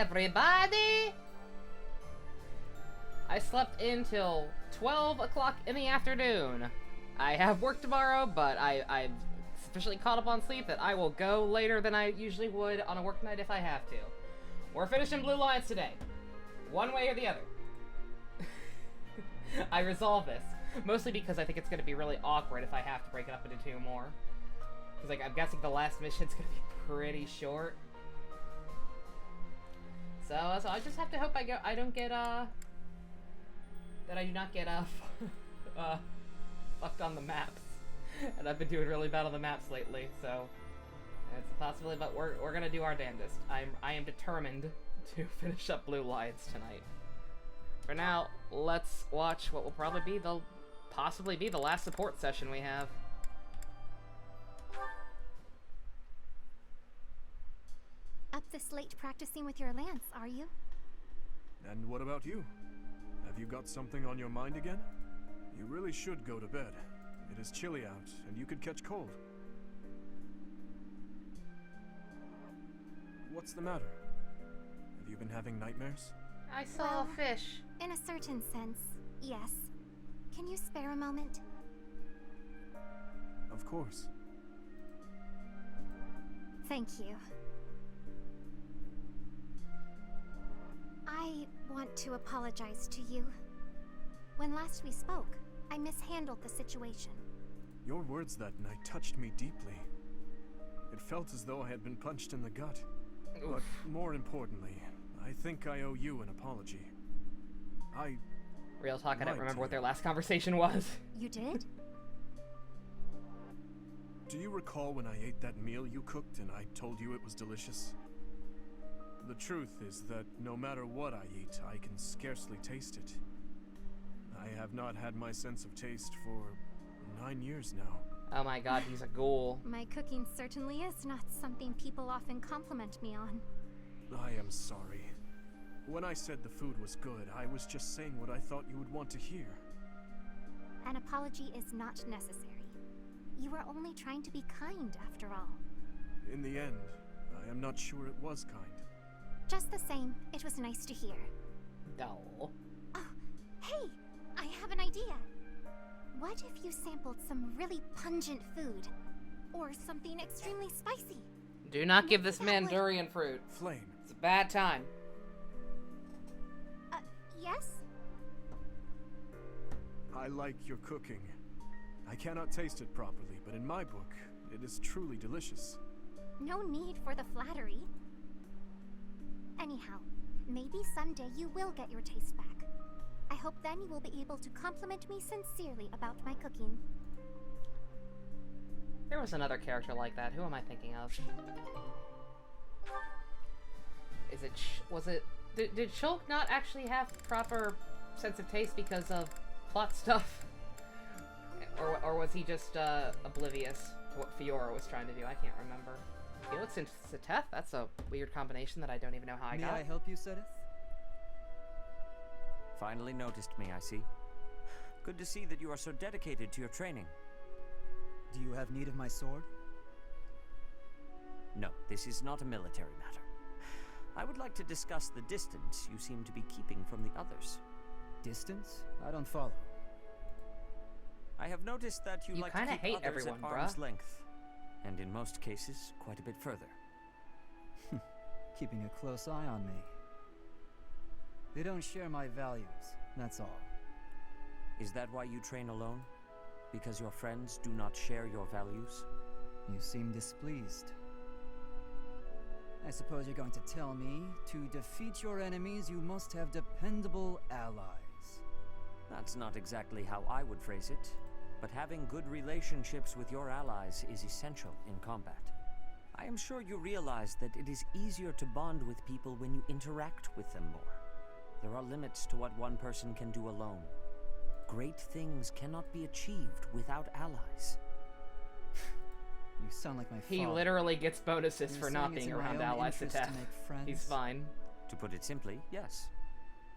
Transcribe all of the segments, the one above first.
everybody! I slept until 12 o'clock in the afternoon. I have work tomorrow, but I'm sufficiently caught up on sleep that I will go later than I usually would on a work night if I have to. We're finishing Blue Lions today. One way or the other. I resolve this. Mostly because I think it's going to be really awkward if I have to break it up into two more. Because, like, I'm guessing the last mission's going to be pretty short. So I just have to hope I don't get, that I do not get, fucked on the maps. And I've been doing really bad on the maps lately, so it's a possibility, but we're gonna do our damnedest. I am determined to finish up Blue Lions tonight. For now, let's watch what will probably be possibly be the last support session we have. Up this late practicing with your lance, are you? And what about you? Have you got something on your mind again? You really should go to bed. It is chilly out, and you could catch cold. What's the matter? Have you been having nightmares? I saw a fish. In a certain sense, yes. Can you spare a moment? Of course. Thank you. I want to apologize to you. When last we spoke, I mishandled the situation. Your words that night touched me deeply. It felt as though I had been punched in the gut. Oof. But more importantly, I think I owe you an apology. Real talk, I don't remember what their last conversation was. You did? Do you recall when I ate that meal you cooked and I told you it was delicious? The truth is that no matter what I eat, I can scarcely taste it. I have not had my sense of taste for 9 years now. Oh my god, he's a ghoul. My cooking certainly is not something people often compliment me on. I am sorry. When I said the food was good, I was just saying what I thought you would want to hear. An apology is not necessary. You were only trying to be kind, after all. In the end, I am not sure it was kind. Just the same, it was nice to hear. Dull. Oh, hey! I have an idea. What if you sampled some really pungent food? Or something extremely spicy? Do not give this man durian fruit. Flame. It's a bad time. Yes? I like your cooking. I cannot taste it properly, but in my book, it is truly delicious. No need for the flattery. Anyhow, maybe someday you will get your taste back. I hope then you will be able to compliment me sincerely about my cooking. There was another character like that. Who am I thinking of? Is it... was it... Did Shulk not actually have proper sense of taste because of plot stuff? Or was he just oblivious to what Fiora was trying to do? I can't remember. Felix and Seteth? That's a weird combination that I don't even know how I got. May I help you, Seteth? Finally noticed me, I see. Good to see that you are so dedicated to your training. Do you have need of my sword? No, this is not a military matter. I would like to discuss the distance you seem to be keeping from the others. Distance? I don't follow. I have noticed that you like to kinda keep hate others everyone, at arm's length, and in most cases, quite a bit further. Keeping a close eye on me. They don't share my values, that's all. Is that why you train alone? Because your friends do not share your values? You seem displeased. I suppose you're going to tell me, to defeat your enemies, you must have dependable allies. That's not exactly how I would phrase it, but having good relationships with your allies is essential in combat. I am sure you realize that it is easier to bond with people when you interact with them more. There are limits to what one person can do alone. Great things cannot be achieved without allies. You sound like my father. He literally gets bonuses for not being around allies to death. He's fine. To put it simply, yes.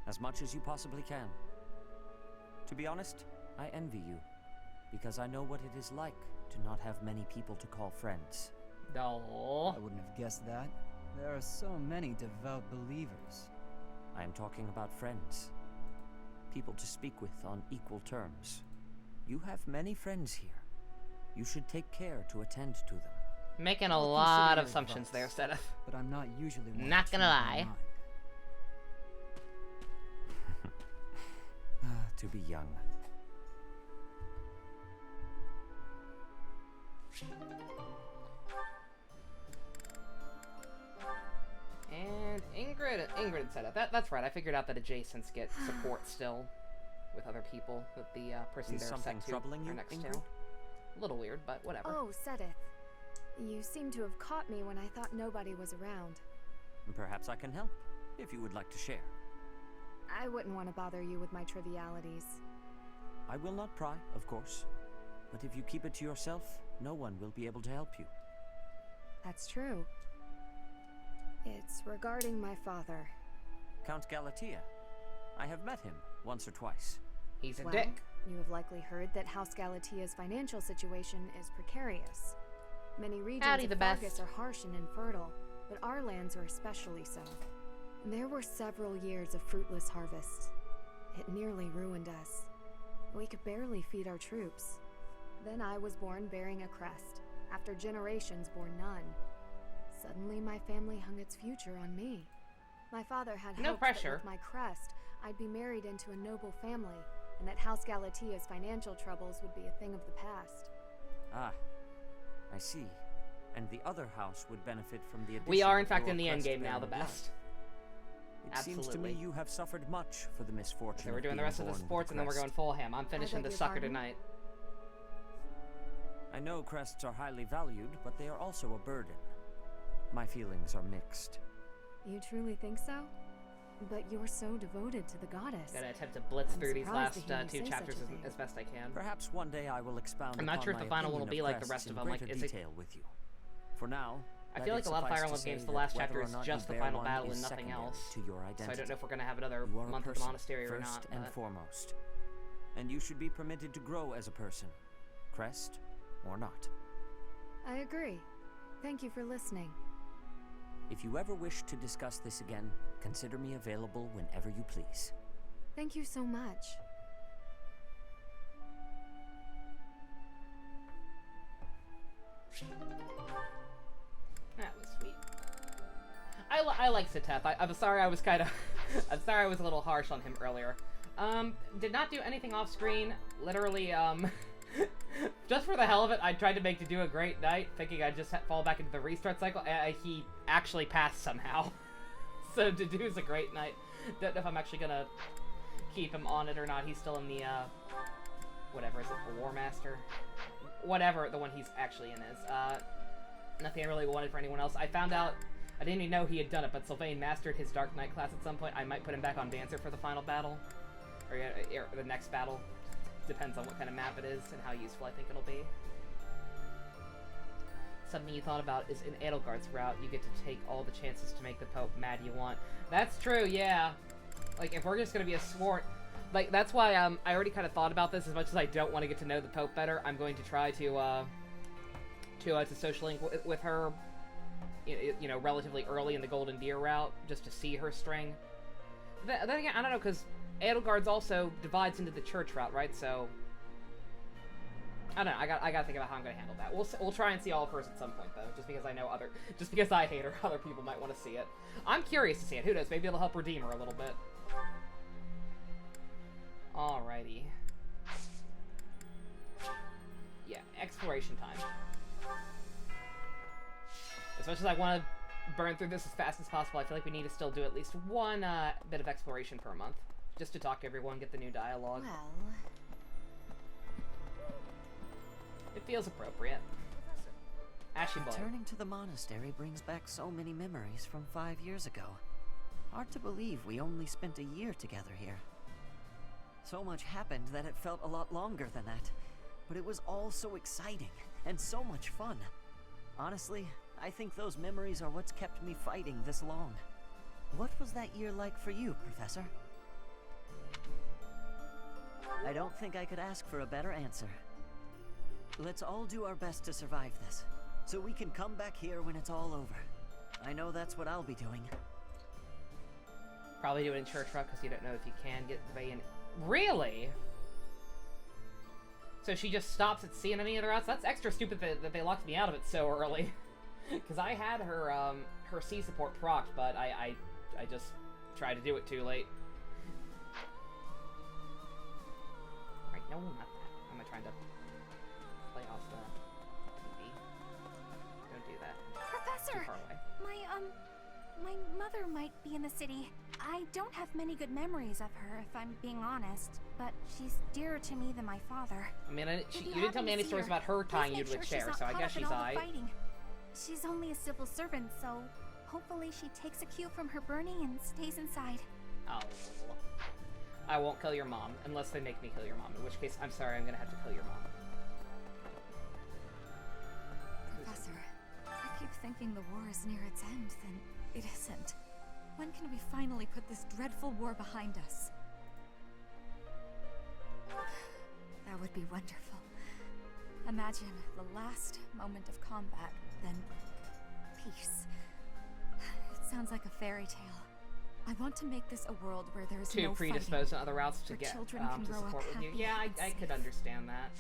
As much as you possibly can. To be honest, I envy you. Because I know what it is like to not have many people to call friends. No. I wouldn't have guessed that. There are so many devout believers. I am talking about friends. People to speak with on equal terms. You have many friends here. You should take care to attend to them. Making a I'll lot consider of your assumptions there, advice, Sedith. But I'm not usually one Not to gonna change my lie. mind. To be young. And Ingrid said it. That's right. I figured out that adjacents get support still with other people. That the person Is they're something set to troubling are you, next Ingrid? to. A little weird, but whatever. Oh, Sedith. You seem to have caught me when I thought nobody was around. Perhaps I can help, if you would like to share. I wouldn't want to bother you with my trivialities. I will not pry, of course. But if you keep it to yourself, no one will be able to help you. That's true. It's regarding my father. Count Galatea. I have met him once or twice. He's a Well, dick. you have likely heard that House Galatea's financial situation is precarious. Many regions Howdy, of the Fargus best. are harsh and infertile, but our lands are especially so. There were several years of fruitless harvests. It nearly ruined us. We could barely feed our troops. Then I was born bearing a crest, after generations bore none. Suddenly my family hung its future on me. My father had No hoped pressure. that with my crest, I'd be married into a noble family, and that House Galatea's financial troubles would be a thing of the past. Ah, I see. And the other house would benefit from the addition We are, in of fact, your in the end game now, crest-bearing the blood. best. It seems to me Absolutely. you have suffered much for the misfortune. So we're doing the being rest of the born with a sports, and then we're crest. going full ham. I'm finishing beg the your sucker pardon? tonight. I know crests are highly valued, but they are also a burden. My feelings are mixed. You truly think so? But you're so devoted to the goddess. Gotta attempt to blitz I'm through these surprised last to hear you two say chapters such a as, thing. as best I can. Perhaps one day I will expound I'm not upon sure if my the final opinion will be of like the crests rest of in them, like, greater is it- detail with you. For now, I let feel it like a lot of suffice Fire to Emblem games, say the that last whether chapter or is not just you the bear final one battle is and nothing secondary else. to your So I identity. don't know if we're gonna have another You are a month of the person, monastery or first not. and but- foremost. And you should be permitted to grow as a person, crest or not. I agree. Thank you for listening. If you ever wish to discuss this again, consider me available whenever you please. Thank you so much. That was sweet. I like Seteth. I'm sorry I was kind of... I'm sorry I was a little harsh on him earlier. Did not do anything off screen. Literally, just for the hell of it, I tried to make to do a great night, thinking I'd just fall back into the restart cycle. He actually passed somehow. So to do is a great night. Don't know if I'm actually gonna keep him on it or not. He's still in the, whatever, is it the War Master? Whatever the one he's actually in is. Nothing I really wanted for anyone else. I found out, I didn't even know he had done it, but Sylvain mastered his Dark Knight class at some point. I might put him back on Dancer for the final battle. Or the next battle. Depends on what kind of map it is and how useful I think it'll be. Something you thought about is in Edelgard's route, you get to take all the chances to make the Pope mad you want. That's true, yeah. Like, if we're just gonna be a sworn... Like, that's why, I already kind of thought about this. As much as I don't want to get to know the Pope better, I'm going to try to social link with her, you know, relatively early in the Golden Deer route, just to see her string. Then again, I don't know, because Edelgard's also divides into the church route, right? So, I don't know. I got to think about how I'm going to handle that. We'll try and see all of hers at some point, though, just because I know just because I hate her, other people might want to see it. I'm curious to see it. Who knows? Maybe it'll help redeem her a little bit. Alrighty. Yeah, exploration time. As much as I want to burn through this as fast as possible, I feel like we need to still do at least one bit of exploration per month. Just to talk to everyone, get the new dialogue. Well, It feels appropriate. Ashy Boy. Returning to the monastery brings back so many memories from 5 years ago. Hard to believe we only spent a year together here. So much happened that it felt a lot longer than that. But it was all so exciting, and so much fun. Honestly, I think those memories are what's kept me fighting this long. What was that year like for you, Professor? I don't think I could ask for a better answer. Let's all do our best to survive this, so we can come back here when it's all over. I know that's what I'll be doing. Probably do it in church route because you don't know if you can get the bay in. Really? So she just stops at seeing any other routes? That's extra stupid that they locked me out of it so early. Because I had her her C support procced, but I just tried to do it too late. Right, no, not that. Am I trying to play off the TV? Don't do that. Professor! Too far away. My mother might be in the city. I don't have many good memories of her, if I'm being honest, but she's dearer to me than my father. I mean, you didn't tell me any stories about her tying you to a chair, so I guess she's alright. She's only a civil servant, so hopefully she takes a cue from her Bernie and stays inside. Oh. I won't kill your mom, unless they make me kill your mom, in which case, I'm sorry, I'm gonna have to kill your mom. Professor, I keep thinking the war is near its end, then it isn't. When can we finally put this dreadful war behind us? That would be wonderful. Imagine the last moment of combat, then peace. It sounds like a fairy tale. I want to make this a world where there is no fighting. Too predisposed to other routes to get to support with you. Yeah, I could understand that.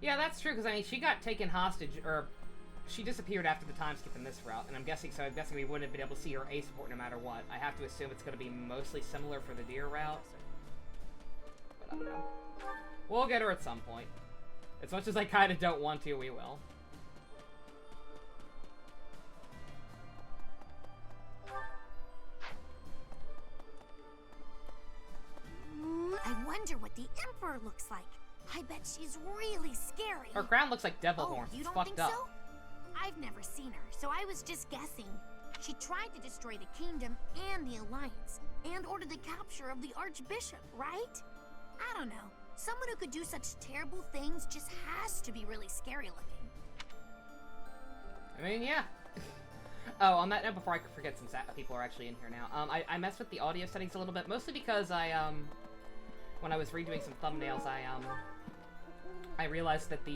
Yeah, that's true, because I mean, she got taken hostage, or she disappeared after the time skip in this route, and I'm guessing we wouldn't have been able to see her A support no matter what. I have to assume it's going to be mostly similar for the deer route. But I don't know. We'll get her at some point. As much as I kind of don't want to, we will. I wonder what the Emperor looks like. I bet she's really scary. Her crown looks like devil horns. You it's don't fucked think up. so? I've never seen her, so I was just guessing. She tried to destroy the kingdom and the Alliance, and order the capture of the Archbishop, right? I don't know. Someone who could do such terrible things just has to be really scary looking. I mean, yeah. Oh, on that note, before I forget, since people are actually in here now, I messed with the audio settings a little bit, mostly because when I was redoing some thumbnails, I realized that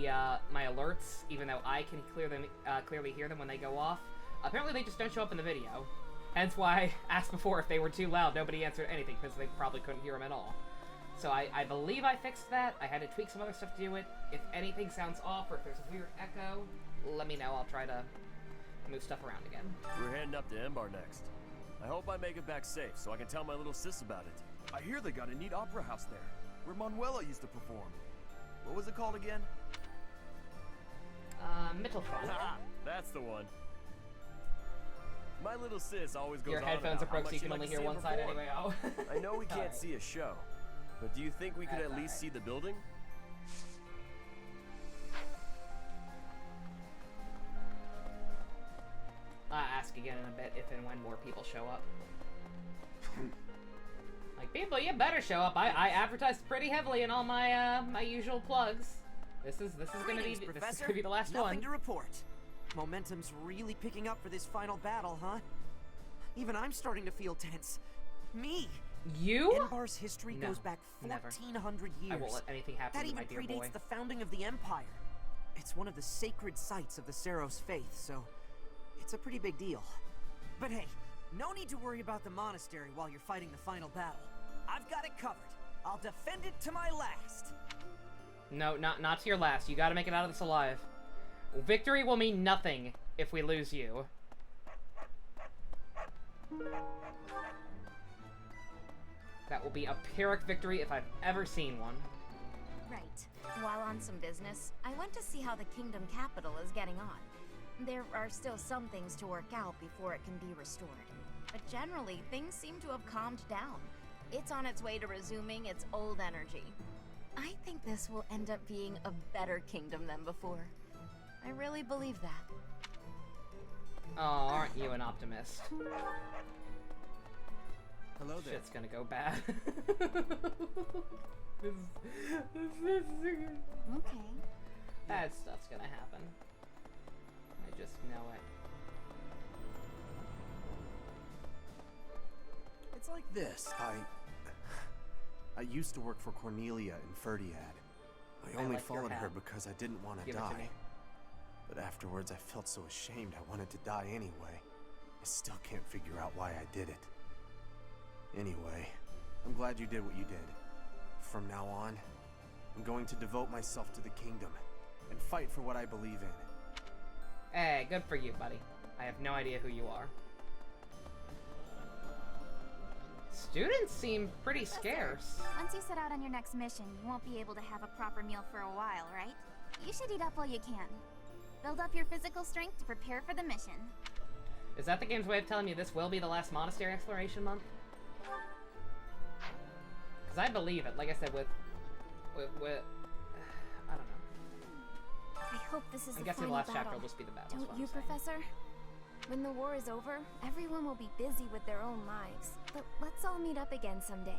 my alerts, even though I can clearly hear them when they go off, apparently they just don't show up in the video. Hence why I asked before if they were too loud. Nobody answered anything because they probably couldn't hear them at all. So I believe I fixed that. I had to tweak some other stuff to do it. If anything sounds off or if there's a weird echo, let me know. I'll try to move stuff around again. We're heading up to Embar next. I hope I make it back safe so I can tell my little sis about it. I hear they got a neat opera house there, where Manuela used to perform. What was it called again? Mittelfront. That's the one. My little sis always goes Your on headphones are about how broke so much you can she'd only like hear to see one him side perform. anyway. Oh. I know we can't Alright. see a show, but do you think we could That's at least alright. see the building? I'll ask again in a bit if and when more people show up. Like, people, you better show up. I advertised pretty heavily in all my my usual plugs. This is gonna be the last Nothing one. to report. Momentum's really picking up for this final battle, huh? Even I'm starting to feel tense. Me! You? Embar's history No, goes back never. 1,400 years. I won't let anything happen That to my even dear predates boy. the founding of the Empire. It's one of the sacred sites of the Seros faith, so it's a pretty big deal. But hey, no need to worry about the monastery while you're fighting the final battle. I've got it covered. I'll defend it to my last. No, not to your last. You gotta make it out of this alive. Victory will mean nothing if we lose you. That will be a Pyrrhic victory if I've ever seen one. Right. While on some business, I went to see how the kingdom capital is getting on. There are still some things to work out before it can be restored. But generally, things seem to have calmed down. It's on its way to resuming its old energy. I think this will end up being a better kingdom than before. I really believe that. Oh, aren't you an optimist? Hello there. Shit's gonna go bad. Okay. Bad stuff's gonna happen. I just know it. It's like this. I used to work for Cornelia in Ferdiad. I only like your followed her hat. because I didn't want to Give it to die. me. But afterwards, I felt so ashamed I wanted to die anyway. I still can't figure out why I did it. Anyway, I'm glad you did what you did. From now on, I'm going to devote myself to the kingdom and fight for what I believe in. Hey, good for you, buddy. I have no idea who you are. Students seem pretty scarce. Once you set out on your next mission, you won't be able to have a proper meal for a while, right? You should eat up while you can. Build up your physical strength to prepare for the mission. Is that the game's way of telling me this will be the last monastery exploration month? Because I believe it. Like I said, with I don't know. I hope this is I'm the guessing final the last battle. chapter will just be the battle. Don't you, Professor? When the war is over, everyone will be busy with their own lives. But let's all meet up again someday.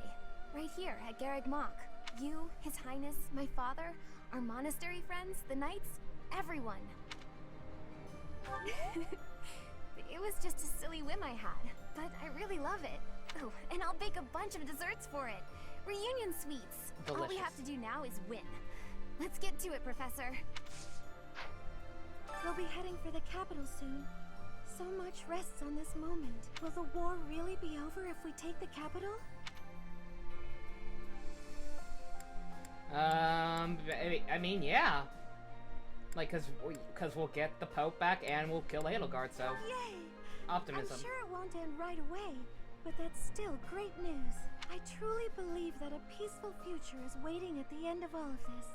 Right here at Garreg Mach. You, His Highness, my father, our monastery friends, the knights, everyone. It was just a silly whim I had, but I really love it. Oh, and I'll bake a bunch of desserts for it. Reunion sweets. Delicious. All we have to do now is win. Let's get to it, Professor. We'll be heading for the capital soon. So much rests on this moment. Will the war really be over if we take the capital? I mean, yeah. Like, cause we'll get the Pope back and we'll kill Edelgard, so... Yay! Optimism. I'm sure it won't end right away, but that's still great news. I truly believe that a peaceful future is waiting at the end of all of this.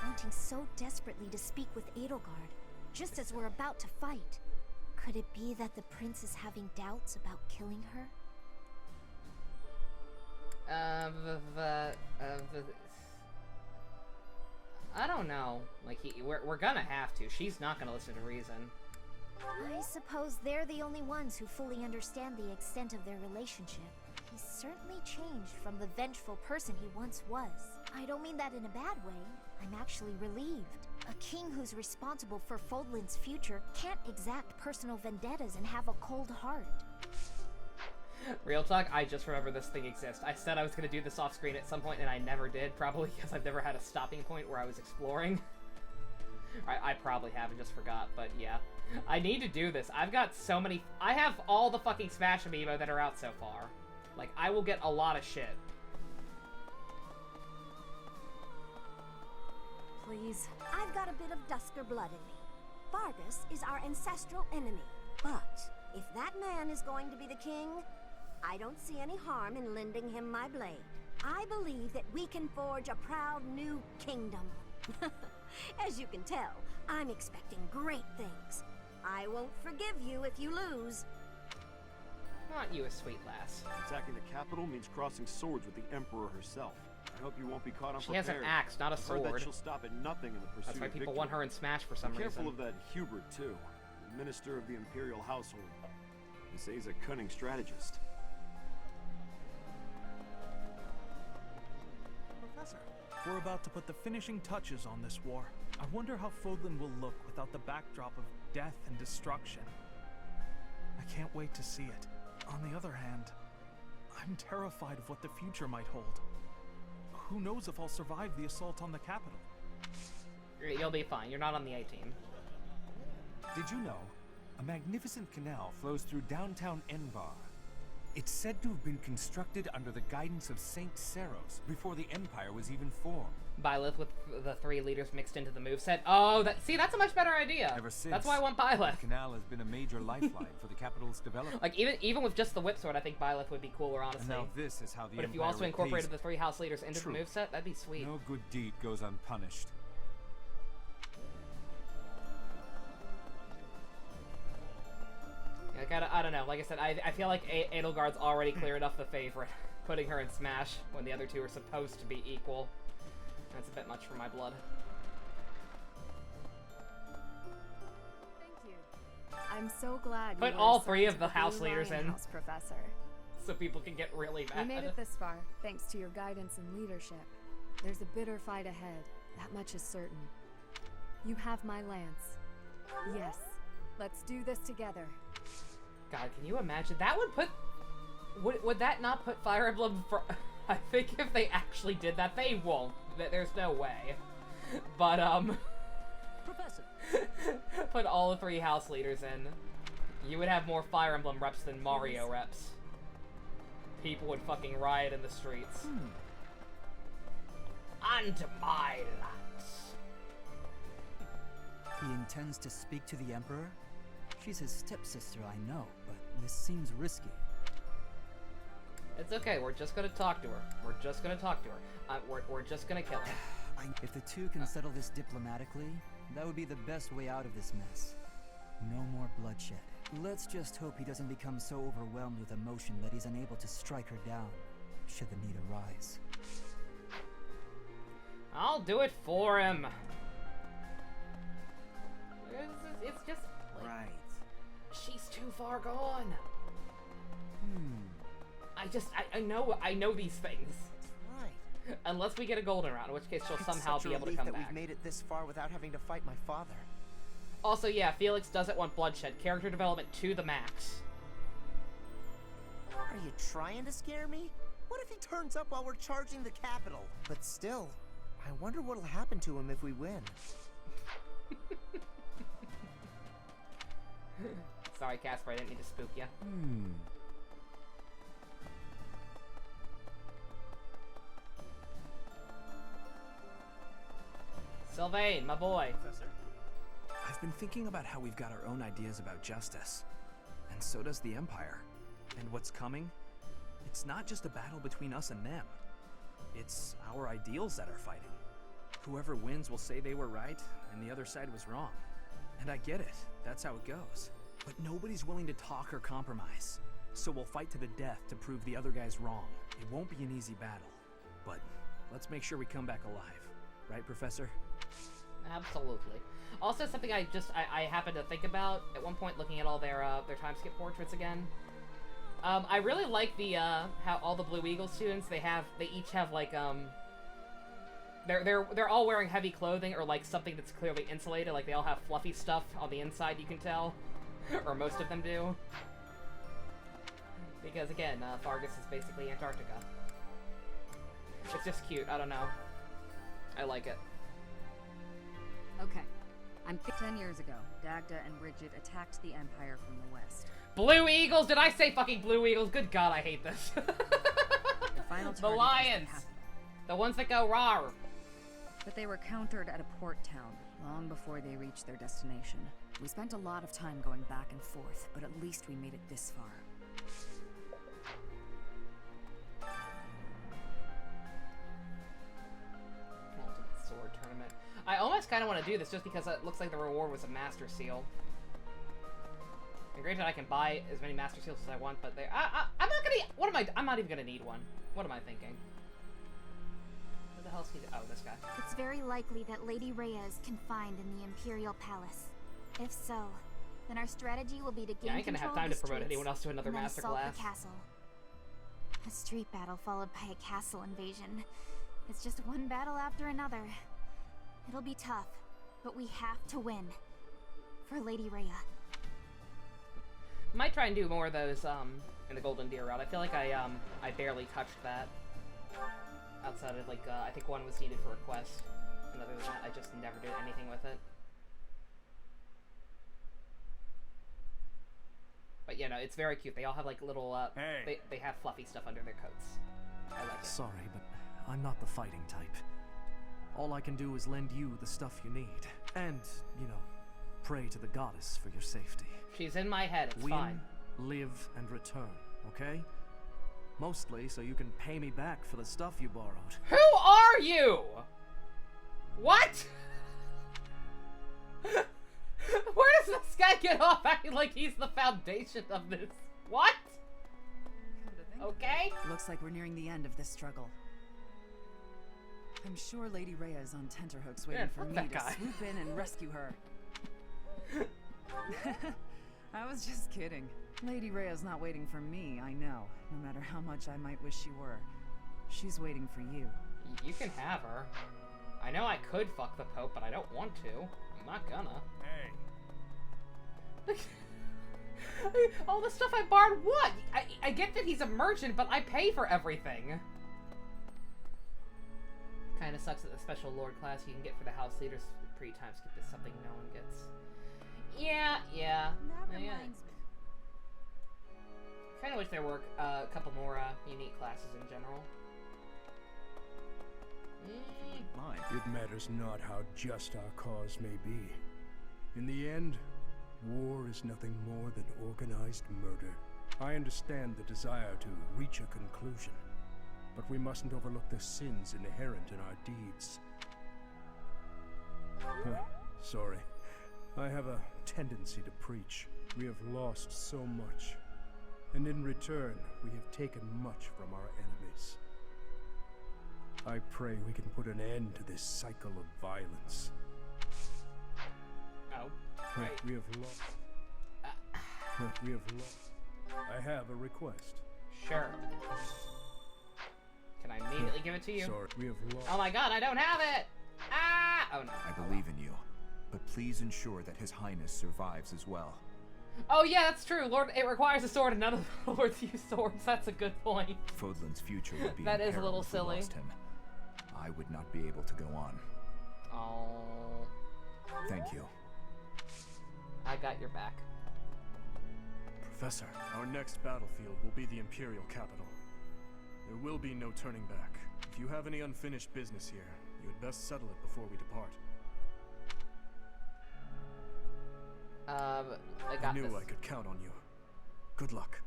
Wanting so desperately to speak with Edelgard, just as we're about to fight. Could it be that the prince is having doubts about killing her? I don't know. Like, we're gonna have to. She's not gonna listen to reason. I suppose they're the only ones who fully understand the extent of their relationship. He's certainly changed from the vengeful person he once was. I don't mean that in a bad way. I'm actually relieved. A king who's responsible for Fodlan's future can't exact personal vendettas and have a cold heart. Real talk, I just remember this thing exists. I said I was gonna do this off screen at some point and I never did, probably because I've never had a stopping point where I was exploring. I probably have and just forgot, but yeah. I need to do this. I've got so many... I have all the fucking Smash amiibo that are out so far. Like, I will get a lot of shit. Please. I've got a bit of Dusker blood in me. Vargas is our ancestral enemy. But if that man is going to be the king, I don't see any harm in lending him my blade. I believe that we can forge a proud new kingdom. As you can tell, I'm expecting great things. I won't forgive you if you lose. Not you, a sweet lass. Attacking the capital means crossing swords with the Emperor herself. I hope you won't be caught unprepared. She has an axe, not a sword. I've heard that she'll stop at nothing in the pursuit That's why of people victory. want her in Smash for some Be reason. careful of that Hubert, too. The minister of the Imperial household. They say he's a cunning strategist. Professor, we're about to put the finishing touches on this war. I wonder how Fodlan will look without the backdrop of death and destruction. I can't wait to see it. On the other hand, I'm terrified of what the future might hold. Who knows if I'll survive the assault on the capital? You'll be fine. You're not on the A-team. Did you know a magnificent canal flows through downtown Envar? It's said to have been constructed under the guidance of Saint Seros before the Empire was even formed. Byleth with the 3 leaders mixed into the moveset. Oh, that's a much better idea. Ever since, that's why I want Byleth. The canal has been a major lifeline for the capital's development. Like, even with just the whip sword, I think Byleth would be cooler, honestly. And now this is how the But if you Empire also incorporated repays the 3 house leaders into True. the moveset, that'd be sweet. No good deed goes unpunished. Like, I don't know. Like I said, I feel like Edelgard's already clear enough the favorite. Putting her in Smash when the other 2 are supposed to be equal. That's a bit much for my blood. Thank you. I'm so glad Put you were all 3 of assigned the to house Blue leaders Lion in. House, Professor. So people can get really mad. We made it this far, thanks to your guidance and leadership. There's a bitter fight ahead. That much is certain. You have my lance. Yes. Let's do this together. God, can you imagine? That would put... Would that not put Fire Emblem for... I think if they actually did that, they won't. There's no way. But, Professor. put all the 3 house leaders in. You would have more Fire Emblem reps than Mario reps. People would fucking riot in the streets. Onto my lands. He intends to speak to the Emperor? She's his stepsister, I know, but this seems risky. It's okay, we're just gonna talk to her. We're just gonna talk to her. We're just gonna kill her. If the two can settle this diplomatically, that would be the best way out of this mess. No more bloodshed. Let's just hope he doesn't become so overwhelmed with emotion that he's unable to strike her down, should the need arise. I'll do it for him. It's just... like, right. She's too far gone. I know these things. Right. Unless we get a golden round, in which case she'll It's somehow such a be able to relief come that back. we've made it this far without having to fight my father. Also, yeah, Felix doesn't want bloodshed. Character development to the max. Are you trying to scare me? What if he turns up while we're charging the capital? But still, I wonder what'll happen to him if we win. Sorry, Casper, I didn't mean to spook you. Sylvain, my boy. Professor, I've been thinking about how we've got our own ideas about justice. And so does the Empire. And what's coming? It's not just a battle between us and them. It's our ideals that are fighting. Whoever wins will say they were right, and the other side was wrong. And I get it. That's how it goes. But nobody's willing to talk or compromise. So we'll fight to the death to prove the other guy's wrong. It won't be an easy battle. But let's make sure we come back alive. Right, Professor? Absolutely. Also, something I happened to think about at one point, looking at all their time skip portraits again. I really like the how all the Blue Eagle students they each have like they're all wearing heavy clothing or like something that's clearly insulated. Like they all have fluffy stuff on the inside, you can tell, or most of them do. Because again, Fargus is basically Antarctica. It's just cute. I don't know. I like it. Okay. 10 years ago, Dagda and Bridget attacked the Empire from the west. Blue Eagles? Did I say fucking Blue Eagles? Good God, I hate this. The final the target lions! was the The ones that go rawr. But they were countered at a port town long before they reached their destination. We spent a lot of time going back and forth, but at least we made it this far. Ultimate Sword Tournament. I almost kind of want to do this just because it looks like the reward was a Master Seal. And granted, I can buy as many Master Seals as I want, but I'm not gonna. I'm not even gonna need one. What am I thinking? Who the hell's he? Oh, this guy. It's very likely that Lady Rhea is confined in the Imperial Palace. If so, then our strategy will be to gain Yeah, I ain't gonna have control time of to the promote streets anyone else to another and then master assault class. the castle. A street battle followed by a castle invasion. It's just one battle after another. It'll be tough, but we have to win. For Lady Rhea. Might try and do more of those in the Golden Deer route. I feel like I barely touched that. Outside of like I think one was needed for a quest. And other than that, I just never did anything with it. But you know, it's very cute. They all have like little they have fluffy stuff under their coats. I like it. Sorry, but I'm not the fighting type. All I can do is lend you the stuff you need. And, you know, pray to the goddess for your safety. She's in my head, it's Win, fine. live, and return, okay? Mostly so you can pay me back for the stuff you borrowed. Who are you? What? Where does this guy get off acting like he's the foundation of this? What? Okay. Looks like we're nearing the end of this struggle. I'm sure Lady Rhea is on tenterhooks waiting for me to swoop in and rescue her. I was just kidding. Lady Rhea's not waiting for me, I know, no matter how much I might wish she were. She's waiting for you. You can have her. I know I could fuck the Pope, but I don't want to. I'm not gonna. Hey, All the stuff I borrowed, what? I get that he's a merchant, but I pay for everything. Kinda sucks that the special lord class you can get for the house leaders pre-time skip is something no one gets. Yeah. That reminds me. Kinda wish there were a couple more unique classes in general. It matters not how just our cause may be. In the end, war is nothing more than organized murder. I understand the desire to reach a conclusion, but we mustn't overlook the sins inherent in our deeds. Sorry. I have a tendency to preach. We have lost so much, and in return, we have taken much from our enemies. I pray we can put an end to this cycle of violence. Oh, right. We have lost. I have a request. Sure. Can I immediately give it to you? Sorry, we have lost. Oh my god, I don't have it! Ah! Oh no. I believe in you, but please ensure that His Highness survives as well. Oh yeah, that's true. Lord, it requires a sword, and none of the lords use swords. That's a good point. Fodlan's future would be That in is a peril little if we silly. lost him. I would not be able to go on. Oh. Thank you. I got your back. Professor, our next battlefield will be the Imperial capital. There will be no turning back. If you have any unfinished business here, you had best settle it before we depart. I got knew this. I could count on you. Good luck.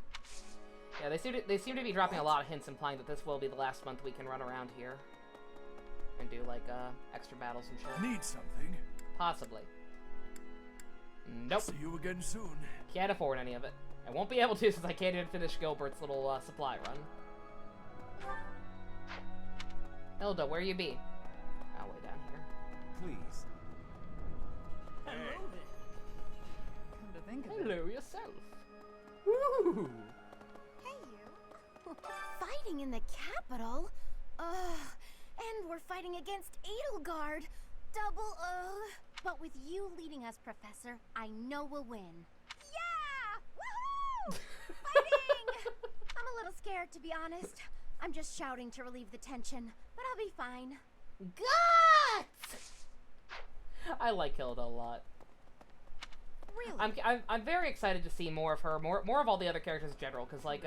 Yeah, they seem to be dropping a lot of hints implying that this will be the last month we can run around here. And do, like, extra battles and shit. Need something? Possibly. Nope. See you again soon. Can't afford any of it. I won't be able to since I can't even finish Gilbert's little, supply run. Hilda, where you be? Oh, way down here. Please. Hello there. Come to think of Hello yourself. Woo! Hey, you. Fighting in the capital? And we're fighting against Edelgard. Double, But with you leading us, Professor, I know we'll win. Yeah! Woohoo! Fighting! I'm a little scared, to be honest. I'm just shouting to relieve the tension, but I'll be fine. Guts! I like Hilda a lot. Really? I'm very excited to see more of her, more of all the other characters in general, because like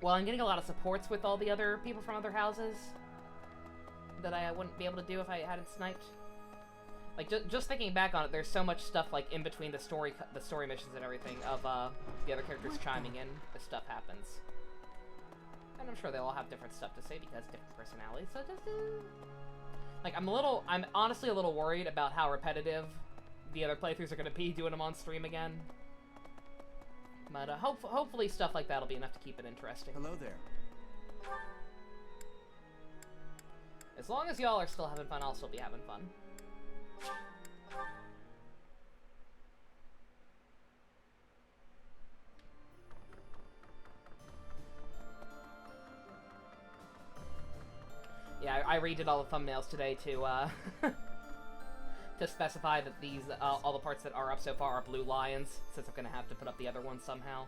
well, I'm getting a lot of supports with all the other people from other houses that I wouldn't be able to do if I hadn't sniped. Like just thinking back on it, there's so much stuff like in between the story missions and everything of the other characters chiming in as stuff happens. And I'm sure they all have different stuff to say because different personalities. So just like I'm honestly a little worried about how repetitive the other playthroughs are going to be doing them on stream again. But hopefully stuff like that'll be enough to keep it interesting. Hello there. As long as y'all are still having fun, I'll still be having fun. Yeah, I redid all the thumbnails today to to specify that these all the parts that are up so far are blue lions, since I'm gonna have to put up the other ones somehow.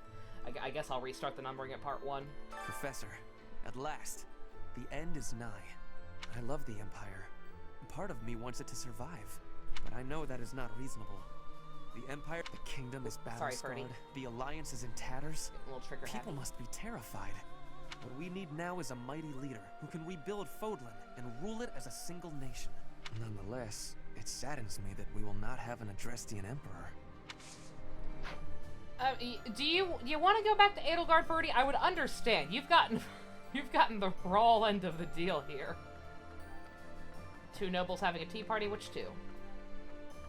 I guess I'll restart the numbering at part 1. Professor, at last, the end is nigh. I love the Empire. Part of me wants it to survive, but I know that is not reasonable. The Empire, the kingdom is battle-scarred, the Alliance is in tatters. A little trigger People happy. must be terrified. What we need now is a mighty leader who can rebuild Fodlan and rule it as a single nation. Nonetheless, it saddens me that we will not have an Adrestian Emperor. Do you want to go back to Edelgard, Ferdy? I would understand. You've gotten the raw end of the deal here. 2 nobles having a tea party. Which 2?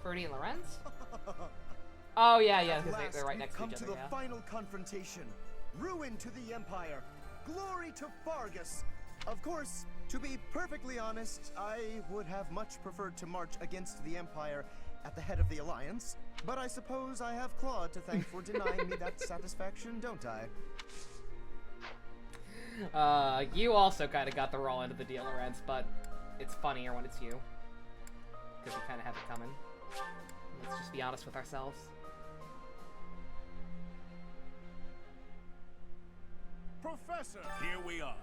Ferdy and Lorenz? Oh yeah, because they're right next to each other. Come to the final confrontation. Ruin to the Empire. Glory to Fargus. Of course, to be perfectly honest, I would have much preferred to march against the Empire at the head of the Alliance, but I suppose I have Claude to thank for denying me that satisfaction, don't I? You also kind of got the raw end of the deal, Lorenz, but it's funnier when it's you. Because we kind of have it coming. Let's just be honest with ourselves. Professor! Here we are,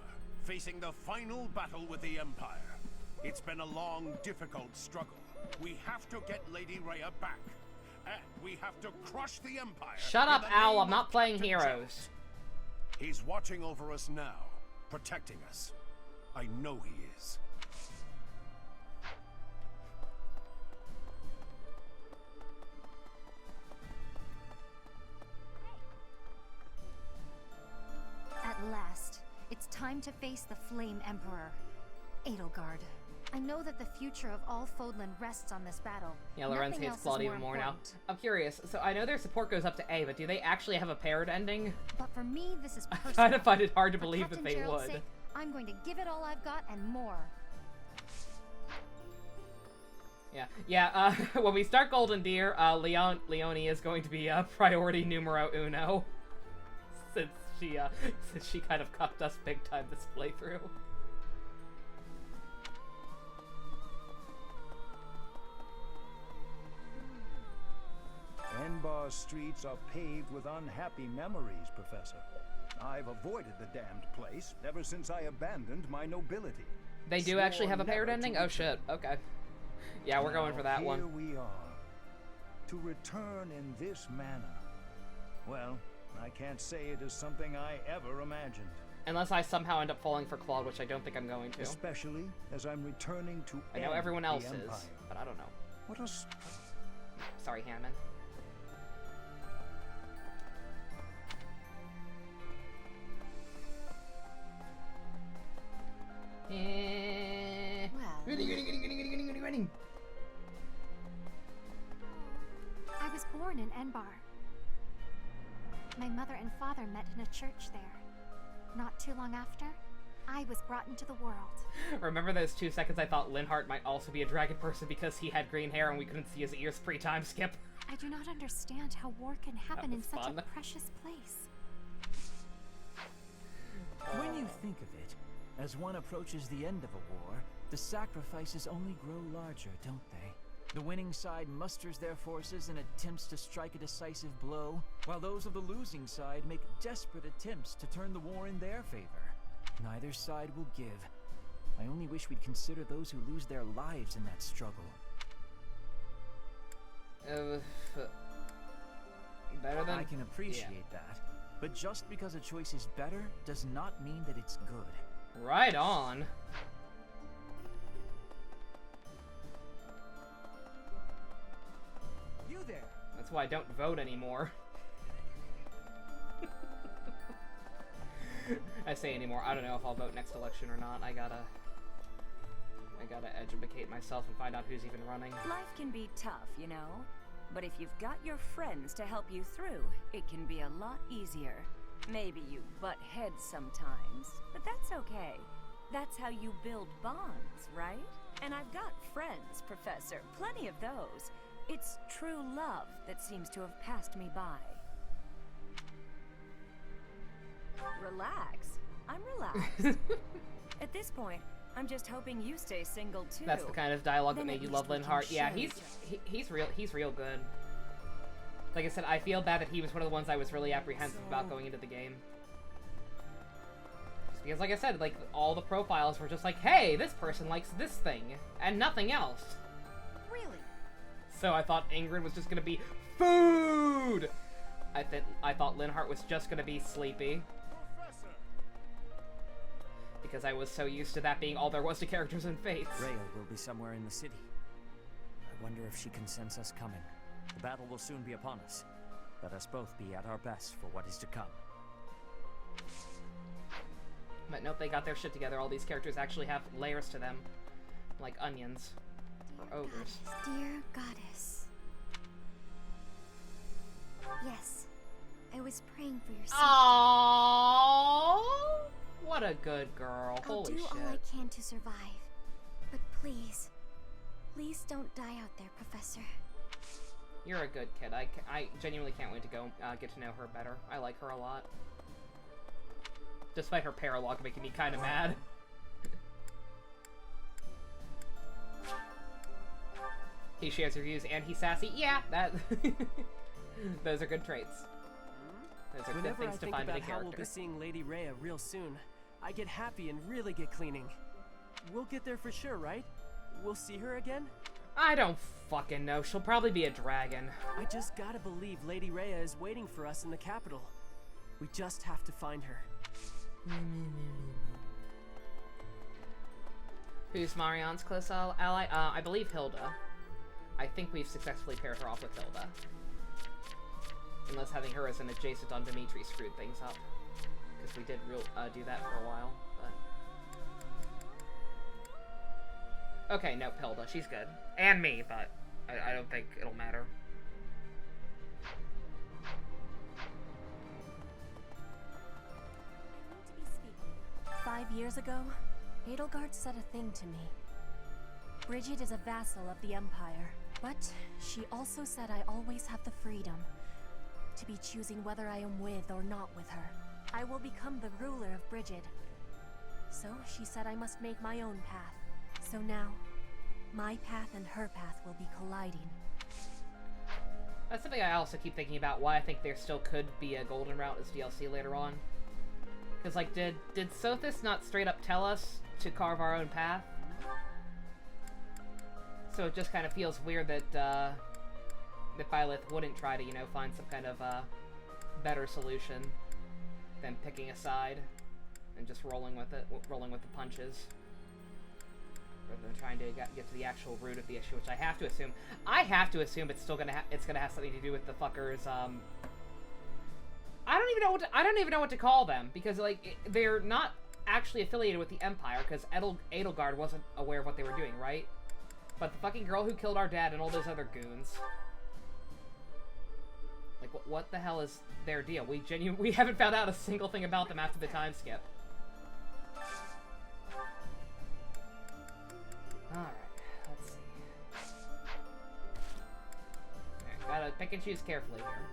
facing the final battle with the Empire. It's been a long, difficult struggle. We have to get Lady Rhea back. And we have to crush the Empire. Shut up, Owl. I'm not playing heroes. He's watching over us now, protecting us. I know he is. At last, it's time to face the Flame Emperor, Edelgard. I know that the future of all Fodlan rests on this battle. Yeah, Lorenz hates Claude even more now. I'm curious, so I know their support goes up to A, but do they actually have a paired ending? But for me, this is personal. I kind of find it hard to For believe Captain that they Gerald's would. sake, I'm going to give it all I've got and more. Yeah, when we start Golden Deer, Leonie is going to be priority numero uno. Since she kind of cucked us big time this playthrough. Enbar's streets are paved with unhappy memories, Professor. I've avoided the damned place ever since I abandoned my nobility. They do actually have a paired ending? Oh shit, okay. Yeah, we're going for that one. Here we are. To return in this manner. Well, I can't say it is something I ever imagined. Unless I somehow end up falling for Claude, which I don't think I'm going to. Especially as I'm returning to I know everyone else is, Empire. but I don't know. What a... Sorry, Hammond. I was born in Enbar. My mother and father met in a church there. Not too long after, I was brought into the world. Remember those 2 seconds I thought Linhardt might also be a dragon person because he had green hair and we couldn't see his ears pre-time skip? I do not understand how war can happen in such fun. a precious place. When you think of it, as one approaches the end of a war, the sacrifices only grow larger, don't they? The winning side musters their forces and attempts to strike a decisive blow, while those of the losing side make desperate attempts to turn the war in their favor. Neither side will give. I only wish we'd consider those who lose their lives in that struggle. Better than... I can appreciate that, but just because a choice is better does not mean that it's good. Right on. You there! That's why I don't vote anymore. I say anymore. I don't know if I'll vote next election or not. I gotta educate myself and find out who's even running. Life can be tough, you know. But if you've got your friends to help you through, it can be a lot easier. Maybe you butt heads sometimes, but that's okay. That's how you build bonds, right? And I've got friends, Professor, plenty of those. It's true love that seems to have passed me by. Relax. I'm relaxed. At this point, I'm just hoping you stay single too. That's the kind of dialogue that Then made at you least love we can Linhardt. Yeah, share he's real good. Like I said, I feel bad that he was one of the ones I was really apprehensive about going into the game. Just because, like I said, like all the profiles were just like, hey, this person likes this thing and nothing else. Really? So I thought Ingrid was just gonna be food. I thought Linhardt was just gonna be sleepy. Because I was so used to that being all there was to characters in Fates. Rhea will be somewhere in the city. I wonder if she can sense us coming. The battle will soon be upon us. Let us both be at our best for what is to come. But nope, they got their shit together. All these characters actually have layers to them. Like onions. Or ogres. Dear goddess. Yes, I was praying for your sake. Aww! What a good girl. I'll Holy do shit. all I can to survive. But please, please don't die out there, Professor. You're a good kid. I genuinely can't wait to go get to know her better. I like her a lot. Despite her paralogue making me kind of mad. He shares your views and he's sassy. Yeah, that... Those are good traits. Those are good Whenever I things to think find in a about how we'll character. be seeing Lady Rhea real soon, I get happy and really get cleaning. We'll get there for sure, right? We'll see her again? I don't fucking know. She'll probably be a dragon. I just gotta believe Lady Rhea is waiting for us in the capital. We just have to find her. Who's Marion's close ally? I believe Hilda. I think we've successfully paired her off with Hilda. Unless having her as an adjacent on Dimitri screwed things up. Because we did do that for a while, but... Okay, nope, Hilda. She's good. And me, but I don't think it'll matter. 5 years ago, Edelgard said a thing to me. Bridget is a vassal of the Empire, but she also said I always have the freedom to be choosing whether I am with or not with her. I will become the ruler of Bridget. So she said I must make my own path. So now, my path and her path will be colliding. That's something I also keep thinking about, why I think there still could be a Golden Route as DLC later on. Because, like, did Sothis not straight up tell us to carve our own path? So it just kind of feels weird that, that Byleth wouldn't try to, you know, find some kind of, better solution than picking a side and just rolling with it, rolling with the punches. Rather than trying to get to the actual root of the issue, which I have to assume it's still gonna have something to do with the fuckers. I don't even know what to call them, because like they're not actually affiliated with the Empire, because Edelgard wasn't aware of what they were doing, right? But the fucking girl who killed our dad and all those other goons. Like, what the hell is their deal? We haven't found out a single thing about them after the time skip. Alright, let's see. Alright, gotta pick and choose carefully here.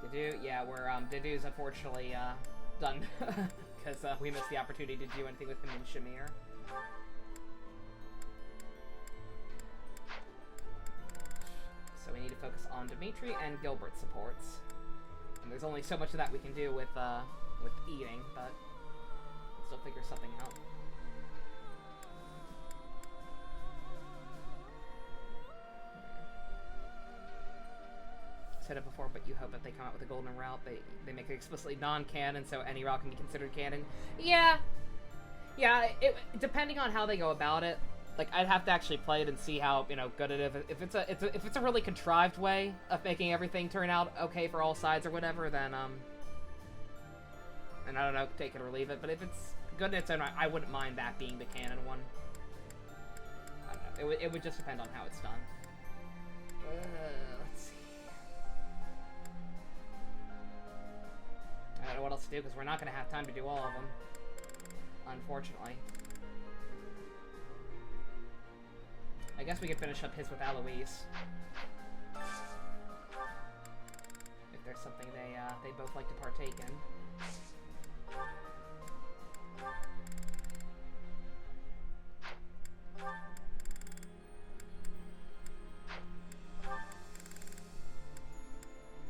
Dedue, yeah, Dedue's unfortunately, done. Because, we missed the opportunity to do anything with him in Shamir. So we need to focus on Dimitri and Gilbert's supports. And there's only so much of that we can do with eating, but we'll still figure something out. Said it before, but you hope if they come out with a golden route, they make it explicitly non-canon, so any route can be considered canon. Yeah, depending on how they go about it, like I'd have to actually play it and see how good it is. If it's a really contrived way of making everything turn out okay for all sides or whatever, then and I don't know, take it or leave it. But if it's good in its own right, I wouldn't mind that being the canon one. I don't know. It would just depend on how it's done. Let's see. I don't know what else to do, because we're not going to have time to do all of them. Unfortunately. I guess we could finish up his with Eloise. If there's something they both like to partake in.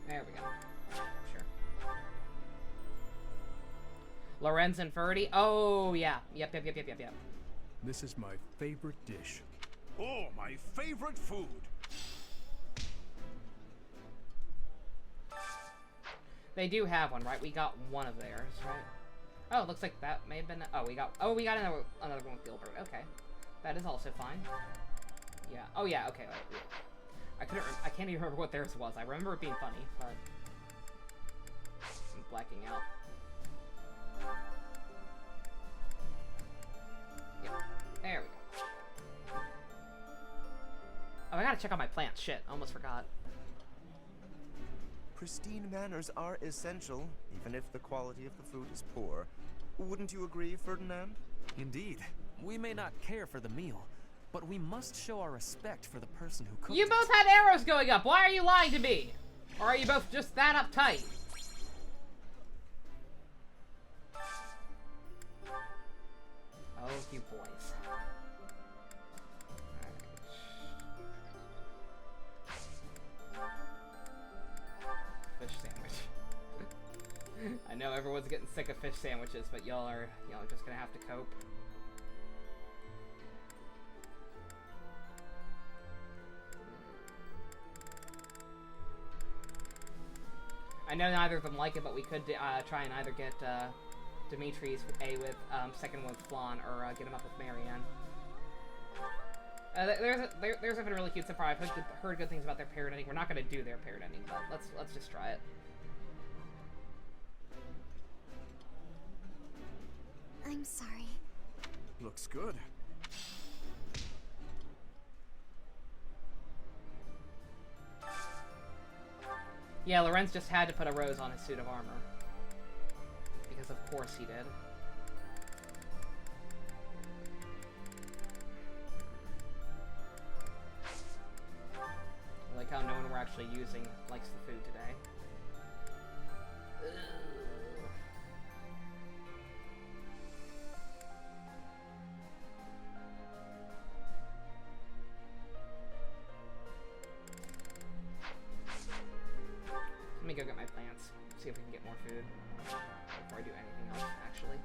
There we go. Sure. Lorenz and Ferdy? Oh, yeah. Yep. This is my favorite dish. Oh, my favorite food. They do have one, right? We got one of theirs, right? Oh, it looks like that may have been... Oh, we got another one with Gilbert. Okay. That is also fine. Yeah. Oh, yeah, okay. I can't even remember what theirs was. I remember it being funny, but... I'm blacking out. Yep. There we go. Oh, I gotta check out my plants. Shit, almost forgot. Pristine manners are essential, even if the quality of the food is poor. Wouldn't you agree, Ferdinand? Indeed. We may not care for the meal, but we must show our respect for the person who cooked You it. both had arrows going up. Why are you lying to me? Or are you both just that uptight? Oh, you boys. getting sick of fish sandwiches, but y'all are just gonna have to cope. I know neither of them like it, but we could try and either get Dimitri's with second with Flan, or get him up with Marianne. There's been a really cute surprise. I've heard good things about their paired ending. We're not gonna do their paired ending, but let's just try it. I'm sorry. Looks good. Yeah, Lorenz just had to put a rose on his suit of armor. Because of course he did. I like how no one we're actually using likes the food today. Ugh. Let me go get my plants, see if we can get more food before I do anything else, actually.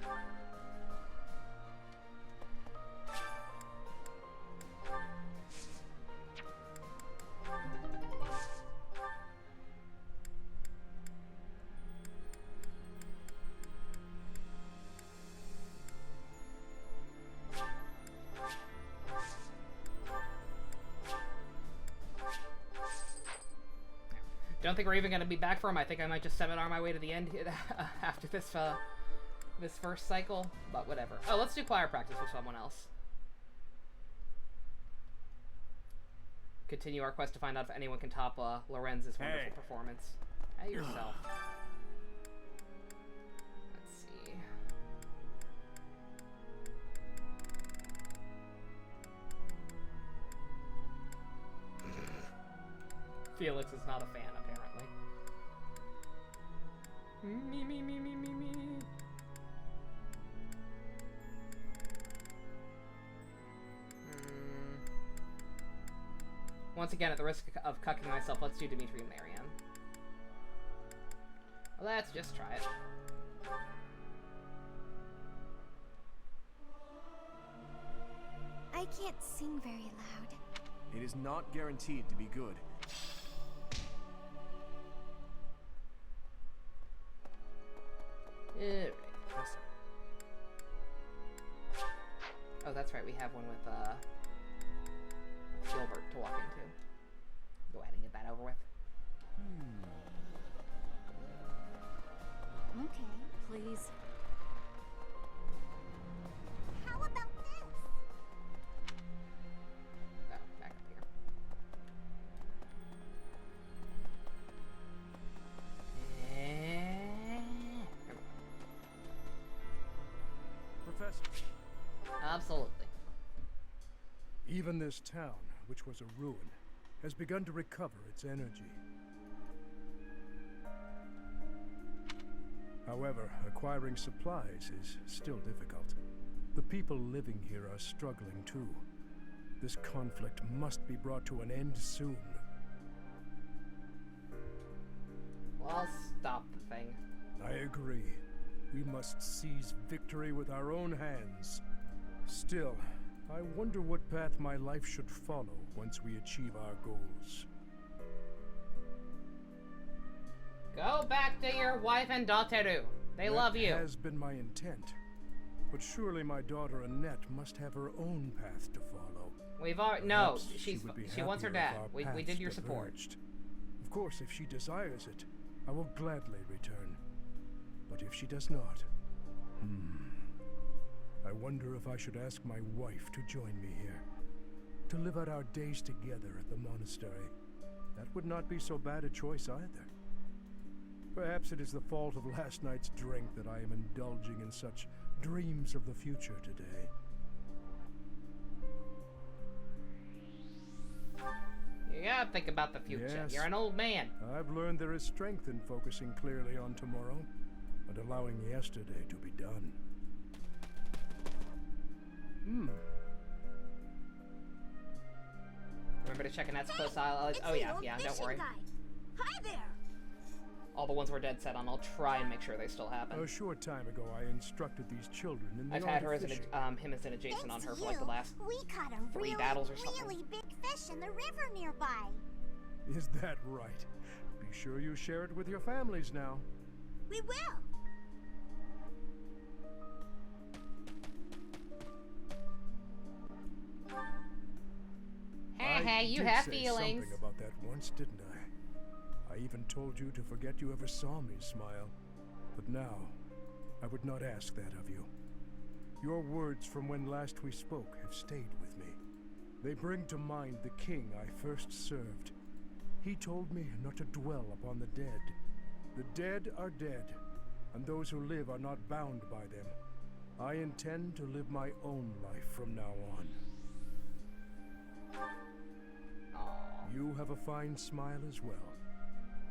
Don't think we're even gonna be back for him. I think I might just seminar my way to the end after this this first cycle, but whatever. Oh, let's do choir practice with someone else. Continue our quest to find out if anyone can top Lorenz's wonderful performance. Hey, yourself. Let's see. Felix is not a fan, apparently. Me. Once again, at the risk of cucking myself, let's do Dimitri and Marianne. Let's just try it. I can't sing very loud. It is not guaranteed to be good. Alright. Oh, that's right, we have one with Gilbert to walk into. Go ahead and get that over with. Okay, please. How about this? Oh, back up here. Professor. Absolutely. Even this town, which was a ruin, has begun to recover its energy. However, acquiring supplies is still difficult. The people living here are struggling too. This conflict must be brought to an end soon. Well, stop the thing. I agree. We must seize victory with our own hands. Still, I wonder what path my life should follow once we achieve our goals. Go back to your wife and daughter. They love you. That has been my intent. But surely my daughter Annette must have her own path to follow. We've already... No, Perhaps she wants her dad. We did your support. Diverged. Of course, if she desires it, I will gladly return. But if she does not... I wonder if I should ask my wife to join me here. To live out our days together at the monastery. That would not be so bad a choice either. Perhaps it is the fault of last night's drink that I am indulging in such dreams of the future today. You gotta think about the future. Yes. You're an old man. I've learned there is strength in focusing clearly on tomorrow, and allowing yesterday to be done. Remember to check Annette's close eyes. Oh yeah, don't worry. Hi there. all the ones we're dead set on, I'll try and make sure they still happen. A short time ago, I instructed these children in the I've art had of her as fishing. him as an adjacent on her for like the You, last we caught a 3 really, battles or something. really big fish in the river nearby. Is that right? Be sure you share it with your families now. We will. Hey, you did have say feelings. Something about that once, didn't I? I even told you to forget you ever saw me smile. But now, I would not ask that of you. Your words from when last we spoke have stayed with me. They bring to mind the king I first served. He told me not to dwell upon the dead. The dead are dead, and those who live are not bound by them. I intend to live my own life from now on. You have a fine smile as well.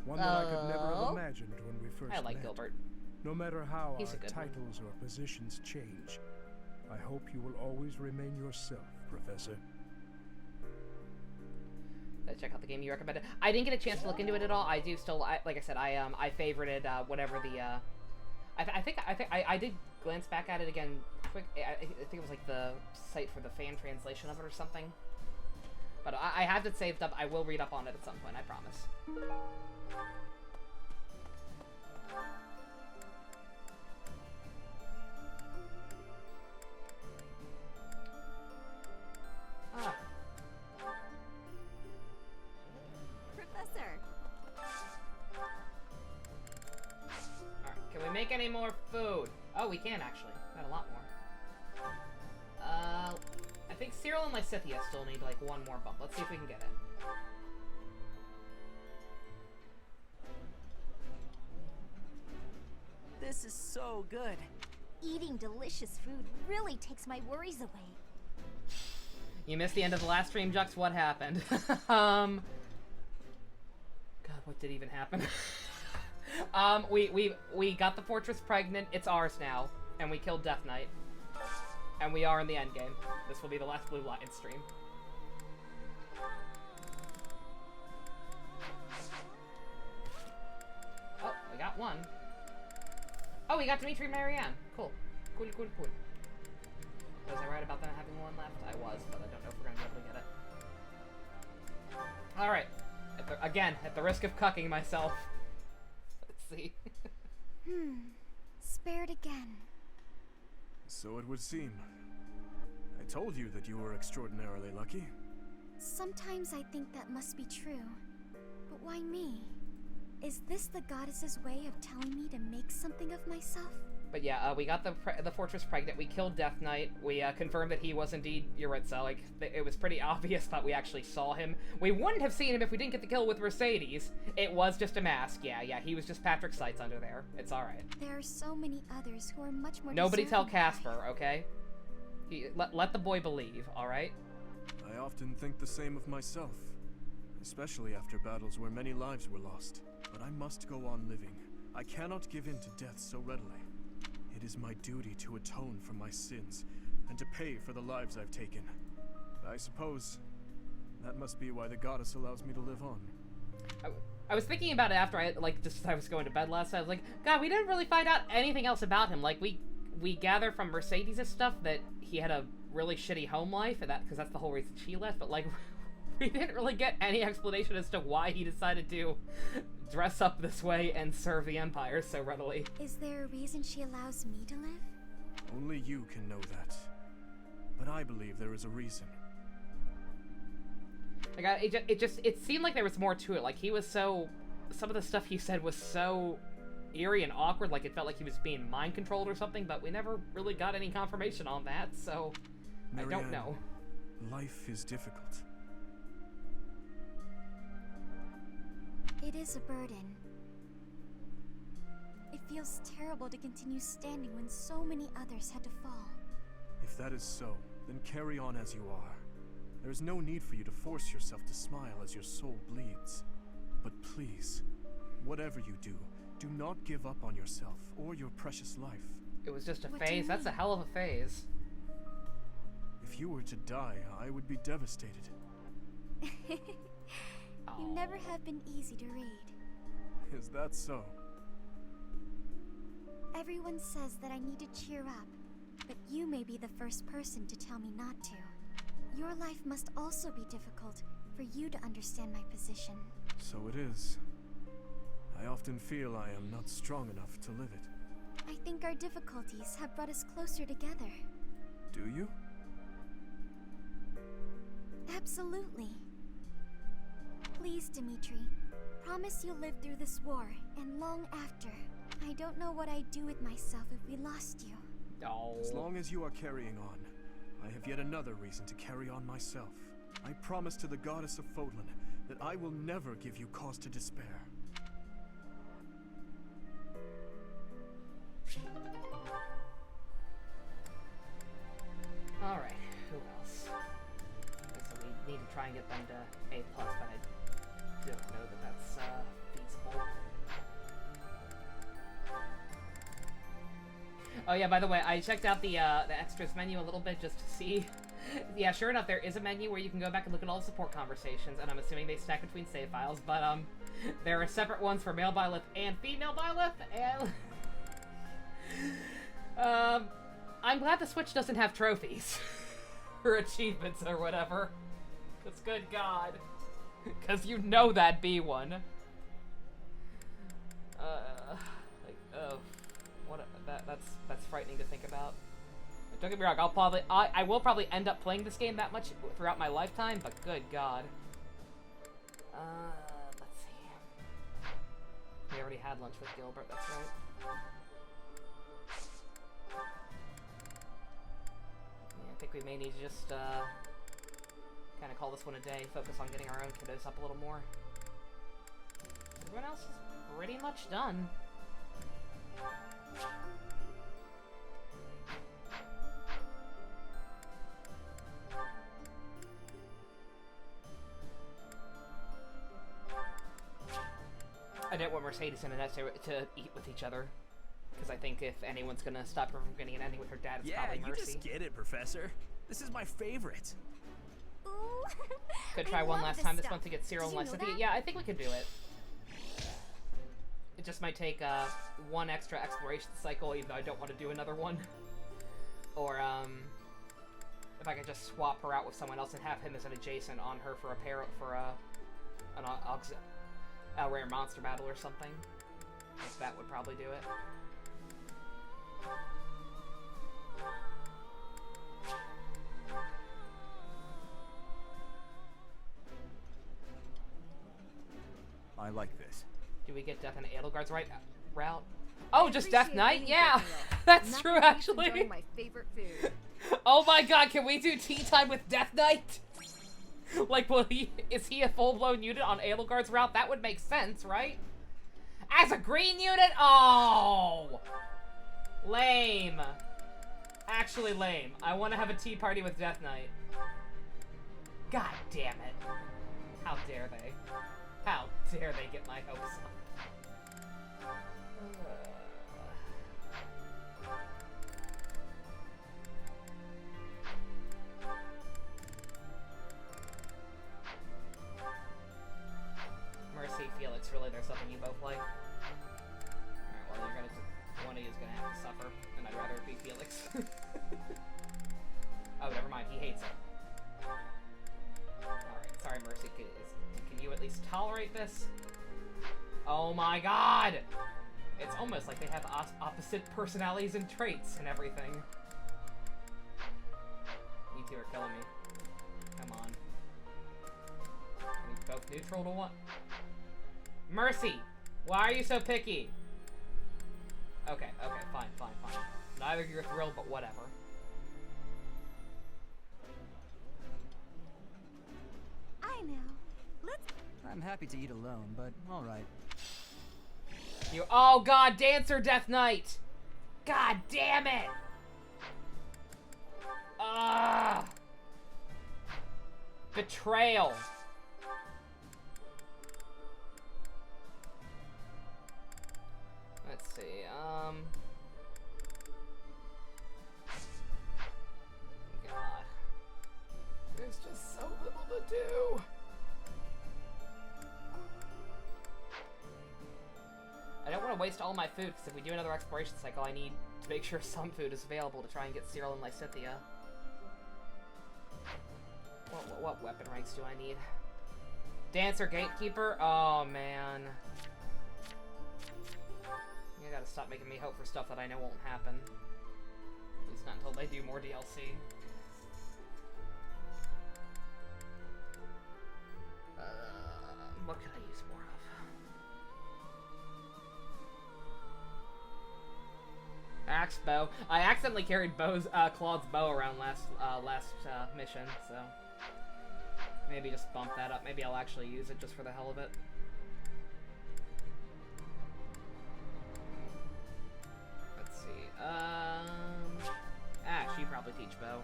One that I could never have imagined when we first met. I like Gilbert. No matter how He's a our good one. titles or positions change, I hope you will always remain yourself, Professor. Check out the game you recommended. I didn't get a chance to look into it at all. I do still, like I said, I favorited whatever the. I think I did glance back at it again. Quick, I think it was like the site for the fan translation of it or something. But I have it saved up. I will read up on it at some point. I promise. Ah. Professor. Alright, can we make any more food? Oh, we can actually. Got a lot more. I think Cyril and Lysithea still need like one more bump. Let's see if we can get it. This is so good. Eating delicious food really takes my worries away. You missed the end of the last stream, Jux. What happened? God, what did even happen? We got the fortress pregnant. It's ours now, and we killed Death Knight, and we are in the end game. This will be the last Blue Lion stream. Oh, we got one. Oh, we got Dimitri and Marianne. Cool. Cool. Was I right about them having one left? I was, but I don't know if we're gonna be able to get it. Alright. Again, at the risk of cucking myself. Let's see. Spared again. So it would seem. I told you that you were extraordinarily lucky. Sometimes I think that must be true. But why me? Is this the goddess's way of telling me to make something of myself? But yeah, we got the fortress pregnant. We killed Death Knight. We confirmed that he was indeed Yuritsa. Like, it was pretty obvious that we actually saw him. We wouldn't have seen him if we didn't get the kill with Mercedes. It was just a mask. Yeah, he was just Patrick Seitz under there. It's alright. There are so many others who are much more Nobody tell deserving. Casper, okay? Let the boy believe, alright? I often think the same of myself, especially after battles where many lives were lost. But I must go on living. I cannot give in to death so readily. It is my duty to atone for my sins, and to pay for the lives I've taken. I suppose that must be why the goddess allows me to live on. I was thinking about it after I was going to bed last night. I was like, God, we didn't really find out anything else about him. Like, we gather from Mercedes' stuff that he had a really shitty home life, and because that's the whole reason she left, but like, we didn't really get any explanation as to why he decided to dress up this way and serve the Empire so readily. Is there a reason she allows me to live? Only you can know that. But I believe there is a reason. Like, it seemed like there was more to it. Like, he was some of the stuff he said was so eerie and awkward, like it felt like he was being mind controlled or something, but we never really got any confirmation on that, so Marianne, I don't know. Life is difficult. It is a burden. It feels terrible to continue standing when so many others had to fall. If that is so, then carry on as you are. There is no need for you to force yourself to smile as your soul bleeds. But please, whatever you do, do not give up on yourself or your precious life. It was just a phase. That's a hell of a phase. If you were to die, I would be devastated. You never have been easy to read. Is that so? Everyone says that I need to cheer up, but you may be the first person to tell me not to. Your life must also be difficult for you to understand my position. So it is. I often feel I am not strong enough to live it. I think our difficulties have brought us closer together. Do you? Absolutely. Please, Dimitri, promise you'll live through this war and long after. I don't know what I'd do with myself if we lost you. No. As long as you are carrying on, I have yet another reason to carry on myself. I promise to the goddess of Fodlan that I will never give you cause to despair. Alright, who else? Okay, so we need to try and get them to A+, but I don't know that that's feasible. Oh yeah, by the way, I checked out the extras menu a little bit just to see. Yeah, sure enough, there is a menu where you can go back and look at all the support conversations, and I'm assuming they stack between save files, but there are separate ones for male Byleth and female Byleth, and I'm glad the Switch doesn't have trophies or achievements or whatever. Cause good God, cause you know that'd be one. That's frightening to think about. Don't get me wrong, I will probably end up playing this game that much throughout my lifetime, but good God. Let's see. We already had lunch with Gilbert, that's right. Yeah, I think we may need to just, kind of call this one a day, focus on getting our own kiddos up a little more. Everyone else is pretty much done. I didn't want Mercedes and Annette to eat with each other, because I think if anyone's gonna stop her from getting an ending with her dad, it's probably Mercy. Yeah, you just get it, Professor. This is my favorite. Ooh. Could try one last time this one to get Cyril and Lysithea. Yeah, I think we could do it. It just might take one extra exploration cycle, even though I don't want to do another one. Or if I could just swap her out with someone else and have him as an adjacent on her for a rare monster battle or something. I guess that would probably do it. I like this. Do we get Death and Edelgard's route? Oh, just Death Knight? Yeah, that's true actually. My favorite food. Oh my God, can we do tea time with Death Knight? Like, is he a full-blown unit on Edelgard's route? That would make sense, right? As a green unit? Oh! Lame. Actually lame. I want to have a tea party with Death Knight. God damn it. How dare they? How dare they get my hopes up? Mercy, Felix, really, there's something you both like? Alright, well, one of you is gonna have to suffer, and I'd rather it be Felix. Oh, never mind, he hates it. Alright, sorry, Mercy, can you at least tolerate this? Oh my God! It's almost like they have opposite personalities and traits and everything. You two are killing me. Come on. Are we both neutral to one? Mercy! Why are you so picky? Okay, fine. Neither of you are thrilled, but whatever. I know. I'm happy to eat alone, but alright. Oh God, Dancer Death Knight! God damn it! Ah! Betrayal. Let's see, God. There's just so little to do. waste all my food, because if we do another exploration cycle, I need to make sure some food is available to try and get Cyril and Lysithea. What weapon ranks do I need? Dancer, Gatekeeper? Oh, man. You gotta stop making me hope for stuff that I know won't happen. At least not until they do more DLC. What can I use more of? Axe bow. I accidentally carried Claude's bow around last mission, so maybe just bump that up. Maybe I'll actually use it just for the hell of it. Let's see. Ash, you probably teach bow.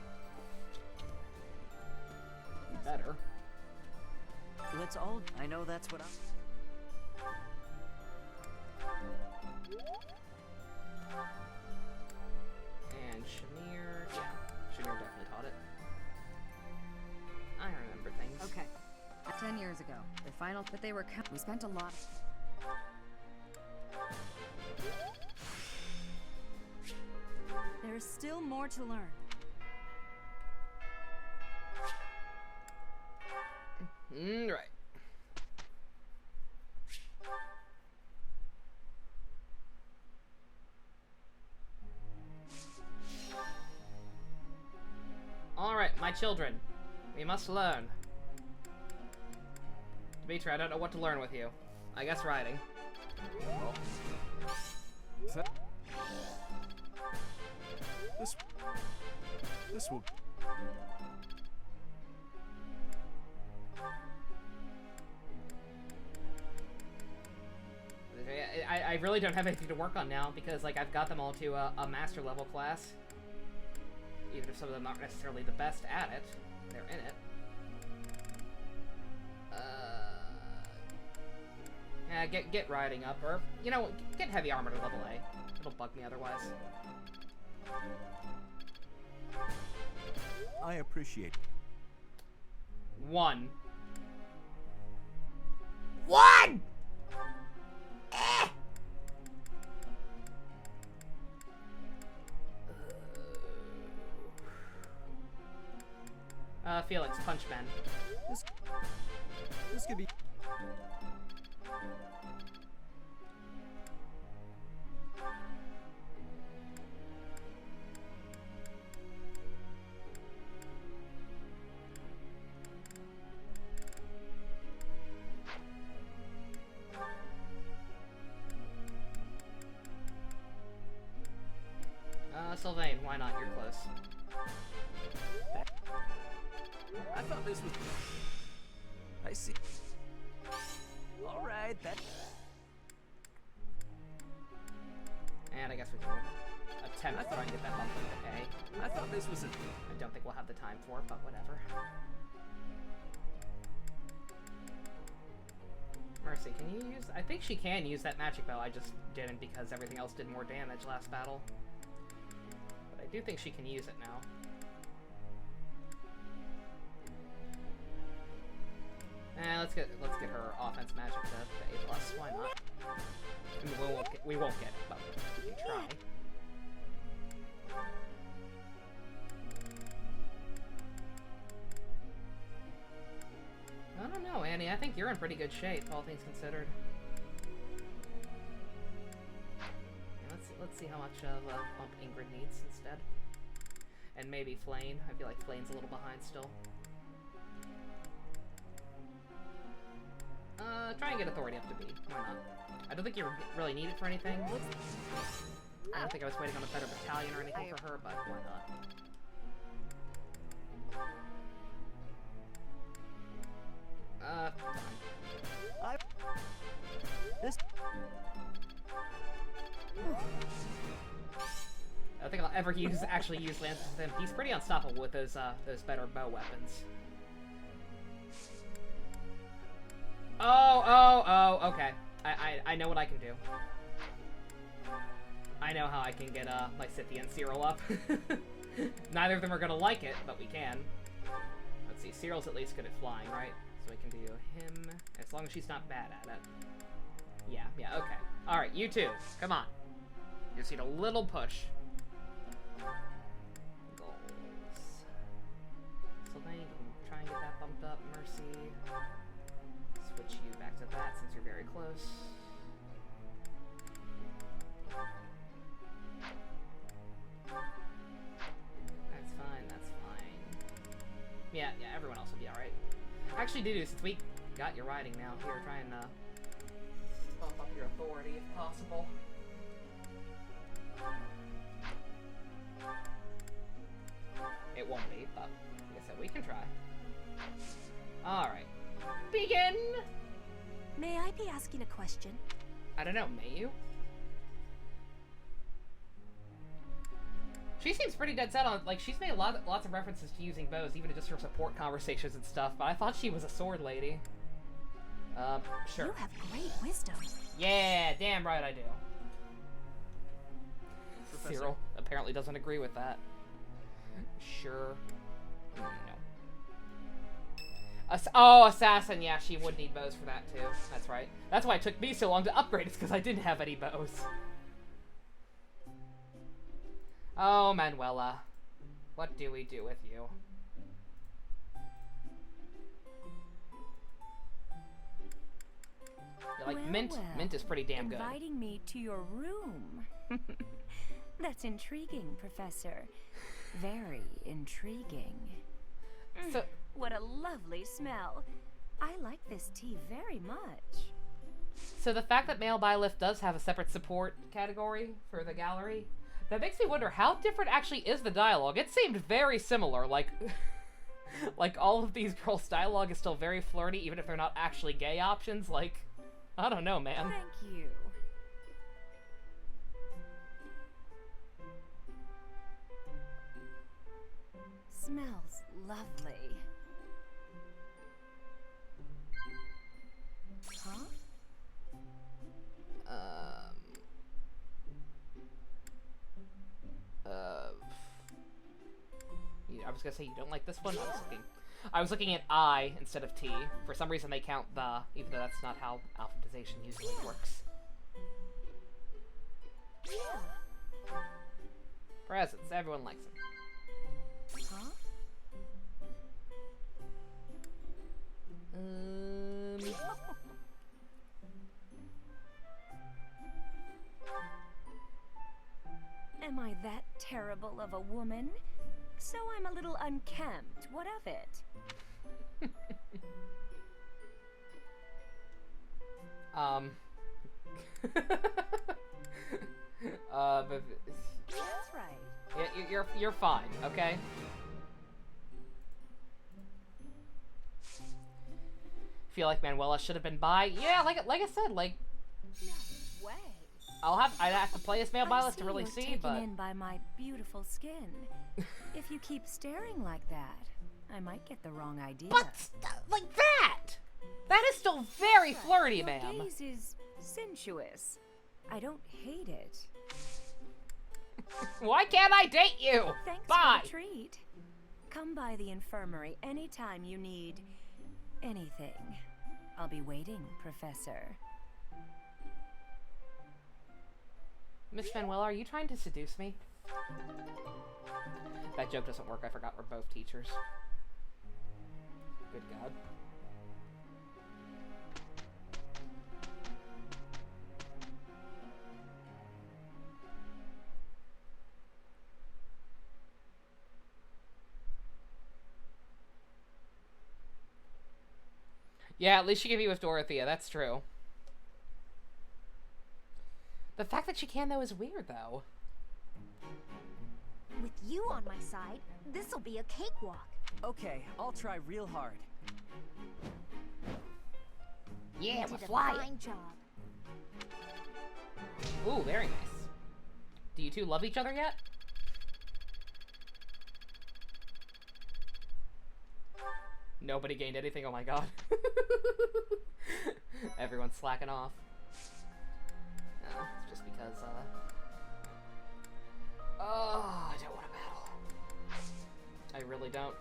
Better. Let's all... I know that's what I'm... And Shamir... Yeah, Shamir definitely taught it. I remember things. Okay. 10 years ago, but they were... We spent a lot... There's still more to learn. Right. Alright, my children. We must learn. Demetra, I don't know what to learn with you. I guess riding. This will... I really don't have anything to work on now because, like, I've got them all to a master level class. Even if some of them aren't necessarily the best at it, they're in it. Yeah, get riding up, or, you know, get heavy armor to level A. It'll bug me otherwise. I appreciate... 1. 1! Felix, Punchman. This could be... Sylvain, why not? You're close. I thought this was... I see. Alright, that... And I guess we can attempt to try and get that bump into A. I thought this was a... I don't think we'll have the time for it, but whatever. Mercy, can you use... I think she can use that magic bow, I just didn't because everything else did more damage last battle. But I do think she can use it now. Let's get her offense magic to A+. Why not? I mean, we won't get it, but we can try. I don't know, Annie. I think you're in pretty good shape, all things considered. Let's see how much of a bump Ingrid needs instead, and maybe Flayn. I feel like Flayn's a little behind still. Try and get authority up to B. Why not? I don't think you really need it for anything. I don't think I was waiting on a better battalion or anything for her, but why not? This... I don't think I'll ever actually use Lance with him. He's pretty unstoppable with those better bow weapons. Oh, okay. I know what I can do. I know how I can get, Lysithea and Cyril up. Neither of them are gonna like it, but we can. Let's see, Cyril's at least good at flying, right? So we can do him, as long as she's not bad at it. Yeah, okay. Alright, you two. Come on. You just need a little push. Goals. So then you can try and get that bumped up. Mercy. Switch you back to that since you're very close. That's fine, that's fine. Yeah, everyone else will be alright. Actually, Dudu, since we got your riding now, here, try and, bump up your authority if possible. It won't be, but like I said, we can try. Alright. Begin! May I be asking a question? I don't know, may you? She seems pretty dead set on, like, she's made lots of references to using bows, even just for support conversations and stuff, but I thought she was a sword lady. Sure. You have great wisdom. Yeah, damn right I do. Professor. Cyril apparently doesn't agree with that. Sure. No. Oh, assassin, yeah, she would need bows for that too. That's right. That's why it took me so long to upgrade, it's because I didn't have any bows. Oh, Manuela. What do we do with you? You like mint? Well, Mint is pretty damn good. Inviting me to your room. That's intriguing, Professor. Very intriguing. So, what a lovely smell. I like this tea very much. So the fact that Male Bylift does have a separate support category for the gallery, that makes me wonder how different actually is the dialogue. It seemed very similar, like like all of these girls' dialogue is still very flirty, even if they're not actually gay options. Like, I don't know, man. Thank you. Smells lovely. Huh? I was gonna say you don't like this one. I was looking at I instead of T. For some reason they count the, even though that's not how alphabetization usually works. Presents, everyone likes them. Huh? Am I that terrible of a woman? So I'm a little unkempt. What of it? But That's right. yeah, you're fine, okay? Feel like Manuela should have been by. Yeah, like I said, like No way. I'd have to play as Male Bylift to really you're see, taken but in by my beautiful skin. If you keep staring like that, I might get the wrong idea. But like that! That is still very flirty, Your ma'am. gaze is sensuous. I don't hate it. Why can't I date you? Thanks Bye. for the treat. Come by the infirmary anytime you need anything. I'll be waiting, Professor. Miss Manuela, are you trying to seduce me? That joke doesn't work. I forgot we're both teachers. Good God. Yeah, at least she can be with Dorothea. That's true. The fact that she can, though, is weird, though. With you on my side, this'll be a cakewalk. Okay, I'll try real hard. Yeah, You we're did a flying. fine job. Ooh, very nice. Do you two love each other yet? Nobody gained anything, oh my god. Everyone's slacking off. No, it's just because, oh, I don't want to battle. I really don't.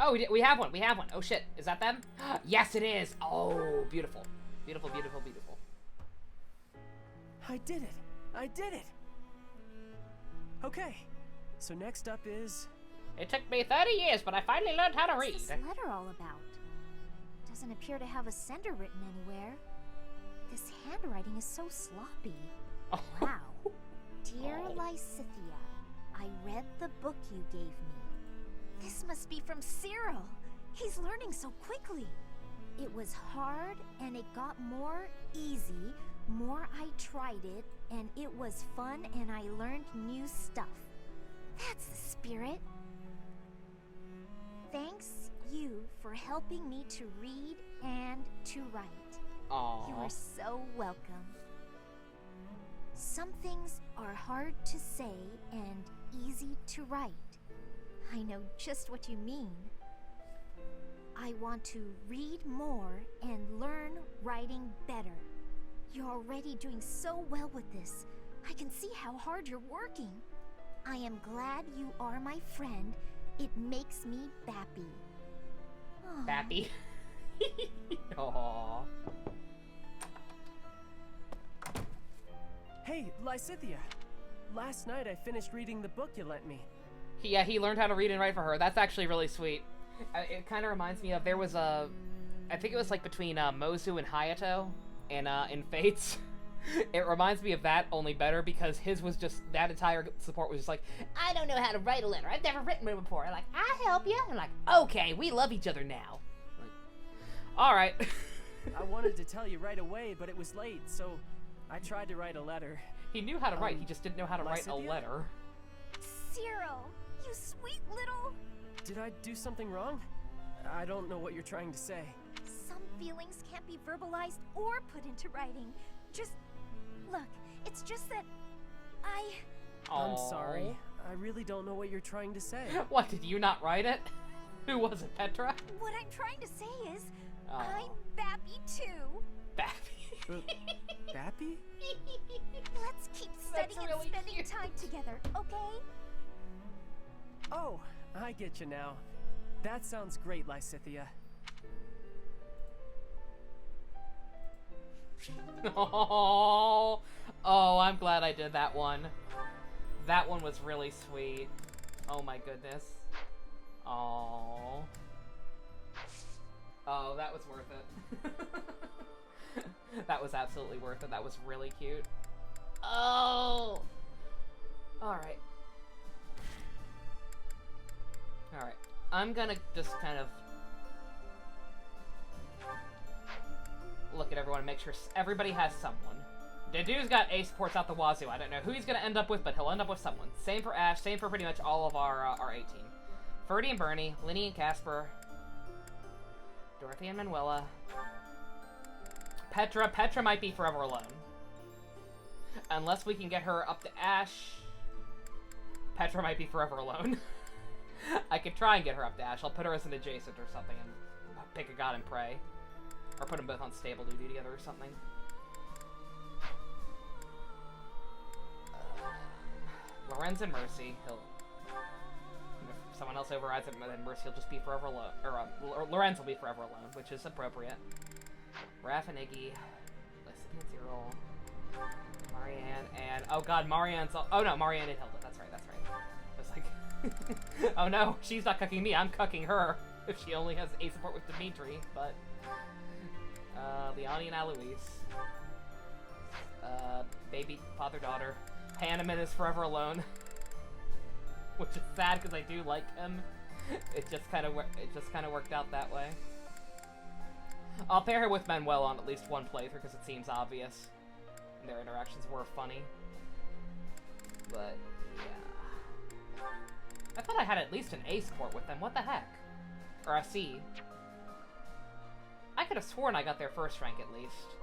Oh, we have one. We have one. Oh shit, is that them? Yes, it is. Oh, beautiful, beautiful, beautiful, beautiful. I did it. I did it. Okay. So next up is... It took me 30 years, but I finally learned how to read. What's this letter all about? Doesn't appear to have a sender written anywhere. This handwriting is so sloppy. Oh. Wow. Dear Lysithea, I read the book you gave me. This must be from Cyril. He's learning so quickly. It was hard and it got more easy. More I tried it, and it was fun and I learned new stuff. That's the spirit. Thanks you for helping me to read and to write. Aww. You are so welcome. Some things are hard to say and easy to write. I know just what you mean. I want to read more and learn writing better. You're already doing so well with this. I can see how hard you're working. I am glad you are my friend. It makes me bappy. Aw. Bappy. Aww. Hey, Lysithea. Last night I finished reading the book you lent me. Yeah, he learned how to read and write for her. That's actually really sweet. It kind of reminds me of, there was a, I think it was like between Mozu and Hayato in Fates. It reminds me of that, only better, because his was just, that entire support was just like, I don't know how to write a letter. I've never written one before. I'm like, I'll help you. I'm like, okay, we love each other now. Like, all right. I wanted to tell you right away, but it was late, so I tried to write a letter. He knew how to write, he just didn't know how to write a letter. Cyril, you sweet little... Did I do something wrong? I don't know what you're trying to say. Some feelings can't be verbalized or put into writing. Just... Look, it's just that... I'm sorry. I really don't know what you're trying to say. What, did you not write it? Who was it, Petra? What I'm trying to say is... I'm Bappy too. Bappy? Bappy? Let's keep studying and spending time together, okay? Oh, I get you now. That sounds great, Lysithea. Oh, I'm glad I did that one. That one was really sweet. Oh my goodness. Oh, that was worth it. That was absolutely worth it. That was really cute. Oh! Alright. Alright. I'm gonna just kind of look at everyone and make sure everybody has someone. The dude's got A supports out the wazoo. I don't know who he's gonna end up with, but he'll end up with someone. Same for Ash, same for pretty much all of our 18. Ferdy and Bernie, Linny and Casper, Dorothy and Manuela, Petra. Petra might be forever alone. Unless we can get her up to Ash, Petra might be forever alone. I could try and get her up to Ash. I'll put her as an adjacent or something and pick a god and pray. Or put them both on stable duty together or something. Lorenz and Mercy. If someone else overrides it, then Mercy will just be forever alone. Or Lorenz will be forever alone, which is appropriate. Raph and Iggy. Lysithea and Cyril. Marianne and... Oh god, Marianne's... Oh no, Marianne and Hilda. That's right, that's right. I was like... Oh no, she's not cucking me, I'm cucking her. If she only has A support with Dimitri, but... Leonie and Aloise. Baby, father-daughter. Hanneman is forever alone. Which is sad because I do like him. It just kind of worked out that way. I'll pair her with Manuel on at least one playthrough because it seems obvious. And their interactions were funny. But, yeah. I thought I had at least an A support with them. What the heck? Or a C. I could have sworn I got their first rank at least.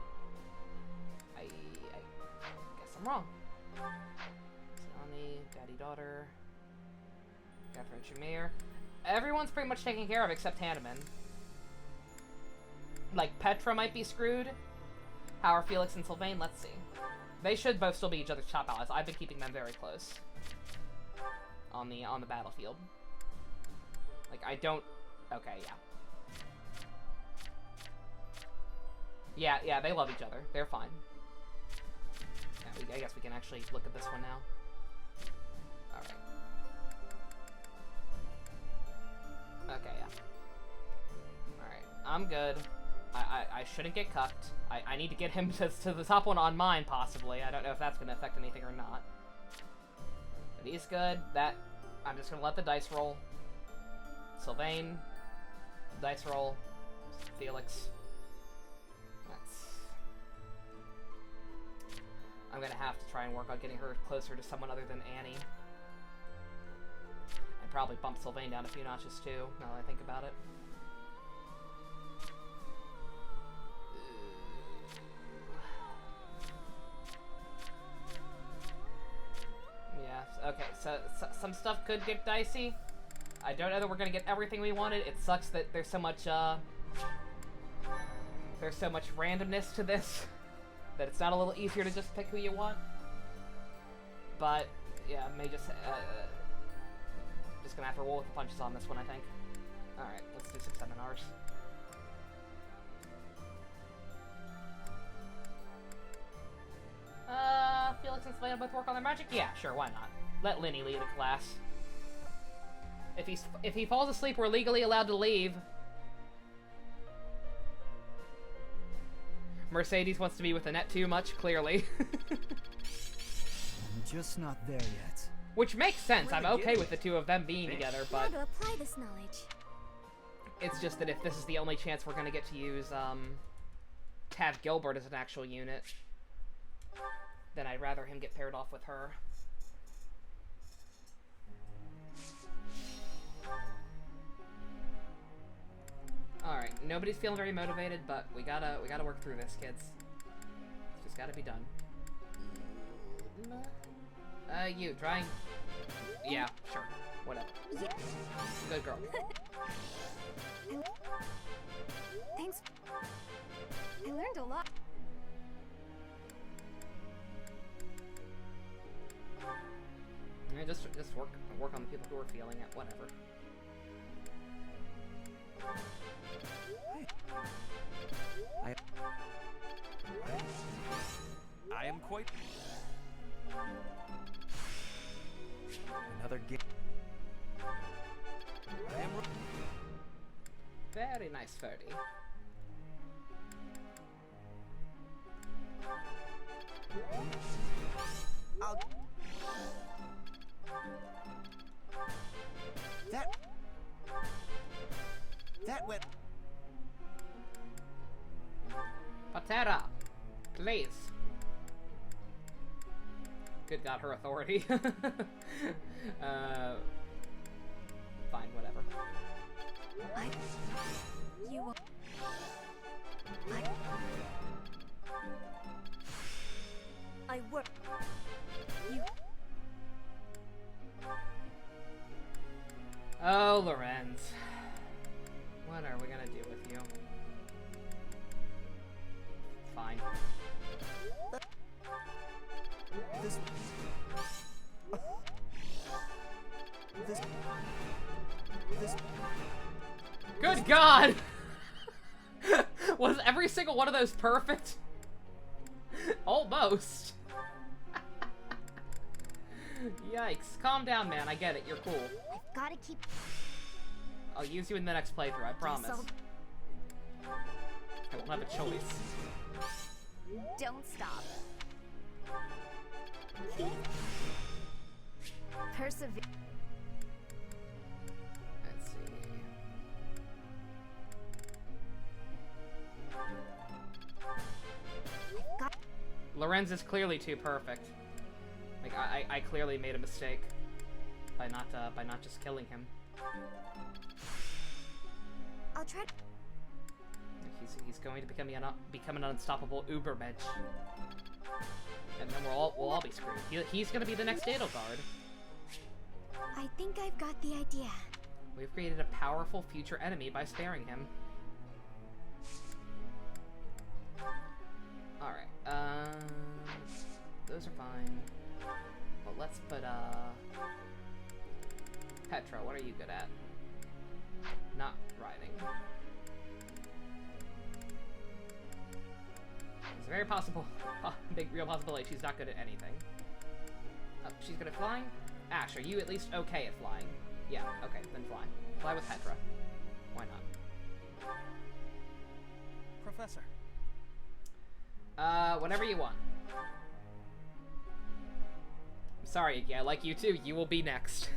I guess I'm wrong. Sonny, Daddy Daughter, Catherine Shamir. Everyone's pretty much taken care of except Hanneman. Like, Petra might be screwed. How are Felix and Sylvain? Let's see. They should both still be each other's top allies. I've been keeping them very close. On the battlefield. Like, I don't Okay, yeah. Yeah, they love each other. They're fine. Yeah, I guess we can actually look at this one now. Alright. Okay, yeah. Alright, I'm good. I shouldn't get cucked. I need to get him to the top one on mine, possibly. I don't know if that's going to affect anything or not. But he's good. I'm just going to let the dice roll. Sylvain. Dice roll. Felix. I'm going to have to try and work on getting her closer to someone other than Annie. And probably bump Sylvain down a few notches, too, now that I think about it. Yeah, okay, so some stuff could get dicey. I don't know that we're gonna get everything we wanted. It sucks that there's so much randomness to this that it's not a little easier to just pick who you want. But yeah, may just gonna have to roll with the punches on this one, I think. All right, let's do some seminars. Felix and Sylvain both work on their magic? Yeah, sure, why not? Let Linny lead the class. If he falls asleep, we're legally allowed to leave. Mercedes wants to be with Annette too much, clearly. I'm just not there yet. Which makes sense. I'm okay with the two of them being together, but How to apply this knowledge? it's just that if this is the only chance we're gonna get to use Tav Gilbert as an actual unit, then I'd rather him get paired off with her. Alright, nobody's feeling very motivated, but we gotta work through this, kids. It's just gotta be done. You, trying... Yeah, sure. Whatever. Good girl. Thanks. I learned a lot. Yeah, just work on the people who are feeling it, whatever. I am quite... Another game. I am... Very nice, Ferdy. That went... Patera, please. Good God, her authority. Fine, whatever. I work. You. Oh, Lorenz. What are we gonna do with you? Fine. Good God! Was every single one of those perfect? Almost. Yikes. Calm down, man. I get it. You're cool. I've gotta keep... I'll use you in the next playthrough, I promise. I won't have a choice. Don't stop. Persevere. Let's see. Lorenz is clearly too perfect. Like I clearly made a mistake by not just killing him. I'll try. He's going to become an unstoppable Ubermensch, and then we'll all be screwed. He's going to be the next Edelgard. I think I've got the idea. We've created a powerful future enemy by sparing him. Alright, those are fine. But let's put, Petra, what are you good at? not riding. It's very possible, big real possibility she's not good at anything. Oh, she's good at flying? Ash, are you at least okay at flying? Yeah, okay, then fly. Fly with Petra. Why not? Professor. Whatever you want. I'm sorry, yeah, like you too, you will be next.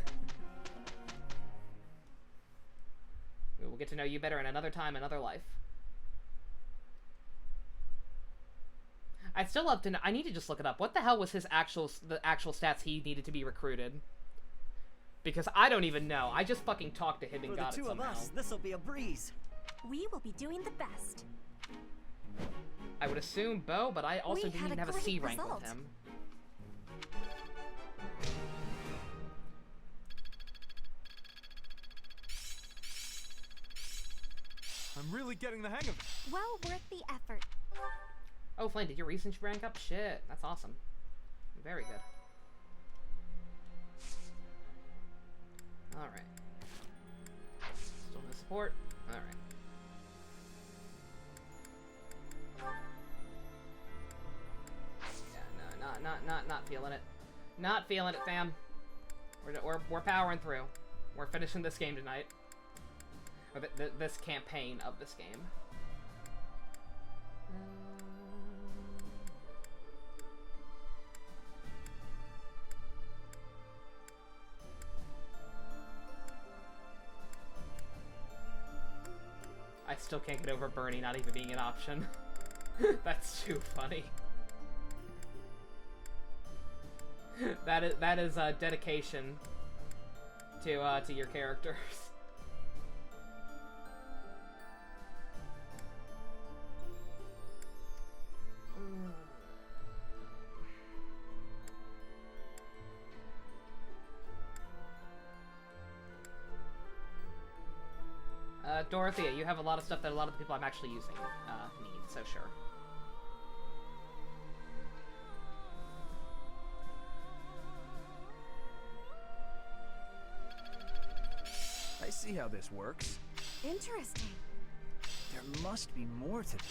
We will get to know you better in another time, another life. I'd still love to know. I need to just look it up. What the hell was the actual stats he needed to be recruited? Because I don't even know. I just fucking talked to him and got it somehow. For the two of us, this'll be a breeze. We will be doing the best. I would assume Bo, but I also didn't even have a C rank with him. I'm really getting the hang of it. Well worth the effort. Oh, Flame, did your research rank up? Shit, that's awesome. Very good. Alright. Still no support? Alright. Yeah, no, not feeling it. Not feeling it, fam. We're powering through. We're finishing this game tonight. Or this campaign of this game. I still can't get over Bernie not even being an option. That's too funny. That is dedication to your characters. Dorothea, you have a lot of stuff that a lot of the people I'm actually using need, so sure. I see how this works. Interesting. There must be more to this.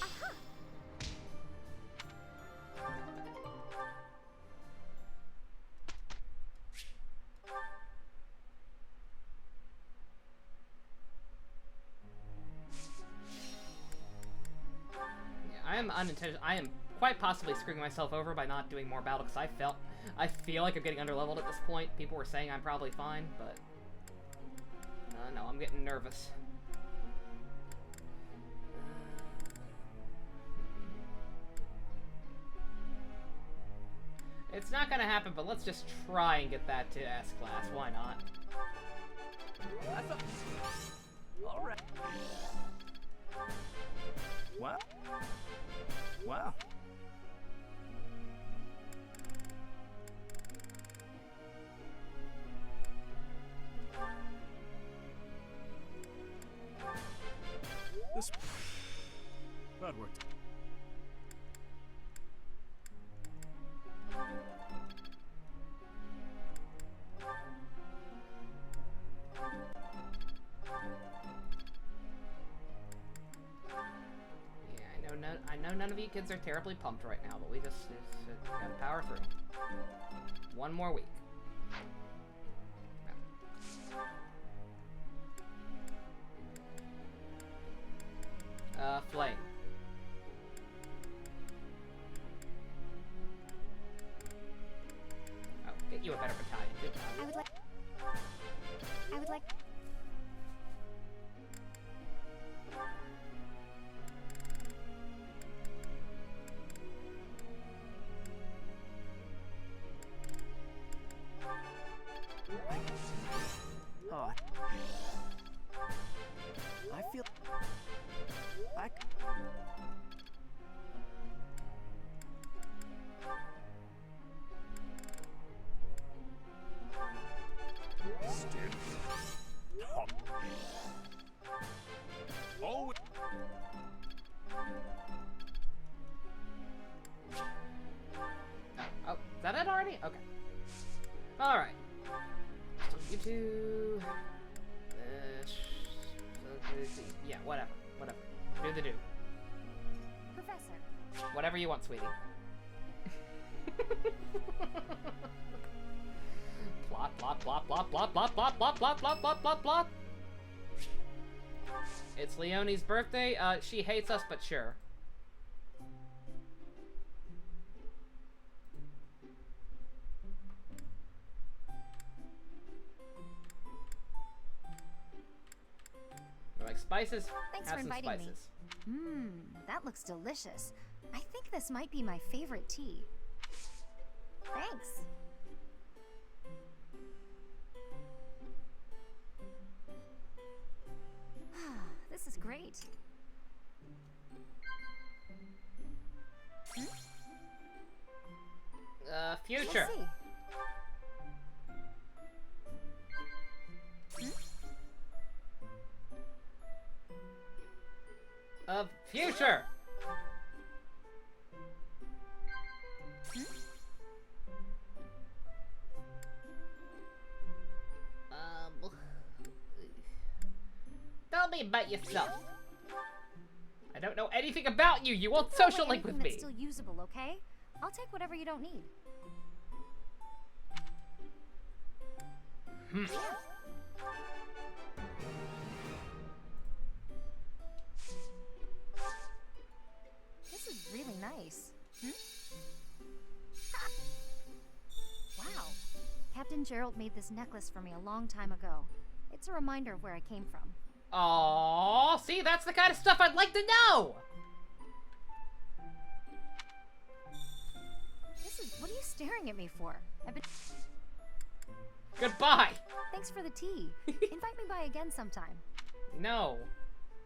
I am quite possibly screwing myself over by not doing more battle, because I feel like I'm getting underleveled at this point. People were saying I'm probably fine, but no, I'm getting nervous. It's not gonna happen, but let's just try and get that to S class. Why not? All right. Wow. Wow. That worked. I know none of you kids are terribly pumped right now, but we just gotta power through. One more week. Flame. Oh, get you a better battalion. Good job. I would like... Oh. I feel... Oh. Oh, is that it already? Okay. Alright. So you two... Yeah, whatever. Whatever. Do the do. Professor. Whatever you want, sweetie. Plot, plot, plot, plot, plot, plot, plot, plot, plot, plot, plot, plot, plot. It's Leonie's birthday. She hates us, but sure. You like spices? Thanks Have for some inviting spices. me. That looks delicious. I think this might be my favorite tea. Thanks. This is great. Future. We'll see. Of future. Tell me about yourself. I don't know anything about you. You won't social link with me. That's still usable, okay? I'll take whatever you don't need. This is really nice. Wow. Captain Gerald made this necklace for me a long time ago. It's a reminder of where I came from. Aww, see, that's the kind of stuff I'd like to know! What are you staring at me for? I've been... Goodbye! Thanks for the tea. Invite me by again sometime. No.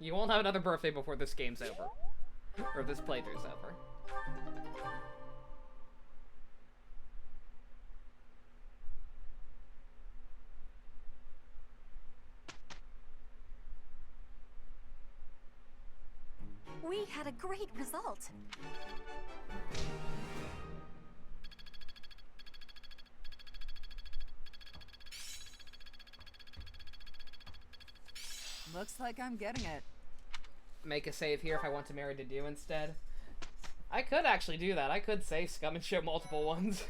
You won't have another birthday before this game's over. Or this playthrough's over. We had a great result. Looks like I'm getting it. Make a save here if I want to marry Dedu instead. I could actually do that. I could save Scum and show multiple ones.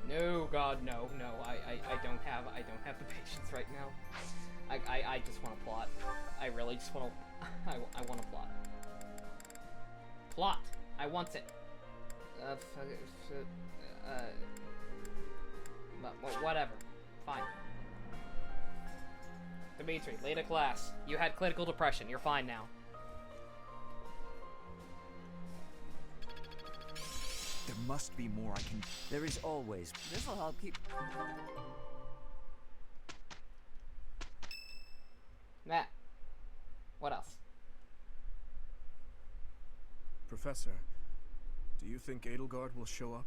No, God, no. I don't have the patience right now. I just want to plot. I really just want to. I want to plot. Plot. I want it. Whatever. Fine. Dimitri, late at class. You had clinical depression. You're fine now. There must be more I can... There is always... This'll help keep... Nah. What else? Professor, do you think Edelgard will show up?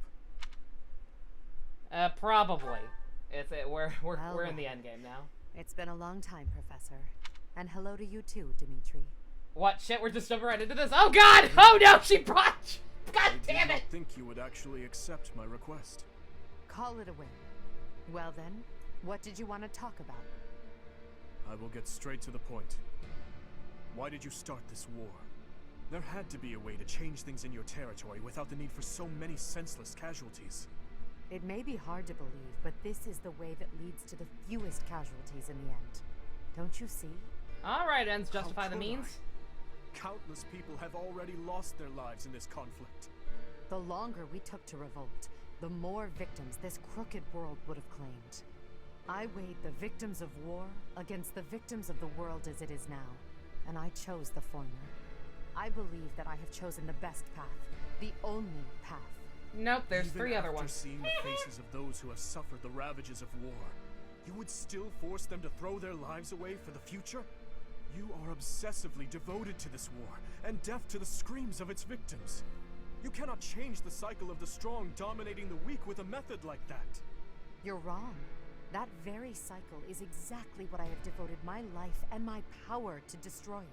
Probably. We're in the endgame now. It's been a long time, Professor. And hello to you too, Dimitri. What? Shit, we're just jumping right into this. Oh God! Oh no, she brought... God damn it! I did not think you would actually accept my request. Call it a win. Well then, what did you want to talk about? I will get straight to the point. Why did you start this war? There had to be a way to change things in your territory without the need for so many senseless casualties. It may be hard to believe, but this is the way that leads to the fewest casualties in the end. Don't you see? Alright, ends justify the means. Countless people have already lost their lives in this conflict. The longer we took to revolt, the more victims this crooked world would have claimed. I weighed the victims of war against the victims of the world as it is now, and I chose the former. I believe that I have chosen the best path, the only path. Nope, there's Even three other after ones. Seeing the faces of those who have suffered the ravages of war, you would still force them to throw their lives away for the future? You are obsessively devoted to this war, and deaf to the screams of its victims. You cannot change the cycle of the strong dominating the weak with a method like that. You're wrong. That very cycle is exactly what I have devoted my life and my power to destroying.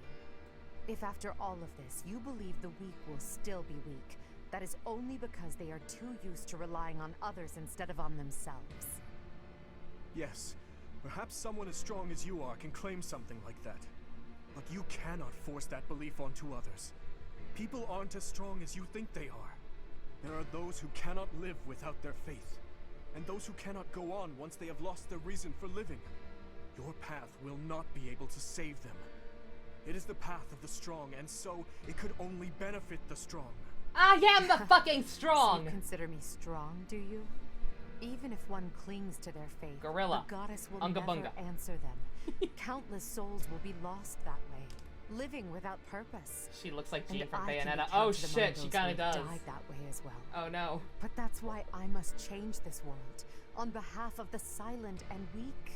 If after all of this, you believe the weak will still be weak, that is only because they are too used to relying on others instead of on themselves. Yes, perhaps someone as strong as you are can claim something like that. But you cannot force that belief onto others. People aren't as strong as you think they are. There are those who cannot live without their faith, and those who cannot go on once they have lost their reason for living. Your path will not be able to save them. It is the path of the strong, and so it could only benefit the strong. I am the fucking strong! So you consider me strong, do you? Even if one clings to their faith, Gorilla. the goddess will Unga never bunga. answer them. Countless souls will be lost that way, living without purpose. She looks like Jean And from I can be Bayonetta. Oh counted among shit, she those kinda who have does. died that way as well. Oh no. But that's why I must change this world, on behalf of the silent and weak.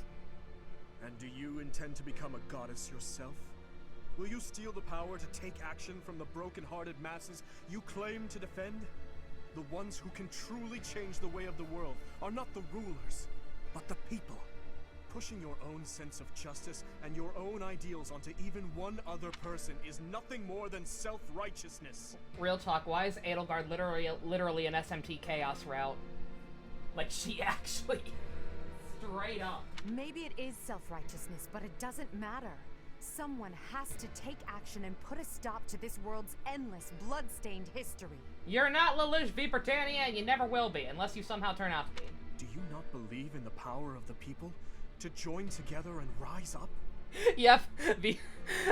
And do you intend to become a goddess yourself? Will you steal the power to take action from the broken-hearted masses you claim to defend? The ones who can truly change the way of the world are not the rulers, but the people. Pushing your own sense of justice and your own ideals onto even one other person is nothing more than self-righteousness. Real talk, why is Edelgard literally an SMT chaos route? Like, she actually... straight up. Maybe it is self-righteousness, but it doesn't matter. Someone has to take action and put a stop to this world's endless, blood-stained history. You're not Lelouch v. Britannia, and you never will be, unless you somehow turn out to be. Do you not believe in the power of the people? To join together and rise up? Yep.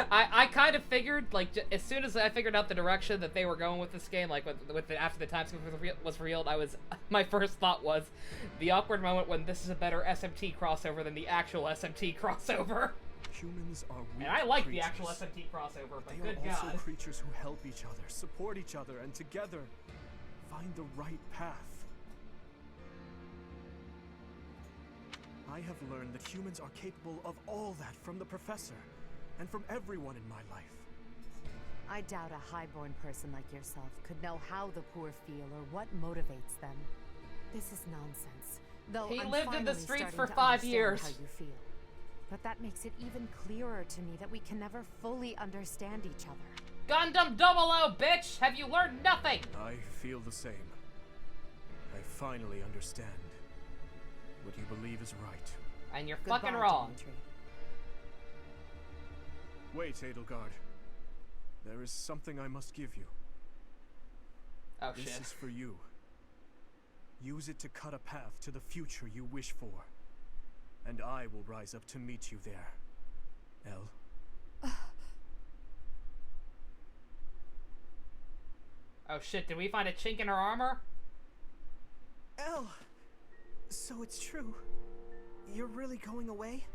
I kind of figured, like, as soon as I figured out the direction that they were going with this game, like, after the time skip was revealed, my first thought was, the awkward moment when this is a better SMT crossover than the actual SMT crossover. Humans are weak And I like creatures. the actual SMT crossover, but They good are also God. creatures who help each other, support each other, and together find the right path. I have learned that humans are capable of all that from the Professor, and from everyone in my life. I doubt a highborn person like yourself could know how the poor feel or what motivates them. This is nonsense. Though He I'm lived in the finally streets starting for to 5 understand years. How you feel. But that makes it even clearer to me that we can never fully understand each other. Gundam 00, bitch! Have you learned nothing? I feel the same. I finally understand. What you believe is right. And you're Goodbye, fucking wrong. Dimitri. Wait, Edelgard. There is something I must give you. Oh This shit. is for you. Use it to cut a path to the future you wish for. And I will rise up to meet you there. Elle. Oh shit, did we find a chink in her armor? Elle! So it's true. You're really going away?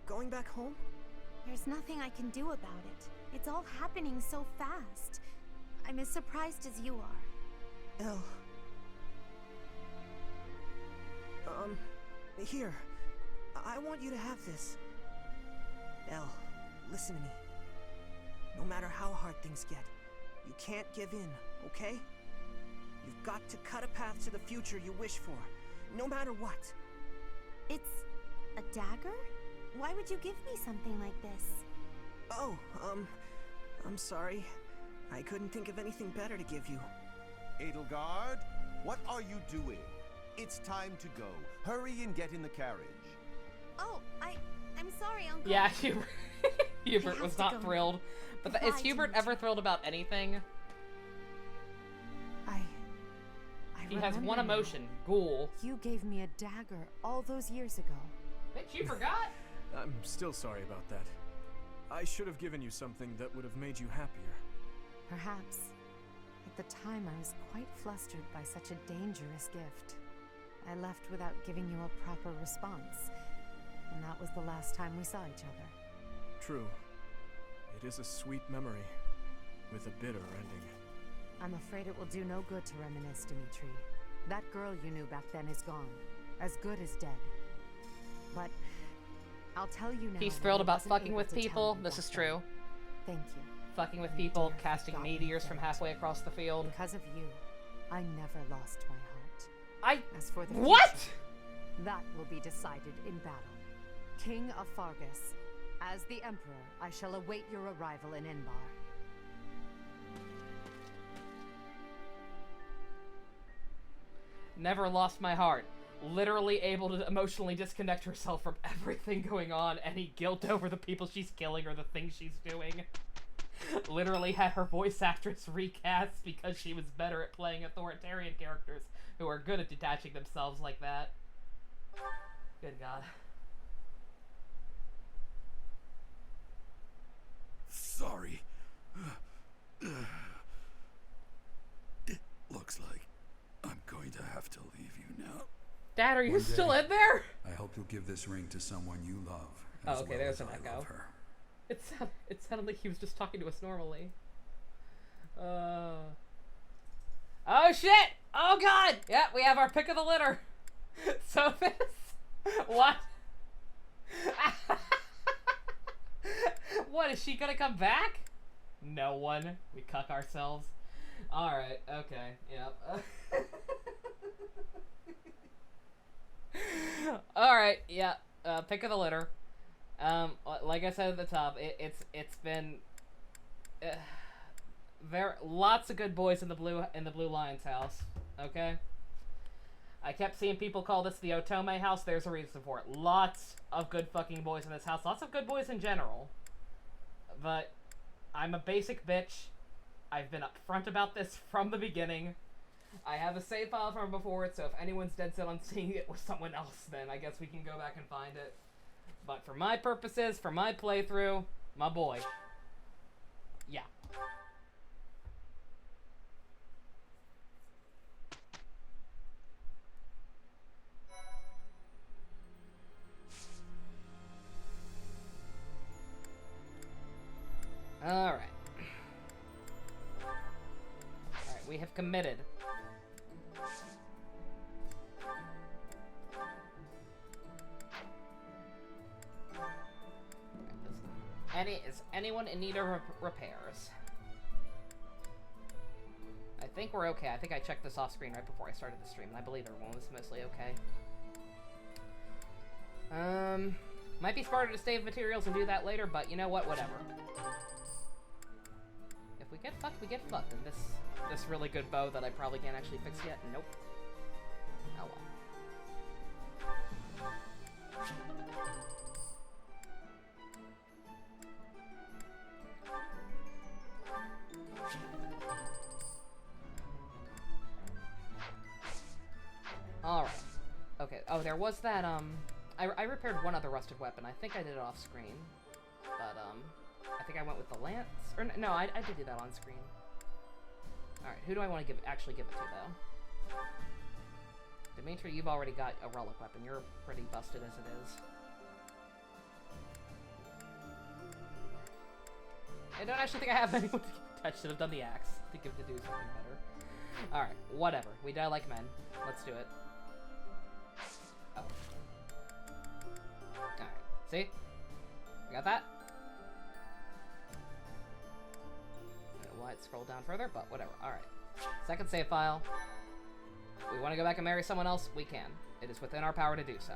Going back home? There's nothing I can do about it. It's all happening so fast. I'm as surprised as you are. Elle. Here. I want you to have this. Elle, listen to me. No matter how hard things get, you can't give in, okay? You've got to cut a path to the future you wish for, no matter what. It's a dagger? Why would you give me something like this? Oh, I'm sorry. I couldn't think of anything better to give you. Edelgard, what are you doing? It's time to go. Hurry and get in the carriage. Oh, I'm sorry, Uncle. Yeah, Hubert have was to not go. thrilled. But is Goodbye, Hubert ever thrilled about anything? I He has one remember now. emotion, ghoul. You gave me a dagger all those years ago. Bitch, you forgot? I'm still sorry about that. I should have given you something that would have made you happier. Perhaps. At the time, I was quite flustered by such a dangerous gift. I left without giving you a proper response. And that was the last time we saw each other. True. It is a sweet memory, with a bitter ending. I'm afraid it will do no good to reminisce, Dimitri. That girl you knew back then is gone. As good as dead. But I'll tell you now. He's that thrilled I about wasn't fucking able with to tell people. you This back is then. true. Thank you. Fucking with people, Dear casting forgotten meteors from friend. halfway across the field. Because of you, I never lost my heart. I... As for the What?! future, that will be decided in battle. King of Fargus, as the Emperor, I shall await your arrival in Inbar. Never lost my heart. Literally able to emotionally disconnect herself from everything going on, any guilt over the people she's killing or the things she's doing. Literally had her voice actress recast because she was better at playing authoritarian characters who are good at detaching themselves like that. Good God. Sorry. It looks like I'm going to have to leave you now. Dad, are you One still day, in there? I hope you'll give this ring to someone you love. Oh, as okay, well there's as an I echo. love her. It sounded like he was just talking to us normally. Oh shit! Oh God! Yeah, we have our pick of the litter. Sophus? What? What, is she gonna come back? No one. We cuck ourselves. Alright, okay, yep. Alright, yeah. Pick of the litter. Like I said at the top, it's been lots of good boys in the Blue Lion's house. Okay. I kept seeing people call this the Otome house. There's a reason for it. Lots of good fucking boys in this house. Lots of good boys in general. But I'm a basic bitch. I've been upfront about this from the beginning. I have a save file from before it, so if anyone's dead set on seeing it with someone else, then I guess we can go back and find it. But for my purposes, for my playthrough, my boy. Yeah. Alright. Alright, we have committed. Is anyone in need of repairs? I think we're okay. I think I checked this off screen right before I started the stream, and I believe everyone was mostly okay. Might be smarter to save materials and do that later, but you know what? Whatever. If we get fucked, we get fucked. And this really good bow that I probably can't actually fix yet. Nope. Oh well. Alright. Okay. Oh, there was that, I repaired one other rusted weapon. I think I did it off screen. But, I think I went with the lance. Or, no, I did do that on screen. Alright, who do I want to actually give it to, though? Dimitri, you've already got a relic weapon. You're pretty busted as it is. I don't actually think I have anyone to touch. Should have done the axe to give to do something better. Alright, whatever. We die like men. Let's do it. Oh. Alright, see? We got that? Why it scroll down further, but whatever. Alright. Second save file. We want to go back and marry someone else? We can. It is within our power to do so.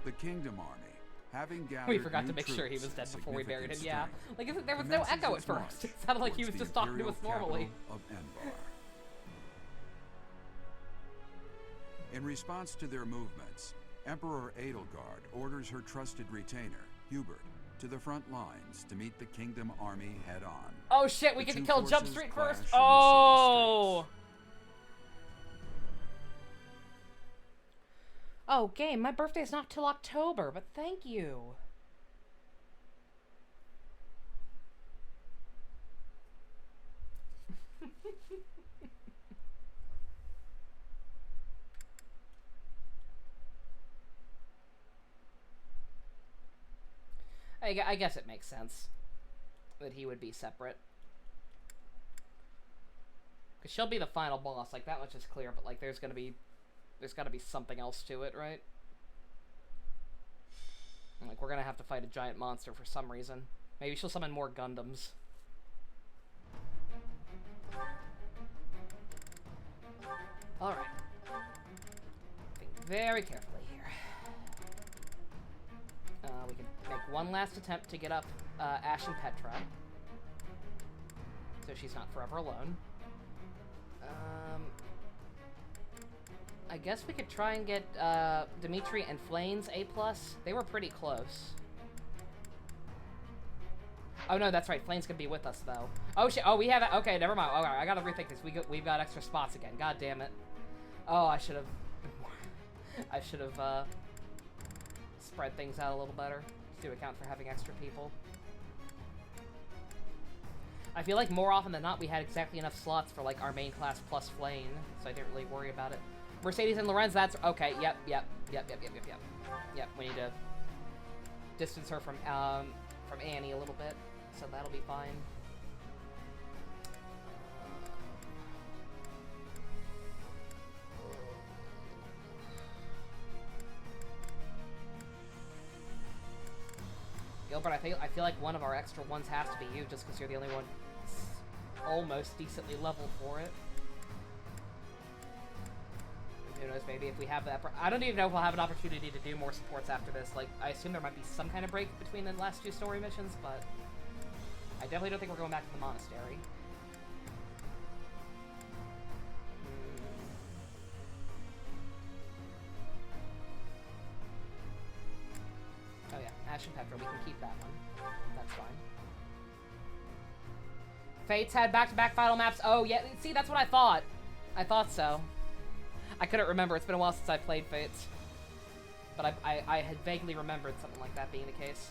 The Kingdom Army, having gathered We forgot to new make sure he was troops dead of before we buried him, significant yeah. Like, strength, there was no commences echo at its first. march It sounded like he was towards just the talking to us imperial normally. capital of Enbar. In response to their movements, Emperor Edelgard orders her trusted retainer, Hubert, to the front lines to meet the Kingdom Army head-on. Oh shit, we The get to two kill Jump forces Street clash first? in the city Oh! streets. Oh, game, my birthday's not till October, but thank you. I guess it makes sense that he would be separate. Because she'll be the final boss, like, that much is clear, but, like, there's gotta be something else to it, right? Like, we're gonna have to fight a giant monster for some reason. Maybe she'll summon more Gundams. Alright. Think very carefully here. We can make one last attempt to get up Ash and Petra. So she's not forever alone. I guess we could try and get Dimitri and Flane's A+. They were pretty close. Oh no, that's right. Flane's gonna be with us though. Oh shit. Oh, we have it. Okay, never mind. All right, I gotta rethink this. We've got extra spots again. God damn it. Oh, I should have. I should have spread things out a little better to account for having extra people. I feel like more often than not we had exactly enough slots for like our main class plus Flane, so I didn't really worry about it. Mercedes and Lorenz, that's okay. Yep. Yep. We need to distance her from Annie a little bit, so that'll be fine. Gilbert, I feel like one of our extra ones has to be you, just because you're the only one almost decently leveled for it. Who knows, maybe if we have that... I don't even know if we'll have an opportunity to do more supports after this. Like, I assume there might be some kind of break between the last two story missions, but... I definitely don't think we're going back to the monastery. Oh yeah, Ash and Petra, we can keep that one. That's fine. Fates had back-to-back final maps. Oh yeah, see, that's what I thought. I thought so. I couldn't remember. It's been a while since I played Fates. But I had vaguely remembered something like that being the case.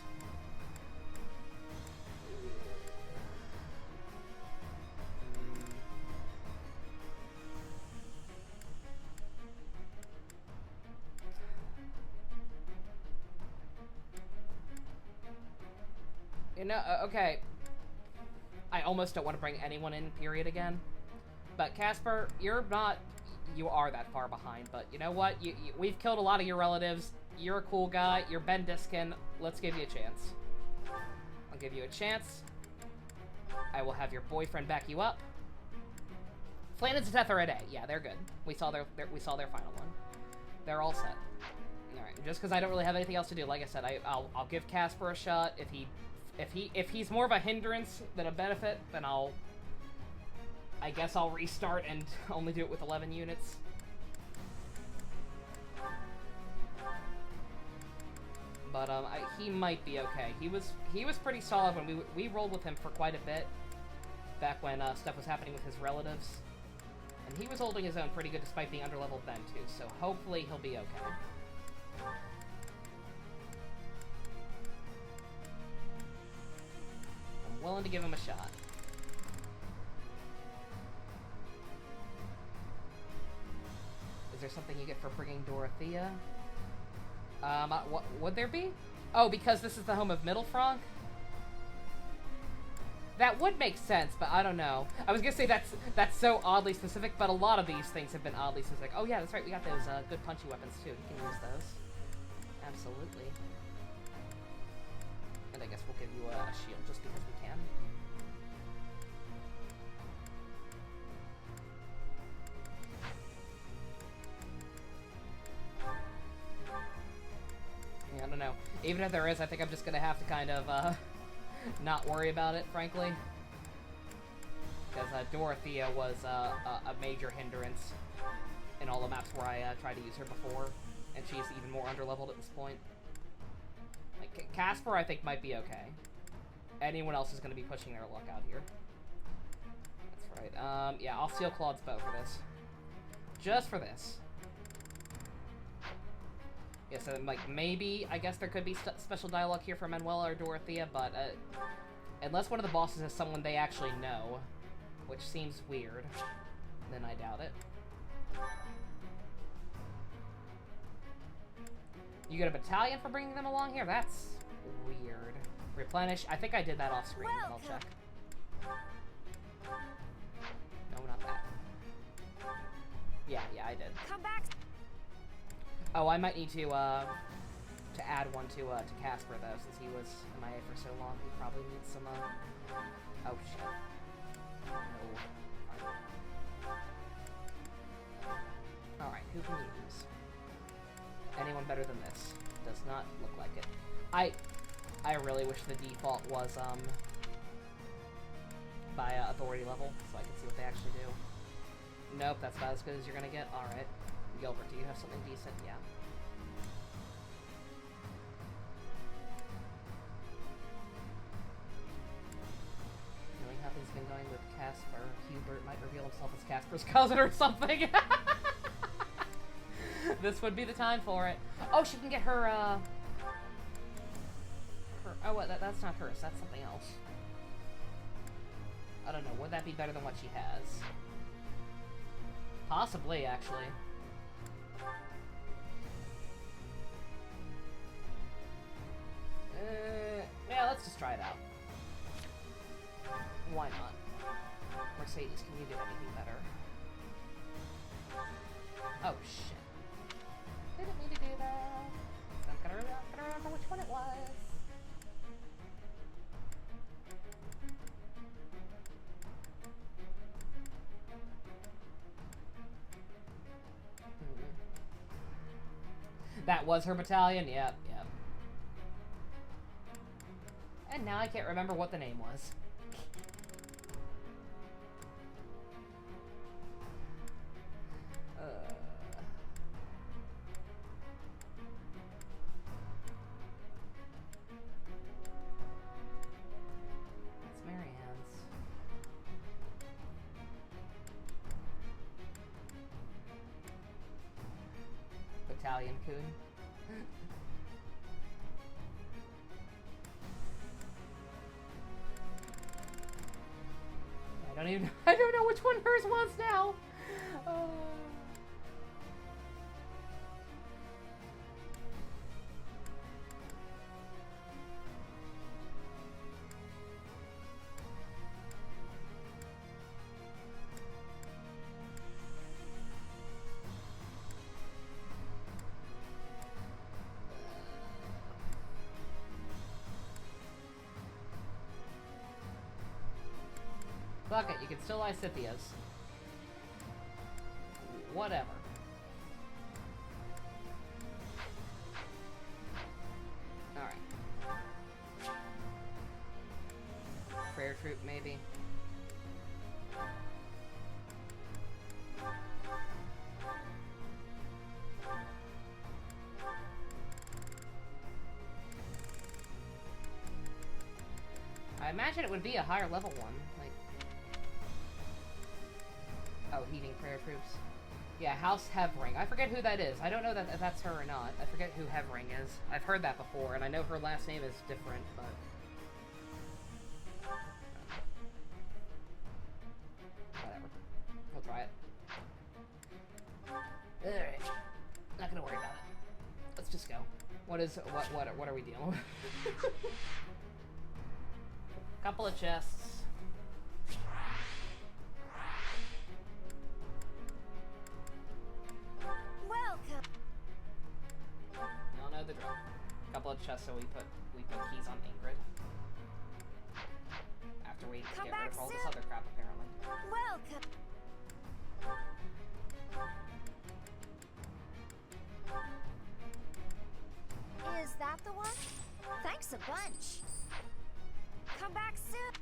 You know, okay. I almost don't want to bring anyone in, period, again. But Casper, you are that far behind. But you know what? We've killed a lot of your relatives. You're a cool guy. You're Ben Diskin. Let's give you a chance. I'll give you a chance. I will have your boyfriend back you up. Flane and Zeteth are at A. Yeah, they're good. We saw their final one. They're all set. All right. Just because I don't really have anything else to do, like I said, I'll give Casper a shot. If he's more of a hindrance than a benefit, then I guess I'll restart and only do it with 11 units. But he might be okay. He was pretty solid when we rolled with him for quite a bit back when stuff was happening with his relatives, and he was holding his own pretty good despite being underleveled then too. So hopefully he'll be okay. I'm willing to give him a shot. Is there something you get for bringing Dorothea? What would there be? Oh, because this is the home of Mittelfrank? That would make sense, but I don't know. I was gonna say that's so oddly specific, but a lot of these things have been oddly specific. Oh yeah, that's right, we got those good punchy weapons too. You can use those. Absolutely. And I guess we'll give you a shield just because we can. Yeah, I don't know. Even if there is, I think I'm just gonna have to kind of, not worry about it, frankly. Because, Dorothea was, a major hindrance in all the maps where I, tried to use her before. And she's even more underleveled at this point. Like, Casper, I think, might be okay. Anyone else is gonna be pushing their luck out here. That's right. Yeah, I'll steal Claude's bow for this. Just for this. Yeah, so, like, maybe, I guess there could be special dialogue here for Manuela or Dorothea, but, unless one of the bosses is someone they actually know, which seems weird, then I doubt it. You get a battalion for bringing them along here? That's weird. Replenish. I think I did that off screen, but I'll check. No, not that. Yeah, I did. Come back. Oh, I might need to add one to Casper, though, since he was MIA for so long. He probably needs some, oh, shit. No. Alright, who can use? Anyone better than this? Does not look like it. I really wish the default was, by authority level, so I can see what they actually do. Nope, that's about as good as you're gonna get. Alright. Gilbert, do you have something decent? Yeah. Knowing how things have been going with Casper, Hubert might reveal himself as Casper's cousin or something. This would be the time for it. Oh, she can get her, oh, what? That's not hers. That's something else. I don't know. Would that be better than what she has? Possibly, actually. Yeah, let's just try it out. Why not? Mercedes, can you do anything better? Oh, shit. Didn't mean to do that. I'm gonna remember which one it was. That was her battalion? Yep, yep. And now I can't remember what the name was. That's Marianne's. Battalion Coon. I don't know which one hers was now. Fuck it, you can still lie Scythia's. Whatever. Alright. Prayer troop, maybe. I imagine it would be a higher level one. Like, oh, heating prayer troops. Yeah, House Hevring. I forget who that is. I don't know if that's her or not. I forget who Hevring is. I've heard that before, and I know her last name is different, but... whatever. We'll try it. Alright. Not gonna worry about it. Let's just go. What are we dealing with? Couple of chests. Welcome. Y'all know the drill. Couple of chests, so we put keys on Ingrid. After we get rid of all this other crap, apparently. Welcome. Is that the one? Thanks a bunch. Come back soon.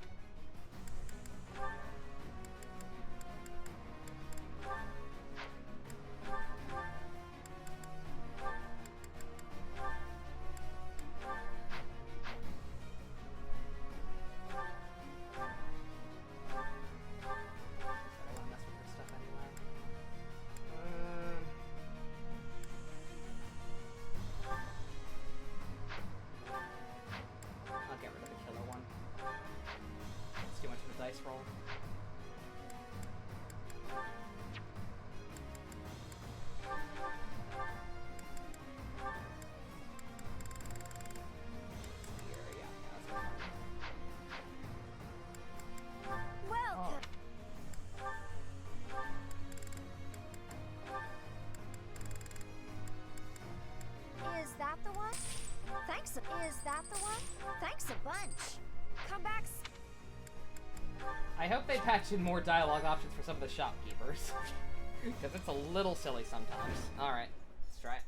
I'll get rid of the killer one. It's too much of a dice roll. Welcome. Is that the one? Thanks. Is that the one? Thanks a bunch. Come back. I hope they patch in more dialogue options for some of the shopkeepers. Because it's a little silly sometimes. Alright, let's try it.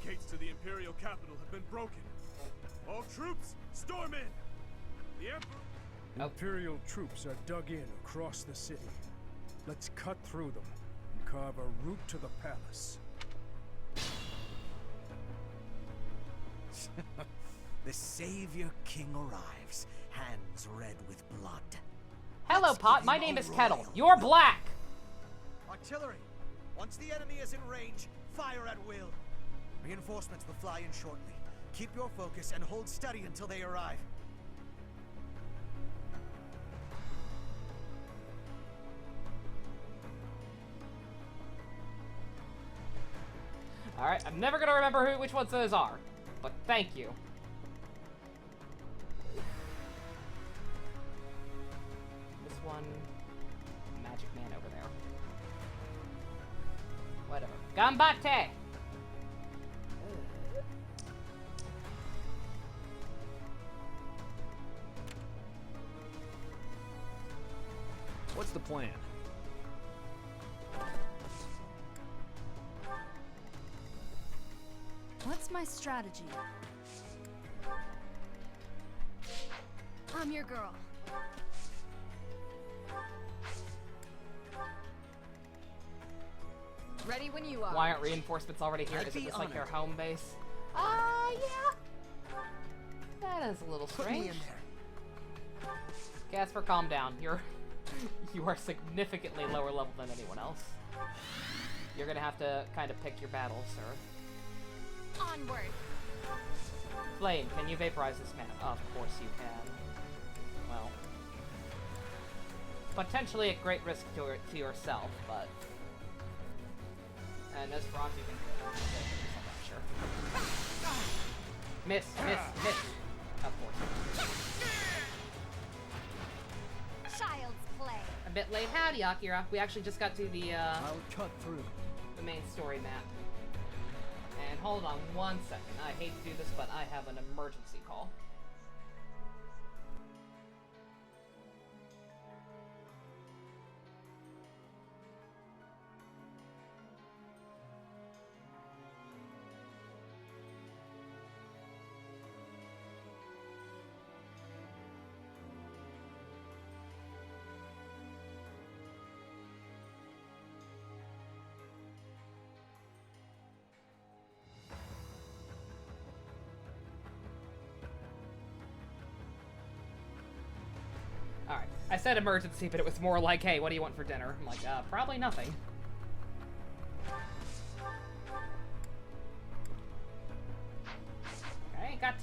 Gates to the Imperial capital have been broken. All troops, storm in! The Emperor... Imperial troops are dug in across the city. Let's cut through them and carve a route to the palace. The Savior King arrives, hands red with blood. Hello, Pot. My name is Kettle. You're black! Artillery! Once the enemy is in range, fire at will. Reinforcements will fly in shortly. Keep your focus and hold steady until they arrive. Alright, I'm never gonna remember which ones those are. But thank you. This one... Magic Man over there. Whatever. Gambate! What's the plan? What's my strategy? I'm your girl. Ready when you are. Why aren't reinforcements already here? Is it just like your home base? Yeah. That is a little strange. Casper, calm down. You are significantly lower level than anyone else. You're gonna have to kind of pick your battles, sir. Onward. Flame, can you vaporize this man? Of course you can. Well, potentially at great risk to yourself, but... And as Nosferatu, you can do it. I'm sure. Miss. Of course. Child's play. A bit late. Howdy, Akira. We actually just got to the, I'll cut through. the main story map. And hold on one second. I hate to do this, but I have an emergency call. Alright, I said emergency, but it was more like, hey, what do you want for dinner? I'm like, probably nothing.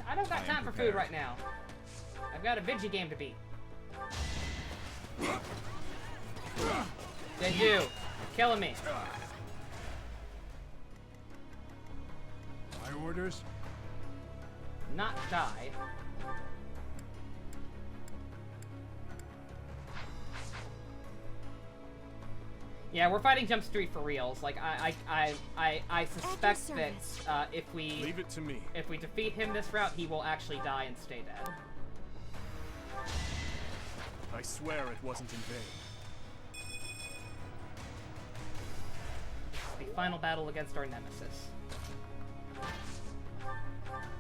I don't got time for food right now. I've got a Vigi game to beat. They do. Killing me. My orders? Not die. Yeah, we're fighting Jump Street for reals. Like, I suspect that if we leave it to me, if we defeat him this route, he will actually die and stay dead. I swear it wasn't in vain. The final battle against our nemesis.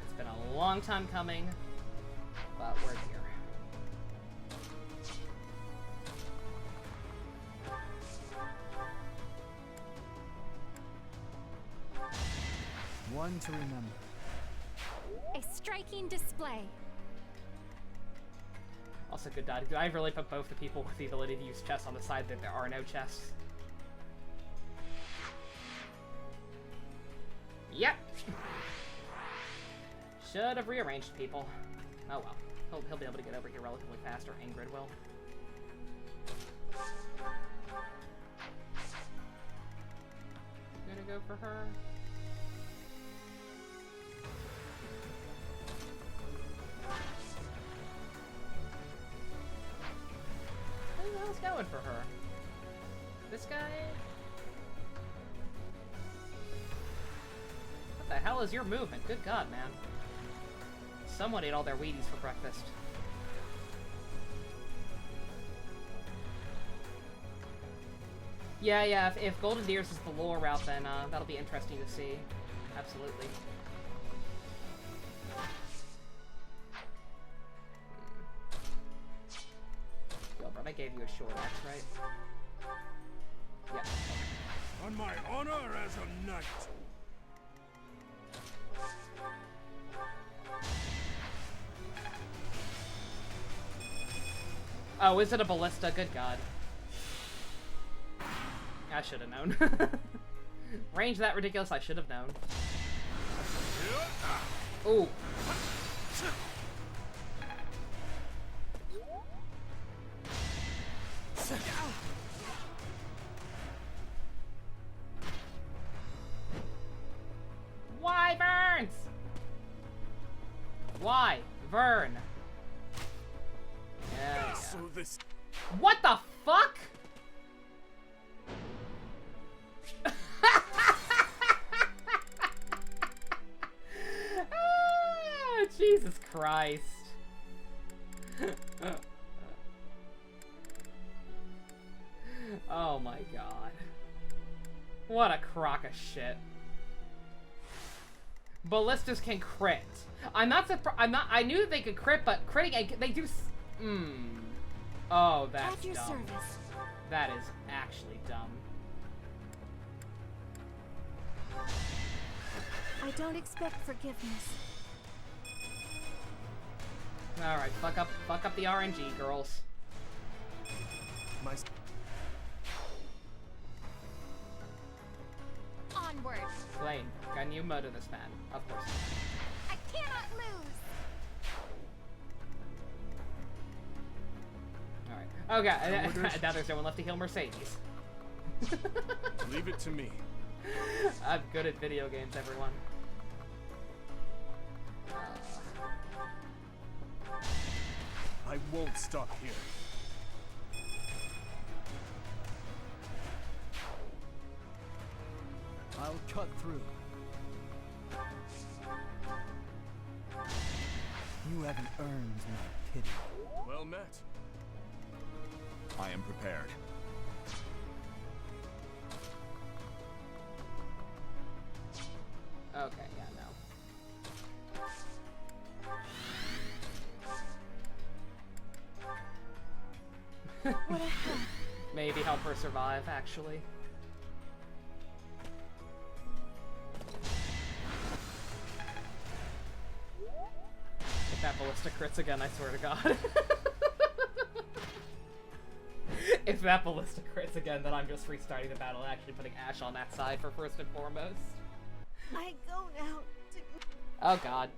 It's been a long time coming, but we're here. One to remember. A striking display. Also, good dot. Do I really put both the people with the ability to use chests on the side that there are no chests? Yep. Should have rearranged people. Oh well. He'll be able to get over here relatively fast, or Ingrid will. Gonna go for her. Who the hell's going for her? This guy? What the hell is your movement? Good God, man. Someone ate all their Wheaties for breakfast. Yeah, if Golden Deers is the lore route, then that'll be interesting to see. Absolutely. Gilbert, I gave you a short axe, right? Yeah. On my honor as a knight. Oh, is it a ballista? Good God. I should have known. Range that ridiculous, I should have known. Ooh. Wyverns! Why? Vern. Yeah. So this. What the fuck? Ah, Jesus Christ. Oh my God. What a crock of shit. Ballistas can crit. I'm not surprised. I knew that they could crit, but critting, they do. Oh, that's dumb. Service. That is actually dumb. I don't expect forgiveness. All right, fuck up the RNG, girls. My. Onward. Blaine, can you murder this man? Of course. I cannot lose. All right. Okay. Now there's no one left to heal Mercedes. Leave it to me. I'm good at video games, everyone. I won't stop here. I'll cut through. You haven't earned my pity. Well met. I am prepared. Okay, yeah, no. What a help. Maybe help her survive, actually. If that ballista crits again, I swear to God. If that ballista crits again, then I'm just restarting the battle and actually putting Ash on that side for first and foremost. I go now to... Oh God.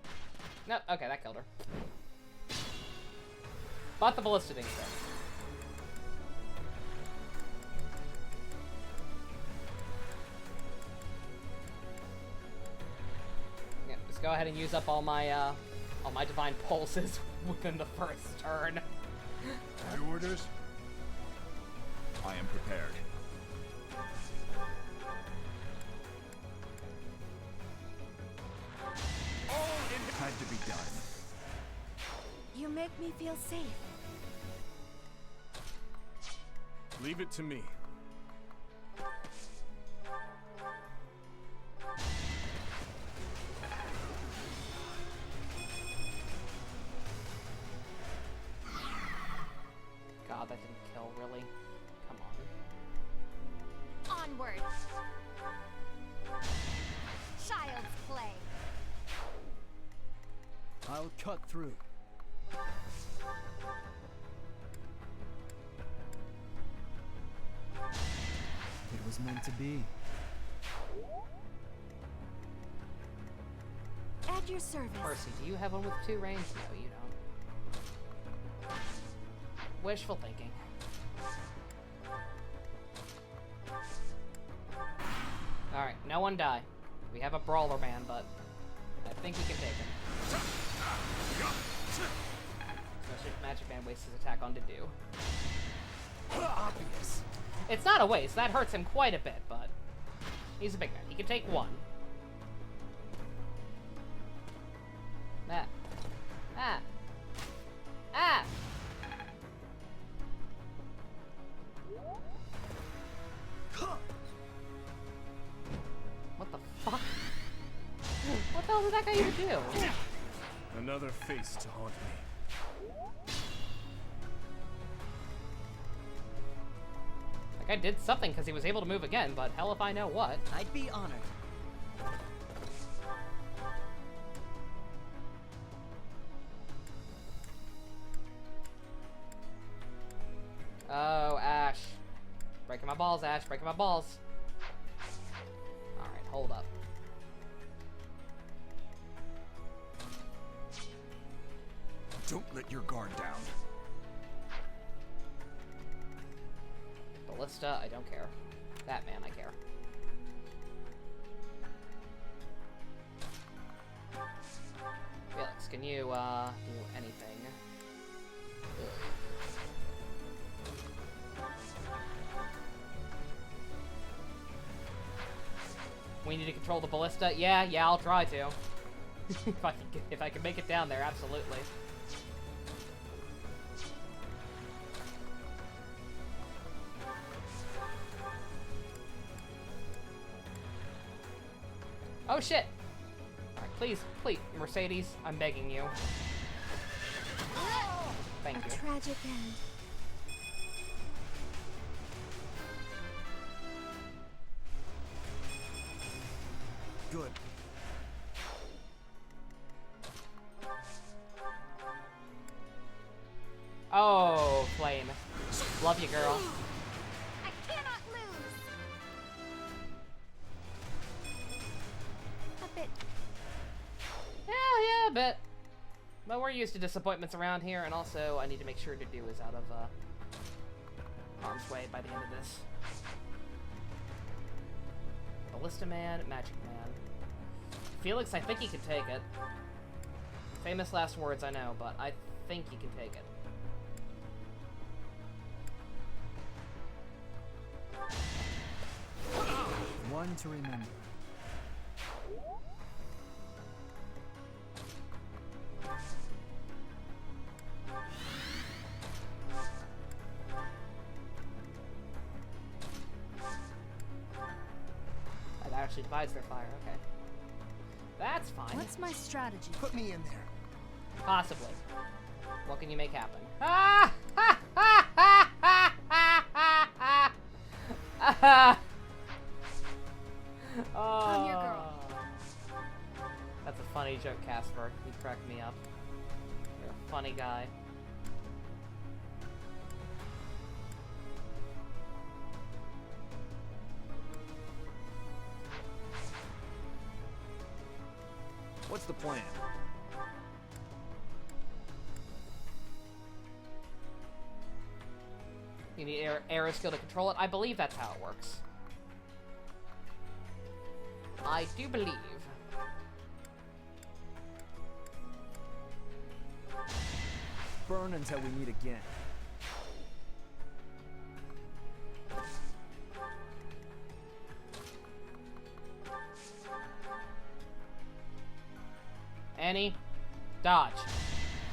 No, okay, that killed her. But the ballista didn't crit. Yeah, just go ahead and use up all my divine pulses within the first turn. My orders? I am prepared. Had to be done. You make me feel safe. Leave it to me. God, that didn't kill, really? Come on. Onward. Child's play. I'll cut through. It was meant to be. At your service. Percy, do you have one with 2 range? No, you don't. Wishful thinking. Alright, no one die. We have a brawler man, but I think we can take him. Especially if Magic Man wastes his attack on Dedu. Obvious. It's not a waste. That hurts him quite a bit, but he's a big man. He can take 1. Ah. Ah. Ah! hell did that guy even do? Another face to haunt me. Like, I did something because he was able to move again, but hell if I know what. I'd be honored. Oh, Ash. Breaking my balls, Ash. Breaking my balls. Alright, hold up. Don't let your guard down. Ballista, I don't care. That man, I care. Felix, can you, do anything? Ugh. We need to control the ballista? Yeah, I'll try to. if I can make it down there, absolutely. Oh shit! Alright, please, Mercedes, I'm begging you. Thank you. A tragic end. Good. Oh, Flame. Love you, girl. I cannot lose. A bit. Yeah, a bit. But we're used to disappointments around here, and also I need to make sure Dudu is out of harm's way by the end of this. Ballista Man, Magic Man. Felix, I think he can take it. Famous last words, I know, but I think he can take it. One to remember. That actually divides their fire, okay. That's fine. What's my strategy? Put me in there. Possibly. What can you make happen? I'm your girl. That's a funny joke, Casper. You cracked me up. You're a funny guy. What's the plan? You need air skill to control it? I believe that's how it works. I do believe. Burn until we meet again. Annie, dodge.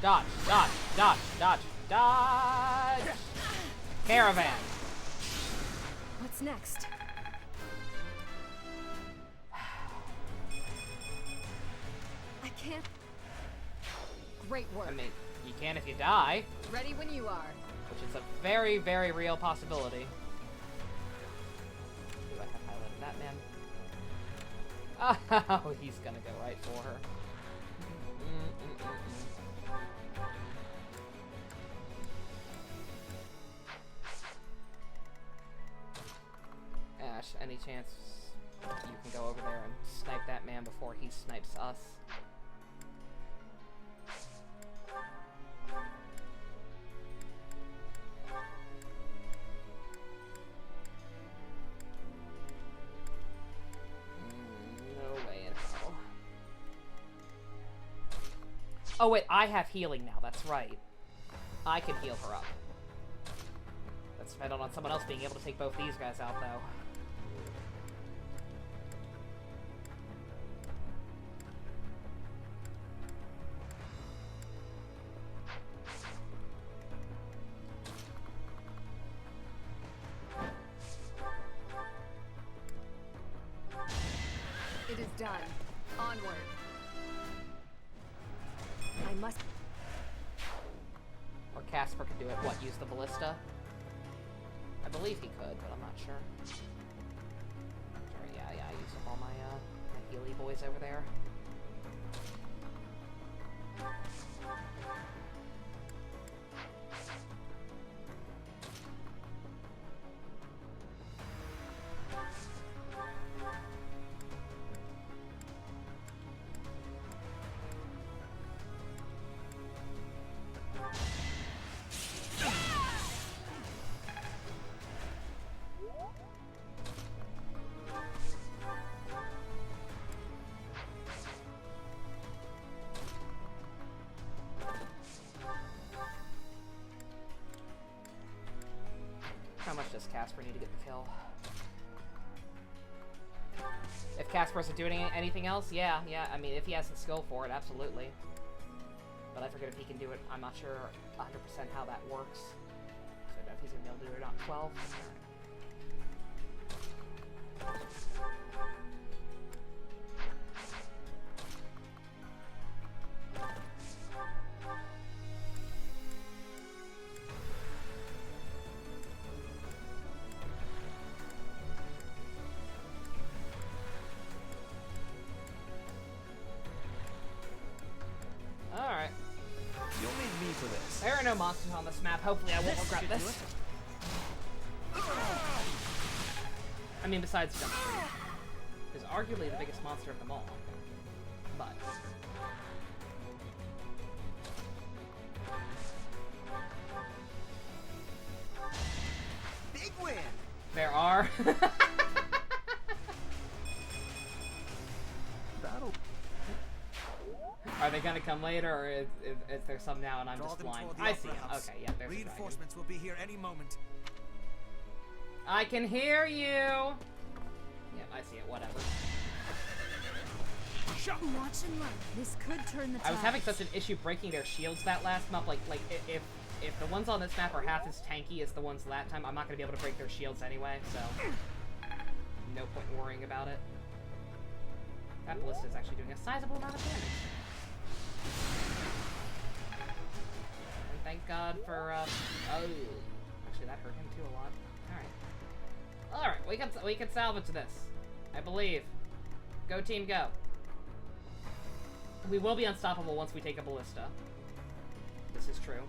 Dodge, dodge, dodge, dodge, dodge! Caravan! What's next? I can't. Great work. I mean, you can if you die, Ready when you are. which is a very, very real possibility. Do I have highlighted that man? Oh, he's gonna go right for her. Ash, any chance you can go over there and snipe that man before he snipes us? No way in hell. Oh wait, I have healing now, that's right. I can heal her up. That's dependent on someone else being able to take both these guys out, though. It is done. Onward. Casper could do it. What, use the ballista? I believe he could, but I'm not sure. Sure, yeah, I used up all my, my Healy boys over there. How much does Casper need to get the kill? If Casper isn't doing anything else, yeah, I mean, if he has the skill for it, absolutely. But I forget if he can do it. I'm not sure 100% how that works. So I don't know if he's going to be able to do it or not. 12? Alright. You'll need me for this. There are no monsters on this map. Hopefully I won't regret this. I mean, besides Jump Street. Is arguably the biggest monster of them all. But... Big win! There are. Battle. Are they gonna come later, or is there some now and I'm just blind? I see him. Okay, yeah, there's a dragon. Reinforcements will be here any moment. I can hear you! Yep, I see it, whatever. Watch and learn. This could turn the tide. I was having such an issue breaking their shields that last map, like if the ones on this map are half as tanky as the ones that time, I'm not gonna be able to break their shields anyway, so... No point in worrying about it. That ballista is actually doing a sizable amount of damage. And thank God for, oh... Actually, that hurt him too a lot. Alright. Alright, we can salvage this. I believe. Go team, go. We will be unstoppable once we take a ballista. This is true.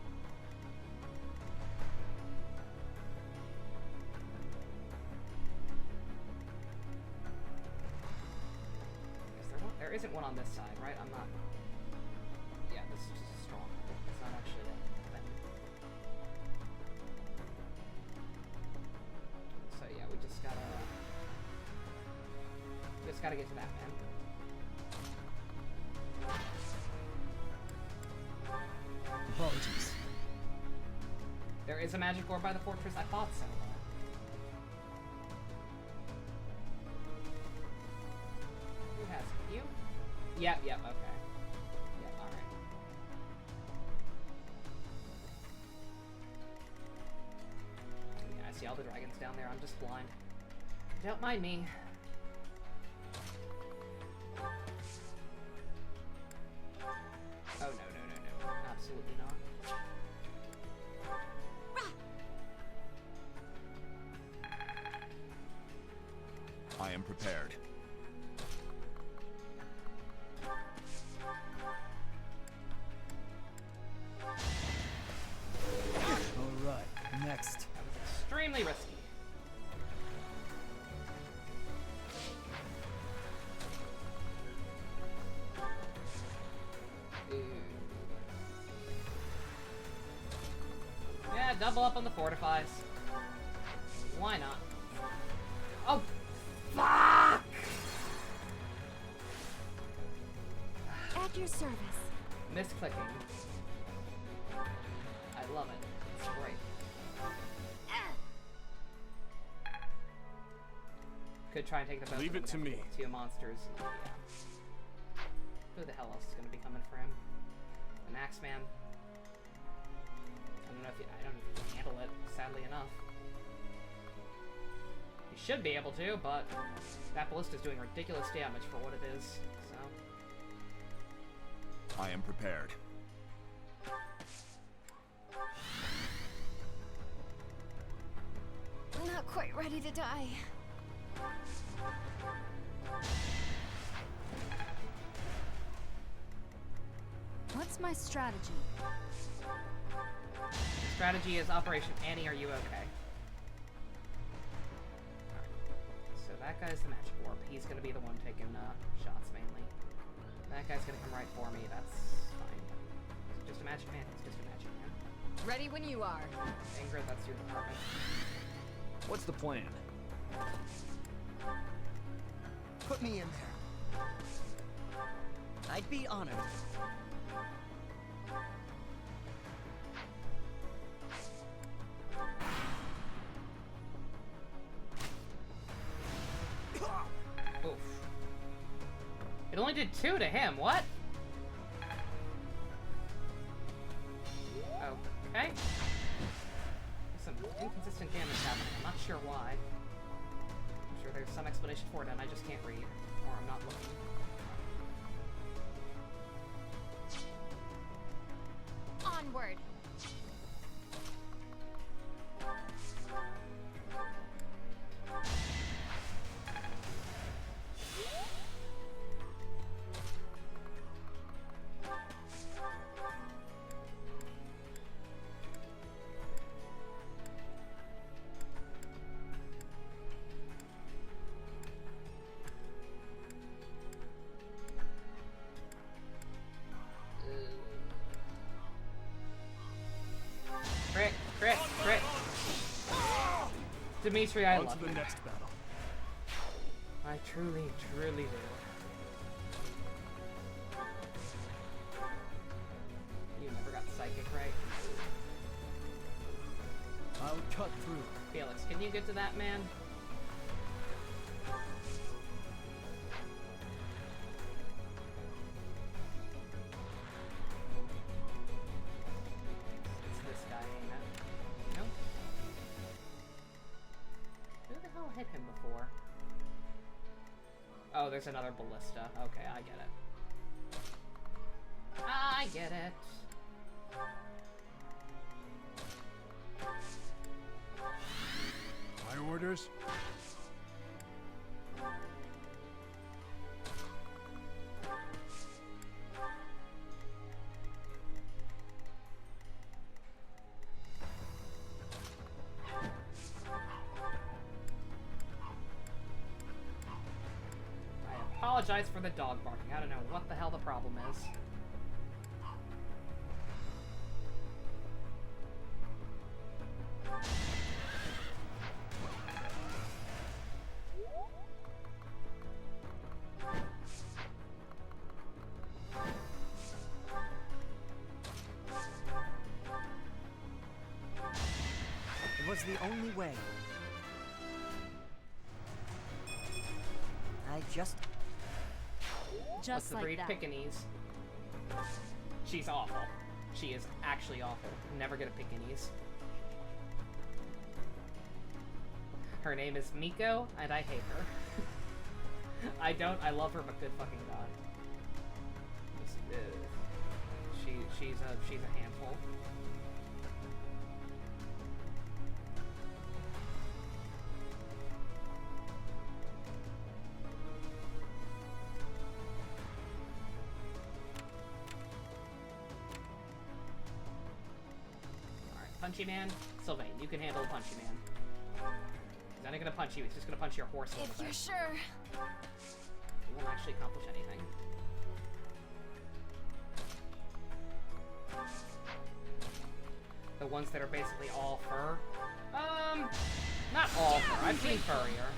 Is there one? There isn't one on this side, right? I'm not... Yeah, this is just a strong. It's not actually a thing. So yeah, we just gotta get to that, man. Apologies. There is a magic orb by the fortress. I thought so. Who has it? You? Yep, okay. Yep, alright. Yeah, I see all the dragons down there. I'm just blind. Don't mind me. Oh, no. Absolutely not. I am prepared. Alright, next. That was extremely risky. Yeah, double up on the fortifies. Why not? Oh, fuck! At your service. Misclicking. I love it. It's great. Could try and take the boat. Leave it to me. Two monsters. Yeah. Who the hell else is going to be coming for him? An Axeman. I don't know if you can handle it, sadly enough. You should be able to, but that ballista is doing ridiculous damage for what it is, so... I am prepared. ready to die. What's my strategy? The strategy is Operation Annie, are you okay? Alright. So that guy's the magic warp. He's gonna be the one taking shots mainly. That guy's gonna come right for me. That's fine. He's just a magic man. He's just a magic man. Ready when you are. Ingrid, that's your department. What's the plan? Put me in there. I'd be honored. Oof. It only did 2 to him. What? Okay. Some inconsistent damage happening. I'm not sure why. I'm sure there's some explanation for it, and I just can't read. Or I'm not looking. Onward. Crit. Dimitri, I On love to the you. next battle. I truly, truly do. You never got psychic, right? I'll cut through. Felix, can you get to that man? It's this guy, ain't it? No? Who the hell hit him before? Oh, there's another ballista. Okay, I get it. I get it. My orders? I apologize for the dog barking. I don't know what the hell the problem is. It was the only way. I just... What's Just the like breed? that. Pekingese. She's awful. She is actually awful. Never get a Pekingese. Her name is Miko, and I hate her. I don't. I love her, but good fucking god. She's a handful. Alright, Punchy Man. Sylvain, you can handle a Punchy Man. He's not gonna punch you, he's just gonna punch your horse a little If bit. you're sure. He won't actually accomplish anything. The ones that are basically all fur. Not all fur. I've seen furrier.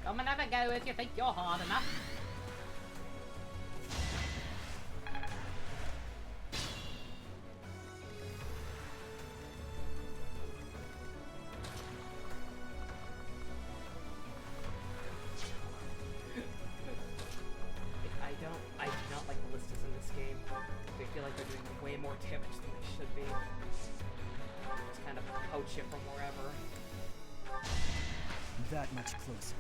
Come and have a go if you think you're hard enough. I do not like ballistas in this game. They feel like they're doing way more damage than they should be. Just kind of poach you from wherever. that much closer.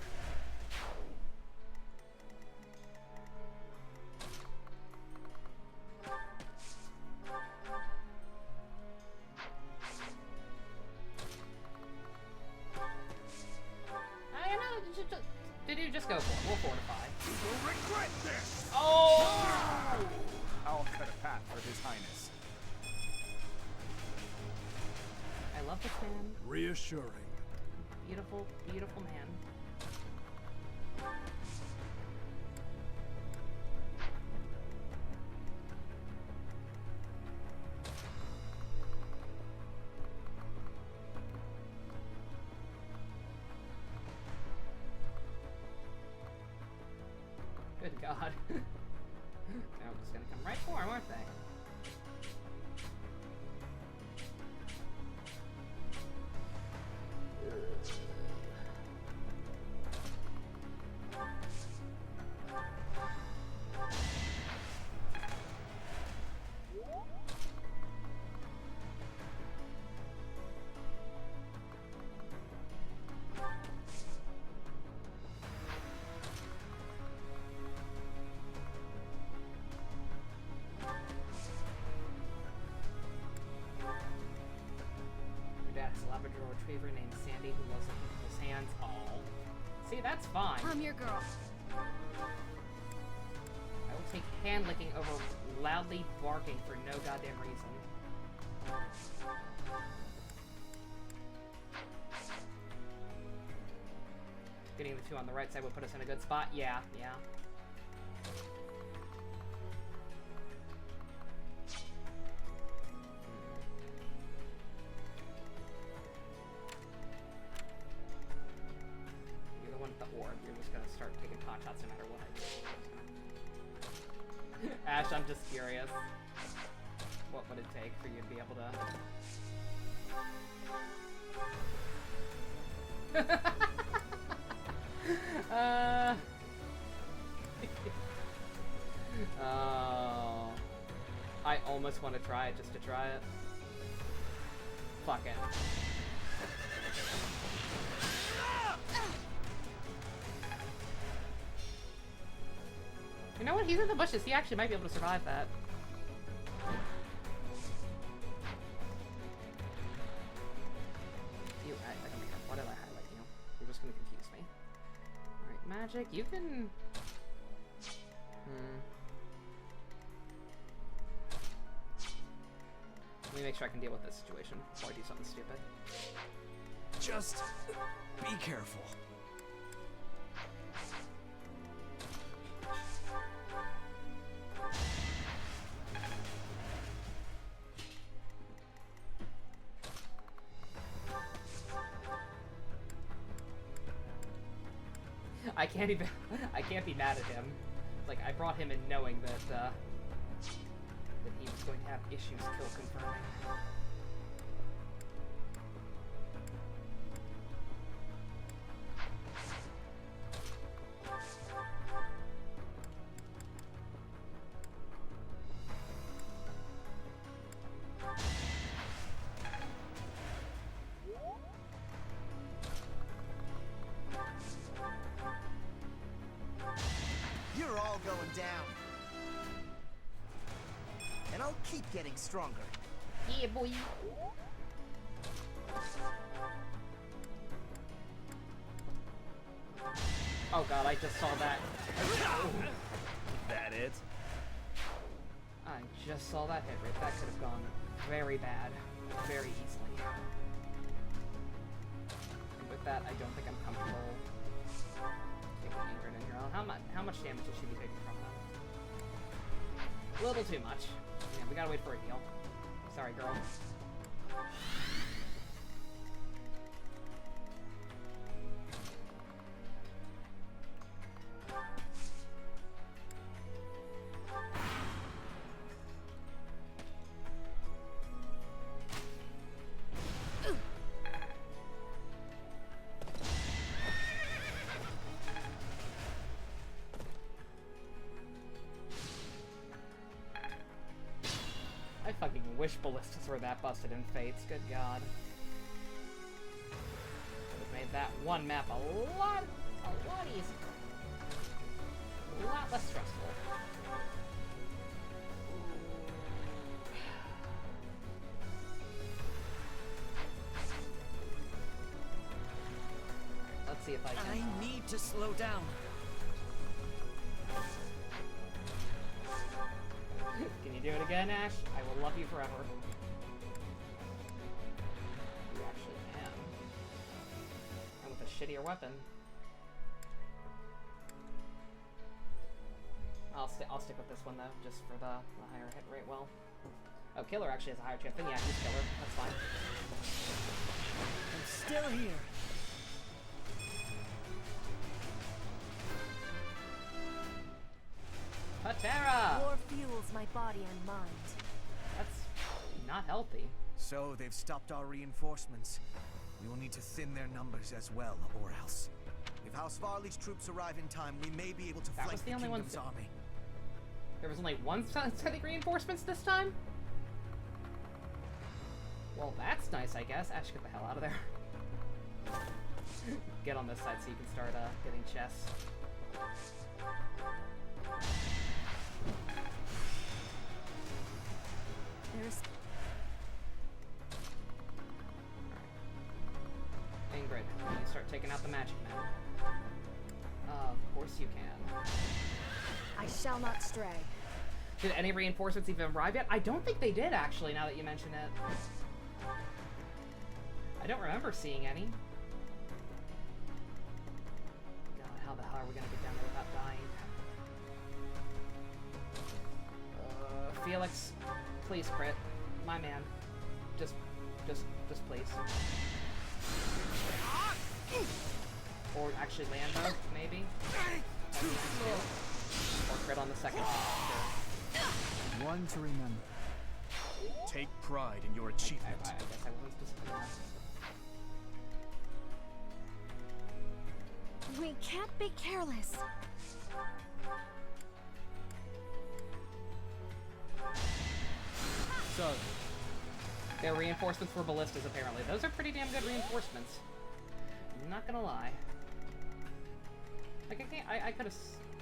I know. Did you just go for it? We'll fortify. You will regret this! Oh! I'll cut a path for His Highness. I love this man. Reassuring. Beautiful, beautiful man. Good God. They're just gonna come right for him, aren't they? Labrador retriever named Sandy who loves licking people's hands. Oh. See, that's fine. I'm your girl. I will take hand licking over loudly barking for no goddamn reason. Getting the two on the right side would put us in a good spot. Yeah, yeah. Ash, I'm just curious. What would it take for you to be able to... Oh. I almost want to try it just to try it. Fuck it. You know what? He's in the bushes. He actually might be able to survive that. You, I don't care. Why did I highlight you? You're just gonna confuse me. Alright, magic, you can... Let me make sure I can deal with this situation before I do something stupid. Just be careful. I can't be mad at him. Like, I brought him in knowing that that he was going to have issues kill confirming. You're all going down. And I'll keep getting stronger. Yeah, boy. Oh god, I just saw that. That it? I just saw that hit rate. That could have gone very bad, very easily. And with that, I don't think I'm comfortable taking Ingrid in here. How much damage should she be taking from that? A little too much. Yeah, we gotta wait for a heal. Sorry, girl. I fucking wish ballistas were that busted in Fates. Good god. Would have made that one map a lot easier. A lot less stressful. Let's see if I can. I need to slow down. Can you do it again, Ash? I will love you forever. You actually can. And with a shittier weapon. I'll stick with this one though, just for the higher hit rate. Well, oh, Killer actually has a higher chance. Then yeah, he's Killer. That's fine. I'm still here. Patera! War fuels my body and mind. That's not healthy. So they've stopped our reinforcements. We will need to thin their numbers as well, or else. If House Varley's troops arrive in time, we may be able to That flank was the the only Kingdom's one. army. There was only one synthetic reinforcements this time? Well, that's nice, I guess. Ash, get the hell out of there. Get on this side so you can start getting chests. There's... Ingrid, can you start taking out the magic men? Of course you can. I shall not stray. Did any reinforcements even arrive yet? I don't think they did, actually, now that you mention it. I don't remember seeing any. God, how the hell are we gonna get down there without dying? Felix, please crit. My man. Just please. Or actually Lando, maybe? Or crit on the second one, sure. One to remember. Take pride in your achievement. I guess I wasn't specific enough. We can't be careless. So, they're reinforcements for ballistas, apparently. Those are pretty damn good reinforcements. I'm not gonna lie. Like, I could have...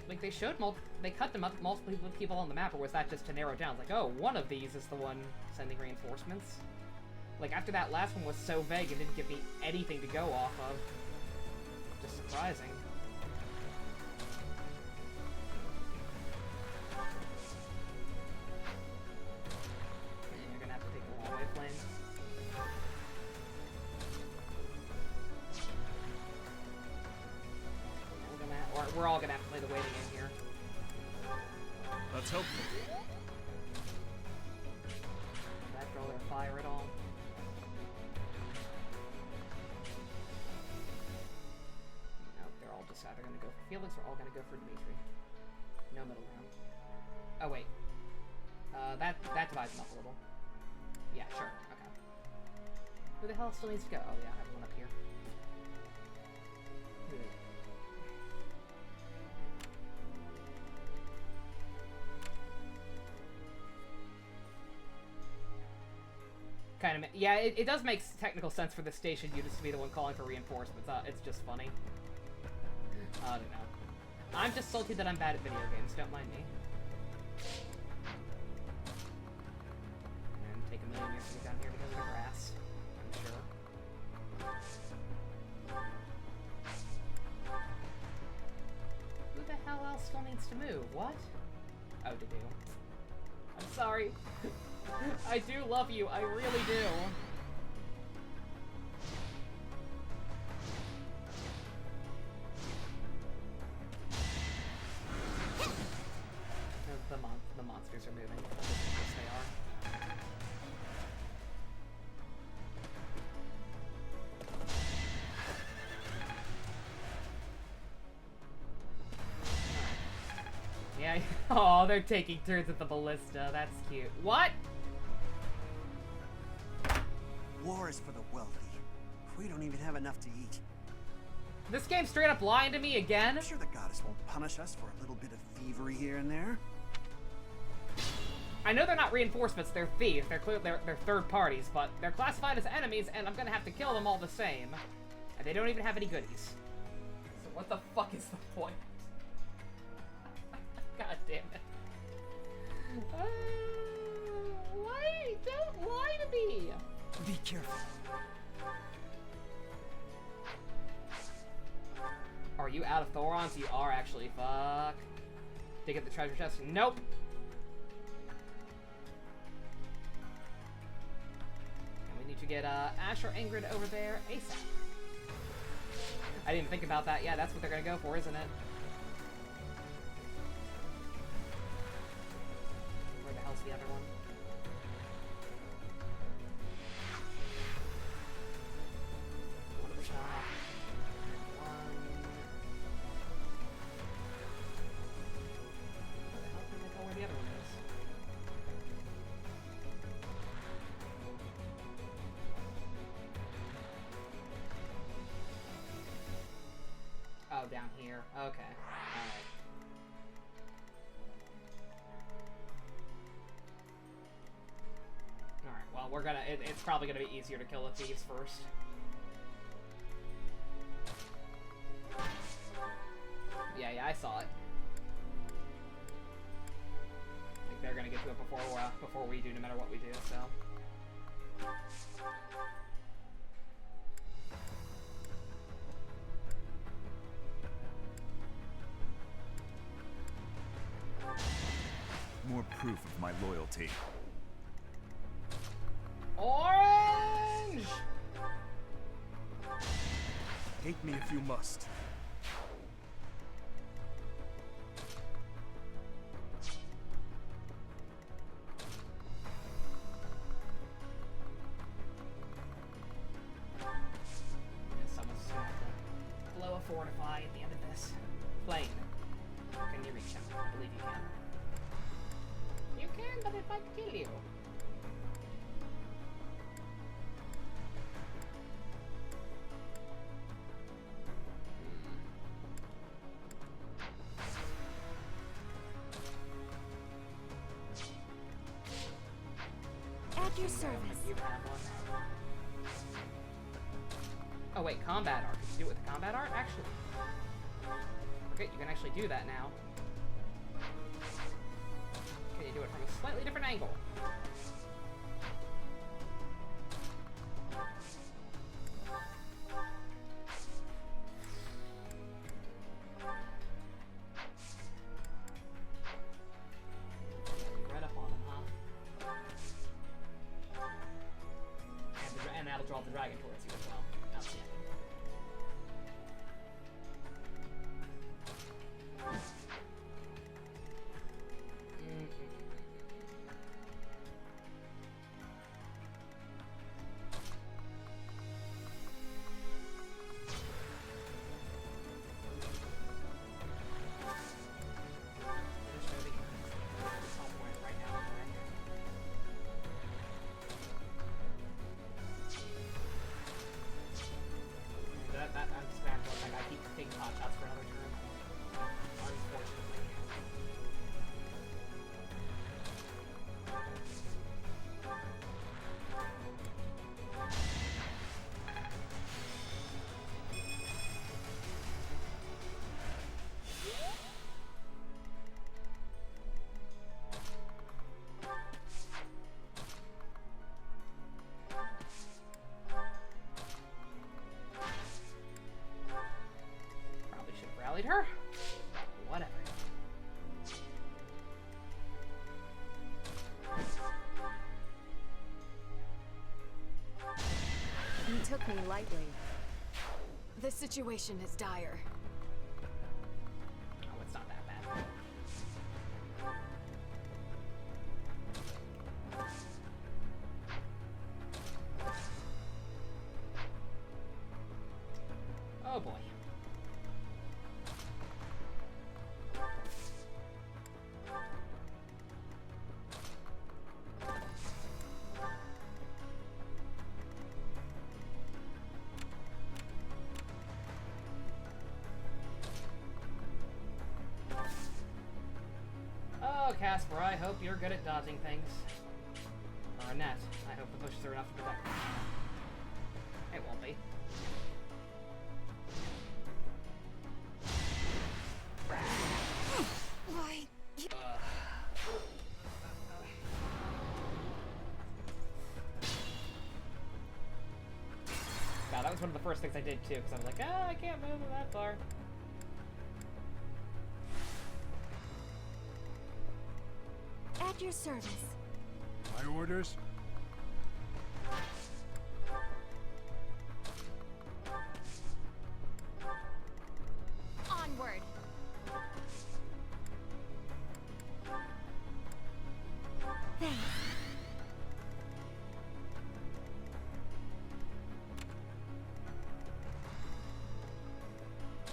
Like, they showed they cut them up multiple people on the map, or was that just to narrow it down? Like, oh, one of these is the one sending reinforcements. Like, after that last one was so vague, it didn't give me anything to go off of. Just surprising. You're gonna have to take the long way, Flame. We're all gonna have to play the waiting in here. Let's hope. Did that draw their fire at all? Nope, they're all just either gonna go for Felix or all gonna go for Dimitri. No middle ground. Oh wait. That divides them up a little. Yeah, sure. Okay. Who the hell still needs to go? Oh yeah, I have one up here. Kind of, yeah, it does make technical sense for the station units to be the one calling for reinforcements. It's just funny. I don't know. I'm just salty that I'm bad at video games, don't mind me. And take a million years to get down here because of the grass, I'm sure. Who the hell else still needs to move? What? Oh, to do. I'm sorry. I do love you, I really do. The monsters are moving. Yes, they are. Yeah. Oh, they're taking turns at the ballista. That's cute. What? War is for the wealthy. We don't even have enough to eat. This game's straight up lying to me again? I'm sure the goddess won't punish us for a little bit of thievery here and there. I know they're not reinforcements, they're thieves. They're third parties, but they're classified as enemies, and I'm gonna have to kill them all the same. And they don't even have any goodies. So what the fuck is the point? God damn it. Why? Don't lie to me! Be careful. Are you out of Thorons? You are actually. Fuck. Dig at the treasure chest? Nope. And we need to get Ash or Ingrid over there ASAP. I didn't think about that. Yeah, that's what they're gonna go for, isn't it? Where the hell's the other one? One at the top. One. Where the hell can they tell where the other one is? Oh, down here. Okay. Alright. Alright, well, we're gonna... it's probably gonna be easier to kill the thieves first. Yeah, I saw it. I think they're gonna get to it before we do, no matter what we do, so... More proof of my loyalty. Orange! Hate me if you must. Someone's gonna have to blow a fortify at the end of this. Flame. Can you reach him? I believe you can. You can, but it might kill you. At your service. You have one. Oh wait, combat art. Can you do it with the combat art? Actually. Forget you can actually do that now. Can you do it from a slightly different angle? Right up on him, huh? And that'll draw the dragon towards you as well. Outstanding. I'm just back to like I keep taking pot shots for another turn. Unfortunately. Probably should have rallied her. Whatever. You took me lightly. The situation is dire. Oh, it's not that bad. Oh boy. Oh, Casper, I hope you're good at dodging things. Or Annette, I hope the bushes are enough to protect them. It won't be. That was one of the first things I did too, because I was like, I can't move that far. At your service. My orders? Onward. Thanks.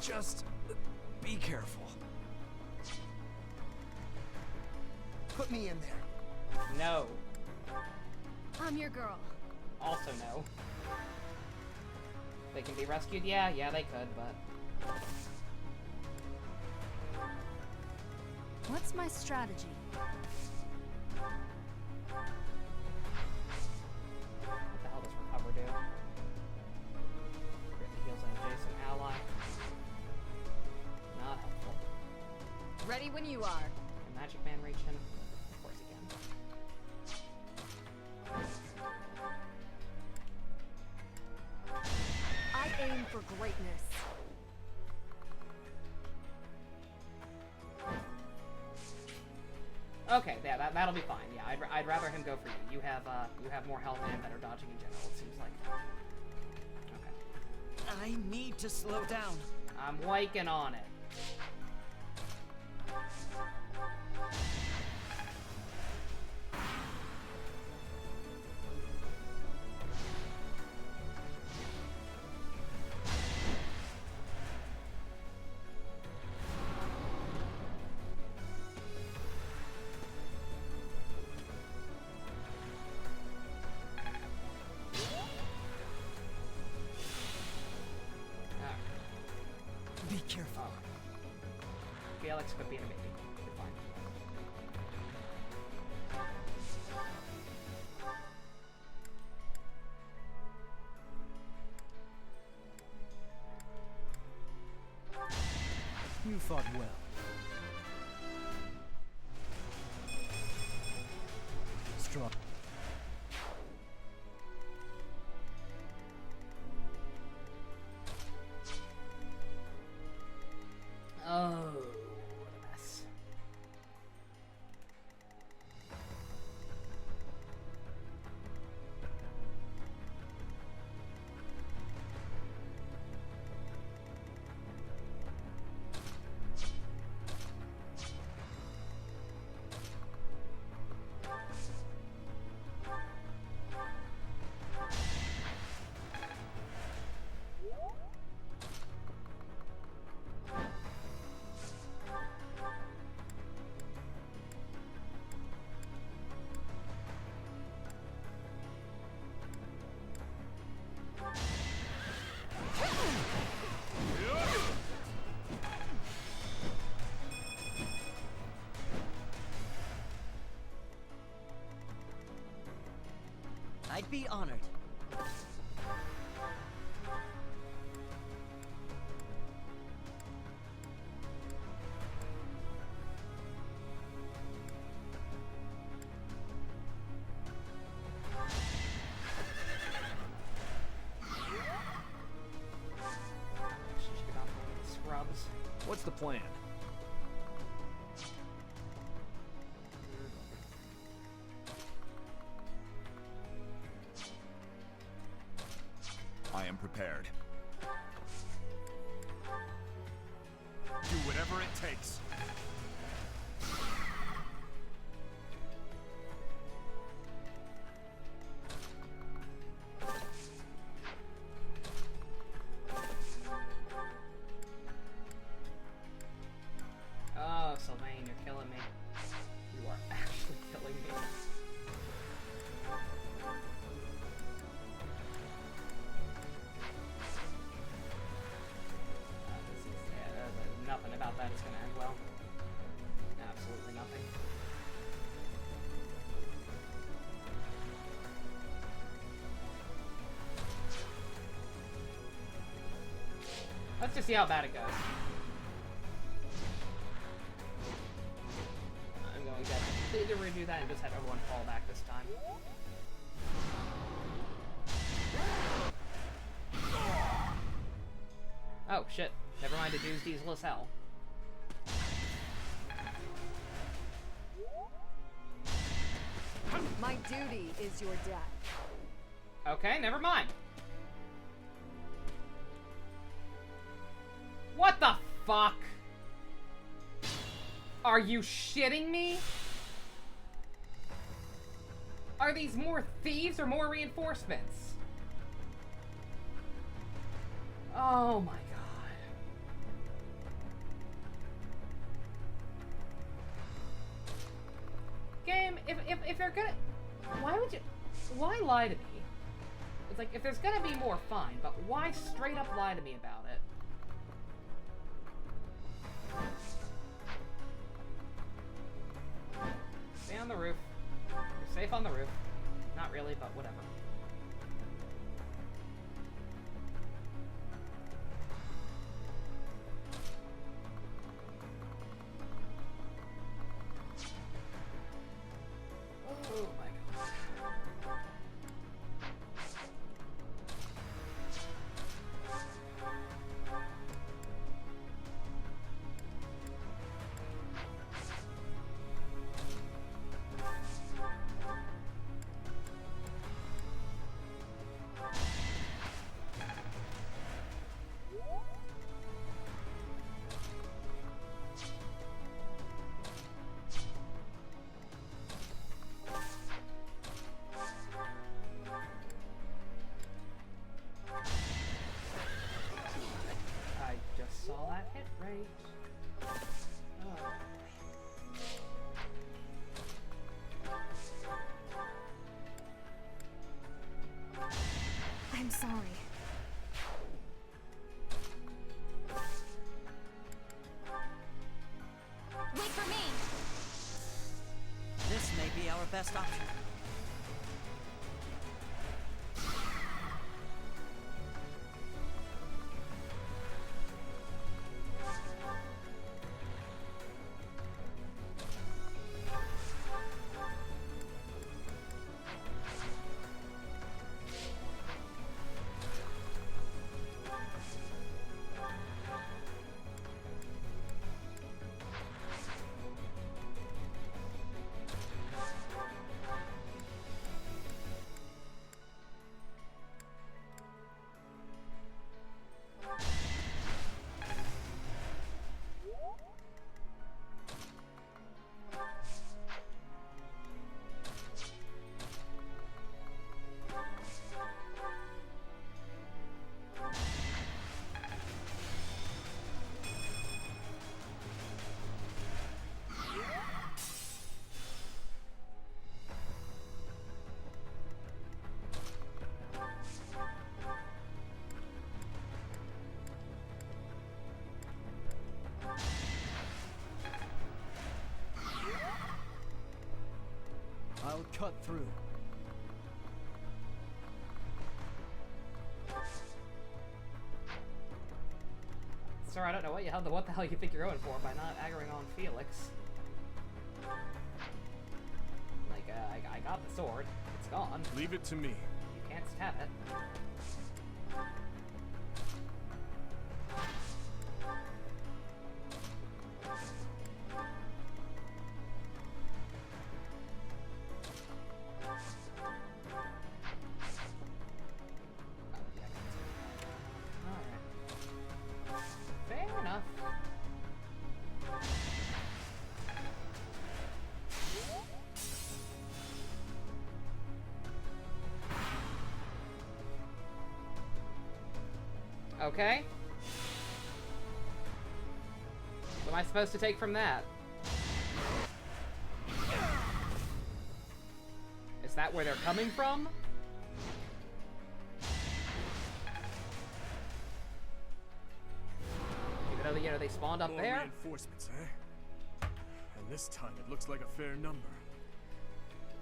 Just be careful. Put me in there. No. I'm your girl. Also no. They can be rescued? Yeah, they could, but... What's my strategy? What the hell does recover do? Greatly heals an adjacent ally. Not helpful. Ready when you are. Can Magic Man reach him? Of course he can. I aim for greatness. Okay, yeah, that'll be fine. Yeah, I'd rather him go for you. You have more health and better dodging in general, it seems like. Okay. I need to slow down. I'm working on it. Be careful. Galax could be an maybe. You're fine. You fought well. Strong. Oh, what a mess. I'd be honored. Scrubs. What's the plan? I am prepared. Do whatever it takes. Oh, Sylvain, you're killing me. You are actually killing me. Nothing about that is going to end well. Absolutely nothing. Let's just see how bad it goes. I'm going to completely redo that and just have everyone fall back this time. Oh, shit. Never mind, the dude's diesel as hell. My duty is your death. Okay, never mind. What the fuck? Are you shitting me? Are these more thieves or more reinforcements? Oh my god. Game, if they're gonna... Why would you... Why lie to me? It's like, if there's gonna be more, fine, but why straight up lie to me about it? Stay on the roof. You're safe on the roof. Not really, but whatever. Oh my god. I just saw that hit rate. Oh. I'm sorry. Wait for me! This may be our best option. I'll cut through. Sir, I don't know what the hell you think you're going for by not aggroing on Felix. Like, I got the sword. It's gone. Leave it to me. You can't stab it. Fair enough. Okay. What am I supposed to take from that? Is that where they're coming from? Even though, you know, they spawned up More there? reinforcements, eh? And this time it looks like a fair number.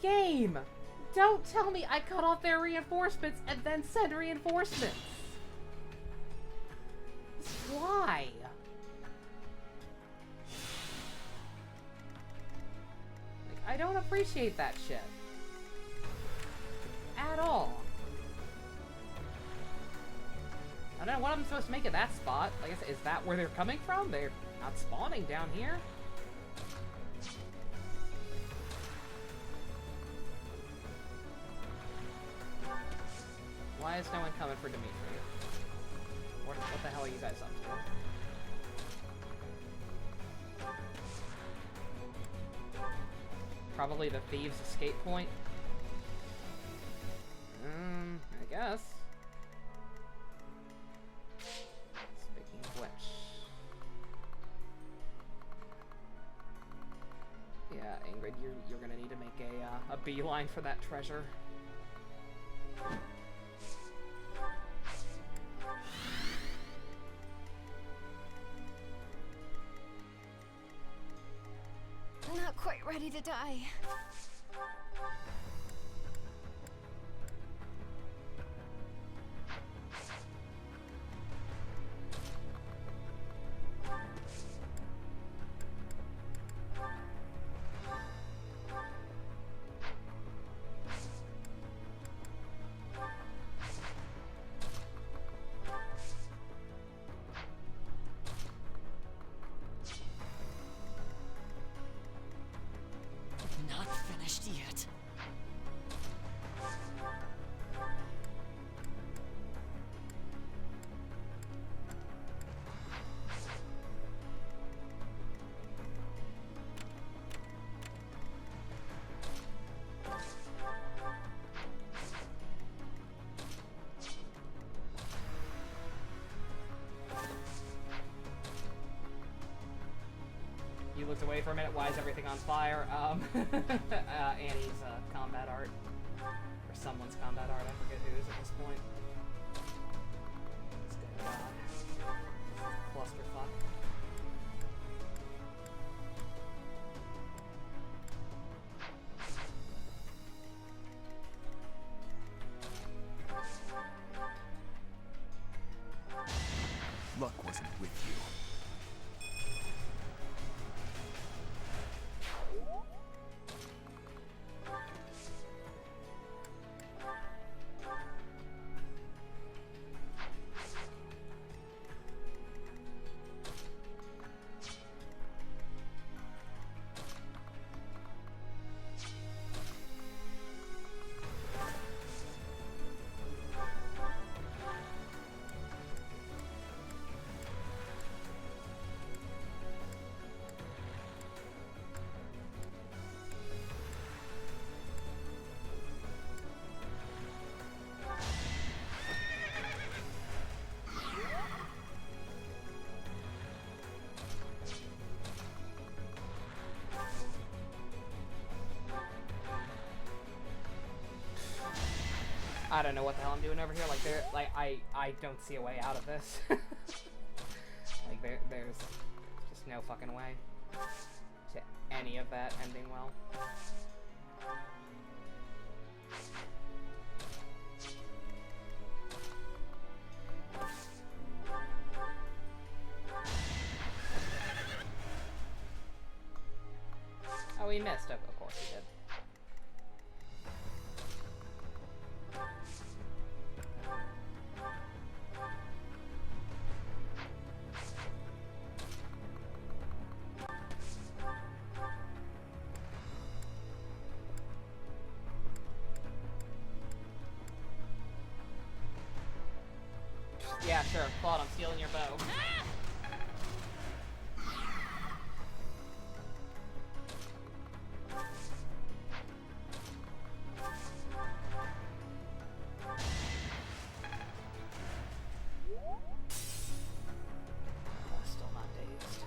Game! Don't tell me I cut off their reinforcements and then send reinforcements! Why? Like, I don't appreciate that shit. At all. I don't know what I'm supposed to make of that spot. Like I said, is that where they're coming from? They're not spawning down here. Why is no one coming for Dimitri? What the hell are you guys up to? Probably the thieves' escape point. I guess. Speaking of which. Yeah, Ingrid, you're gonna need to make a beeline for that treasure. Not quite ready to die. Not finished yet. You looked away for a minute. Why is everything on fire? Annie's combat art. Or someone's combat art. I forget whose at this point. It's gonna clusterfuck. Luck wasn't with you. I don't know what the hell I'm doing over here. Like, I don't see a way out of this. Like, there's just no fucking way to any of that ending well. Oh, he missed. Of course he did. Yeah, sure. Claude, I'm stealing your bow. Still not dazed.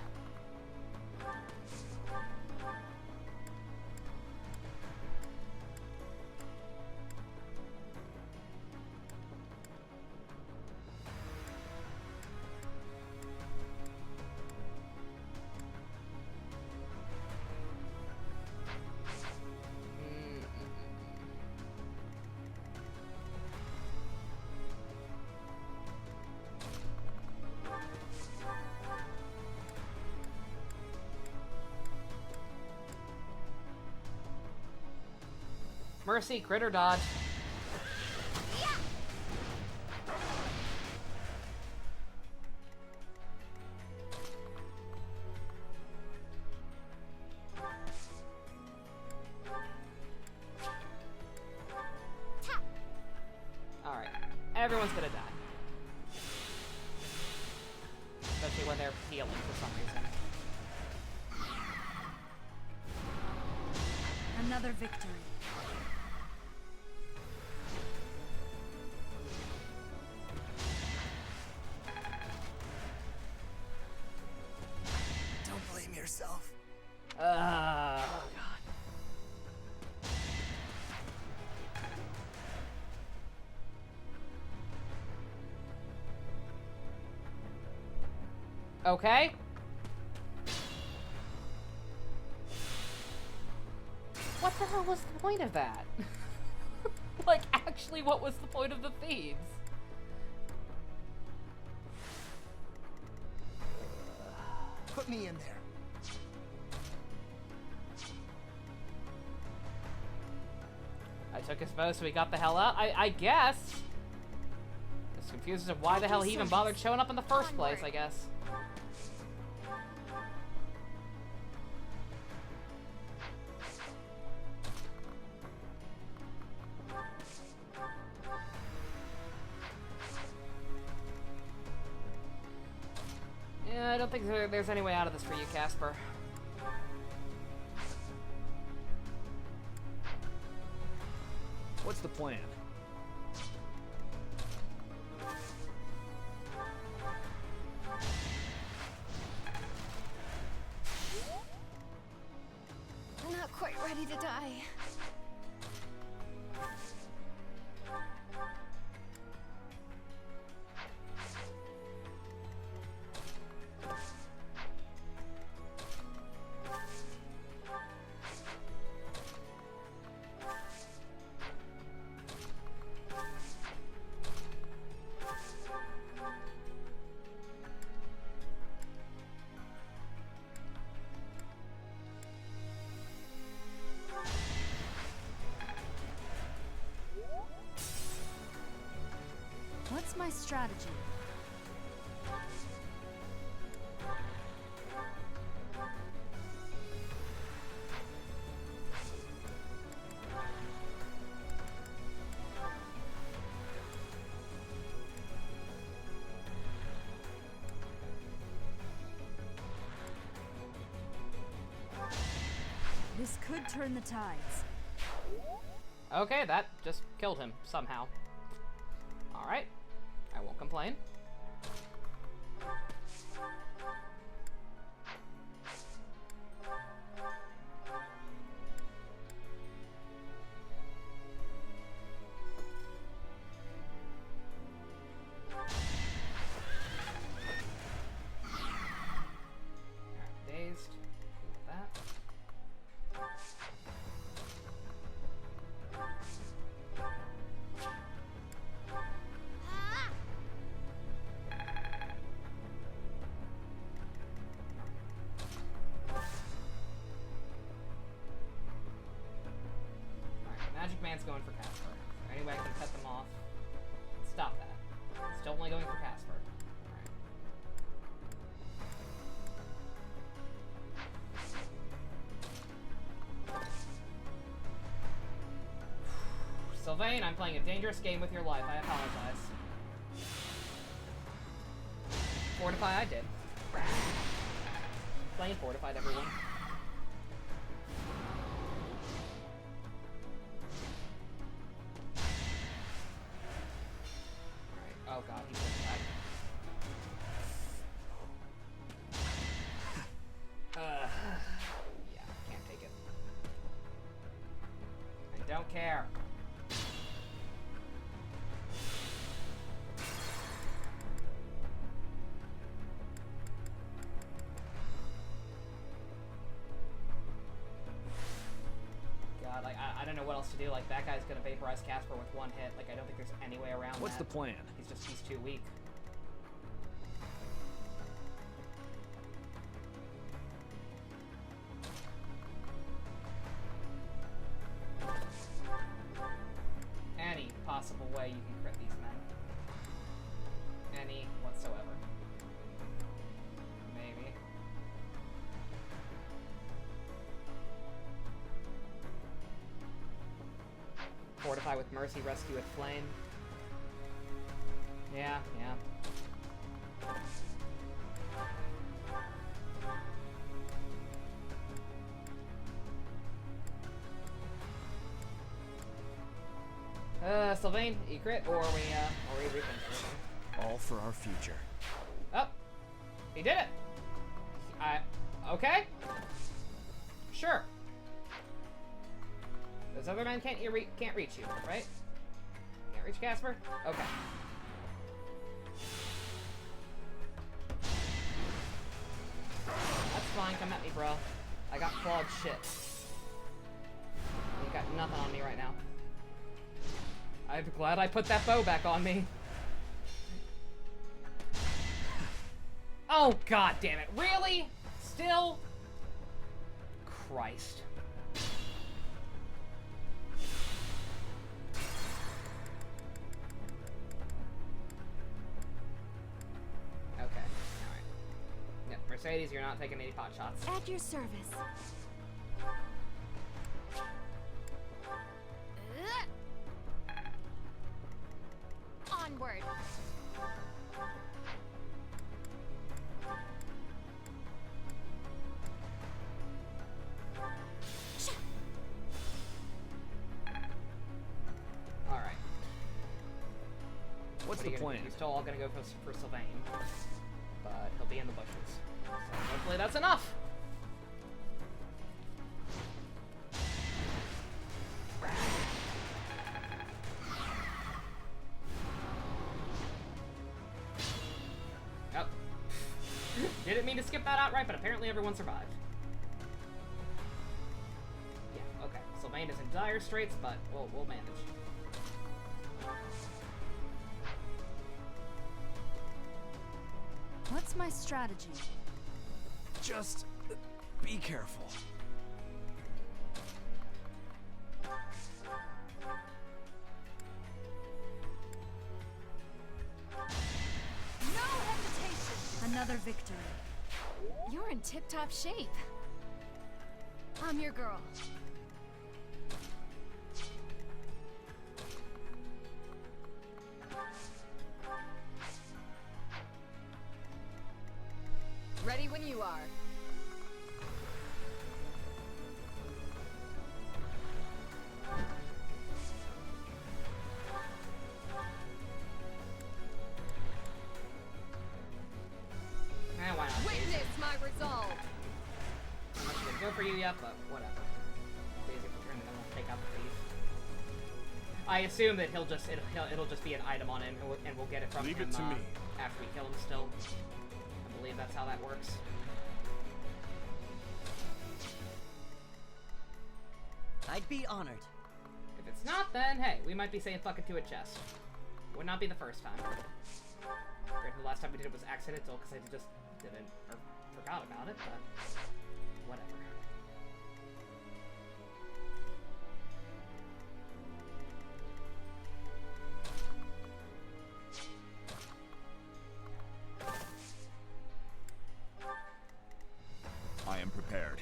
Mercy, critter dodge. everyone's gonna die. Especially when they're healing for some reason. Another victory. Don't blame yourself. Oh, God. Okay. What the hell was the point of that? Like, actually, what was the point of the thieves? Put me in there. I took his bow, so we got the hell out. I guess. It's confused as to why the hell he even bothered showing up in the first place, I guess. Yeah, I don't think there's any way out of this for you, Casper. What's the plan? I'm not quite ready to die. What's my strategy? This could turn the tides. Okay, that just killed him somehow. Alright. I won't complain. Dazed. Cool with that. Magic Man's going for Casper. Is there any way I can cut them off? Stop that. Still only going for Casper. Alright. Sylvain, I'm playing a dangerous game with your life. I apologize. Fortify, I did. Playing Fortified, everyone. Oh god, he's gonna die. Yeah, can't take it. I don't care. God, like, I don't know what else to do. Like, that guy's gonna vaporize Casper with one hit. Like, I don't think there's any way around What's that. the plan? He's too weak. Any possible way you can crit these men. Any whatsoever. Maybe. Fortify with Mercy, Rescue with Flame. Yeah, yeah. Sylvain, you crit, or we refinish everything? All for our future. Oh, he did it. Okay. Sure. This other man can't reach you, right? Can't reach Casper? Okay. That's fine, come at me, bro. I got clawed shit. You got nothing on me right now. I'm glad I put that bow back on me. Oh, god damn it. Really? Still? Christ. Okay, alright. Yeah, Mercedes, you're not taking any pot shots. At your service. Onward. Alright. What's the plan? You're still all gonna go for Sylvain. But he'll be in the bushes. So hopefully that's enough! Oh. Didn't mean to skip that outright, but apparently everyone survived. Yeah, okay. Sylvain is in dire straits, but we'll manage. What's my strategy? Just be careful. No hesitation! Another victory. You're in tip-top shape. I'm your girl. Ready when you are. Why not? Witness my resolve. I'm not gonna go for you yet, but whatever. Daisy for turn, then we'll take out the thief. I assume that it'll just be an item on him, and we'll get it from him. Leave it to me. After we kill him. Still, I believe that's how that works. I'd be honored. If it's not, then hey, we might be saying fuck it to a chest. Would not be the first time. Granted, the last time we did it was accidental because I just didn't or forgot about it, but whatever. I am prepared.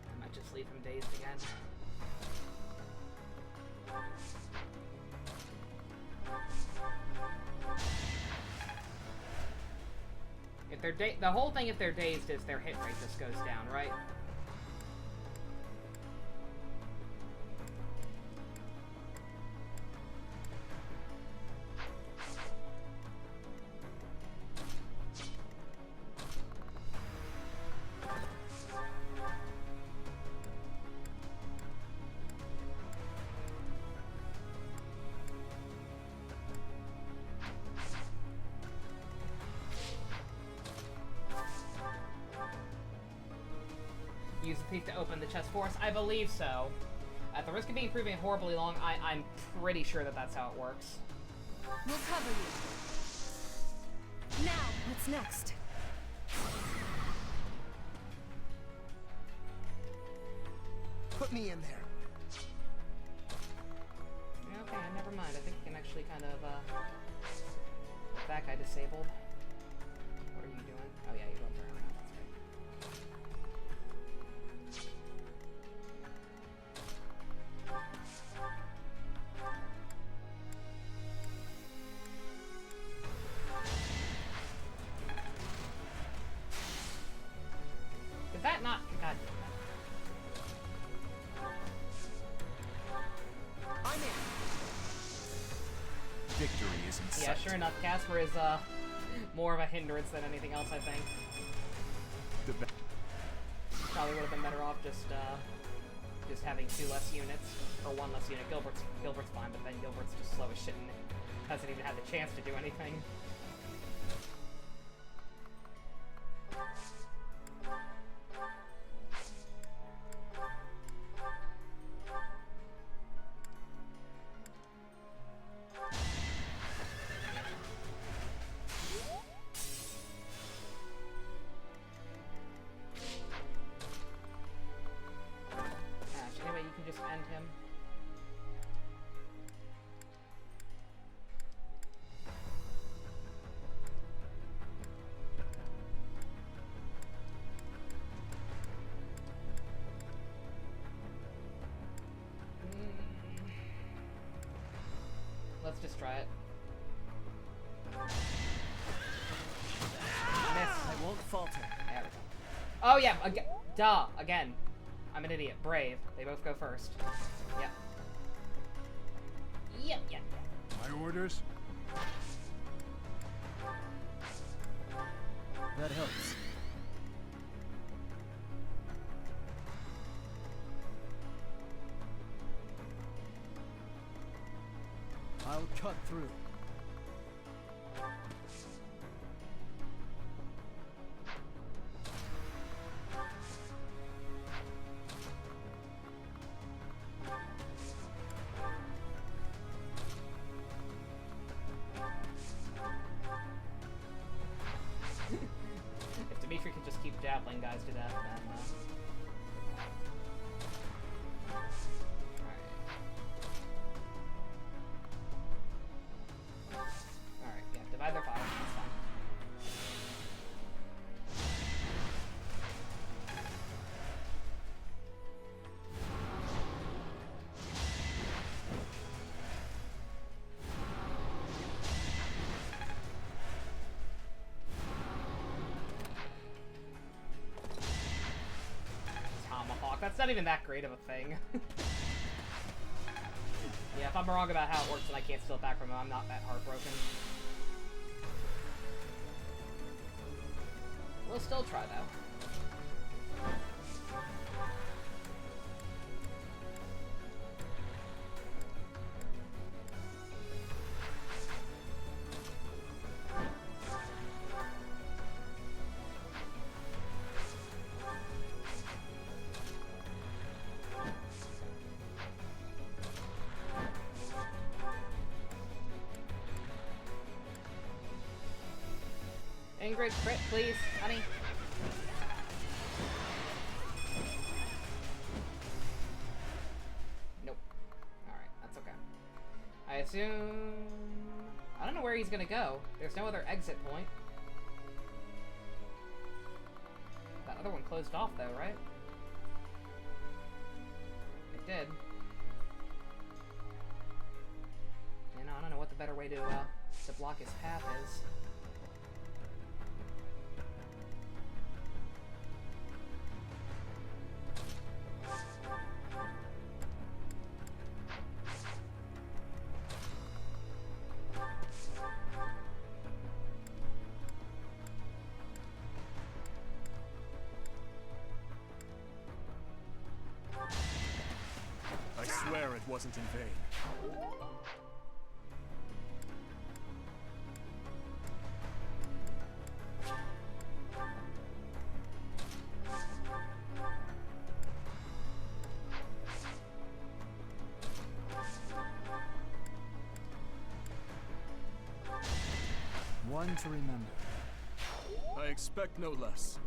I might just leave him dazed again. If they're the whole thing, if they're dazed, is their hit rate just goes down, right? Use the thief to open the chest for us? I believe so. At the risk of being proven horribly long, I'm pretty sure that that's how it works. We'll cover you. Now, what's next? Put me in there. never mind. I think we can actually kind of, get that guy disabled. What are you doing? Oh yeah, you're going for around. That's right. Did that not? God damn it. I'm in. Victory is in sight. Yeah, sure enough, Casper is more of a hindrance than anything else, I think. Probably would have been better off just having 2 less units, or 1 less unit. Gilbert's fine, but then Gilbert's just slow as shit and hasn't even had the chance to do anything. Anyway, you can just end him. Let's just try it. Miss. I won't falter. There we go. Oh yeah, duh, again. I'm an idiot. Brave. They both go first. Yep. Yep. My orders? That helps. I'll cut through. If Dimitri can just keep javeling guys to death, then Alright, yeah, divide their fire. That's fine. Tomahawk. That's not even that great of a thing. Yeah, if I'm wrong about how it works and I can't steal it back from him, I'm not that heartbroken. We'll still try, though. Ingrid, crit, please, honey. Nope. Alright, that's okay. I assume... I don't know where he's gonna go. There's no other exit point. That other one closed off, though, right? It did. You know, I don't know what the better way to block his path is. I swear it wasn't in vain. One to remember. I expect no less.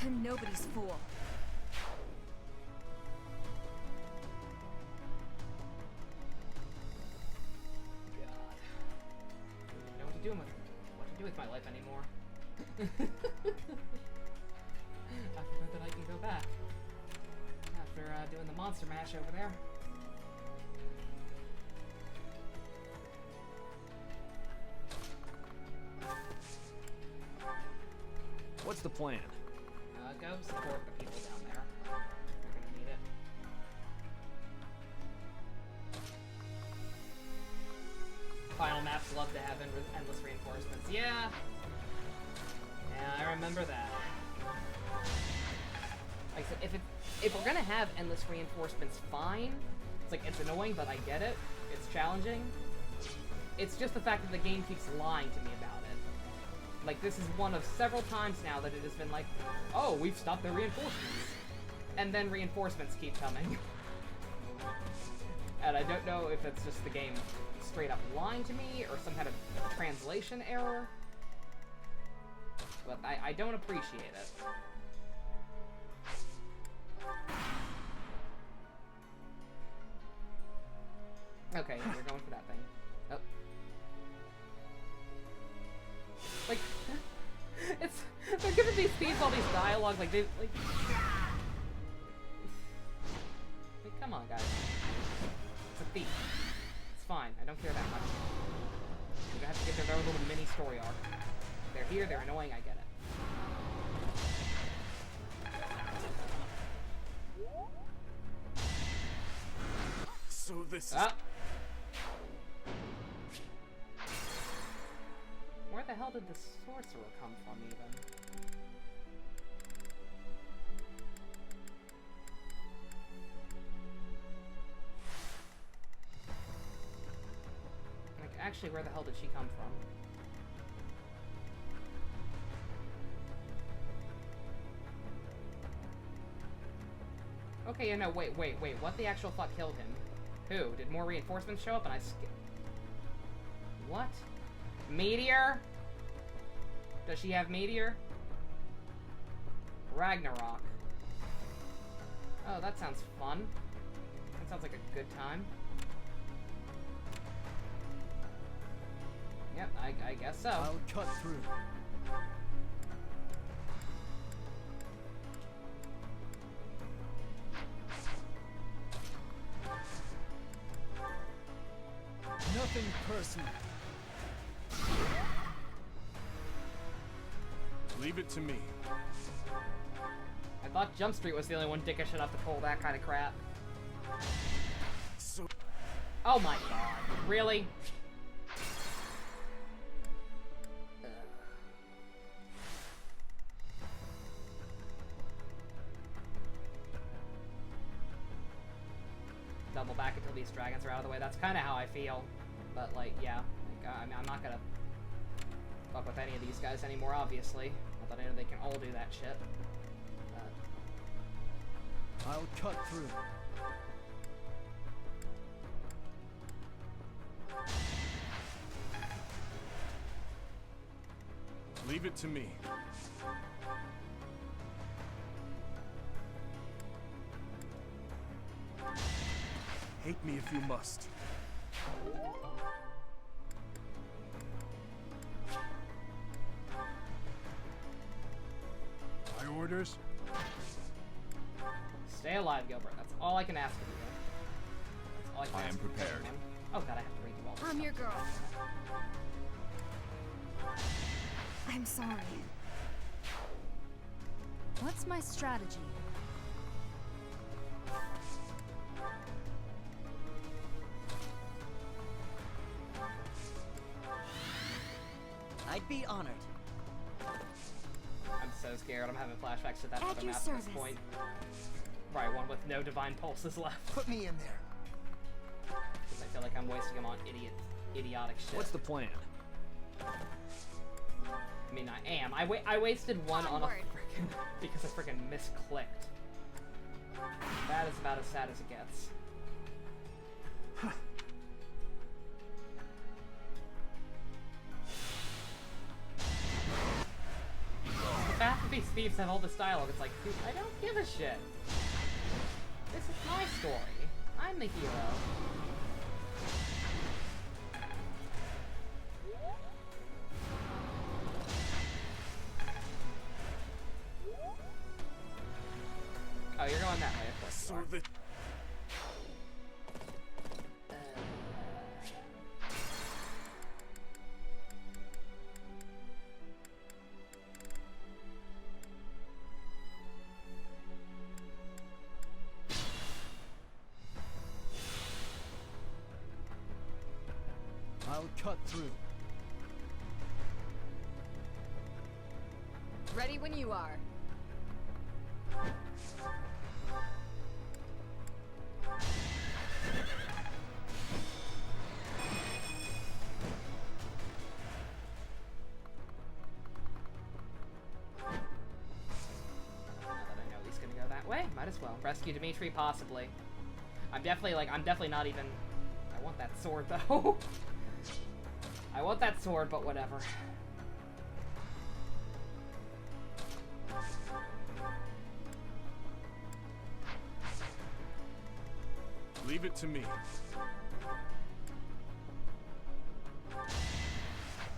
and nobody's fool. God. I don't know what to do with my life anymore. I forgot that I can go back after doing the monster mash over there. What's the plan? Go support the people down there. They're gonna need it. Final maps love to have endless reinforcements. Yeah, I remember that. Like I said, if we're gonna have endless reinforcements, fine. It's like, it's annoying, but I get it. It's challenging. It's just the fact that the game keeps lying to me about it. Like, this is one of several times now that it has been like, oh, we've stopped the reinforcements. And then reinforcements keep coming. And I don't know if it's just the game straight up lying to me or some kind of translation error. But I don't appreciate it. Okay, yeah, you're going for that thing. Oh. Like, they're giving these thieves all these dialogue, like, like, come on, guys. It's a thief. It's fine, I don't care that much. You're gonna have to get their own little mini story arc. They're here, they're annoying, I get it. So this is... Where the hell did the sorcerer come from, even? Like, actually, where the hell did she come from? Okay, yeah, no, wait, what the actual fuck killed him? Who? Did more reinforcements show up and I What? Meteor? Does she have Meteor? Ragnarok. Oh, that sounds fun. That sounds like a good time. Yep, I guess so. I'll cut through. Nothing personal. Leave it to me. I thought Jump Street was the only one dickish enough to pull that kind of crap. So... Oh my god. Really? Double back until these dragons are out of the way. That's kind of how I feel. But, like, yeah. Like, I mean, I'm not gonna fuck with any of these guys anymore, obviously. Not that I know they can all do that shit. I'll cut through. Leave it to me. Hate me if you must. My orders? Stay alive, Gilbert. That's all I can ask of you. That's all I can I ask am of you, prepared. man. Oh god, I have to read you all this I'm stuff. your girl. I'm sorry. What's my strategy? I'd be honored. I'm so scared. I'm having flashbacks to that At other your map at this service. point. Probably one with no divine pulses left. Put me in there. Because I feel like I'm wasting them on idiotic shit. What's the plan? I mean, I am. I wasted one on a frickin' because I frickin' misclicked. That is about as sad as it gets. The these thieves have all this dialogue. It's like, dude, I don't give a shit. This is my story. I'm the hero. Oh, you're going that way, of course. So I'll cut through. Ready when you are. Might as well. Rescue Dimitri, possibly. I'm definitely not even... I want that sword, though. I want that sword, but whatever. Leave it to me.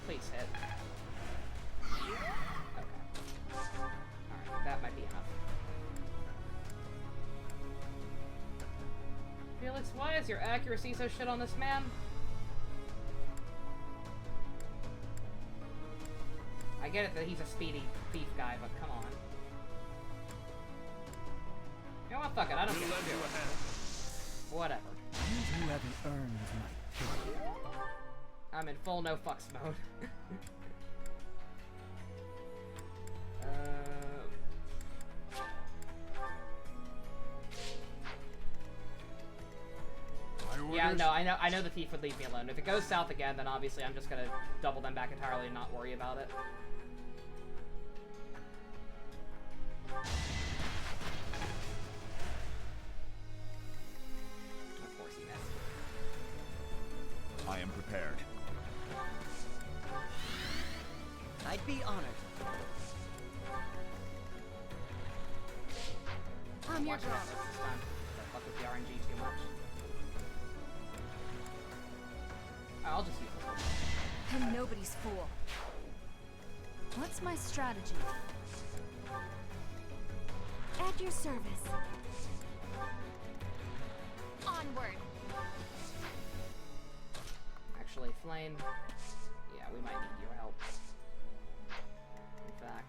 Please hit. Okay. Alright, that might be enough. Felix, why is your accuracy so shit on this man? I get it that he's a speedy thief guy, but come on. You know what? Fuck it. I don't care. Whatever. You haven't earned my pity. I'm in full no fucks mode. Yeah, no, I know the thief would leave me alone. If it goes south again, then obviously I'm just gonna double them back entirely and not worry about it. Of course he missed. I am prepared. I'd be honored. I'm your Watch girl. this time. I fuck with the RNG too much. I'll just use this. I'm nobody's fool. What's my strategy? At your service. Onward. Actually, Flame, yeah, we might need your help. In fact...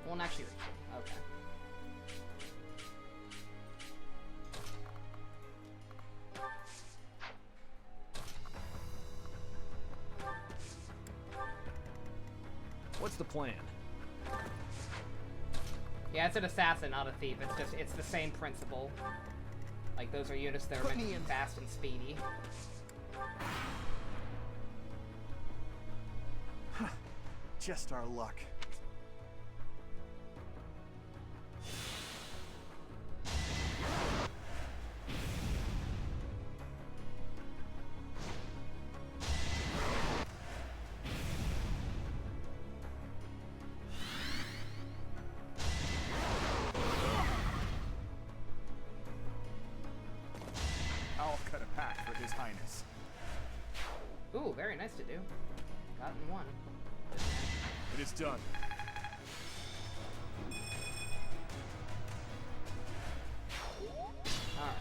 Won't actually reach it. Okay. What's the plan? Yeah, it's an assassin, not a thief. It's the same principle. Like, those are units that are meant to be fast and speedy. Just our luck. I'll cut a path for His Highness. Ooh, very nice to do. Gotten one. It is done. Alright.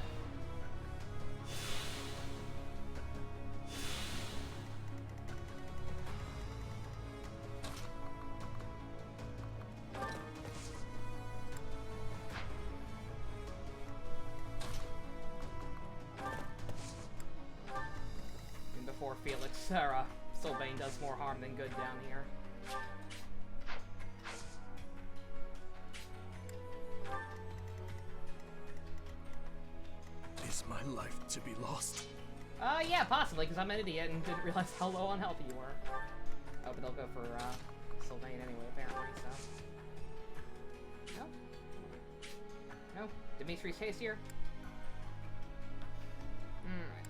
And before Felix, Sylvain does more harm than good down here. Is my life to be lost? Yeah, possibly, because I'm an idiot and didn't realize how low on health you were. Oh, but they'll go for, Sylvain anyway, apparently, so... No? Dimitri's tastier? Alright.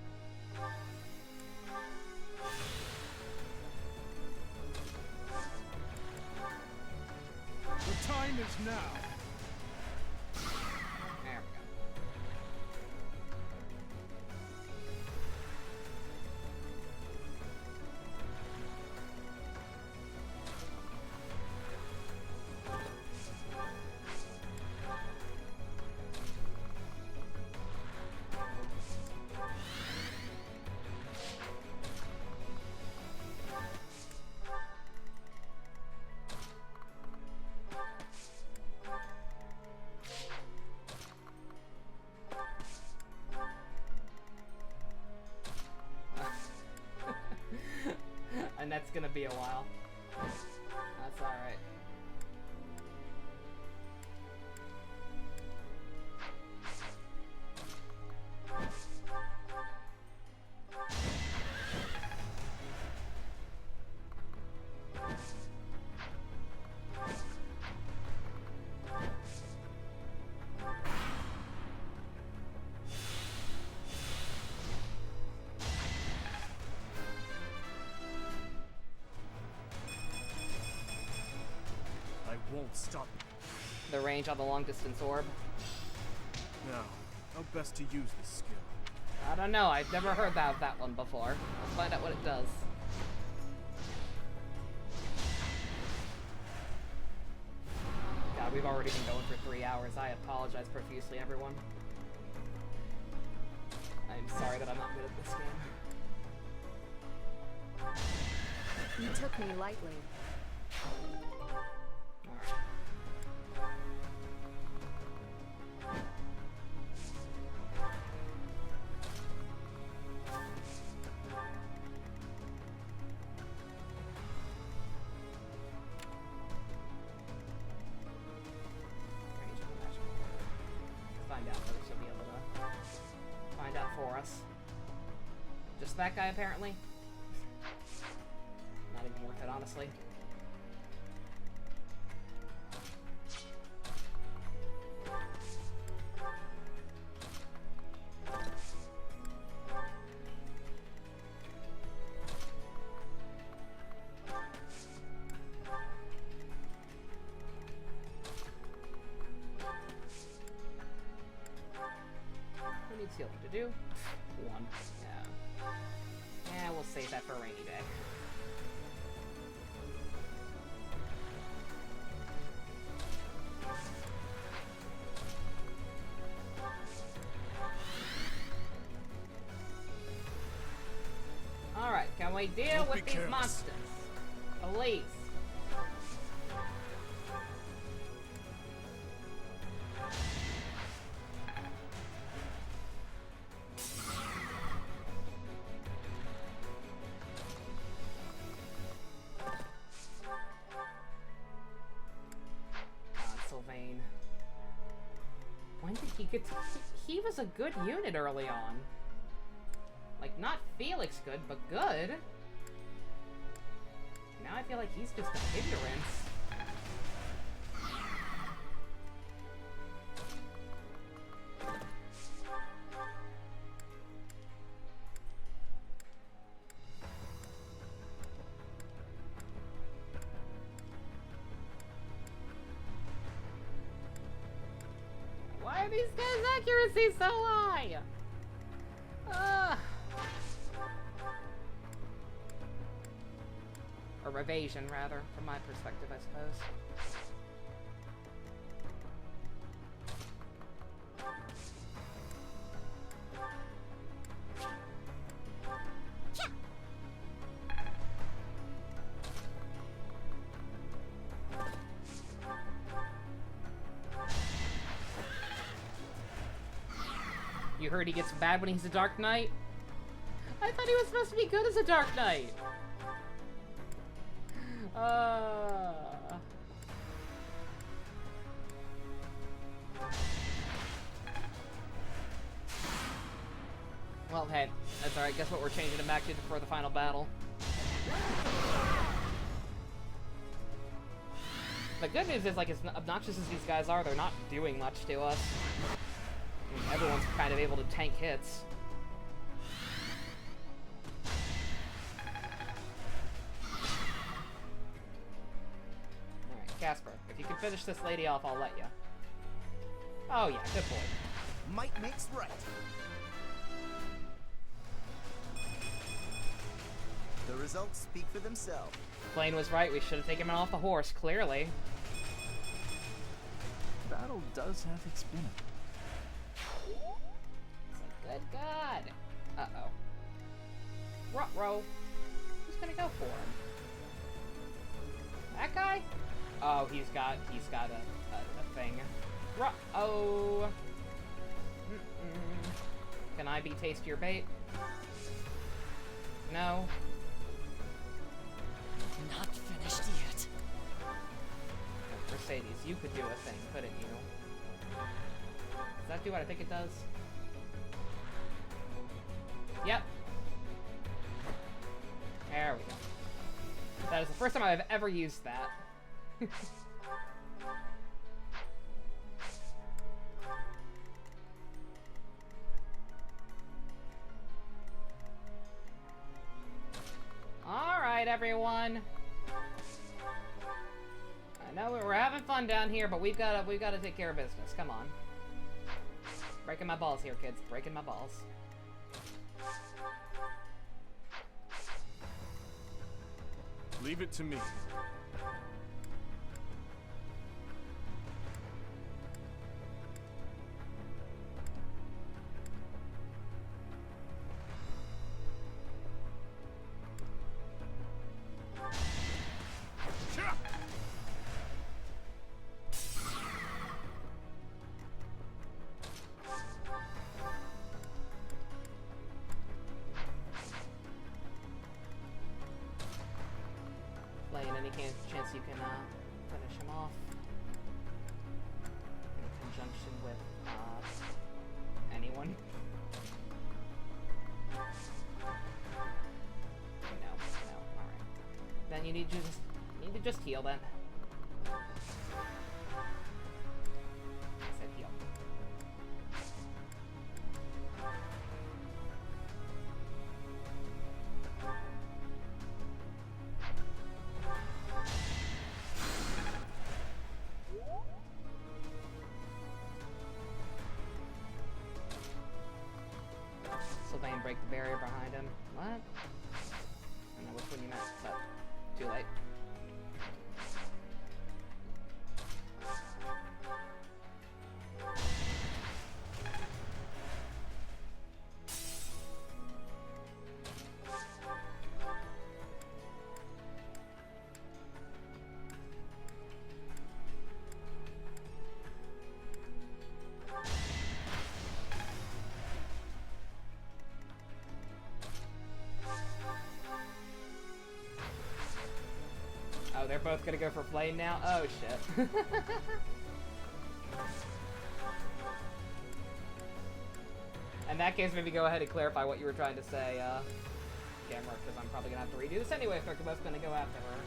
The time is now. There we go. And that's gonna be a while. That's alright. Won't stop. The range on the long distance orb. Now, how best to use this skill? I don't know, I've never heard that one before. Let's find out what it does. God, we've already been going for 3 hours. I apologize profusely, everyone. I'm sorry that I'm not good at this game. You took me lightly. That guy, apparently. Not even worth it, honestly. Who needs healing to do? One. Yeah. Yeah, we'll save that for a rainy day. Alright, can we deal with these monsters? Please. When did he get to... He was a good unit early on. Like, not Felix good, but good. Now I feel like he's just an ignorance. Why are these guys' accuracy so high? Or evasion, rather, from my perspective, I suppose. You heard he gets bad when he's a Dark Knight? I thought he was supposed to be good as a Dark Knight. Well, hey, that's alright. Guess what we're changing him back to for the final battle? The good news is, like, as obnoxious as these guys are, they're not doing much to us. I mean, everyone's kind of able to tank hits. Alright, Casper, if you can finish this lady off, I'll let you. Oh yeah, good boy. Might makes right. The results speak for themselves. Blaine was right, we should have taken him off the horse, clearly. Battle does have its benefits. Good God. Uh-oh. Ruh-roh. Who's gonna go for him? That guy? Oh, he's got a thing. Ruh-oh. Can I be taste your bait? No. Not finished yet. Mercedes, you could do a thing, couldn't you? Does that do what I think it does? Yep. There we go. That is the first time I've ever used that. Alright, everyone. I know we're having fun down here, but we've got to take care of business. Come on. Breaking my balls here, kids. Breaking my balls. Leave it to me. Any chance you can finish him off in conjunction with anyone? No, alright. Then you need to just heal then. I said heal. Sylvain break the barrier behind him. What? I don't know which one you meant, but too late. Oh, they're both gonna go for flame now? Oh, shit. In that case, maybe go ahead and clarify what you were trying to say, Gamera, because I'm probably gonna have to redo this anyway if they're both gonna go after her.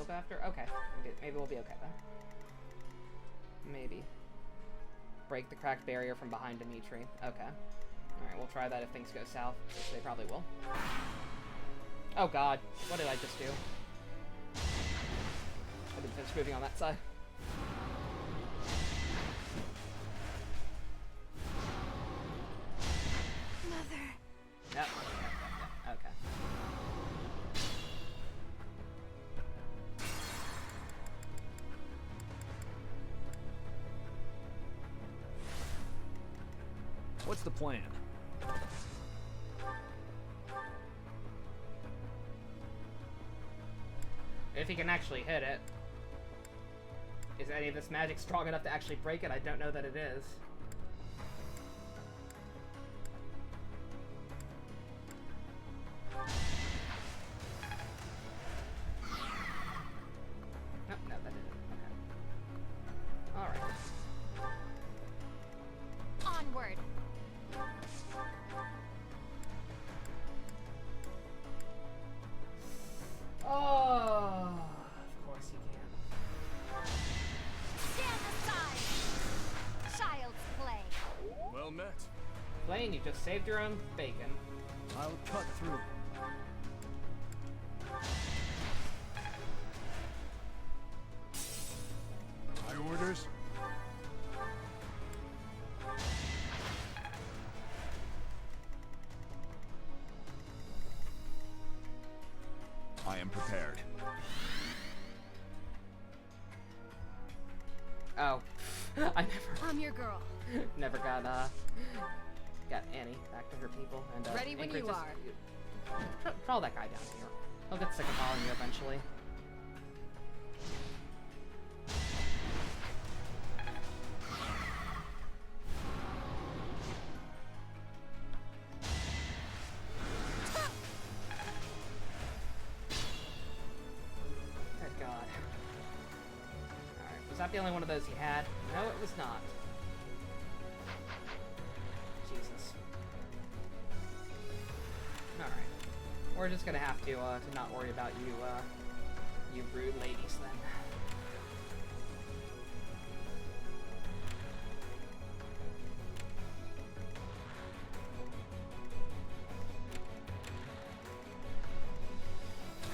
After? Okay. Maybe we'll be okay then. Maybe. Break the cracked barrier from behind Dimitri. Okay. Alright, we'll try that if things go south, which they probably will. Oh god. What did I just do? I didn't finish moving on that side. Mother. Yep. Okay. What's the plan? If he can actually hit it. Is any of this magic strong enough to actually break it? I don't know that it is. complain, you just saved your own bacon. I'll cut through. My orders? I am prepared. Oh. I never... I'm your girl. never got Annie back to her people. And, Ready when Ingrid, you just, are. Draw that guy down here. He'll get sick of following you eventually. Good God. Alright, was that the only one of those he had? No, it was not. Jesus. Alright. We're just gonna have to not worry about you, you rude ladies then.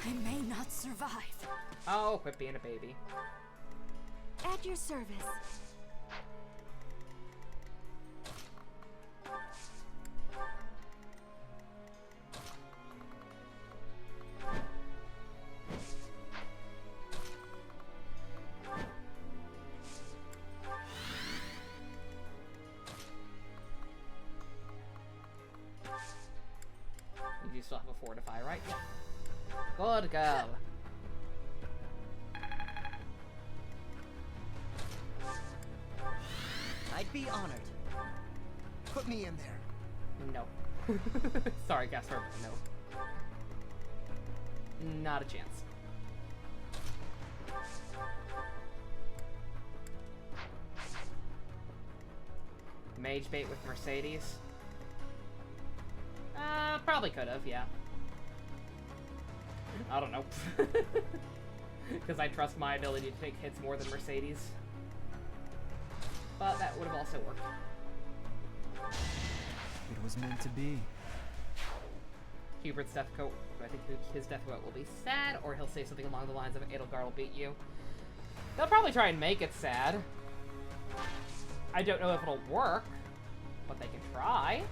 I may not survive. Oh, quit being a baby. At your service. You do still have a fortify, right? Yeah. Good girl. I'd be honored. Put me in there. No. Sorry, Gasper, no. Not a chance. Mage bait with Mercedes? Probably could have, yeah. I don't know. Because I trust my ability to take hits more than Mercedes. But that would have also worked. It was meant to be. Hubert's death quote, I think his death quote will be sad, or he'll say something along the lines of Edelgard will beat you. They'll probably try and make it sad. I don't know if it'll work, but they can try.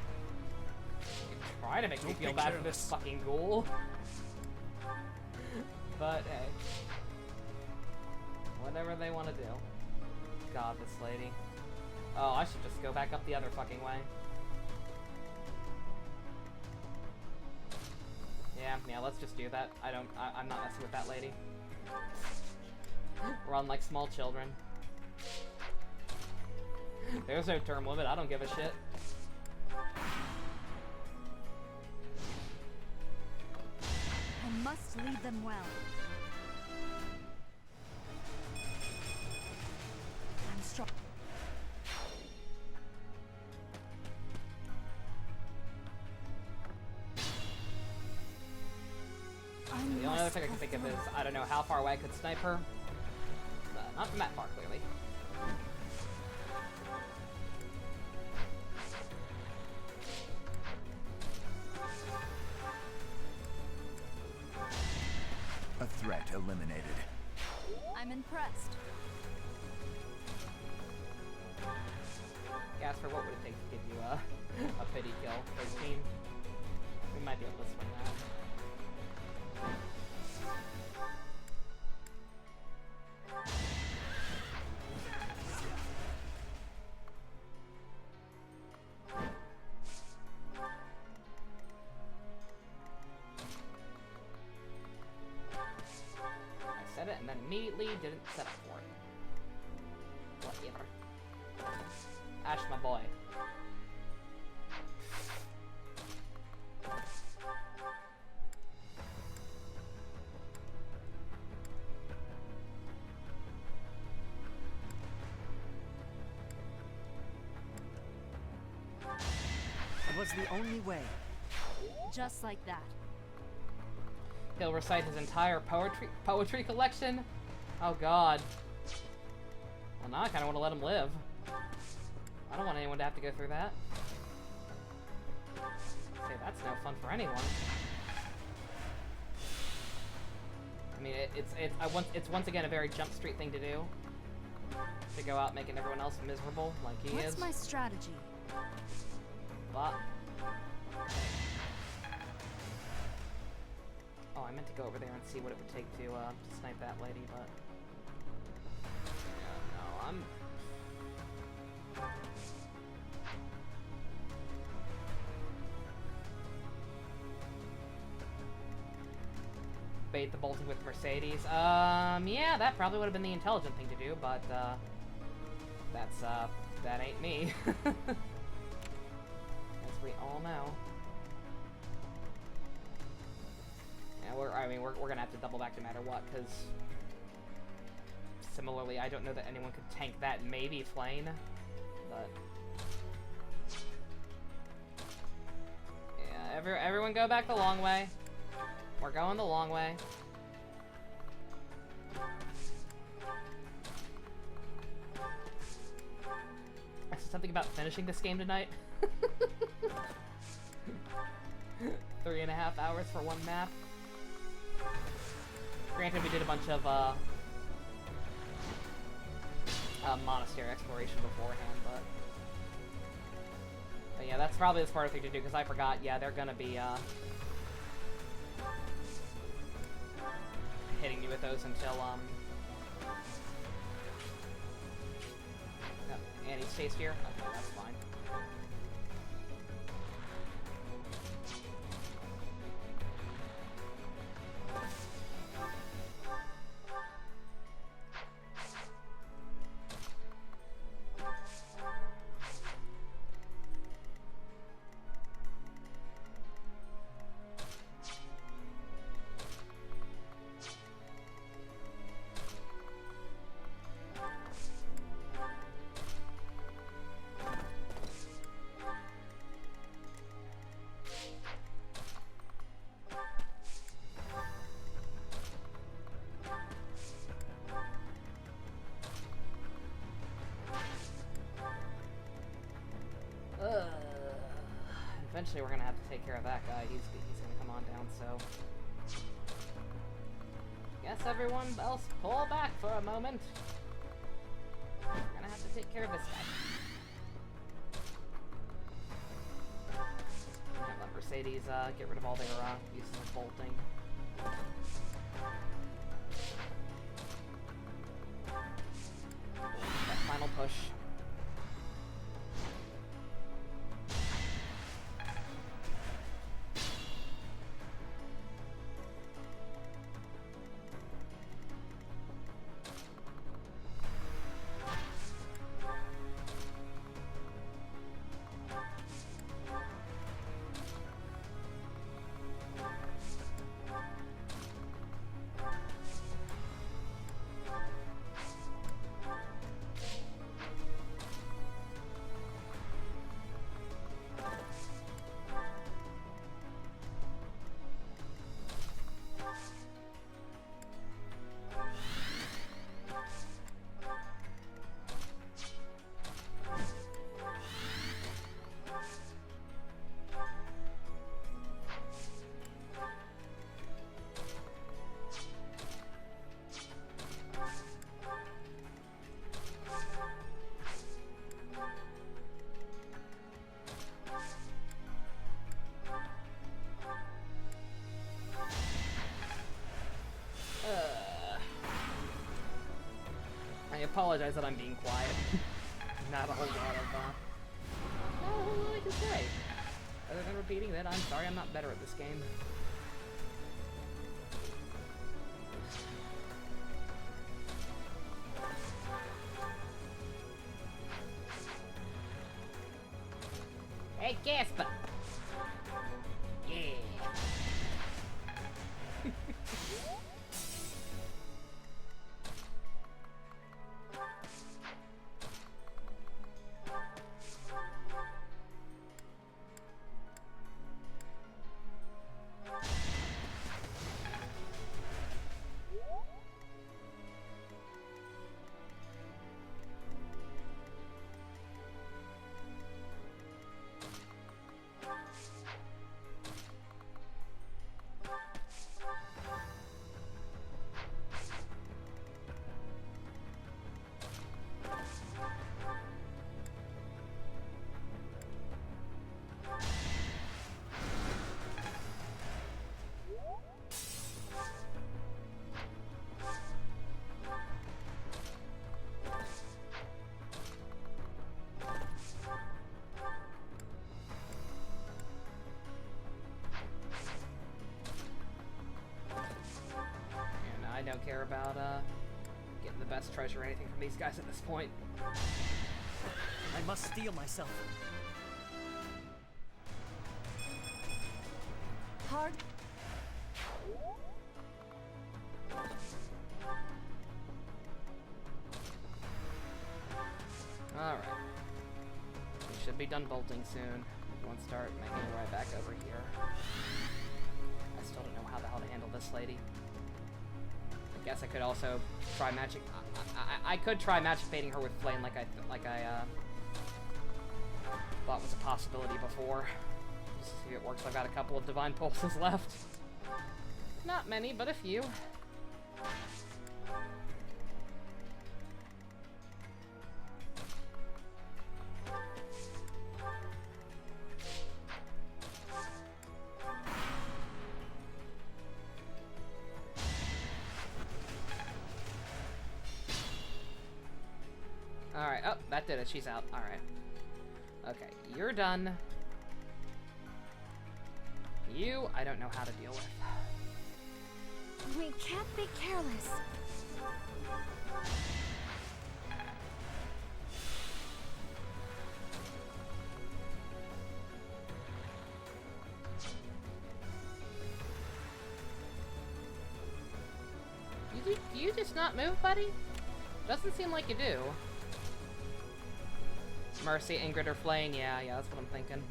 They can try to make me feel bad for this fucking ghoul. But hey. Whatever they want to do. God, this lady. Oh, I should just go back up the other fucking way. Yeah, let's just do that. I'm not messing with that lady. We're on like small children. There's no term limit, I don't give a shit. I must lead them well. I'm strong. The only other thing I can think of is, I don't know how far away I could snipe her. Not from that far, clearly. A threat eliminated. I'm impressed. Gasper, what would it take to give you a pity kill? 13? We might be able to swing that. I said it and then immediately didn't set up for it. Whatever. Ash, my boy. It was the only way. Just like that. He'll recite his entire poetry collection? Oh god. Well, now I kind of want to let him live. I don't want anyone to have to go through that. Okay, that's no fun for anyone. I mean, it's once again a very Jump Street thing to do. To go out making everyone else miserable like he is. What's my strategy? But... Oh, I meant to go over there and see what it would take to snipe that lady, but... No, I'm... Bait the bolting with Mercedes. Yeah, that probably would have been the intelligent thing to do, but, that ain't me. As we all know. Yeah, we're gonna have to double back no matter what, because similarly, I don't know that anyone could tank that maybe Flame, but yeah, everyone go back the long way. We're going the long way. I said something about finishing this game tonight. 3.5 hours for one map. Granted, we did a bunch of monastery exploration beforehand, but yeah, that's probably the smarter thing to do, because I forgot, yeah, they're gonna be hitting me with those until Annie's chased here. Okay, that's fine. Eventually we're gonna have to take care of that guy. He's gonna come on down, so... Guess everyone else pull back for a moment. We're gonna have to take care of this guy. Can't let Mercedes get rid of all their uses of bolting. That final push. I apologize that I'm being quiet. Not a whole lot I can say. Other than repeating that, I'm sorry I'm not better at this game. Hey, Gasper! Yeah! care about getting the best treasure or anything from these guys at this point. I must steel myself. Hard. Alright. We should be done bolting soon. Won't start making our way back over here. I still don't know how the hell to handle this lady. I guess I could also try magic. I could try magic baiting her with flame like I thought was a possibility before. Just to see if it works. I've got a couple of divine pulses left. Not many, but a few. Alright, oh, that did it. She's out. Alright. Okay, you're done. You, I don't know how to deal with. We can't be careless. Do you just not move, buddy? Doesn't seem like you do. Mercy, Ingrid, or Flaying? Yeah, that's what I'm thinking.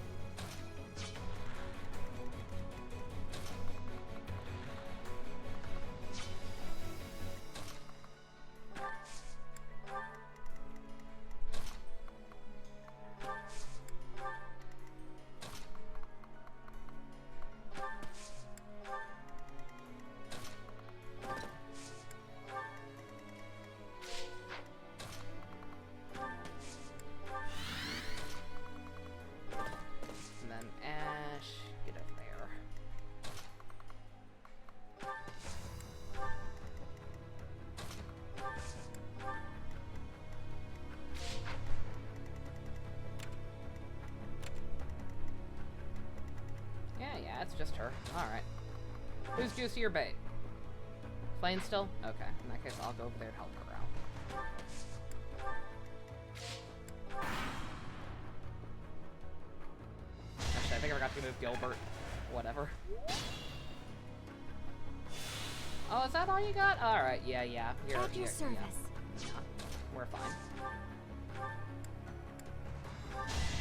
It's just her. Alright. Who's juicier bait? Flame still? Okay. In that case, I'll go over there and help her out. Actually, I think I forgot to move Gilbert. Whatever. Oh, is that all you got? Alright, yeah. At your service. Yeah. We're fine.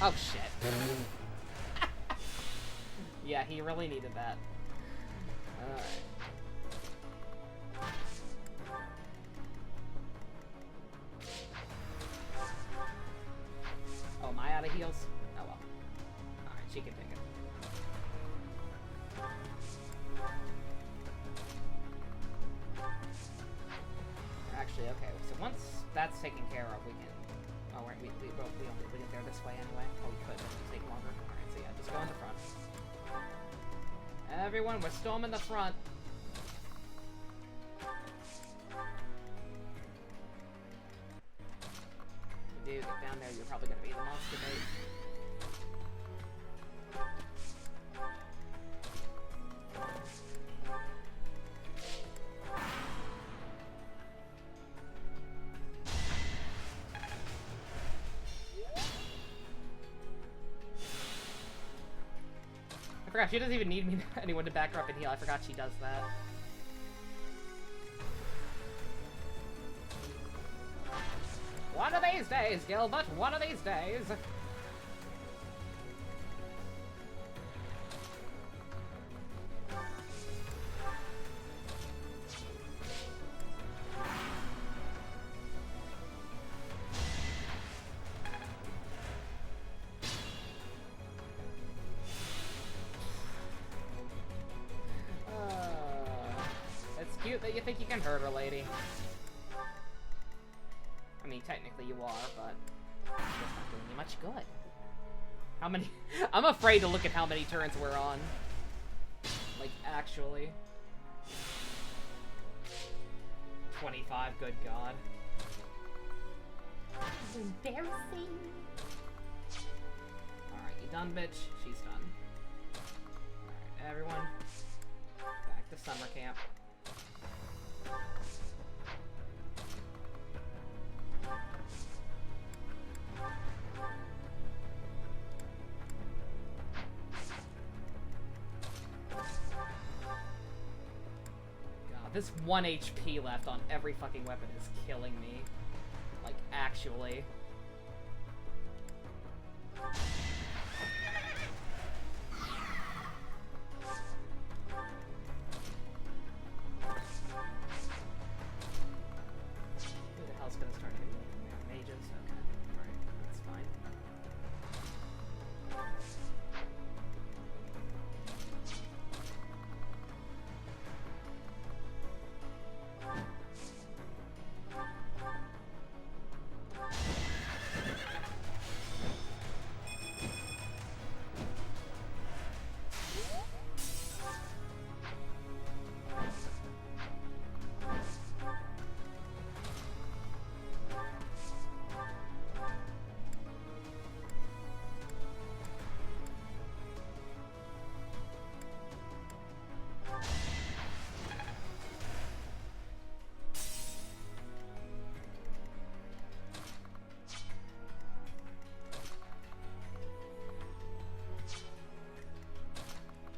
Oh, shit. Yeah, he really needed that. Alright. Oh, am I out of heals? Oh well. Alright, she can take it. Actually, okay, so once that's taken care of, we can... Oh, right, we can go this way anyway. Oh, we could, but it'll take longer. Alright, so yeah, just go in the front. Everyone, we're storming the front. If you do get down there, you're probably gonna be the monster bait. I forgot, she doesn't even need me anyone to back her up and heal. I forgot she does that. One of these days, Gilbert, one of these days. It's cute that you think you can hurt her, lady. I mean, technically you are, but it's not doing you much good. How many? I'm afraid to look at how many turns we're on. Like, actually. 25, good god. Embarrassing. Alright, you done, bitch? She's done. Alright, everyone. Back to summer camp. This 1 HP left on every fucking weapon is killing me. Like, actually. Who the hell's gonna start hitting me? Mages? Okay. Alright, that's fine.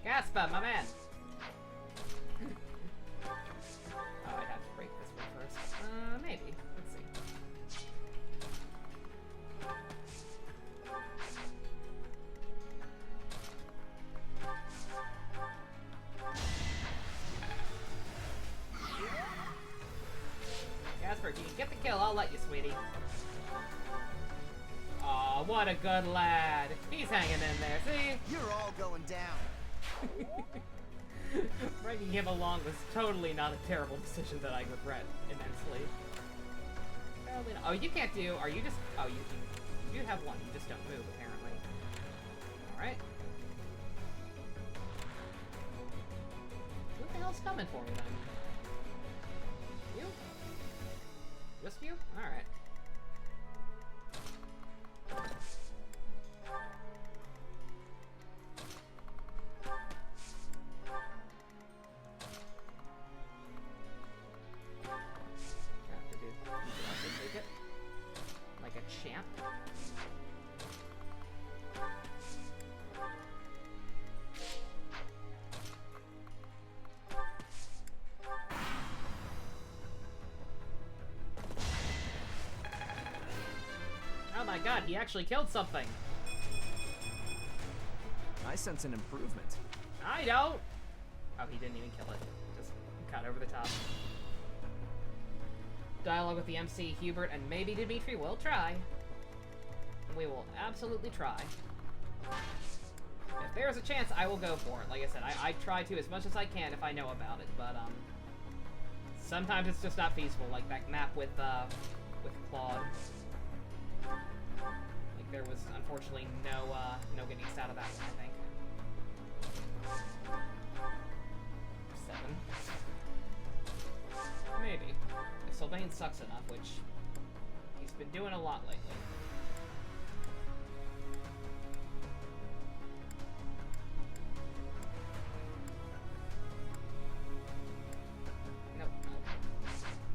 Gaspa, my man! Oh, I have to break this one first. Maybe. Let's see. Gasper, if you can get the kill, I'll let you, sweetie. Aw, what a good lad. He's hanging in there, see? You're all going down. Bringing him along was totally not a terrible decision that I regret immensely. Oh, you can't do... Are you just... Oh, you do have one. You just don't move, apparently. Alright. What the hell's coming for me, then? You? Just you? Alright. Like a champ. Oh my god, he actually killed something. I sense an improvement. I don't. Oh, he didn't even kill it. Just cut over the top. Dialogue with the MC, Hubert, and maybe Dimitri will try. We will absolutely try. If there's a chance, I will go for it. Like I said, I try to as much as I can if I know about it, but sometimes it's just not feasible. Like that map with Claude. Like there was unfortunately no getting us out of that one, I think. 7. Maybe. If Sylvain sucks enough, which he's been doing a lot lately. Nope.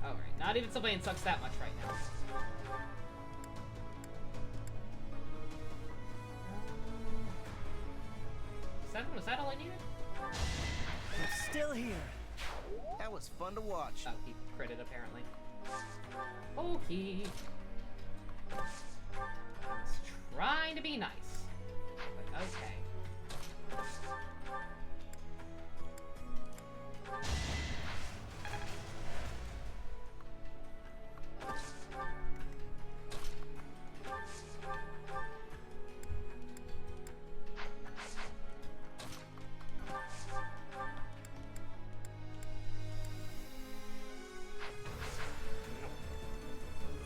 Alright, not even Sylvain sucks that much right now. 7? Was that all I needed? I'm still here. That was fun to watch. Oh, he critted apparently. Okay. I was trying to be nice. But okay.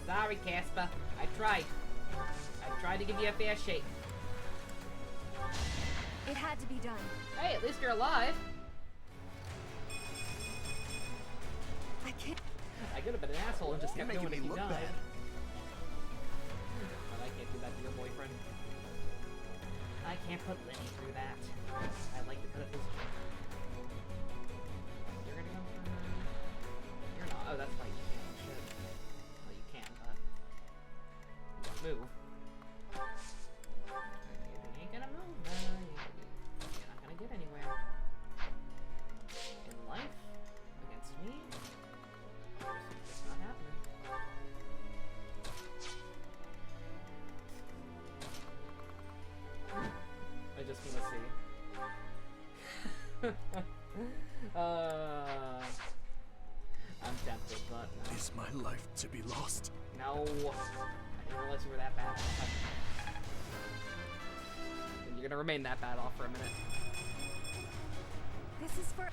Sorry, Casper. I tried. I tried to give you a fair shake. It had to be done. Hey, at least you're alive. I can't. I could have been an asshole and just kept You're going making if me you look died. bad. But I can't do that to your boyfriend. I can't put Lenny through that. I'd like to put it this way. You're gonna go for... You're not. Oh, that's right. You can't. Shit. Well, you can, but... You don't move. You ain't gonna move, you're not gonna get anywhere. In life, against me, to be lost. No. I didn't realize you were that bad. And you're gonna remain that bad off for a minute. This is for...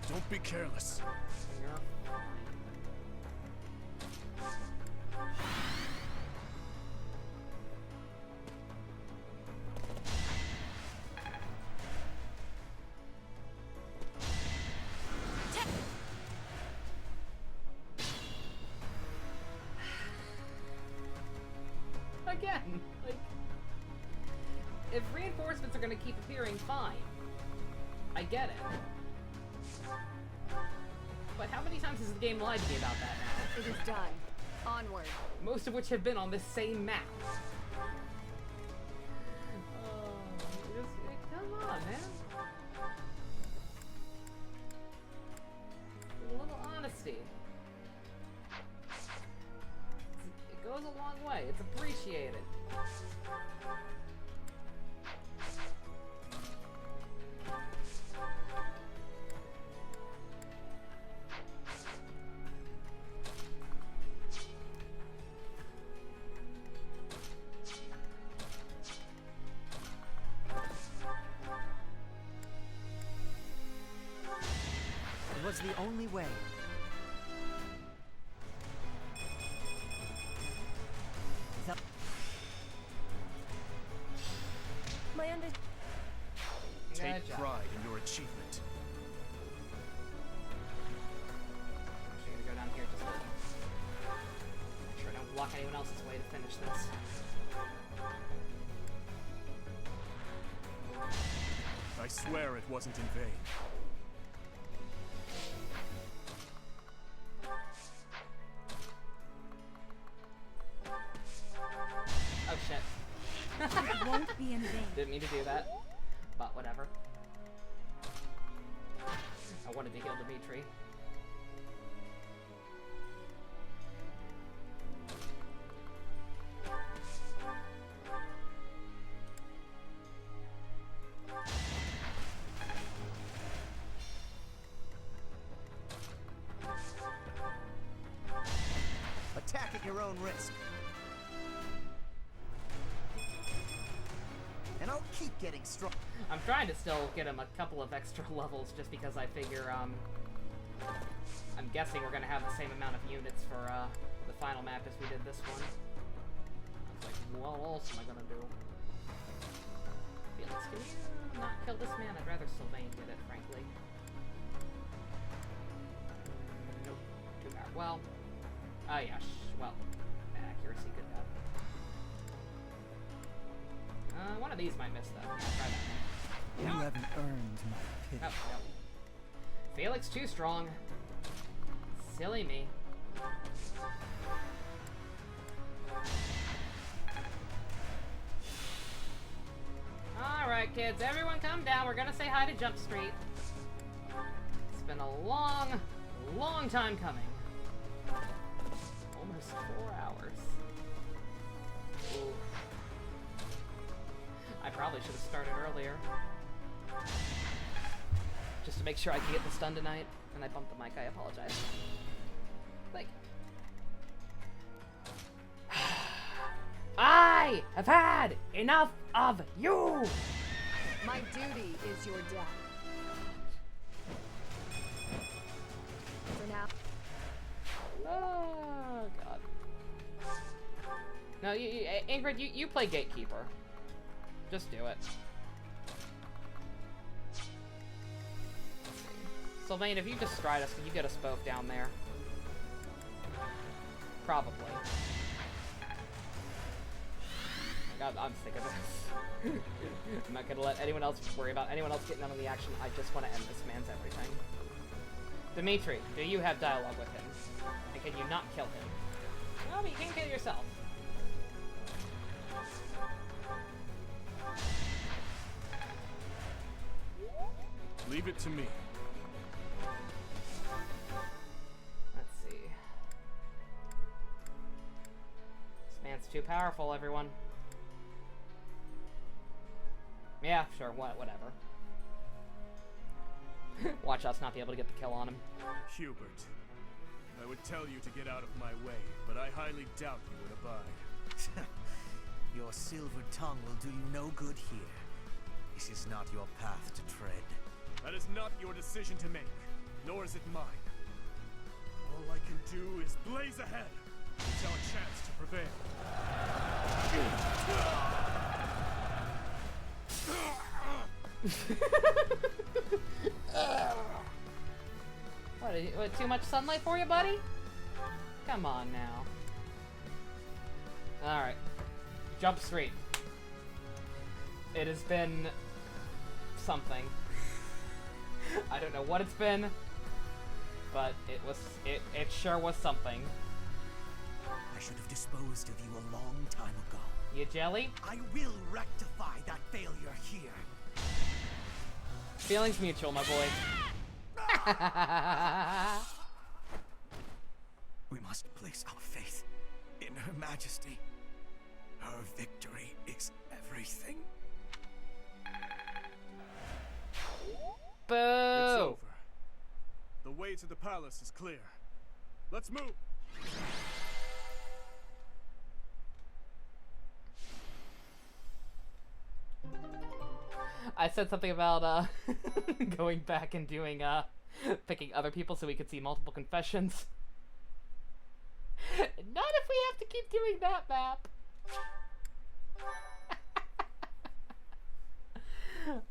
Don't be careless. Again, like, if reinforcements are gonna keep appearing, fine. I get it. But how many times has the game lied to me about that now? It is done. Onward. Most of which have been on this same map. Oh, come on, man. A little honesty. It goes a long way. It's appreciated. It was the only way. My under... Take pride in your achievement. Actually, gonna go down here just to make sure I don't block anyone else's way to finish this. I swear it wasn't in vain. Oh shit. It won't be in vain. Didn't mean to do that, but whatever. I wanted to kill Dimitri. Attack at your own risk. And I'll keep getting strong. I'm trying to still get him a couple of extra levels just because I figure, I'm guessing we're gonna have the same amount of units for, the final map as we did this one. I was like, what else am I gonna do? Felix, can you not kill this man? I'd rather Sylvain get it, frankly. Nope. Too bad. Well, yeah, well, accuracy could have. One of these might miss, though. Yeah, try that one. You haven't earned my pity. Oh, no. Felix too strong. Silly me. Alright, kids, everyone come down. We're gonna say hi to Jump Street. It's been a long, long time coming. Almost 4 hours. Ooh. I probably should have started earlier. Just to make sure I could get the stun tonight. And I bumped the mic, I apologize. Like... I have had enough of you! My duty is your death. For now. Oh, God. No, Ingrid, you play Gatekeeper. Just do it. Sylvain, if you just stride us, can you get us both down there? Probably. God, I'm sick of this. I'm not gonna let anyone else worry about anyone else getting out of the action. I just want to end this man's everything. Dimitri, do you have dialogue with him? And can you not kill him? No, but you can kill yourself. Leave it to me. It's too powerful, everyone. Yeah, sure, whatever. Watch us not be able to get the kill on him. Hubert, I would tell you to get out of my way, but I highly doubt you would abide. Your silver tongue will do you no good here. This is not your path to tread. That is not your decision to make, nor is it mine. All I can do is blaze ahead. It's our chance to prevail. What, too much sunlight for you, buddy? Come on now. Alright. Jump straight. It has been something. I don't know what it's been, but it sure was something. I should have disposed of you a long time ago. You jelly? I will rectify that failure here. Feelings mutual, my boy. We must place our faith in Her Majesty. Her victory is everything. Boo! It's over. The way to the palace is clear. Let's move! I said something about going back and doing picking other people so we could see multiple confessions. Not if we have to keep doing that map.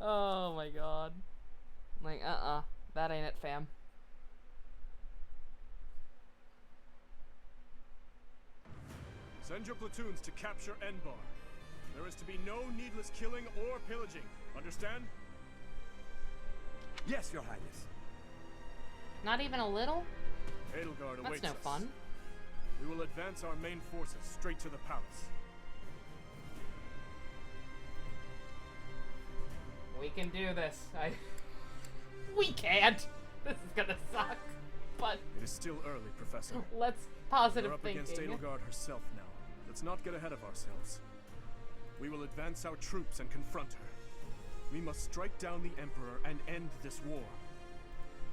Oh my god. Like, that ain't it, fam. Send your platoons to capture Enbar. There is to be no needless killing or pillaging. Understand? Yes, Your Highness. Not even a little? Edelgard awaits That's no us. fun. We will advance our main forces straight to the palace. We can do this. We can't. This is gonna suck. But it is still early, Professor. Let's positive We're up thinking. against Edelgard herself now. Let's not get ahead of ourselves. We will advance our troops and confront her. We must strike down the Emperor and end this war.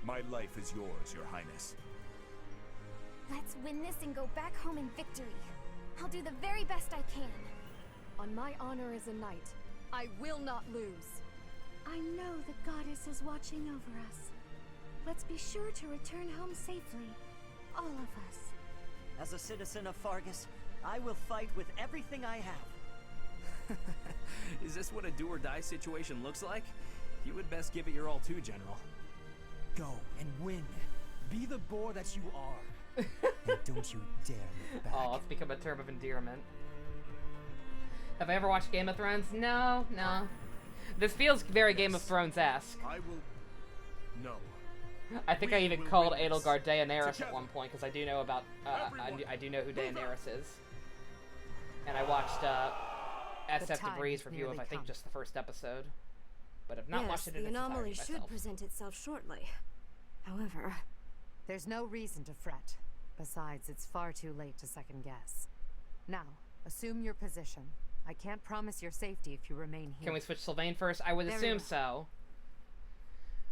My life is yours, Your Highness. Let's win this and go back home in victory. I'll do the very best I can. On my honor as a knight, I will not lose. I know the goddess is watching over us. Let's be sure to return home safely. All of us. As a citizen of Fargus, I will fight with everything I have. Is this what a do-or-die situation looks like? You would best give it your all too, General. Go and win. Be the boar that you are. And don't you dare look back. Oh, it's become a term of endearment. Have I ever watched Game of Thrones? No. This feels very Game of Thrones-esque. I will... No. I think I even called Edelgard Daenerys at one point, because I do know about... I do know who Daenerys is. And I watched SF Debris' review of, I think, just the first episode. But I've not watched it in its entirety anomaly myself. should present itself shortly. However... There's no reason to fret. Besides, it's far too late to second guess. Now, assume your position. I can't promise your safety if you remain here. Can we switch Sylvain first? I would assume so.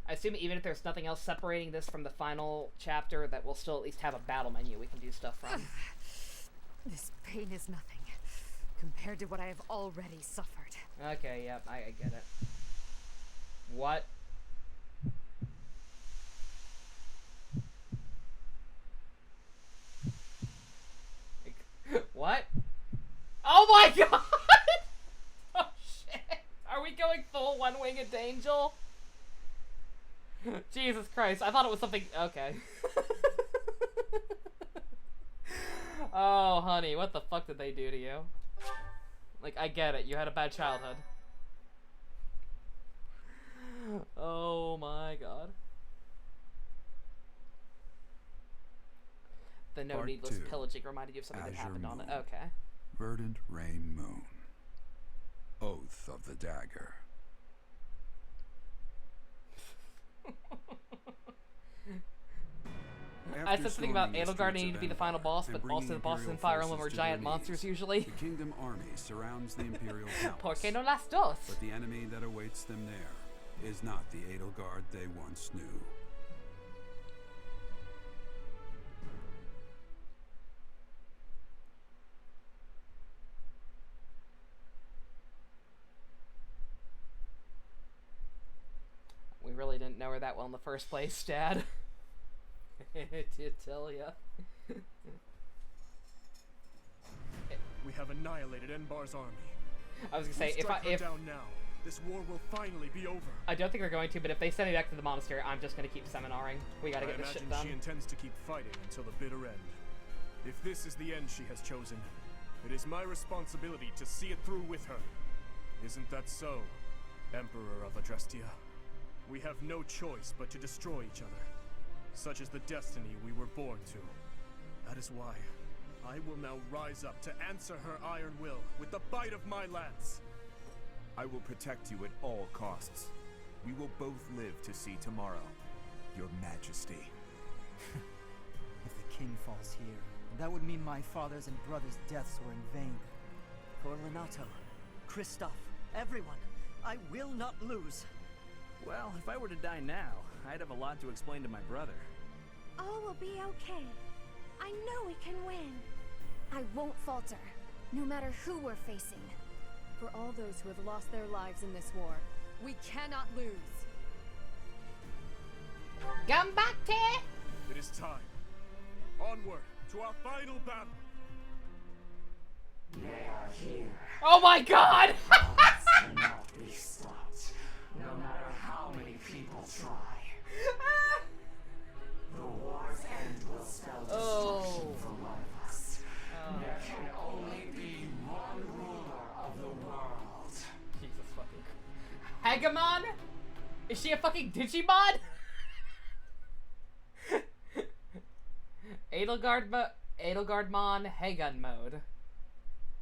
I assume even if there's nothing else separating this from the final chapter, that we'll still at least have a battle menu we can do stuff from. This pain is nothing compared to what I have already suffered. Okay, yep, I get it. What? What? Oh my god! Oh shit! Are we going full one-winged angel? Jesus Christ, I thought it was something... Okay. Oh, honey, what the fuck did they do to you? Like, I get it, you had a bad childhood. Oh my god. The no Part needless 2. pillaging reminded you of something that Azure happened on it. Moon. Okay. Verdant Rain Moon. Oath of the Dagger. I said something about Edelgard needing to be the final boss, but also the bosses in Fire Emblem are giant monsters usually. The Kingdom army surrounds the Imperial Palace. ¿Por qué no las dos? But the enemy that awaits them there is not the Edelgard they once knew. We really didn't know her that well in the first place, Dad. To tell ya. We have annihilated Enbar's army. I was gonna say, We'll strike her if down now, this war will finally be over. I don't think they're going to, but if they send me back to the monastery, I'm just gonna keep seminaring. We gotta get this shit done. She intends to keep fighting until the bitter end. If this is the end she has chosen, it is my responsibility to see it through with her. Isn't that so, Emperor of Adrestia? We have no choice but to destroy each other. Such is the destiny we were born to. That is why I will now rise up to answer her iron will with the bite of my lance. I will protect you at all costs. We will both live to see tomorrow, Your Majesty. If the king falls here, that would mean my father's and brother's deaths were in vain. For Renato, Kristoff, everyone, I will not lose. Well, if I were to die now, I'd have a lot to explain to my brother. All will be okay. I know we can win. I won't falter, no matter who we're facing. For all those who have lost their lives in this war, we cannot lose. Gambate! It is time. Onward to our final battle. They are here. Oh my god! Cannot be stopped, no matter how many people try. The war's end will spell destruction for one of us. There can only be one ruler of the world. Jesus fucking. Hagamon? Is she a fucking Digimon? Edelgardmon Hagun mode.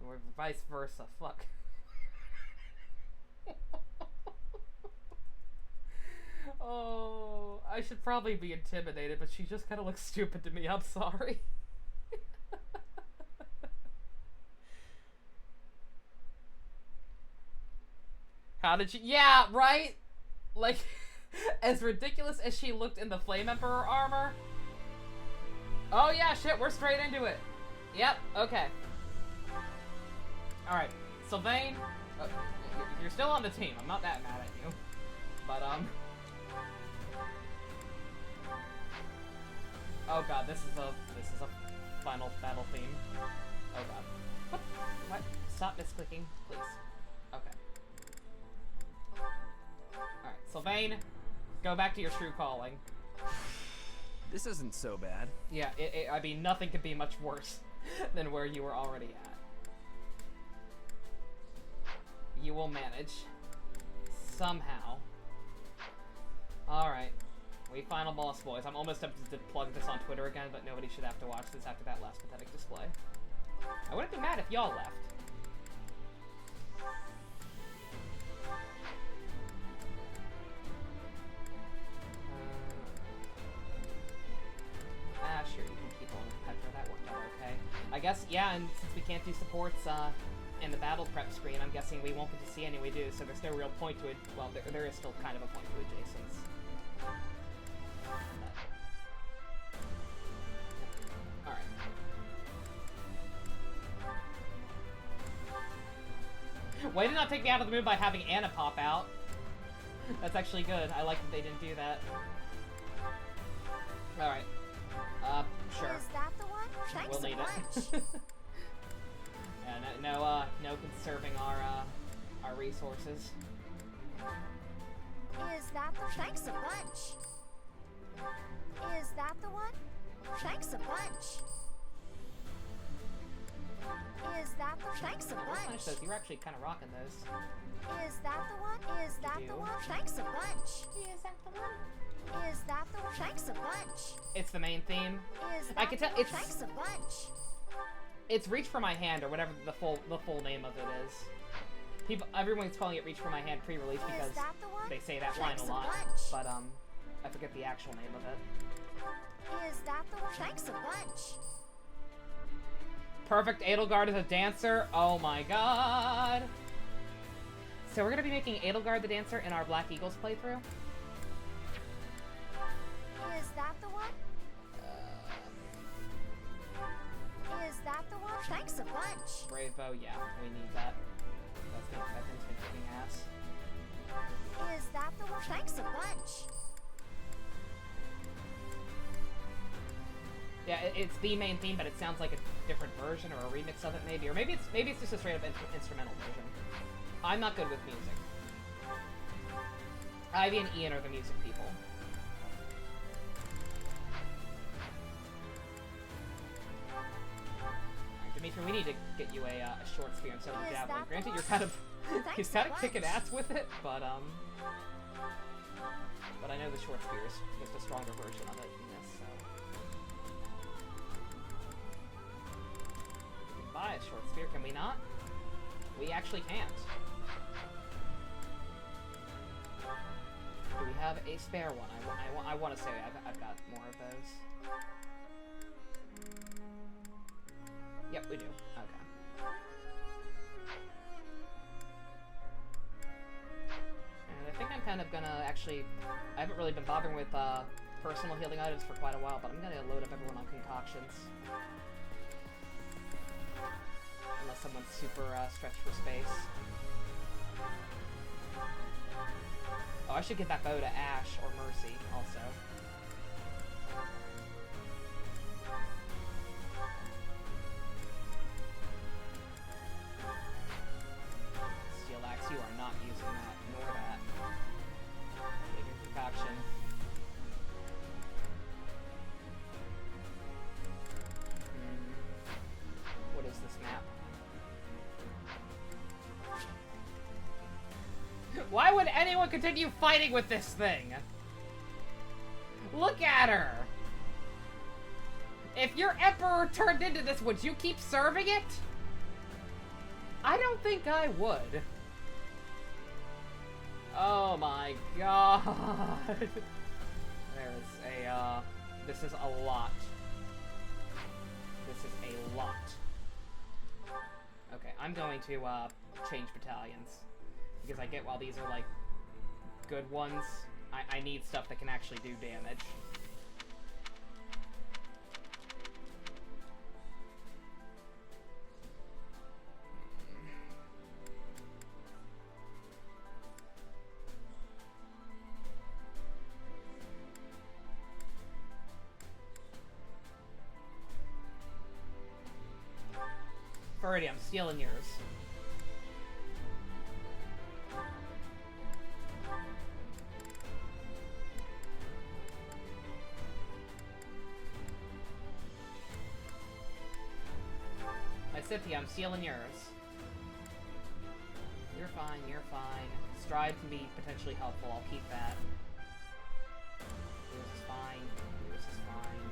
Or vice versa. Fuck. Oh, I should probably be intimidated, but she just kind of looks stupid to me. I'm sorry. How did she? Yeah, right? Like, as ridiculous as she looked in the Flame Emperor armor. Oh yeah, shit, we're straight into it. Yep, okay. Alright, Sylvain, you're still on the team. I'm not that mad at you. But, oh god, this is a final battle theme. Oh god. What? Stop misclicking, please. Okay. Alright, Sylvain, go back to your true calling. This isn't so bad. Yeah, I mean, nothing could be much worse than where you were already at. You will manage. Somehow. Alright. We final boss, boys. I'm almost tempted to plug this on Twitter again, but nobody should have to watch this after that last pathetic display. I wouldn't be mad if y'all left. Sure, you can keep on with Petra. That worked out okay. I guess, yeah, and since we can't do supports in the battle prep screen, I'm guessing we won't get to see any we do, so there's no real point to it. Well, there is still kind of a point to adjacents. Alright. Way to not take me out of the mood by having Anna pop out. That's actually good. I like that they didn't do that. Alright. Sure. Is that the one? Thanks We'll need a bunch. it. Yeah, no conserving our resources. Is that the? Thanks a bunch. Is that the one? Thanks a bunch. Is that the? Thanks a bunch. Nice those. You were actually kind of rocking those. Is that the one? Is that the one? Thanks a bunch. Is that the one? Is that the one? Thanks a bunch. It's the main theme. Is that I can tell it's thanks a bunch. It's Reach for My Hand or whatever the full name of it is. Everyone's calling it Reach for My Hand pre-release because they say that line a lot. But I forget the actual name of it. Is that the one? Thanks a bunch. Perfect Edelgard as a dancer. Oh my god. So we're gonna be making Edelgard the dancer in our Black Eagles playthrough. Is that the one? Is that the one? Thanks a bunch. Brave bow, yeah, we need that. That thing's been kicking ass. Is that the one? Thanks a bunch. Yeah, it's the main theme, but it sounds like a different version or a remix of it, maybe, or maybe it's just a straight up instrumental version. I'm not good with music. Ivy and Ian are the music people. Alright, Dimitri, we need to get you a short spear instead of a javelin. Granted, you're kind of he's kind of kicking ass with it, but I know the short spear is just a stronger version of it in this, so. We can buy a short spear, can we not? We actually can't. Do we have a spare one? I want to say I've got more of those. Yep, we do. Okay. And I think I'm kind of gonna actually... I haven't really been bothering with personal healing items for quite a while, but I'm gonna load up everyone on concoctions. Unless someone's super stretched for space. Oh, I should give that bow to Ash or Mercy, also. Steel Axe, you are not using that, nor that. Take your concoction. What is this map? Why would anyone continue fighting with this thing? Look at her! If your Emperor turned into this, would you keep serving it? I don't think I would. Oh my god. There's a, this is a lot. This is a lot. Okay, I'm going to, change battalions. Because I get while these are, like, good ones, I need stuff that can actually do damage. Ferdy, I'm stealing yours. Cynthia, I'm stealing yours. You're fine, you're fine. Stride can be potentially helpful, I'll keep that. Yours is fine. Yours is fine.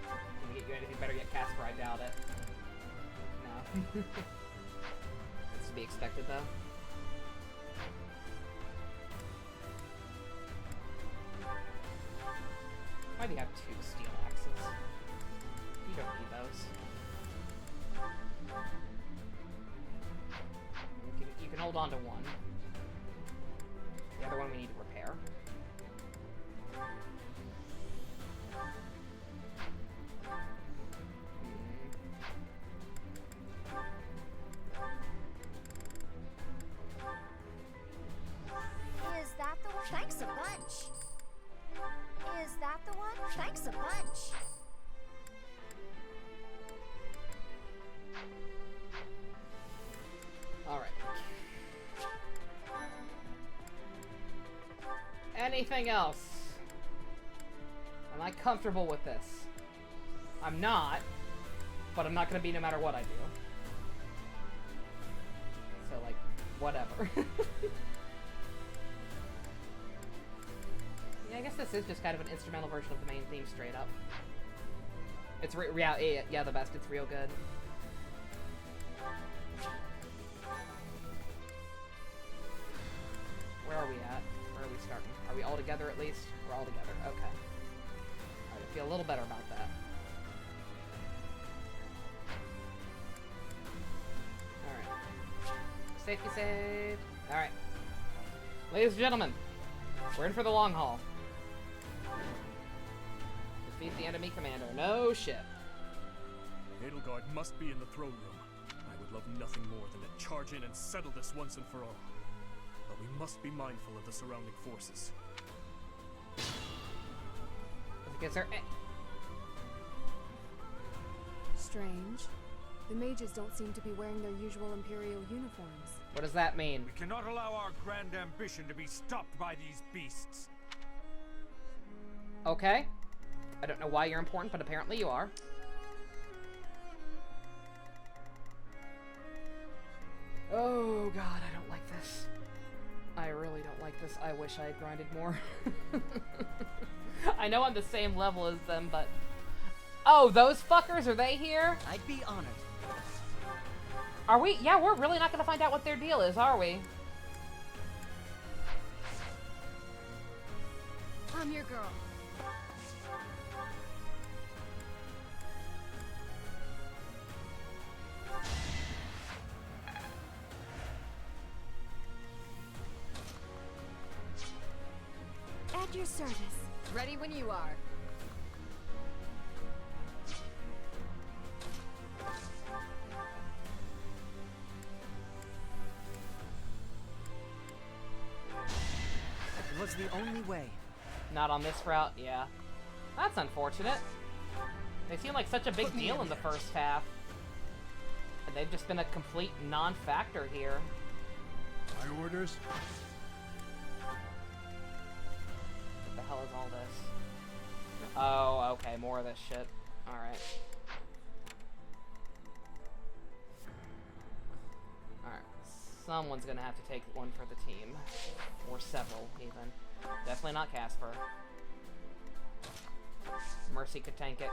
Can we get you anything better yet, Casper? I doubt it. No. That's to be expected, though. Why do you have 2 steel axes? You don't need those. You can hold on to one. The other one we need to repair. Is that the one? Thanks a bunch. Is that the one? Thanks a bunch. Alright. Anything else? Am I comfortable with this? I'm not, but I'm not gonna be no matter what I do. So, like, whatever. Yeah, I guess this is just kind of an instrumental version of the main theme, straight up. It's yeah, the best. It's real good. Where are we at? Where are we starting? Are we all together at least? We're all together. Okay. Feel a little better about that. Alright. Safety save. Alright. Ladies and gentlemen, we're in for the long haul. Defeat the enemy commander. No shit. Edelgard must be in the throne room. I would love nothing more than to charge in and settle this once and for all. But we must be mindful of the surrounding forces. Is there Strange. The mages don't seem to be wearing their usual Imperial uniforms. What does that mean? We cannot allow our grand ambition to be stopped by these beasts. Okay. I don't know why you're important, but apparently you are. Oh god, I don't like this. I really don't like this. I wish I had grinded more. I know I'm the same level as them, but... Oh, those fuckers, are they here? I'd be honored. Are we? Yeah, we're really not gonna find out what their deal is, are we? I'm your girl. At your service. Ready when you are. It was the only way. Not on this route, yeah. That's unfortunate. They seem like such a big deal in the first half. And they've just been a complete non-factor here. My orders? What the hell is all this? Oh, okay, more of this shit. Alright. Alright. Someone's gonna have to take one for the team. Or several, even. Definitely not Casper. Mercy could tank it.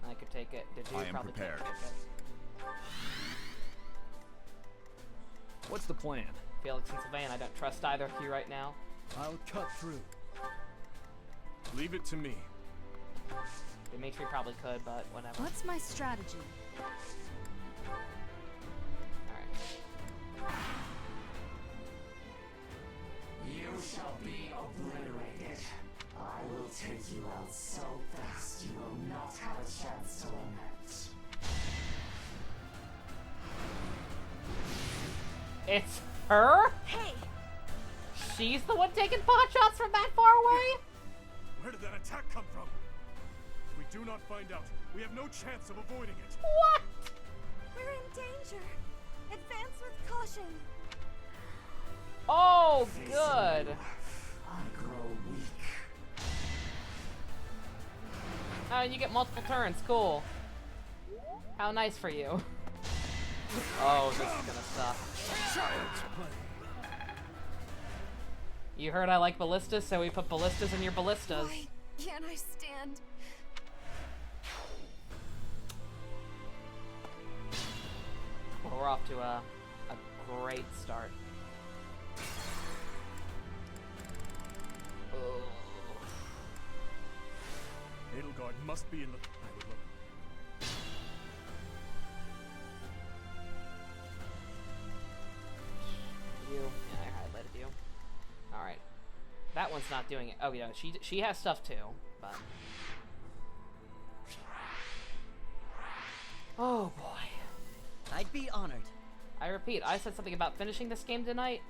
I could take it. Did I am probably prepared. Can't take it. What's the plan? Felix and Sylvain, I don't trust either of you right now. I'll cut through. Leave it to me. Dimitri probably could, but whatever. What's my strategy? Alright. You shall be obliterated. I will take you out so fast you will not have a chance to lament. It's her? Hey! She's the one taking pot shots from that far away? Where did that attack come from? If we do not find out, we have no chance of avoiding it. What? We're in danger. Advance with caution. Oh, good. I grow weak. Oh, and you get multiple turns. Cool. How nice for you. Oh, this is gonna suck. You heard I like ballistas, so we put ballistas in your ballistas. Why can't I stand? Well, we're off to a great start. Oh. Edelgard must be in the... I would love... You. Yeah, I highlighted you. Alright. That one's not doing it. Oh, yeah, she has stuff too, but... Oh, boy. I'd be honored. I repeat, I said something about finishing this game tonight.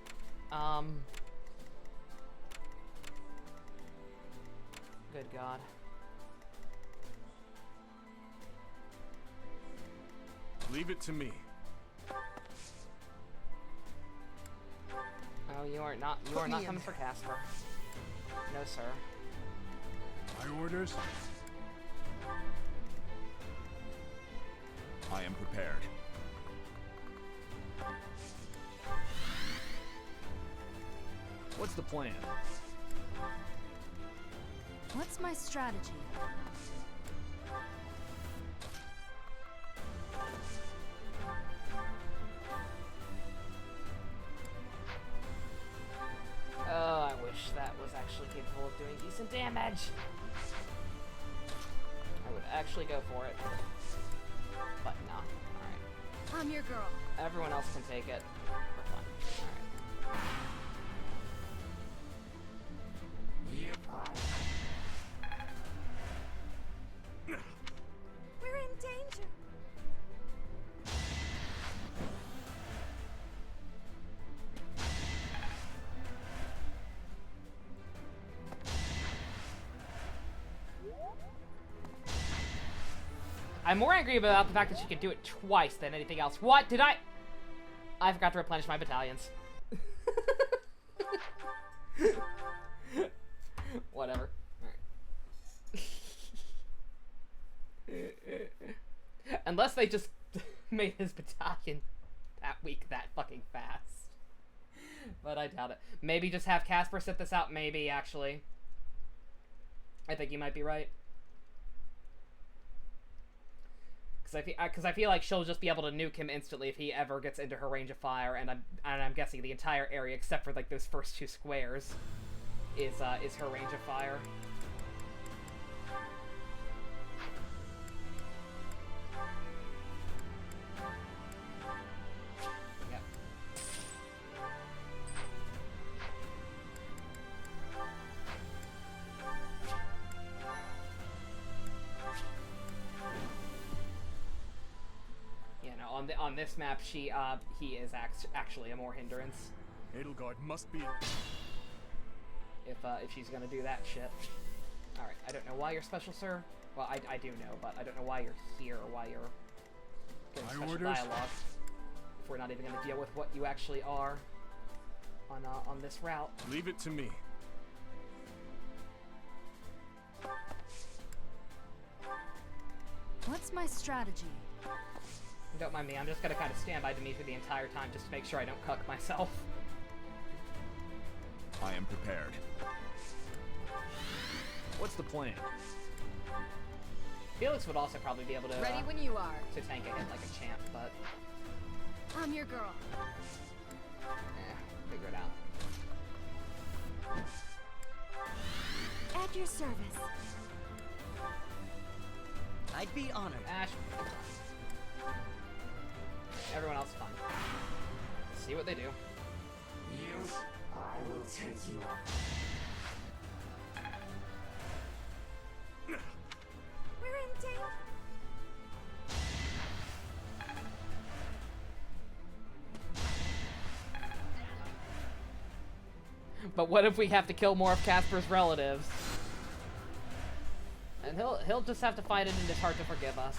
Good God. Leave it to me. Oh, you are not coming for Casper. No, sir. My orders? I am prepared. What's the plan? What's my strategy? Oh, I wish that was actually capable of doing decent damage. actually go for it. But no. Alright. I'm your girl. Everyone else can take it. For fun. Alright. We're in danger. I'm more angry about the fact that she could do it twice than anything else. What? Did I forgot to replenish my battalions. Whatever. Alright. Unless they just made his battalion that weak that fucking fast. But I doubt it. Maybe just have Casper sit this out, maybe, actually. I think you might be right. Because I feel like she'll just be able to nuke him instantly if he ever gets into her range of fire, and I'm guessing the entire area except for like those first 2 squares is her range of fire. Yep. On this map, he is actually a more hindrance. Edelgard must be. If she's gonna do that shit. All right, I don't know why you're special, sir. Well, I do know, but I don't know why you're here or why you're doing special dialogue. If we're not even gonna deal with what you actually are on this route. Leave it to me. What's my strategy? Don't mind me, I'm just gonna kind of stand by Dimitri the entire time just to make sure I don't cuck myself. I am prepared. What's the plan? Felix would also probably be able to Ready when you are. To tank a hit like a champ, but I'm your girl. Figure it out. At your service. I'd be honored. Ash. Everyone else fine. See what they do. You, I will take you on. We're in danger. But what if we have to kill more of Casper's relatives? And he'll just have to fight it in his heart to forgive us.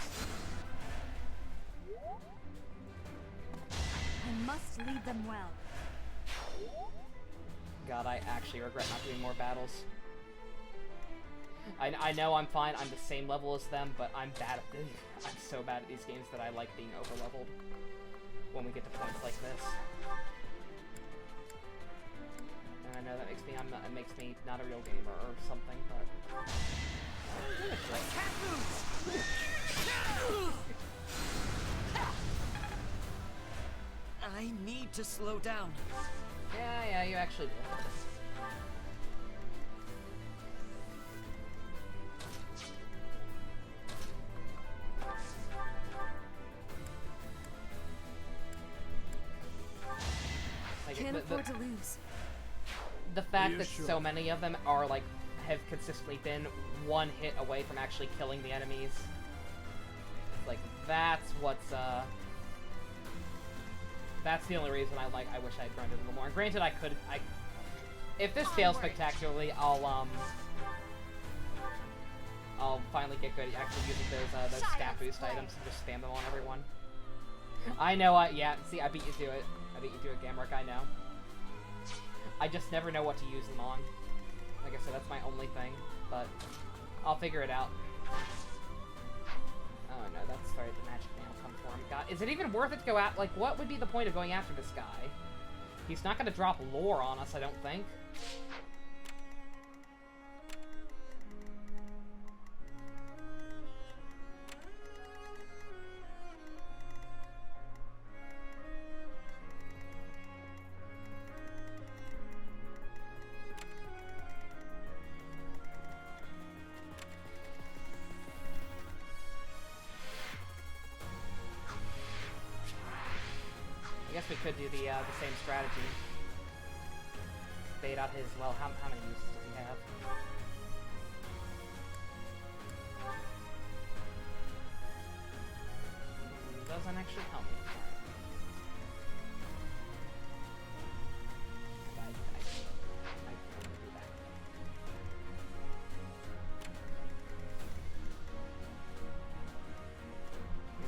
I must lead them well. God, I actually regret not doing more battles. I know I'm fine. I'm the same level as them, but I'm bad at this. I'm so bad at these games that I like being overleveled when we get to points like this. And I know that makes me it makes me not a real gamer or something, but I need to slow down. Yeah, you actually do. Can't afford to lose. The fact that so many of them are like have consistently been one hit away from actually killing the enemies. Like that's what's that's the only reason I wish I had grinded a little more. And granted, if this fails spectacularly, I'll finally get good at actually using those stat boost items and just spam them on everyone. I know, yeah, see, I beat you to it. I beat you to it, Gamrick, I know. I just never know what to use them on. Like I said, that's my only thing, but I'll figure it out. Oh no, that's right, the magic man will come for him. God, is it even worth it to go out? Like, what would be the point of going after this guy? He's not gonna drop lore on us, I don't think. we could do the same strategy. Bait out his, well, how many uses does he have? Doesn't actually help me. I can do that.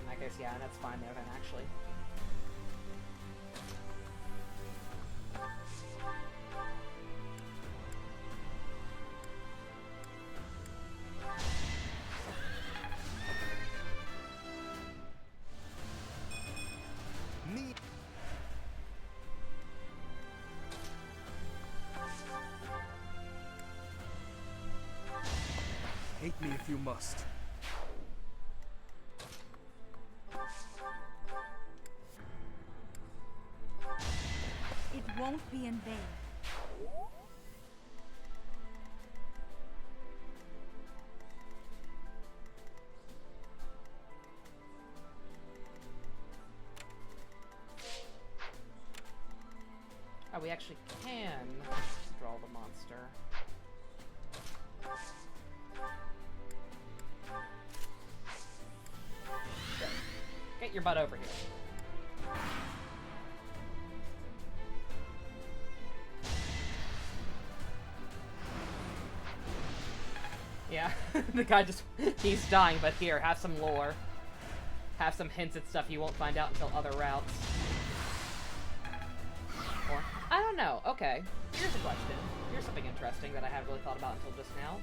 I guess, yeah, that's fine there then, actually. Hate me if you must. It won't be in vain. Oh, we actually can draw the monster. Get your butt over here. Yeah, the guy just, he's dying, but here, have some lore. Have some hints at stuff you won't find out until other routes. Or, I don't know, okay. Here's a question. Here's something interesting that I haven't really thought about until just now.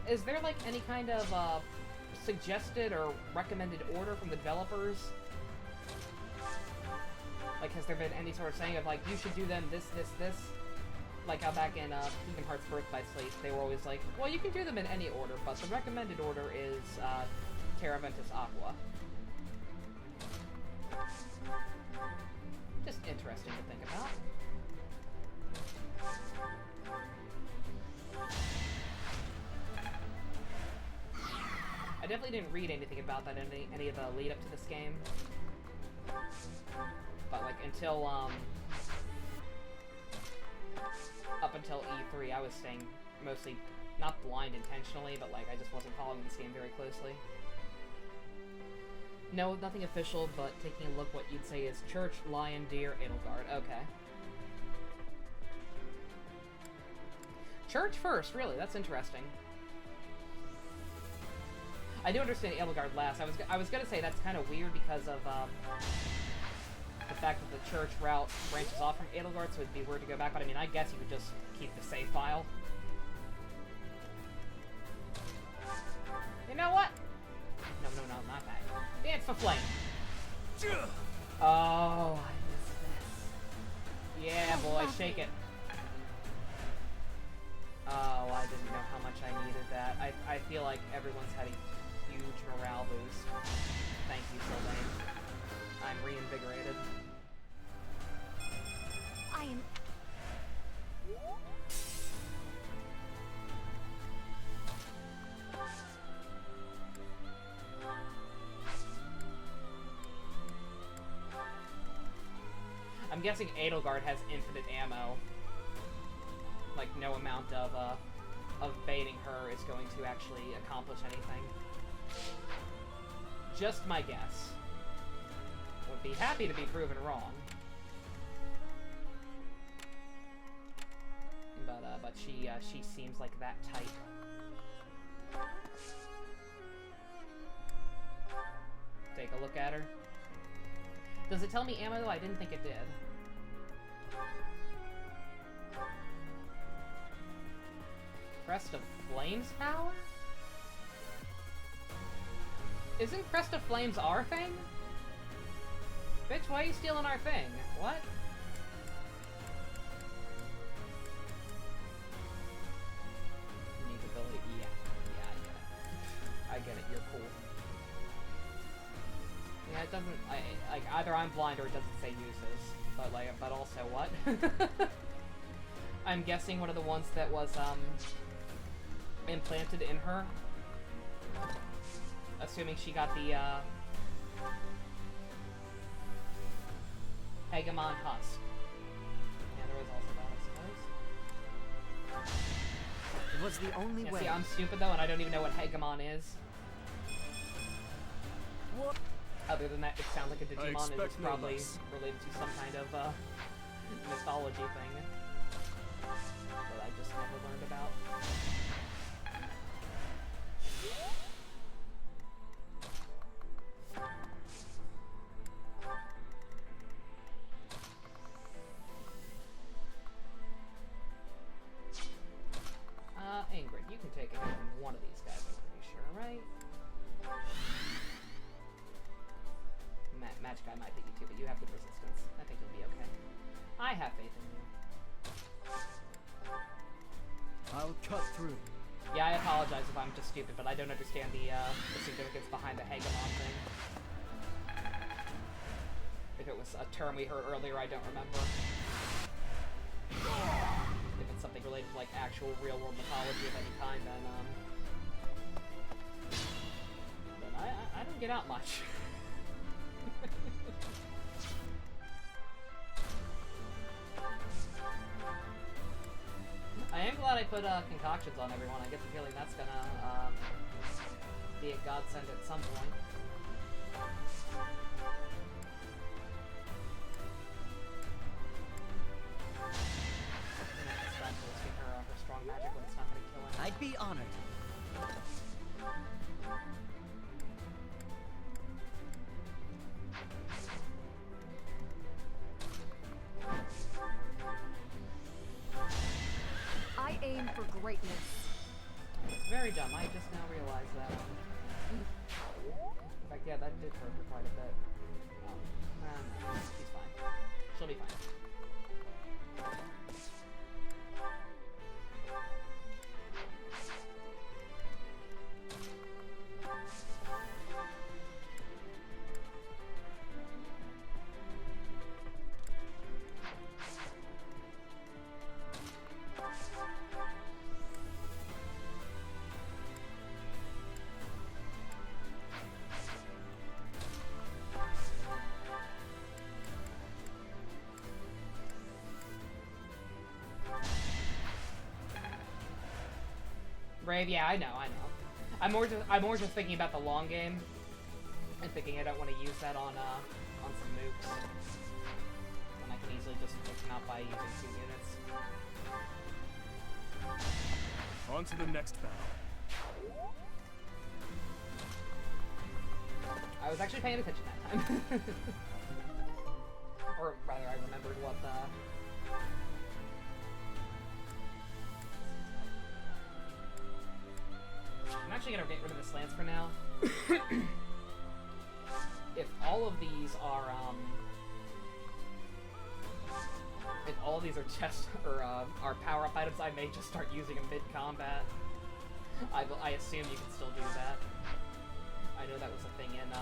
Is there, like, any kind of, suggested or recommended order from the developers? Like, has there been any sort of saying of, like, you should do them this, this, this? Like how back in Kingdom Hearts Birth by Sleep, they were always like, well, you can do them in any order, but the recommended order is Terra Ventus Aqua. Just interesting to think about. I definitely didn't read anything about that in any of the lead up to this game. But like until up until E3, I was staying mostly, not blind intentionally, but like I just wasn't following this game very closely. No, nothing official, but taking a look what you'd say is Church, Lion, Deer, Edelgard. Okay. Church first, really? That's interesting. I do understand Edelgard last. I was gonna say that's kind of weird because of the fact that the church route branches off from Edelgard, so it'd be weird to go back, but I mean, I guess you would just keep the save file. You know what? No, not that. Dance for Flame! Oh, I missed this. Yeah, boy, shake it. Oh, I didn't know how much I needed that. I feel like everyone's had a huge morale boost. Thank you, Sylvain. I'm reinvigorated. I am... I'm guessing Edelgard has infinite ammo. Like, no amount of baiting her is going to actually accomplish anything. Just my guess. Would be happy to be proven wrong. But she seems like that type. Take a look at her. Does it tell me ammo though? I didn't think it did. Crest of Flames power? Isn't Crest of Flames our thing? Bitch, why are you stealing our thing? What? Unique ability. Yeah, I get it. You're cool. Yeah, it doesn't. Like either I'm blind or it doesn't say uses. But also what? I'm guessing one of the ones that was implanted in her. Assuming she got the Hey, Hegemon Husk. Yeah, there was also that, I suppose. It was the only way. See, I'm stupid though, and I don't even know what Hegemon is. What? Other than that, it sounds like a Digimon, and it's no probably less. related to some kind of mythology thing that I just never learned about. Ingrid, you can take it from one of these guys, I'm pretty sure, right? Magic Guy might hit you too, but you have good resistance. I think you'll be okay. I have faith in you. I'll cut through. Yeah, I apologize if I'm just stupid, but I don't understand the significance behind the Hegemon thing. If it was a term we heard earlier, I don't remember. If it's something related to like actual real-world mythology of any kind, then I don't get out much. I am glad I put concoctions on everyone. I get the feeling that's gonna be a godsend at some point. Give her strong magic when it's not gonna kill her. I'd be honored. I aim for greatness. It's very dumb. I just now realized that. In fact, yeah, that did hurt her quite a bit. No, she's fine. She'll be fine. Brave, yeah, I know. I'm more just thinking about the long game, and thinking I don't want to use that on some mooks, when I can easily just pick them out by using 2 units. On to the next battle. I was actually paying attention that time, or rather, I remembered what the. I'm actually gonna get rid of the slants for now. If all of these are chest or are power-up items, I may just start using them mid-combat. I assume you can still do that. I know that was a thing in the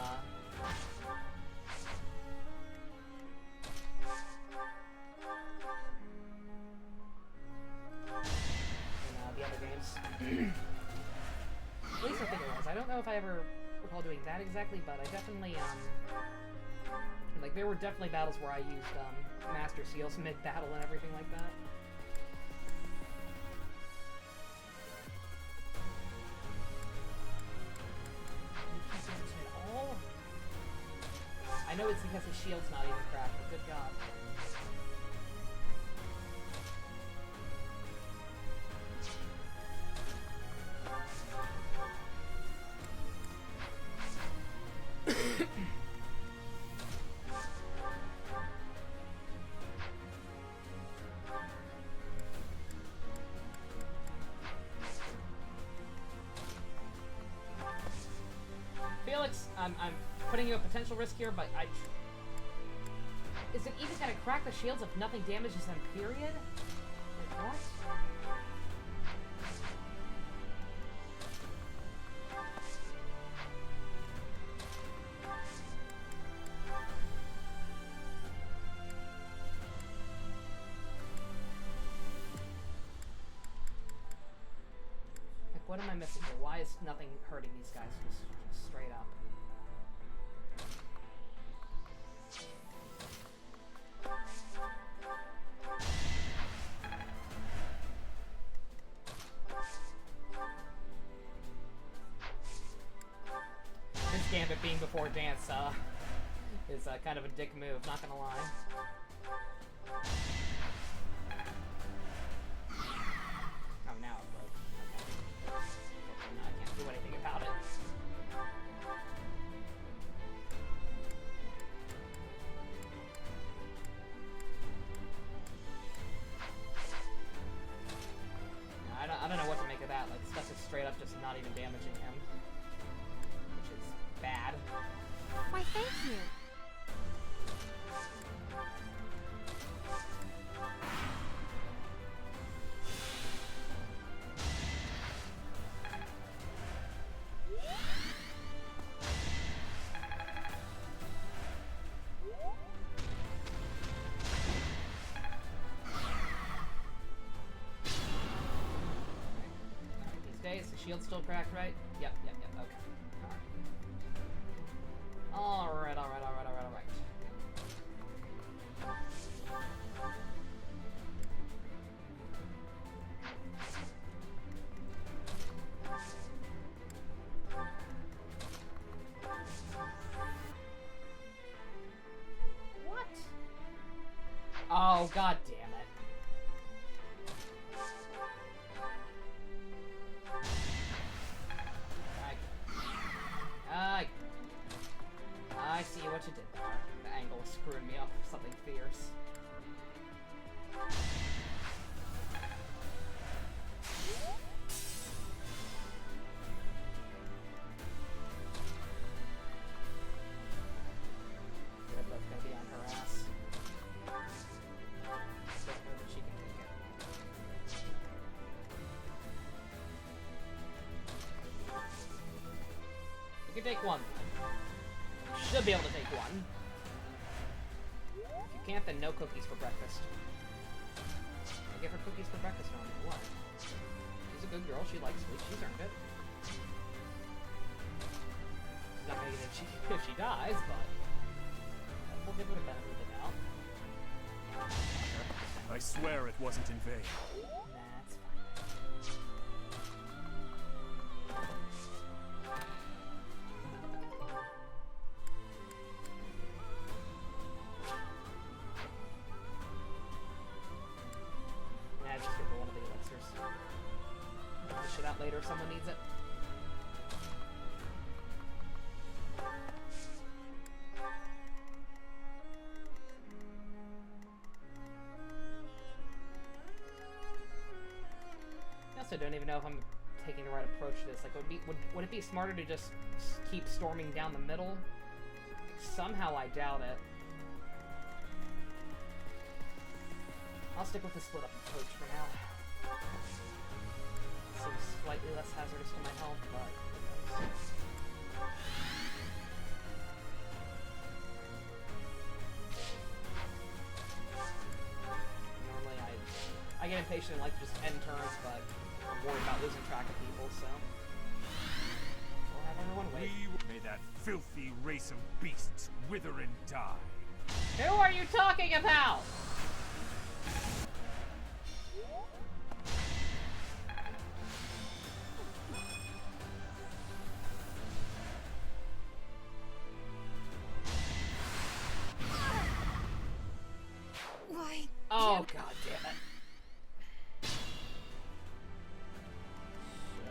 other games. At least I think it was. I don't know if I ever recall doing that exactly, but I definitely, like, there were definitely battles where I used, Master Seals mid-battle and everything like that. I know it's because his shield's not even cracked, but good god. Felix, I'm putting you at potential risk here, but is it even gonna crack the shields if nothing damages them, period? Like, what? Like, what am I missing here? Why is nothing hurting these guys just straight up? Gambit being before dance is kind of a dick move, not gonna lie. Oh, now it broke. Okay. Now I can't do anything about it. I don't know what to make of that. Like, stuff is straight up just not even damaging him. Which is bad. Why, thank you. Shield's still cracked, right? Yep, okay. Alright. What? Oh, god damn it. I see what you did there. The angle is screwing me up for something fierce. Good, that's gonna be on her ass. Don't know that she can take it. You can take one. Should be able to take one. If you can't, then no cookies for breakfast. I give her cookies for breakfast no matter what. She's a good girl, she likes sweets, she's earned it. She's not gonna get it if she dies, but we'll give her the benefit of the doubt. I swear it wasn't in vain. That's fine. Just give her one of the elixirs. Dish it out later if someone needs it. I also don't even know if I'm taking the right approach to this. Like, would it be smarter to just keep storming down the middle? Like, somehow I doubt it. I'll stick with the split up approach for now. Seems slightly less hazardous to my health, but who knows. Normally I get impatient and like to just end turns, but I'm worried about losing track of people, so we'll have everyone wait. May that filthy race of beasts wither and die. Who are you talking about? Why? Oh, god damn it. Should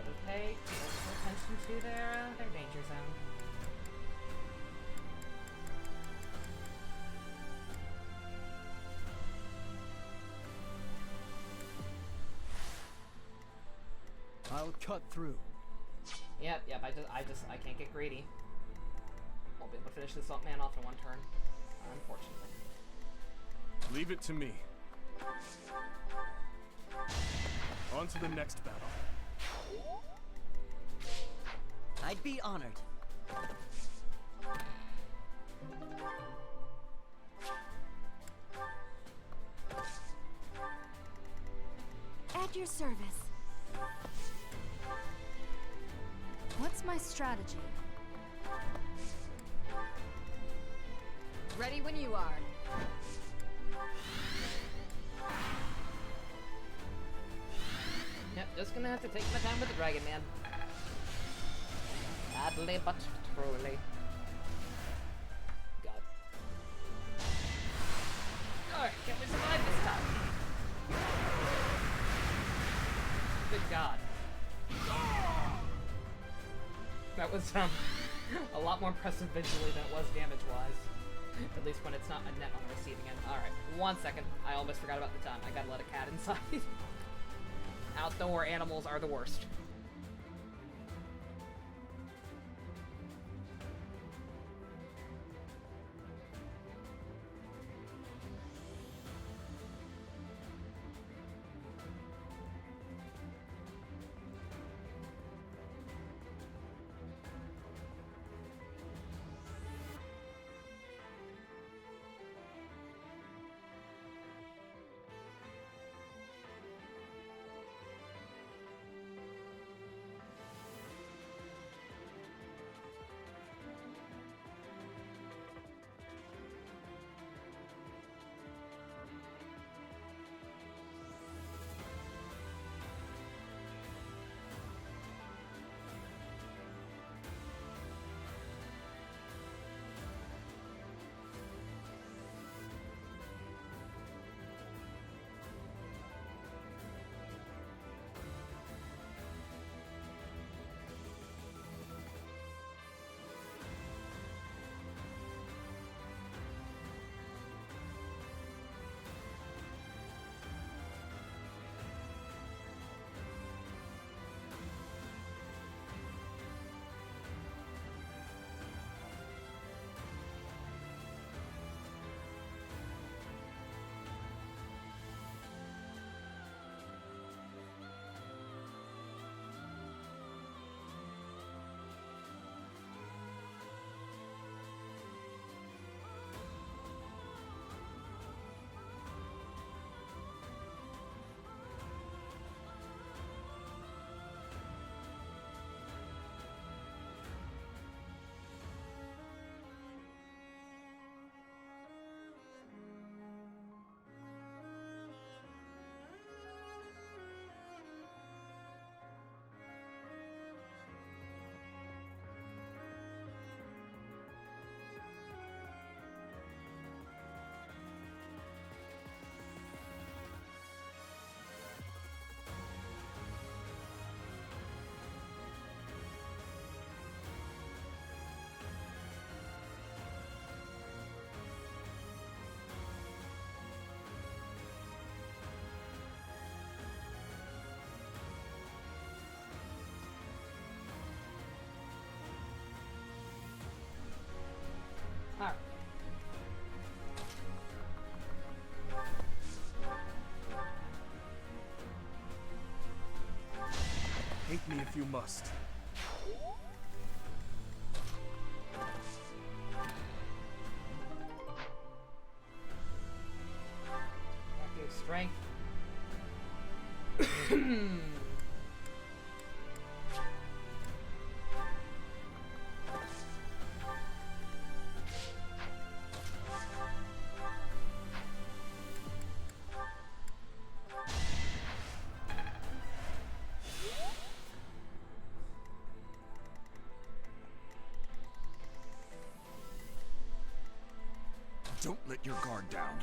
have paid closer attention to their danger zone. I'll cut through. Yep, I can't get greedy. Won't be able to finish this man off in one turn, unfortunately. Leave it to me. On to the next battle. I'd be honored. At your service. What's my strategy? Ready when you are. Yep, just gonna have to take my time with the Dragon Man. Sadly but truly. god. That was, a lot more impressive visually than it was damage-wise. At least when it's not a net on the receiving end. Alright, 1 second. I almost forgot about the time. I gotta let a cat inside. Outdoor animals are the worst. Alright. Hate me if you must. Active strength. Don't let your guard down.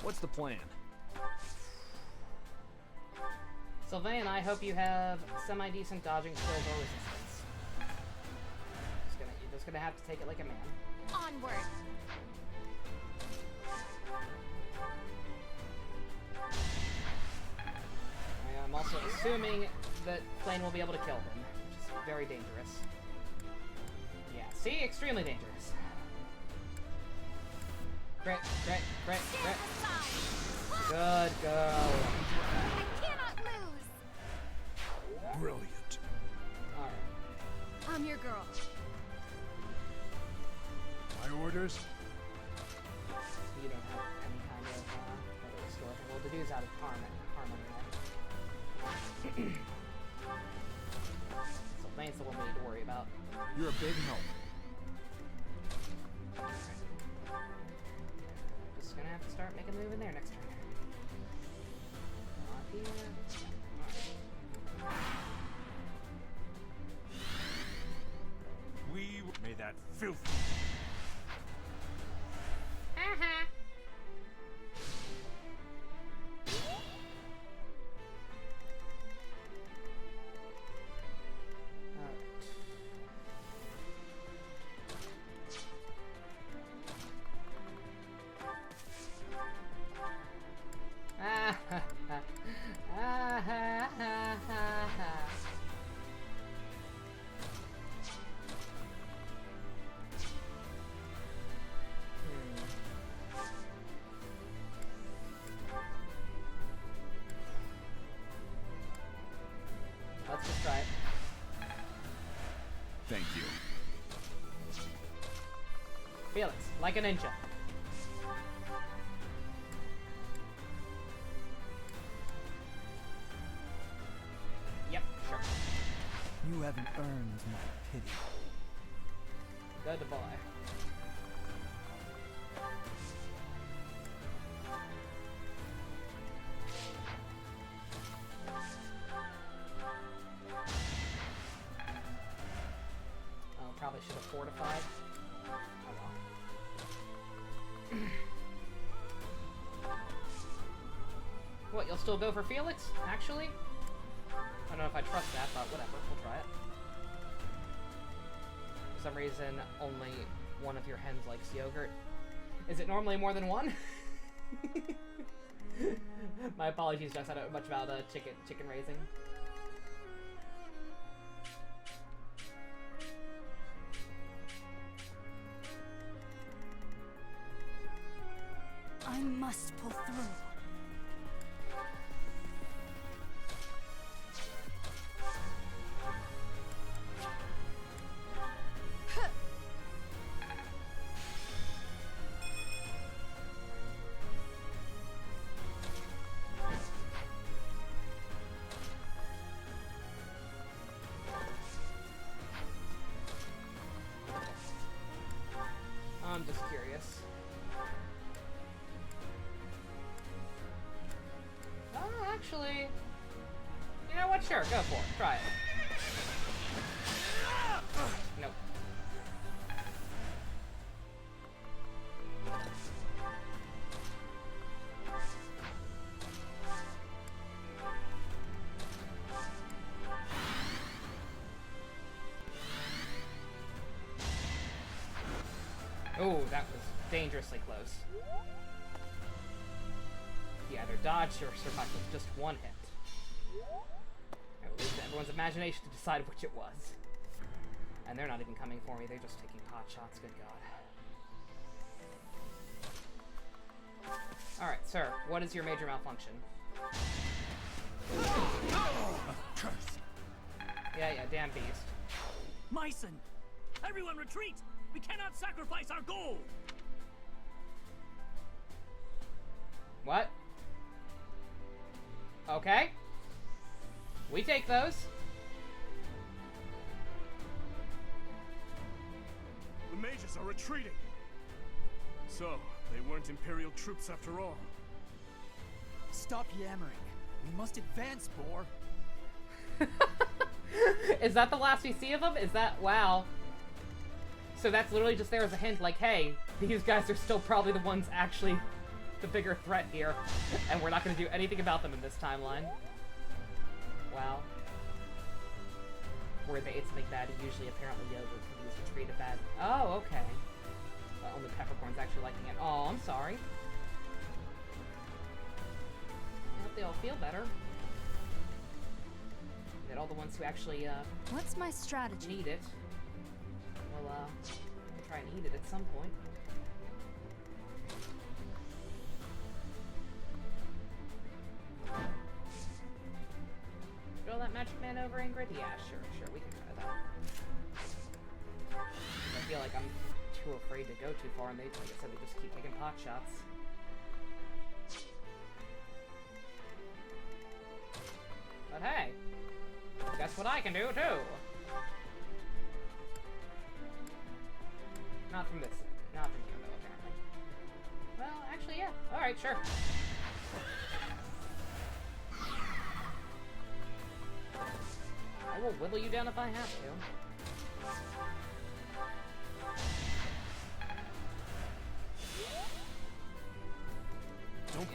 What's the plan? Sylvain, I hope you have semi-decent dodging skills or resistance. You're just gonna have to take it like a man. Onward! I'm also assuming that Flame will be able to kill him, which is very dangerous. Yeah, see? Extremely dangerous. Crit, crit, crit, crit. Good girl. I cannot lose! Brilliant. Alright. I'm your girl. My orders? You don't have any kind of restore thing. Well, the dude's out of harmony anyway. Sylvain's the one we need to worry about. You're a big help. Just gonna have to start making a move in there next turn. Not here. We filthy. Let's just try it. Thank you. Felix, like a ninja. Yep, sure. You haven't earned my pity. Good boy. Oh, probably should have fortified. Oh well. What, you'll still go for Felix, actually? I don't know if I trust that, but whatever, we'll try it. For some reason, only one of your hens likes yogurt. Is it normally more than one? My apologies, Jess, I don't know much about chicken raising. I must pull through. I'm just curious. Oh, actually... You know what? Sure, go for it. Try it. Nope. Oh, that was dangerously close. You either dodged or survived with just one hit. It was everyone's imagination to decide which it was. And they're not even coming for me, they're just taking pot shots, good god. Alright, sir, what is your major malfunction? Yeah, damn beast. Myson! Everyone retreat! We cannot sacrifice our gold! What? Okay. We take those. The mages are retreating. So, they weren't Imperial troops after all. Stop yammering. We must advance, Boar. Is that the last we see of them? Is that... Wow. So that's literally just there as a hint, like, hey, these guys are still probably the ones actually the bigger threat here, and we're not going to do anything about them in this timeline. Wow. Where they ate something bad, usually apparently yogurt can use to treat a bad... Oh, okay. But only Peppercorn's actually liking it. Oh, I'm sorry. I hope they all feel better. That all the ones who actually, What's my strategy? need it. We'll try and eat it at some point. Throw that magic man over, Ingrid? Yeah, sure, we can try that. I feel like I'm too afraid to go too far, and they, like I said, they just keep taking pot shots. But hey, guess what I can do, too? Not from this. Not from here, though, apparently. Well, actually, yeah. Alright, sure. I will whittle you down if I have to.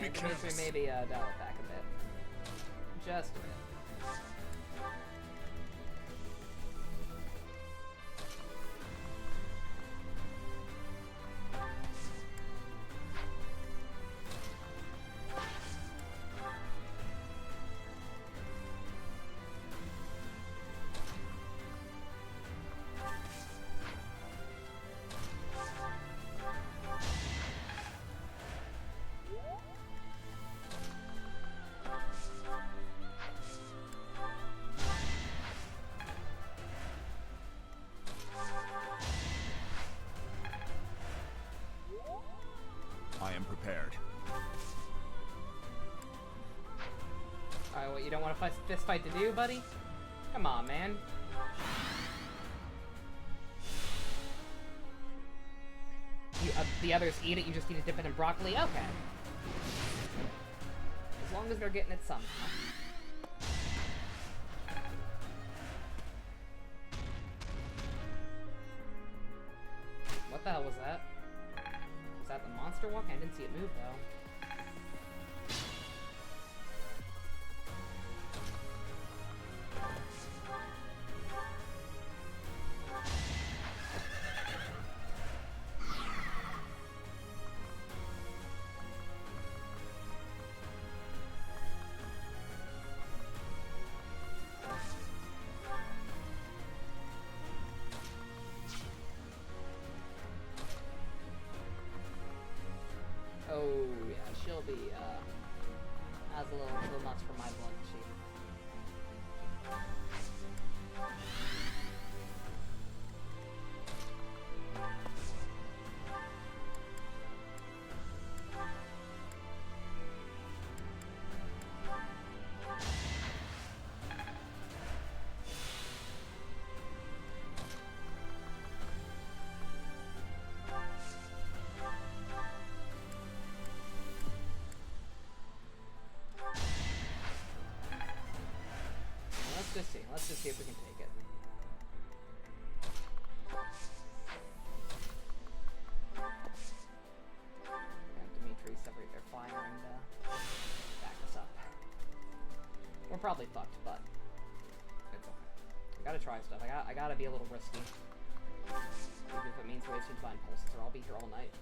Be careful. We maybe dial it back a bit. Just a bit. I am prepared. Alright, what, you don't want a fist fight to do, buddy? Come on, man. The others eat it, you just need to dip it in broccoli? Okay. As long as they're getting it somehow. What the hell was that? Was that the monster walk? I didn't see it move, though. Oh, yeah, she'll be, has a little nuts for my blood, she. Let's just see if we can take it. And Dimitri separate their fire and back us up. We're probably fucked, but it's okay. I gotta try stuff. I gotta be a little risky. Even if it means wasting divine pulses, or I'll be here all night.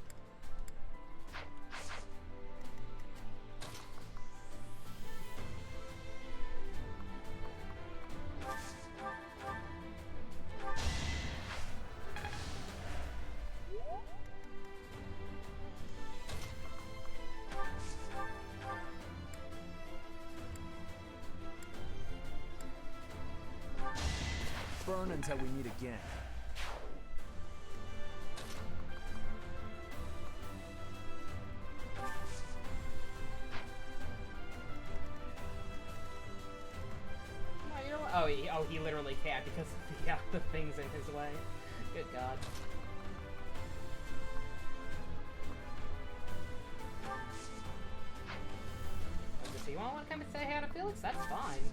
Burn until we meet again. Oh, he literally can't because of the things in his way. Good God. So you want to come and say hi to Felix? That's fine.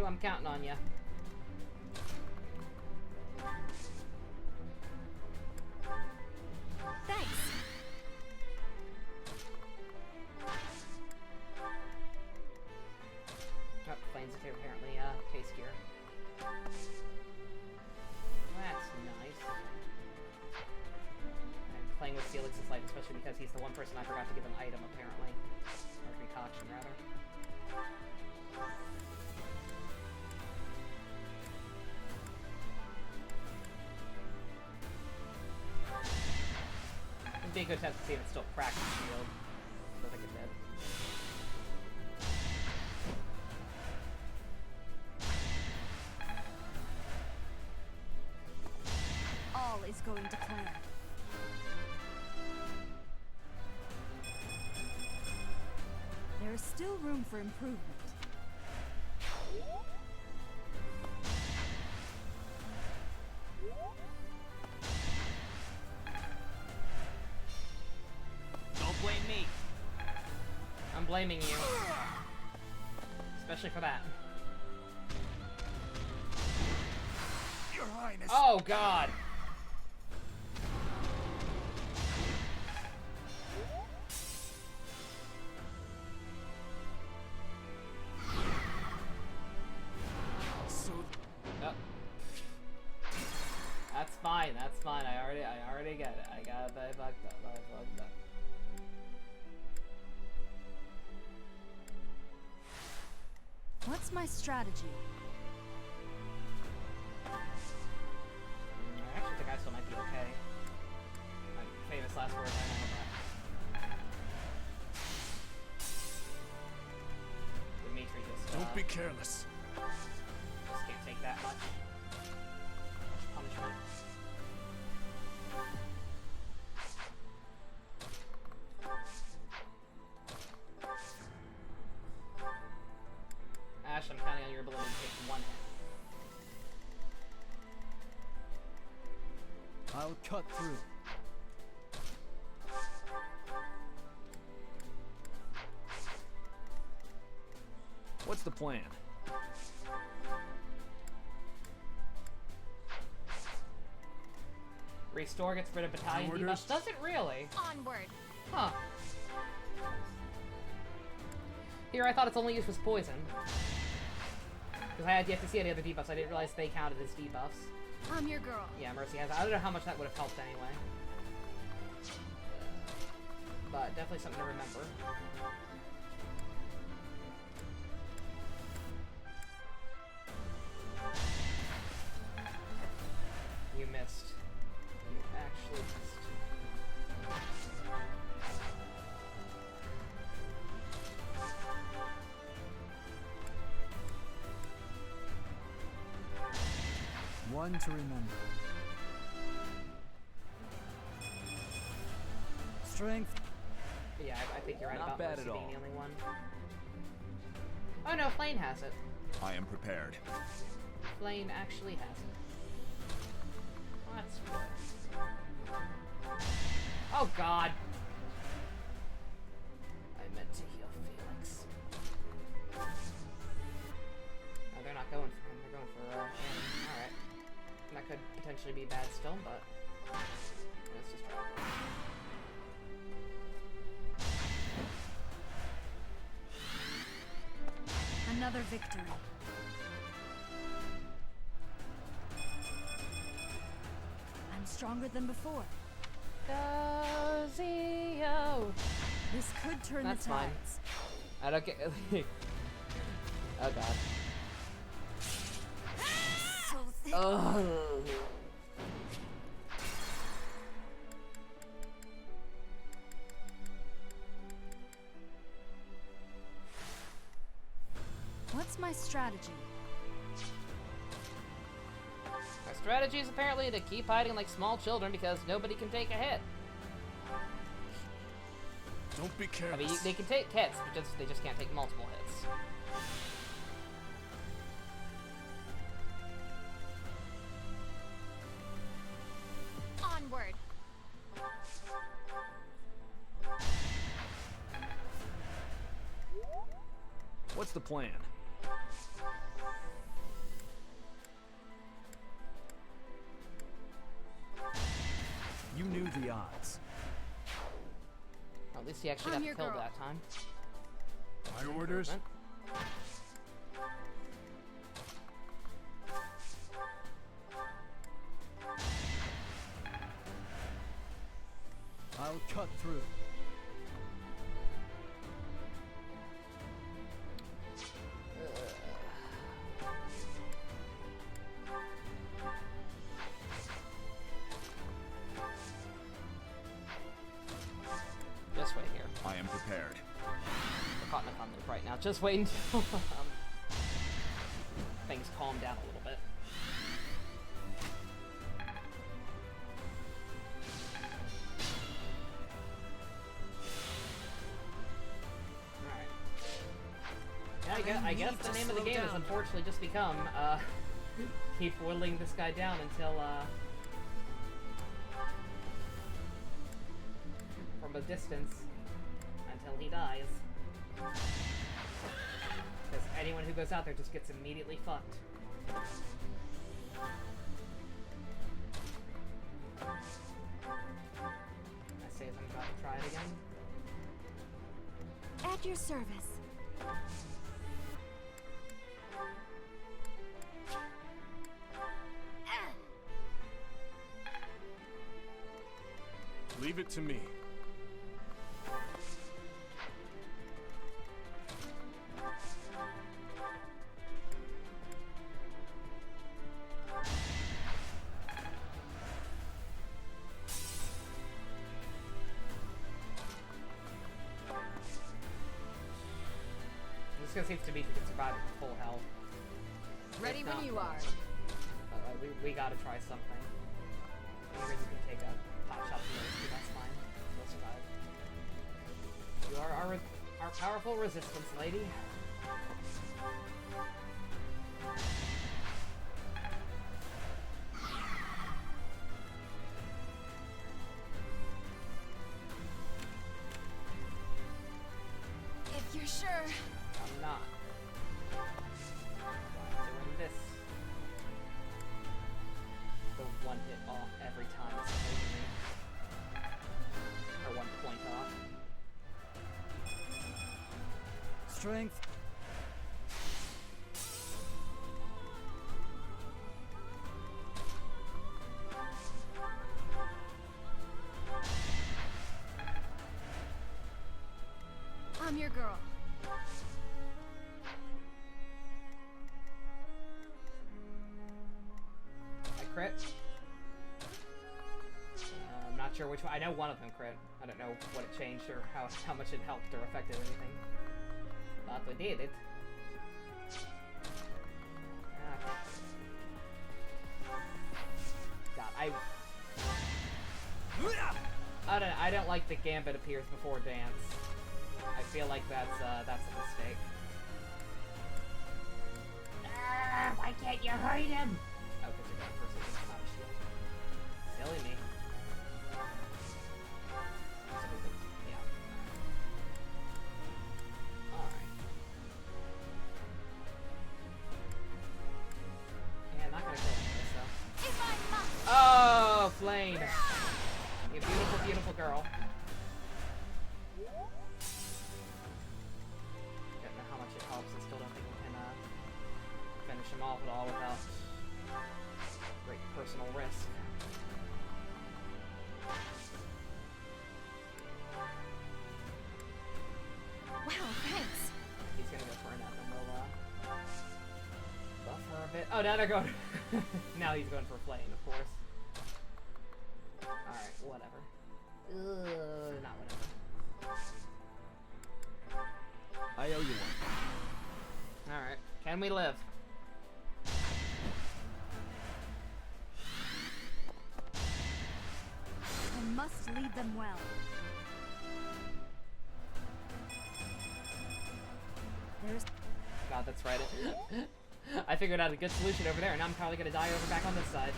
I'm counting on you. Thanks. Oh, planes apparently tastier. That's nice. And playing with Felix's life, especially because he's the one person I forgot to give an item, apparently. Or concoction, rather. It'd be a good test to see if it's still cracked the shield. I think it did. All is going to plan. There is still room for improvement. Don't blame me. I'm blaming you. Especially for that. Highness. Oh God. So That's fine. That's fine. I already get it. I got it. I fucked up. I fucked up. What's my strategy? I actually think I still might be okay. My famous last words. I know, but Dimitri just Don't be careless. just can't take that much punishment. Ash, I'm counting on your ability to take one hit. I'll cut through. What's the plan? Restore gets rid of battalion debuffs. Does it really? Onward. Huh. Here, I thought its only use was poison. Because I had yet to see any other debuffs. I didn't realize they counted as debuffs. I'm your girl. Yeah, Mercy has. I don't know how much that would have helped anyway. But definitely something to remember. You missed. You actually missed. One to remember. Strength. Yeah, I think you're right Not about bad Mercy at being all. the only one. Oh no, Flane has it. I am prepared. Flane actually has it. That's good. Oh God! I meant to heal Felix. No, they're not going for him. They're going for Annie. Alright. That could potentially be bad still, but let's just try. Another victory. I'm stronger than before. Gazio! This could turn That's the fine. tides. I don't get. Oh God. So thick. Oh. What's my strategy? My strategy is apparently to keep hiding like small children because nobody can take a hit. Don't be I careless. mean, they can take hits, but they just can't take multiple hits. Onward. What's the plan? You knew the odds. Well, at least he actually I'm got your killed girl. that time. My orders. I'll cut through. Just wait here. I am prepared. We're caught in a fun loop right now. Just wait until things calm down a little bit. Alright. Yeah, I guess the name of the game has unfortunately just become, keep whittling this guy down until, from a distance, until he dies. Because anyone who goes out there just gets immediately fucked. your service. Leave it to me. This gonna seems to me if we can survive with full health. Ready If when not, you are. we gotta try something. Maybe we can take a pot shot to those two, that's fine. We'll survive. You are our powerful resistance, lady. If you're sure. I'm not. I'm doing this. The one hit off every time, supposedly. Or 1 point off. Strength. I'm your girl. I crit. I'm not sure which one. I know one of them crit. I don't know what it changed or how much it helped or affected anything. But we did it. God, I don't like the Gambit appears before dance. I feel like that's a mistake. Why can't you hide him? Oh, because you're going first against not a shield. Silly me. Yeah. Alright. Yeah, I'm not gonna kill him with this, though. Oh, Flame! You beautiful, beautiful girl. Don't know how much it helps. I still don't think we can finish him off at all without great personal risk. Wow, thanks. He's gonna go for a nap and we'll buff her a bit. Oh, now they're going. Now he's going for Flame, of course. Alright, whatever. Not whatever. I owe you one. Alright, can we live? I must lead them well. There's... God, that's right. I figured out a good solution over there, and now I'm probably gonna die over back on this side.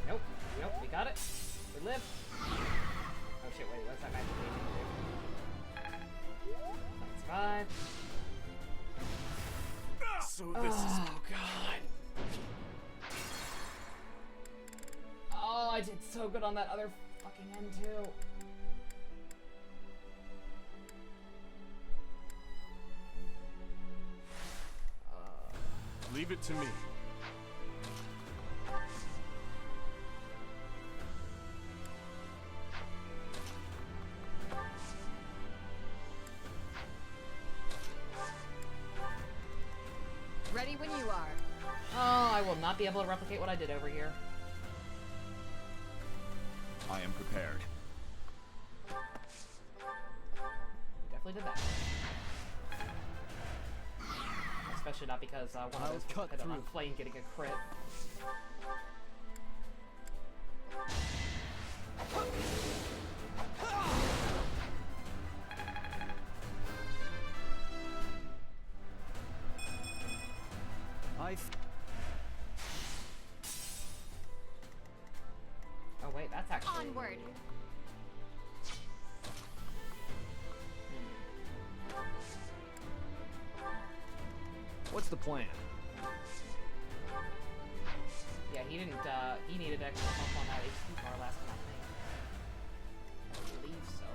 Nope. Nope, we got it. We live. Oh shit, wait, what's that magic agent do? That's 5. So this is... Oh, God. Oh, I did so good on that other fucking end, too. Leave it to me. Ready when you are. Oh, I will not be able to replicate what I did over here. I am prepared. Definitely did that. Especially not because one of those cut hit on through. Flame getting a crit. Oh wait, that's actually... Onward. What's the plan? he didn't, he needed extra bump on that HP bar last time, I think. I believe so.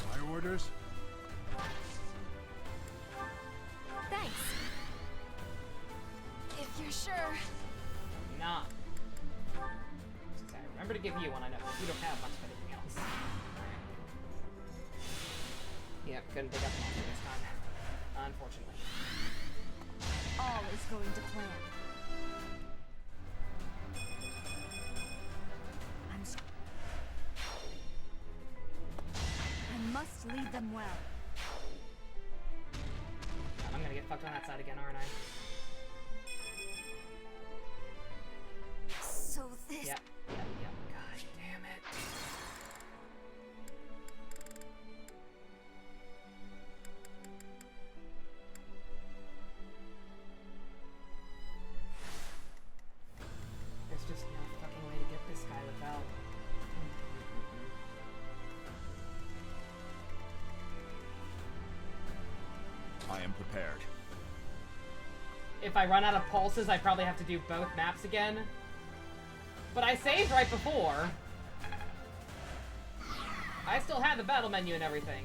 My orders? Thanks. If you're sure. Not. I remember to give you one, I know, you don't have much of anything else. Yep, couldn't pick up the monster this time. Unfortunately. All is going to plan. I must lead them well. I'm gonna get fucked on that side again, aren't I? So this... Yep. God damn it. There's just no fucking way to get this guy without... I am prepared. If I run out of pulses, I probably have to do both maps again. But I saved right before. I still had the battle menu and everything.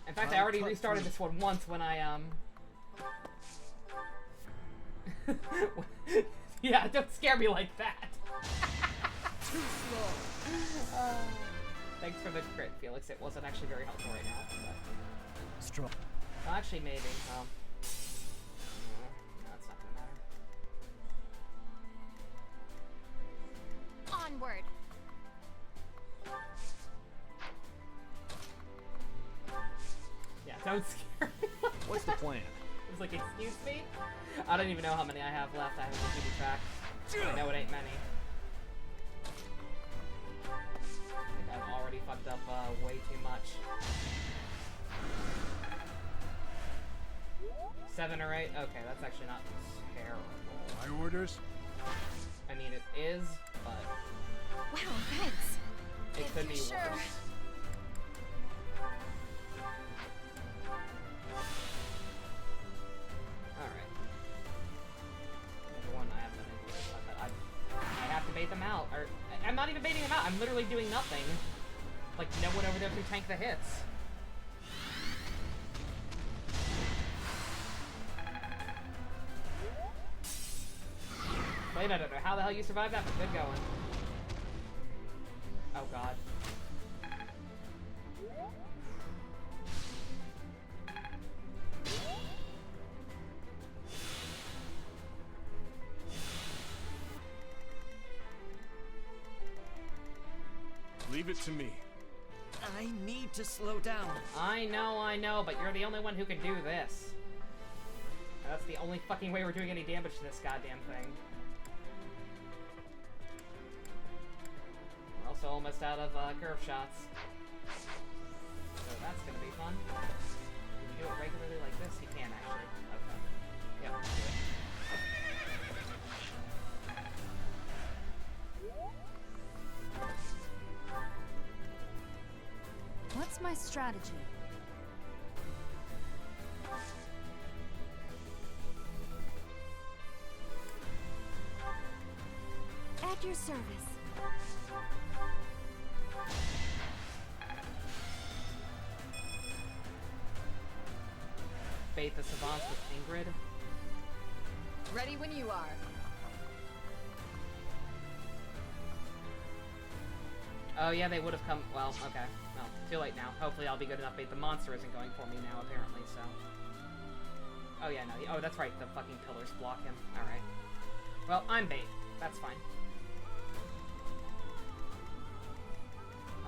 In fact, I already restarted this one once when I, Yeah, don't scare me like that. Too slow. Thanks for the crit, Felix. It wasn't actually very helpful right now. But... Strong. Well, actually, maybe. No, it's not gonna matter. Onward. Yeah, don't scare me. What's the plan? It's like, excuse me? I don't even know how many I have left. I haven't been keeping track. I know it ain't many. I think I've already fucked up way too much. 7 or 8? Okay, that's actually not terrible. My orders? I mean, it is, but... Wow, thanks. It could be sure. worse. Alright. Number one, I haven't been able to do that. I have to bait them out. Or, I'm not even baiting them out. I'm literally doing nothing. Like, no one over there can tank the hits. Wait, I don't know how the hell you survived that, but good going. Oh god. Leave it to me. I need to slow down. I know, but you're the only one who can do this. That's the only fucking way we're doing any damage to this goddamn thing. We're also almost out of curve shots. So that's gonna be fun. Can you do it regularly like this? You can actually. Okay. Yep, let's do it. What's my strategy? At your service. Bait the savants with Ingrid. Ready when you are. Oh yeah, they would have come. Well, okay. Well, too late now. Hopefully I'll be good enough bait. The monster isn't going for me now, apparently, so. Oh yeah, no. Oh, that's right. The fucking pillars block him. Alright. Well, I'm bait. That's fine.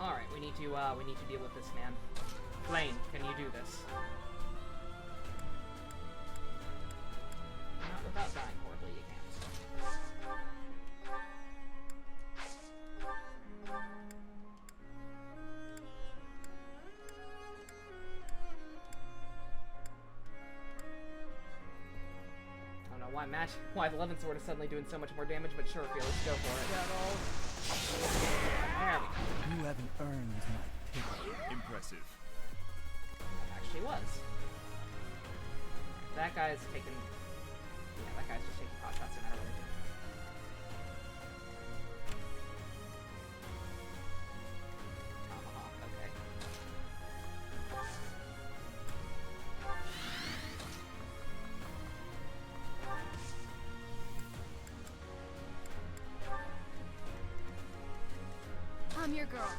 Alright, we need to deal with this man. Blaine, can you do this? Not without dying horribly, you can't. imagine why the 11th sword is suddenly doing so much more damage, but sure, Felix, go for it. There we go. You haven't earned my pity. Impressive. Actually was. That guy's taking... Yeah, that guy's just taking pot shots no matter what I do. Tomahawk, okay. I'm your girl.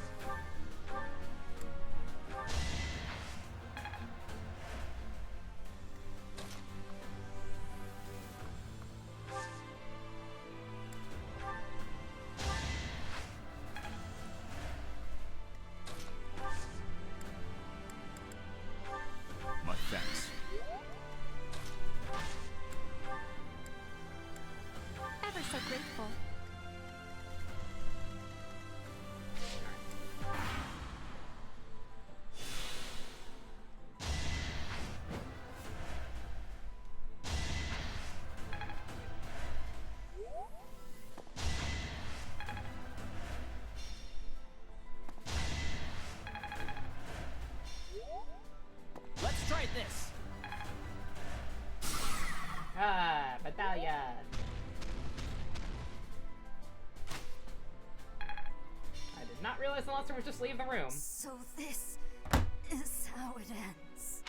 My thanks. Ever so grateful. Let's try this. Ah, battalion. I did not realize the monster would just leave the room. So this is how it ends.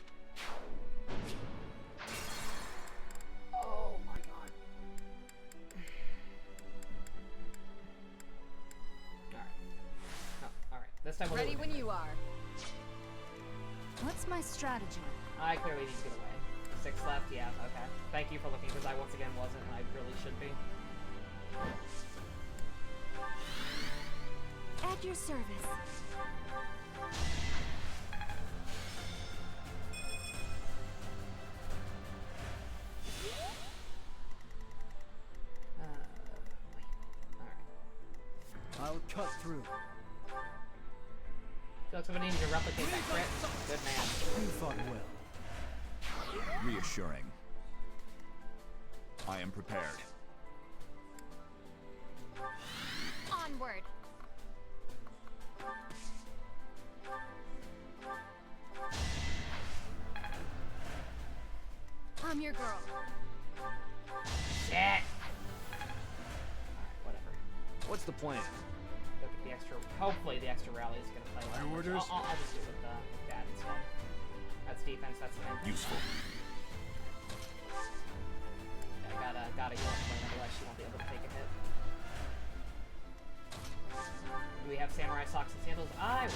Oh my god. Alright. Oh, alright. This time we'll Ready when you are. What's my strategy? I clearly need to get away. 6 left, yeah, okay. Thank you for looking, because I once again wasn't, and I really should be. At your service. Wait. Alright. I'll cut through. Looks like we need to replicate that crit. Good man. You fought well. Reassuring. I am prepared. Onward. I'm your girl. Shit! Alright, whatever. What's the plan? Look at the extra. Hopefully, the extra rally is going to play well. orders? I'll just do it with that instead. That's defense, that's the main thing. Useful. Yeah, gotta go up lane, otherwise she won't be able to take a hit. Do we have samurai socks and sandals? I wish.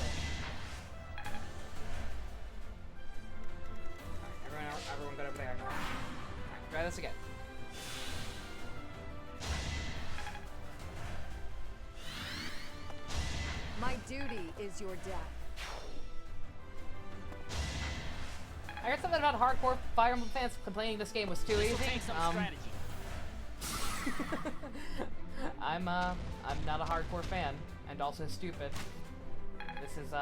Alright, everyone go over there. Alright, try this again. My duty is your death. I heard something about hardcore Fire Emblem fans complaining this game was too easy. I'm not a hardcore fan, and also stupid. This is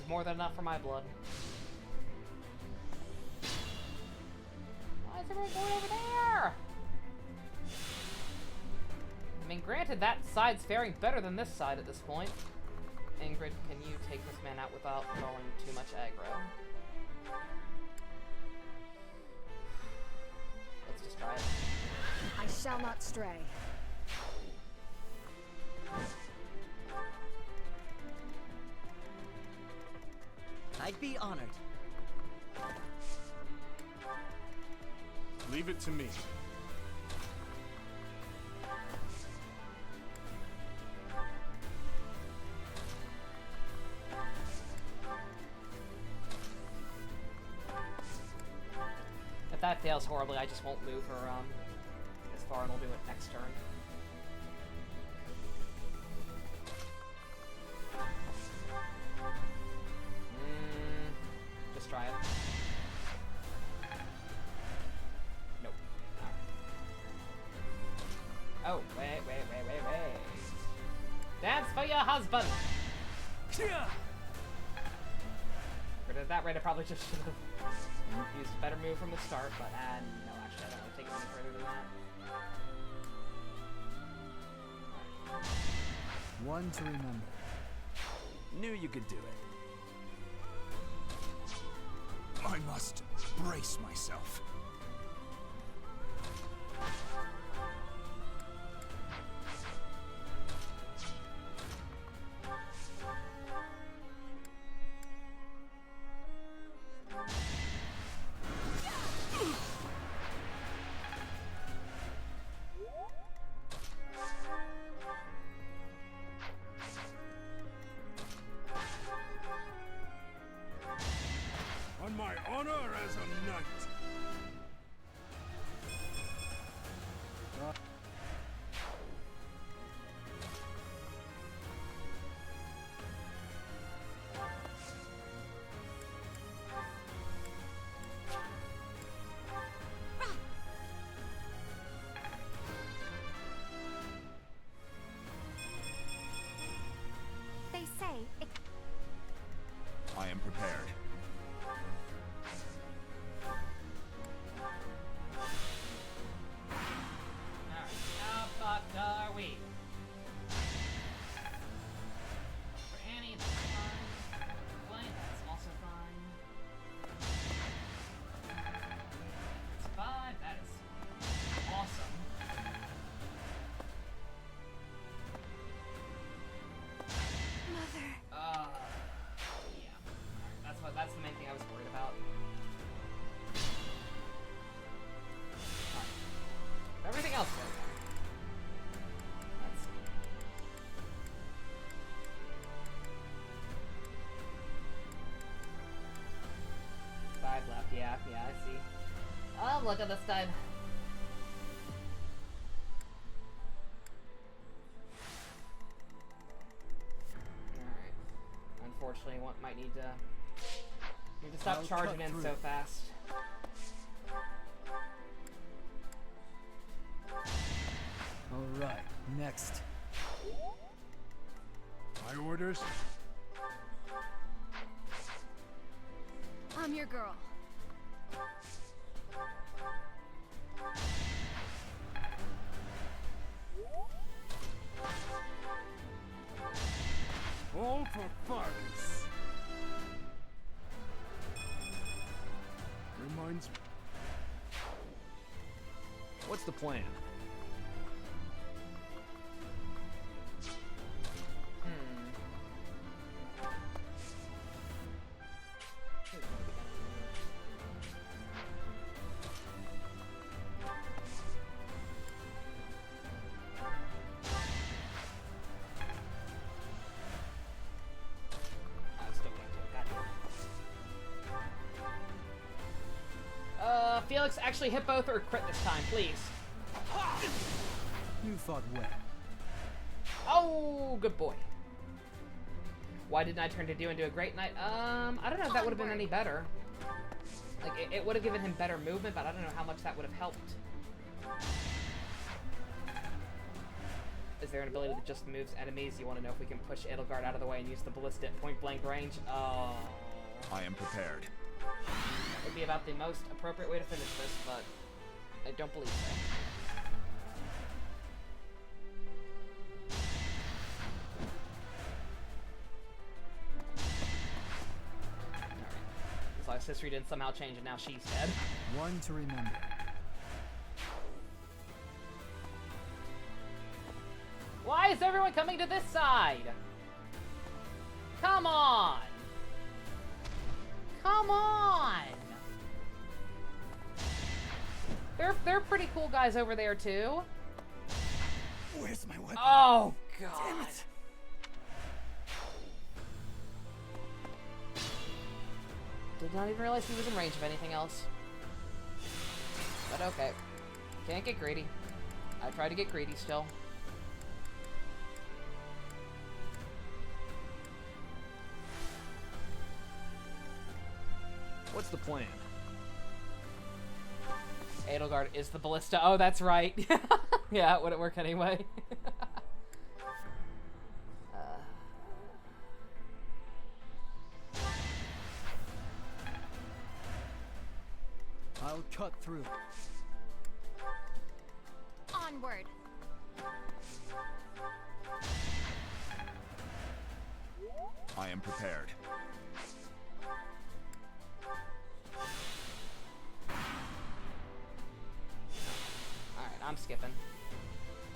more than enough for my blood. Why is everyone going over there? I mean, granted, that side's faring better than this side at this point. Ingrid, can you take this man out without throwing too much aggro? Let's just try it. I shall not stray. I'd be honored. Leave it to me. If that fails horribly, I just won't move her as far, and we'll do it next turn. Just try it. Nope. Alright. Oh, wait. Dance for your husband! If I did that right, I probably just should have used a better move from the start, but no, actually, I don't want to take it any further than that. One to remember. Knew you could do it. I must brace myself. On my honor as a knight. They say it. I am prepared. How fucked are we? For Annie, that's fine. Blaine, that's also fine. That's 5, that is awesome. Mother. Yeah. Alright, that's the main thing I was worried about. Alright. Everything else worked. Let's see. 5 left, yeah, I see. Oh, look at this time. Alright. Unfortunately, one might need to stop I'll charging cut in through. so fast. Alright, next. My orders? I'm your girl. All for Fargus. Reminds me. What's the plan? Felix, actually hit both or crit this time, please. You fought well. Oh, good boy. Why didn't I turn to do and do a great night? I don't know if that would have been any better. Like, it would have given him better movement, but I don't know how much that would have helped. Is there an ability that just moves enemies? You want to know if we can push Edelgard out of the way and use the ballista at point-blank range? Oh. I am prepared. That would be about the most appropriate way to finish this, but I don't believe so. Alright. So his history didn't somehow change and now she's dead. One to remember. Why is everyone coming to this side? Come on! Come on! They're pretty cool guys over there too. Where's my weapon? Oh god. Damn it. Did not even realize he was in range of anything else. But okay. Can't get greedy. I tried to get greedy still. What's the plan? Edelgard is the ballista. Oh, that's right. Yeah, it wouldn't work anyway. I'll cut through. Onward. am prepared. Alright, I'm skipping.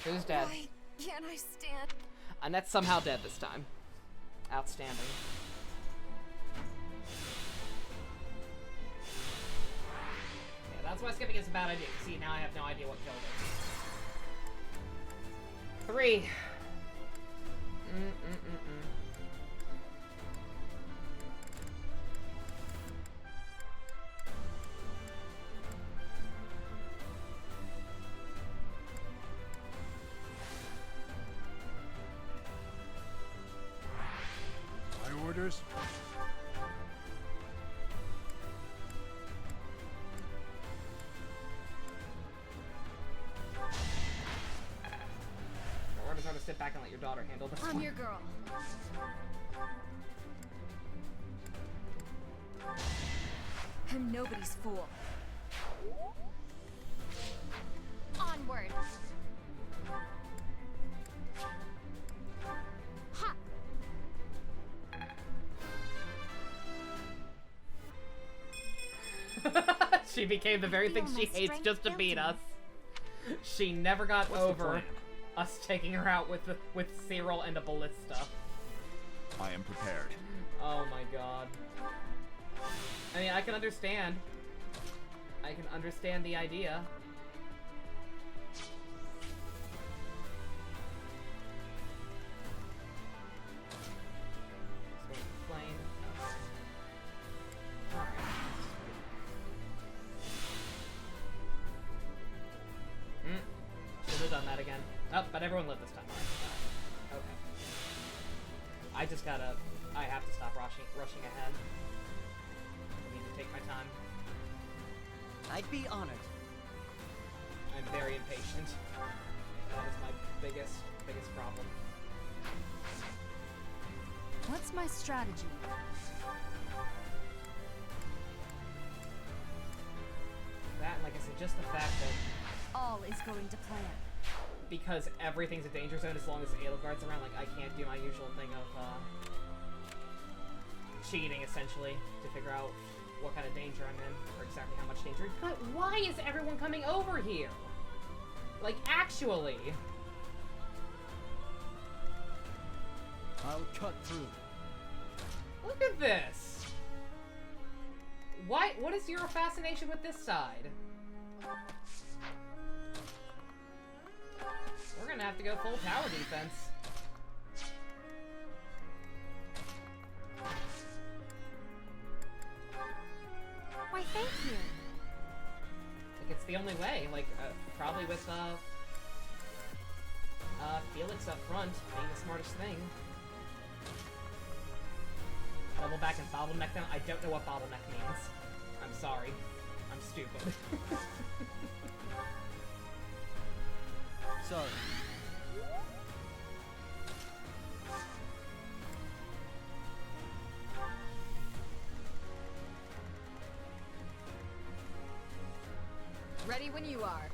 Who's dead? Why can't I stand? Annette's somehow dead this time. Outstanding. Yeah, that's why skipping is a bad idea. See, now I have no idea what killed her. 3. My orders? Or just want to sit back and let your daughter handle this I'm one. your girl. I'm nobody's fool. Onward. Ha! She became the very thing she hates just to beat us. She never got over us taking her out with Cyril and a ballista. I am prepared. Oh my god. I mean, I can understand. I can understand the idea. Plane. Alright. Should have done that again. Oh, but everyone lived this time. Alright. Okay. I have to stop rushing ahead. I need to take my time. I'd be honored. I'm very impatient. That is my biggest problem. What's my strategy? That, like I said, just the fact that All is going to plan. because everything's a danger zone as long as Edelgard's around, like, I can't do my usual thing of, cheating, essentially, to figure out what kind of danger I'm in, or exactly how much danger. But why is everyone coming over here? Like, actually. I'll cut through. Look at this! What is your fascination with this side? We're gonna have to go full tower defense. Why, thank you. Like, it's the only way. Like, probably with, Felix up front being the smartest thing. Double back and bottleneck them? I don't know what bottleneck means. I'm sorry. I'm stupid. Sorry. Ready when you are.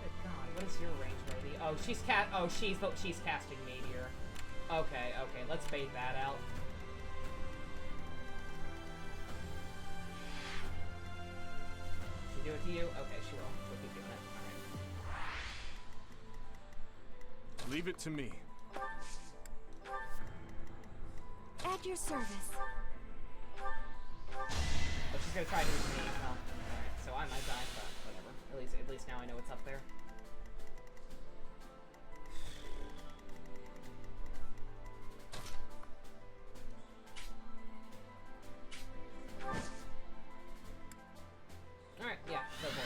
Good God, what is your range, lady? Oh, she's casting Meteor. Okay, let's bait that out. She do it to you? Okay, she will. She'll keep doing it. Alright. Leave it to me. At your service. But she's gonna try to do it to me. Well, alright, so I might die, but whatever. At least now I know what's up there. Alright, yeah, go for it.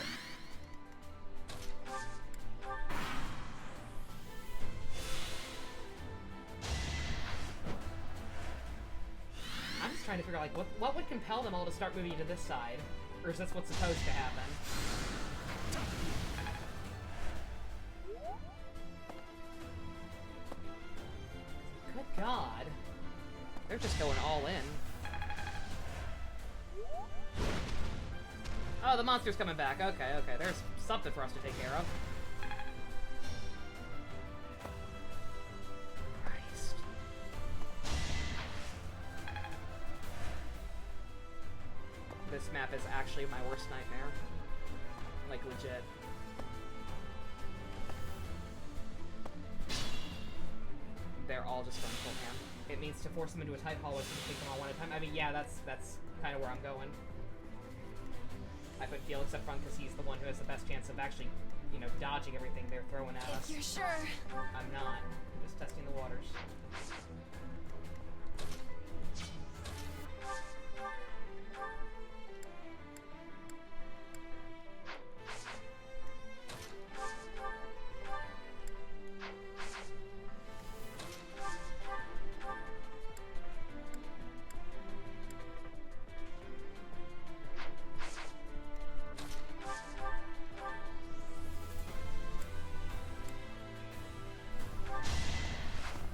I'm just trying to figure out, like, what would compel them all to start moving to this side? Or is this what's supposed to happen? Good God. They're just going all in. Oh, the monster's coming back. Okay, okay. There's something for us to take care of. Christ. This map is actually my worst nightmare. Like, legit. They're all just going full hand. It means to force them into a tight hallway so you can take them all one at a time. I mean, yeah, that's kind of where I'm going. I put Felix up front because he's the one who has the best chance of actually, you know, dodging everything they're throwing at us. If you're sure. I'm not. I'm just testing the waters.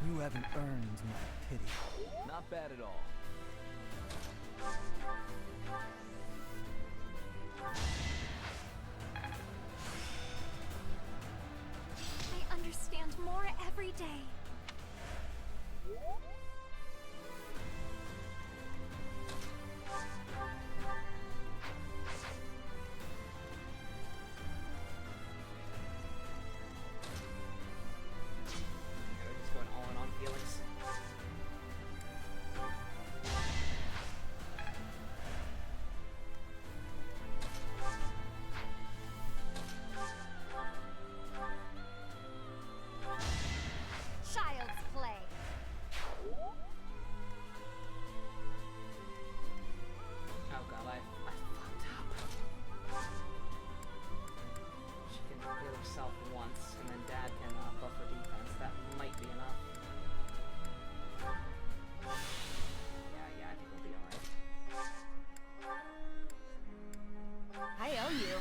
You haven't earned my pity. Not bad at all. I understand more every day. They're just going all in on Felix. Child's play. Oh god, I fucked up. She can heal herself once, and then Dad can buff her defense. That might be enough. Yeah, I think we'll be alright. I owe you.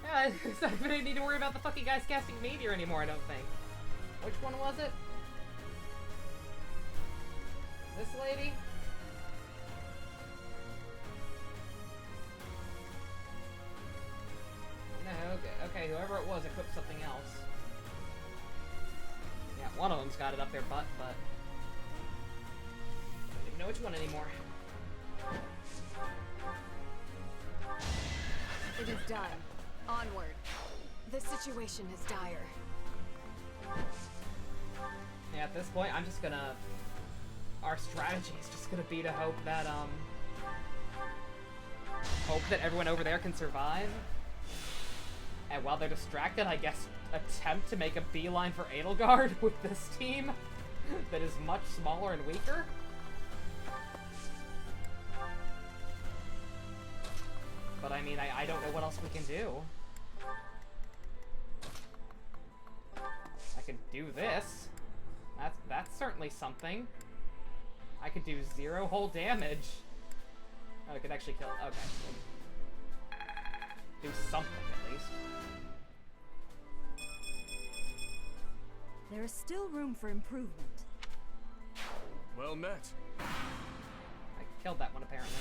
Yeah, I don't need to worry about the fucking guys casting Meteor anymore, I don't think. Which one was it? This lady? No, okay, whoever it was equipped something else. Yeah, one of them's got it up their butt, but I don't even know which one anymore. It is done. Onward. The situation is dire. Yeah, at this point, I'm just gonna... Our strategy is just gonna be to hope that, hope that everyone over there can survive. And while they're distracted, I guess attempt to make a beeline for Edelgard with this team that is much smaller and weaker. But I mean, I don't know what else we can do. I could do this. That's certainly something. I could do 0 whole damage. Oh, I could actually kill. Okay. Do something at least. There is still room for improvement. Well met. I killed that one apparently.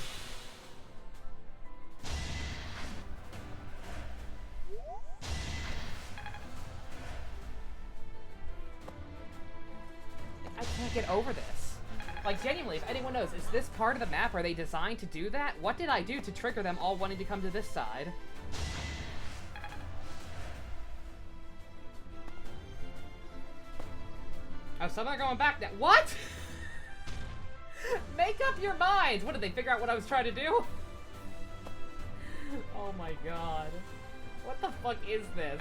I can't get over this. Like, genuinely, if anyone knows, is this part of the map? Are they designed to do that? What did I do to trigger them all wanting to come to this side? Oh, some are going back now. What? Make up your minds! What, did they figure out what I was trying to do? Oh my god. What the fuck is this?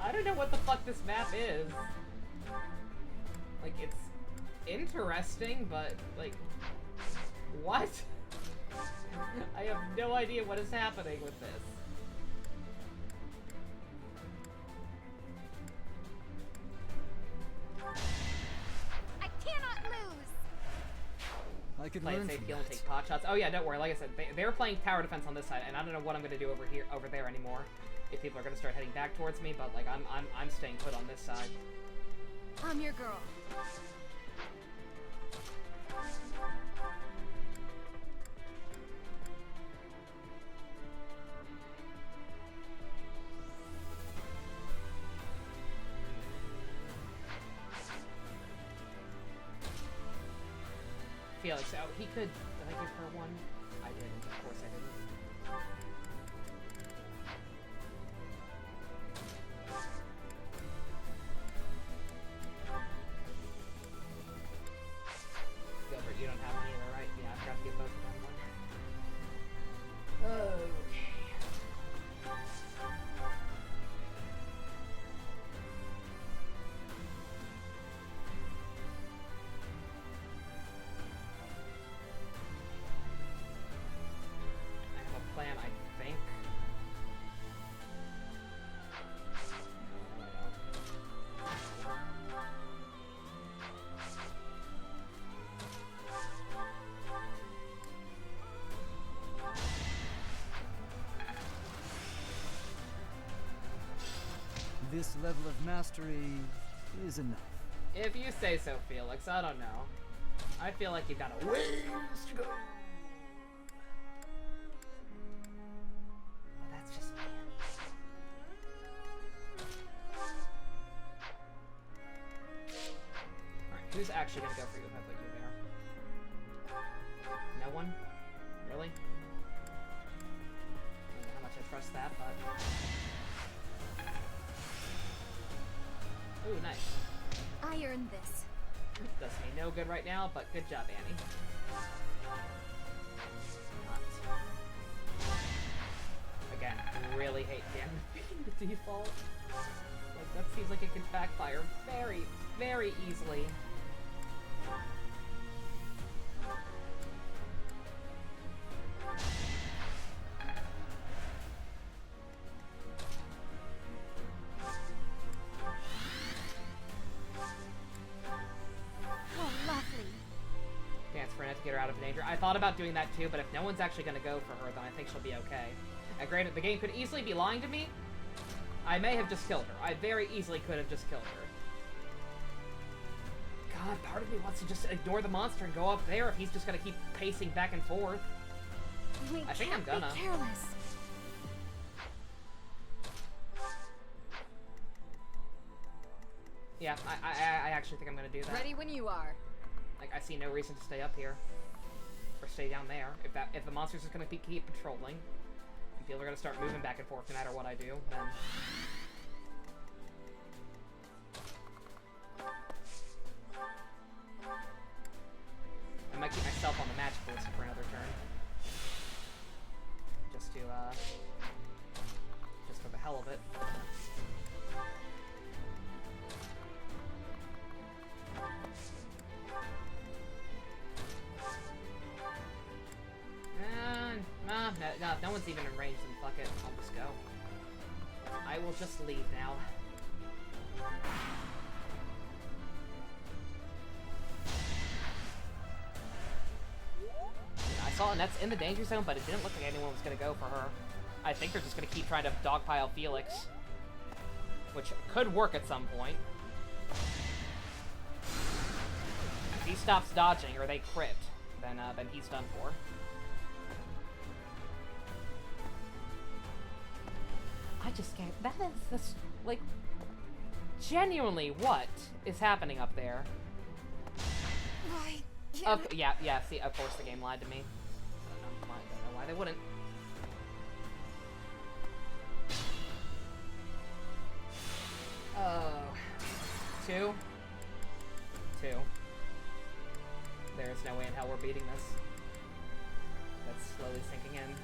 I don't know what the fuck this map is. Like, it's interesting, but, like, what? I have no idea what is happening with this. I cannot lose! I could Play it learn safe, from heal, and that. take pot shots. Oh yeah, don't worry. Like I said, they're playing tower defense on this side, and I don't know what I'm gonna do over there anymore. If people are gonna start heading back towards me, but like I'm staying put on this side. I'm your girl. Felix, oh, he could. Did I give her one? I didn't. Of course I didn't. Gilbert, you don't have any either, right? Yeah, I forgot to give both of them one. Okay. I have a plan, I think. No, I don't. This level of mastery is enough. If you say so, Felix, I don't know. I feel like you've got a ways to go. Well, that's just me. Alright, who's actually gonna go for you if I put you there? No one? Really? I don't know how much I trust that, but... Ooh, nice. I earned this. Does me no good right now, but good job, Annie. Again, really hate Ganon being the default. Like, that seems like it could backfire very, very easily. Oh, lovely. Dance for Annette to get her out of danger. I thought about doing that too, but if no one's actually going to go for her, then I think she'll be okay. And granted, the game could easily be lying to me. I may have just killed her. I very easily could have just killed her. God, part of me wants to just ignore the monster and go up there if he's just going to keep pacing back and forth. We I think I'm can't gonna. be careless. Yeah, I actually think I'm going to do that. Ready when you are. Like, I see no reason to stay up here. Or stay down there. If the monster's just going to keep patrolling, and people are going to start moving back and forth no matter what I do, then... I might keep myself on the magic list for another turn. Just for the hell of it. No one's even in range, then fuck it. I'll just go. I will just leave now. I saw Annette's in the danger zone, but it didn't look like anyone was going to go for her. I think they're just going to keep trying to dogpile Felix. Which could work at some point. If he stops dodging, or they crit, then he's done for. I just can't. That is this, like, genuinely, what is happening up there? Why? Yeah. See, of course the game lied to me. I don't know why they wouldn't. Oh, 2. There's no way in hell we're beating this. That's slowly sinking in.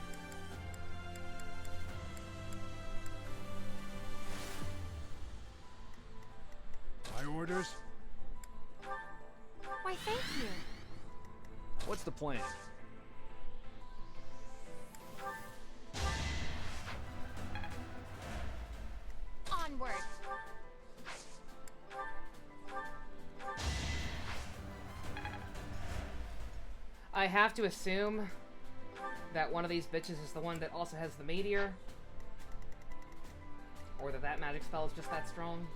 My orders? Why, thank you. What's the plan? Onward. I have to assume that one of these bitches is the one that also has the meteor. Or that magic spell is just that strong.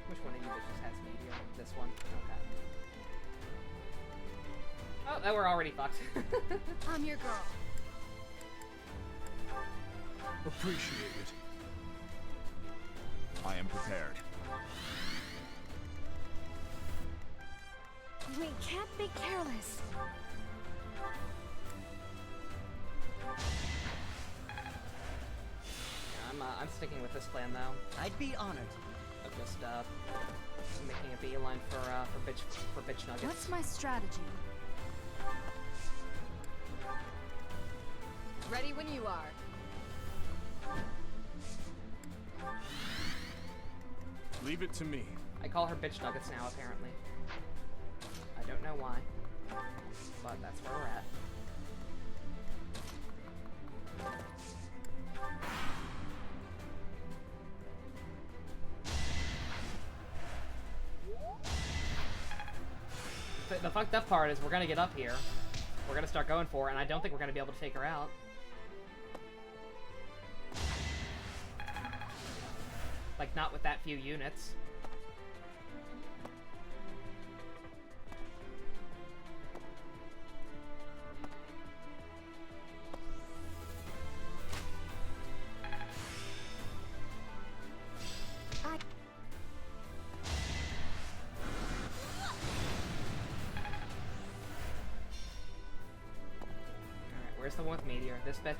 Which one of you bitches has meteor? This one? Okay. Oh, that we're already fucked. I'm your girl. Appreciate it. I am prepared. We can't be careless. I'm sticking with this plan though. I'd be honored. Of just making a beeline for bitch nuggets. What's my strategy? Ready when you are. Leave it to me. I call her bitch nuggets now, apparently. I don't know why, but that's where we're at. The fucked up part is we're gonna get up here. We're gonna start going for it, and I don't think we're gonna be able to take her out. Like, not with that few units. Where's the one with meteor? This bitch?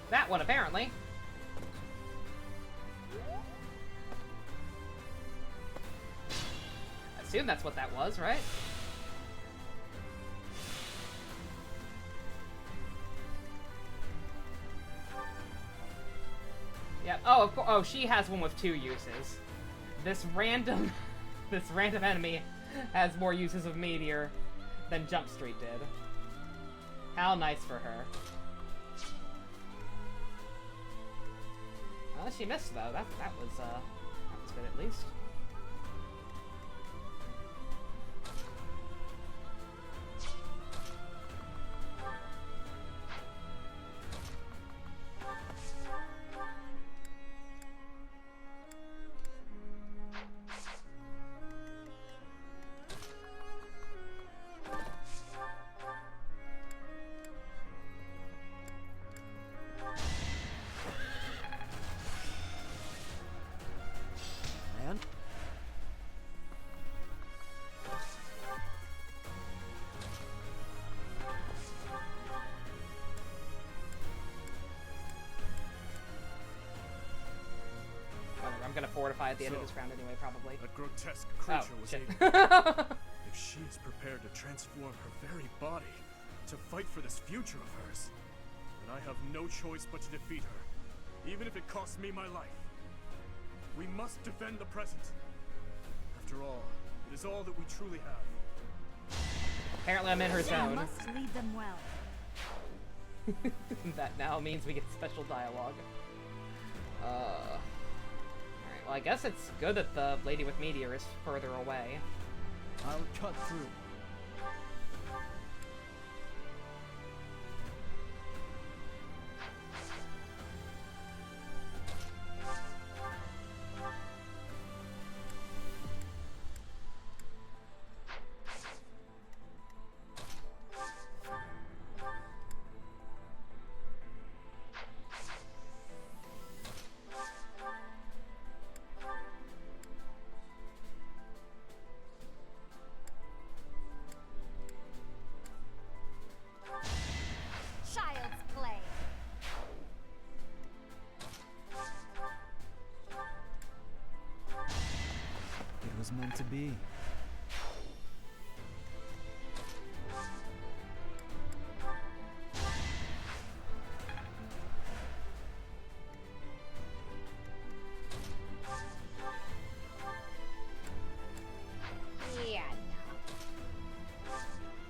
That one, apparently. I assume that's what that was, right? Yeah. Oh, of course. Oh, she has one with 2 uses. This random enemy has more uses of meteor than Jump Street did. How nice for her. Well, she missed though. That was good at least. Gonna fortify at the end of this round anyway, probably. That grotesque creature was shit. able. If she is prepared to transform her very body to fight for this future of hers, then I have no choice but to defeat her, even if it costs me my life. We must defend the present. After all, it is all that we truly have. Apparently I'm in her zone. Must lead them well. That now means we get special dialogue. Well, I guess it's good that the lady with meteor is further away. I'll cut through. Child's play. It was meant to be.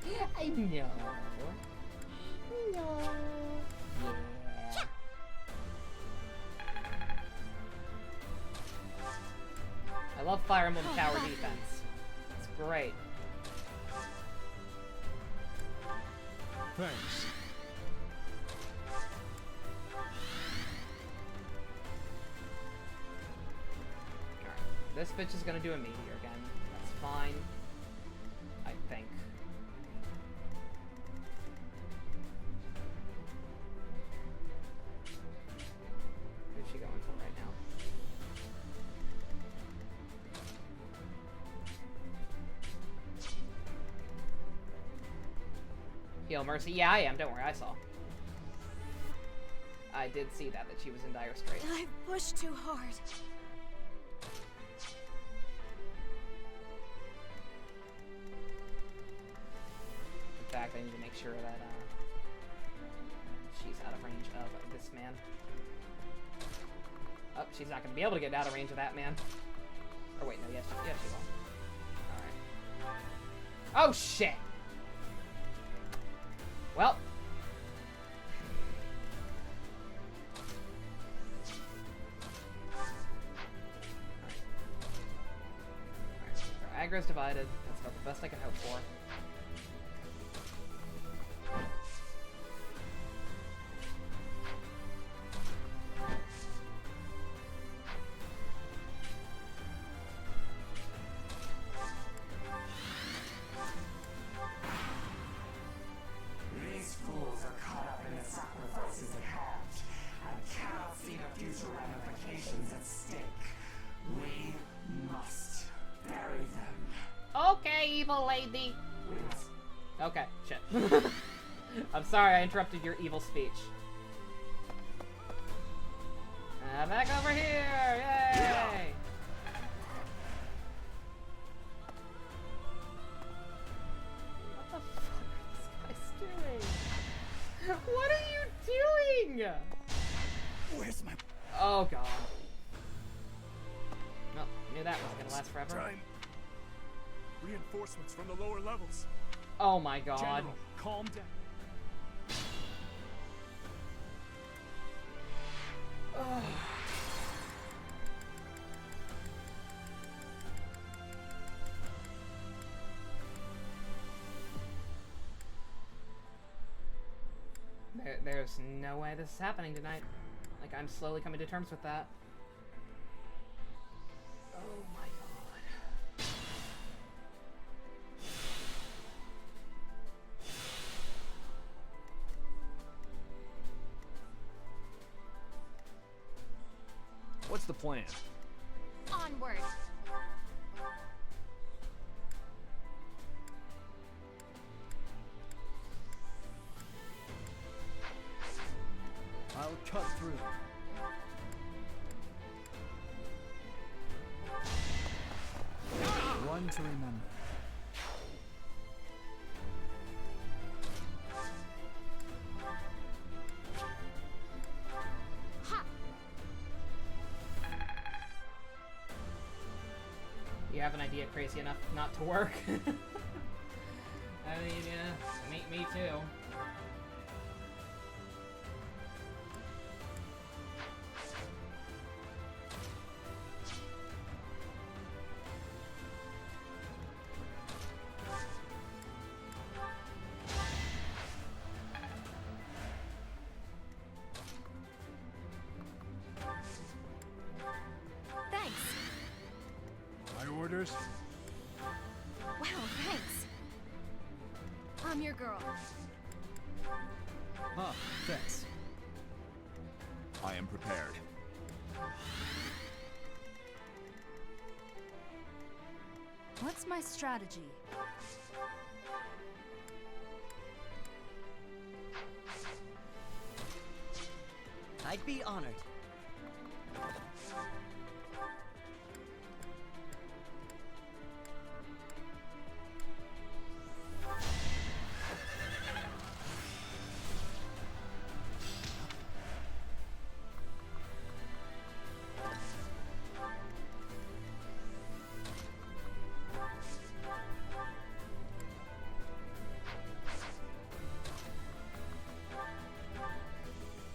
Yeah, I know. No. Yeah. Fire Emblem tower defense. It's great. Thanks. This bitch is gonna do a meteor again. That's fine. I think. Who's she going for right now? Heal Mercy. Yeah, I am. Don't worry, I saw. I did see that she was in dire straits. I pushed too hard. In fact, I need to make sure that she's out of range of this man. Oh, she's not going to be able to get out of range of that man. Or wait, no, yes, she will. Alright. Oh, shit! Well. Our aggro's divided. That's about the best I can hope for. These fools are caught up in the sacrifices at hand and cannot see the future ramifications at stake. We must bury them. Okay, evil lady. Okay, shit. I'm sorry I interrupted your evil speech. Back over here! Yay! What the fuck are these guys doing? What are you doing? Where's my... Oh god. Well, knew that wasn't gonna last forever. Time. Reinforcements from the lower levels. Oh my god. General, calm down. There's no way this is happening tonight. Like, I'm slowly coming to terms with that. Oh my god. What's the plan? Onward. I'll cut through. One to remember. You have an idea crazy enough not to work? I mean, yeah, me too. Thanks. My orders? Wow, thanks. I'm your girl. Huh, thanks. I am prepared. What's my strategy? I'd be honored.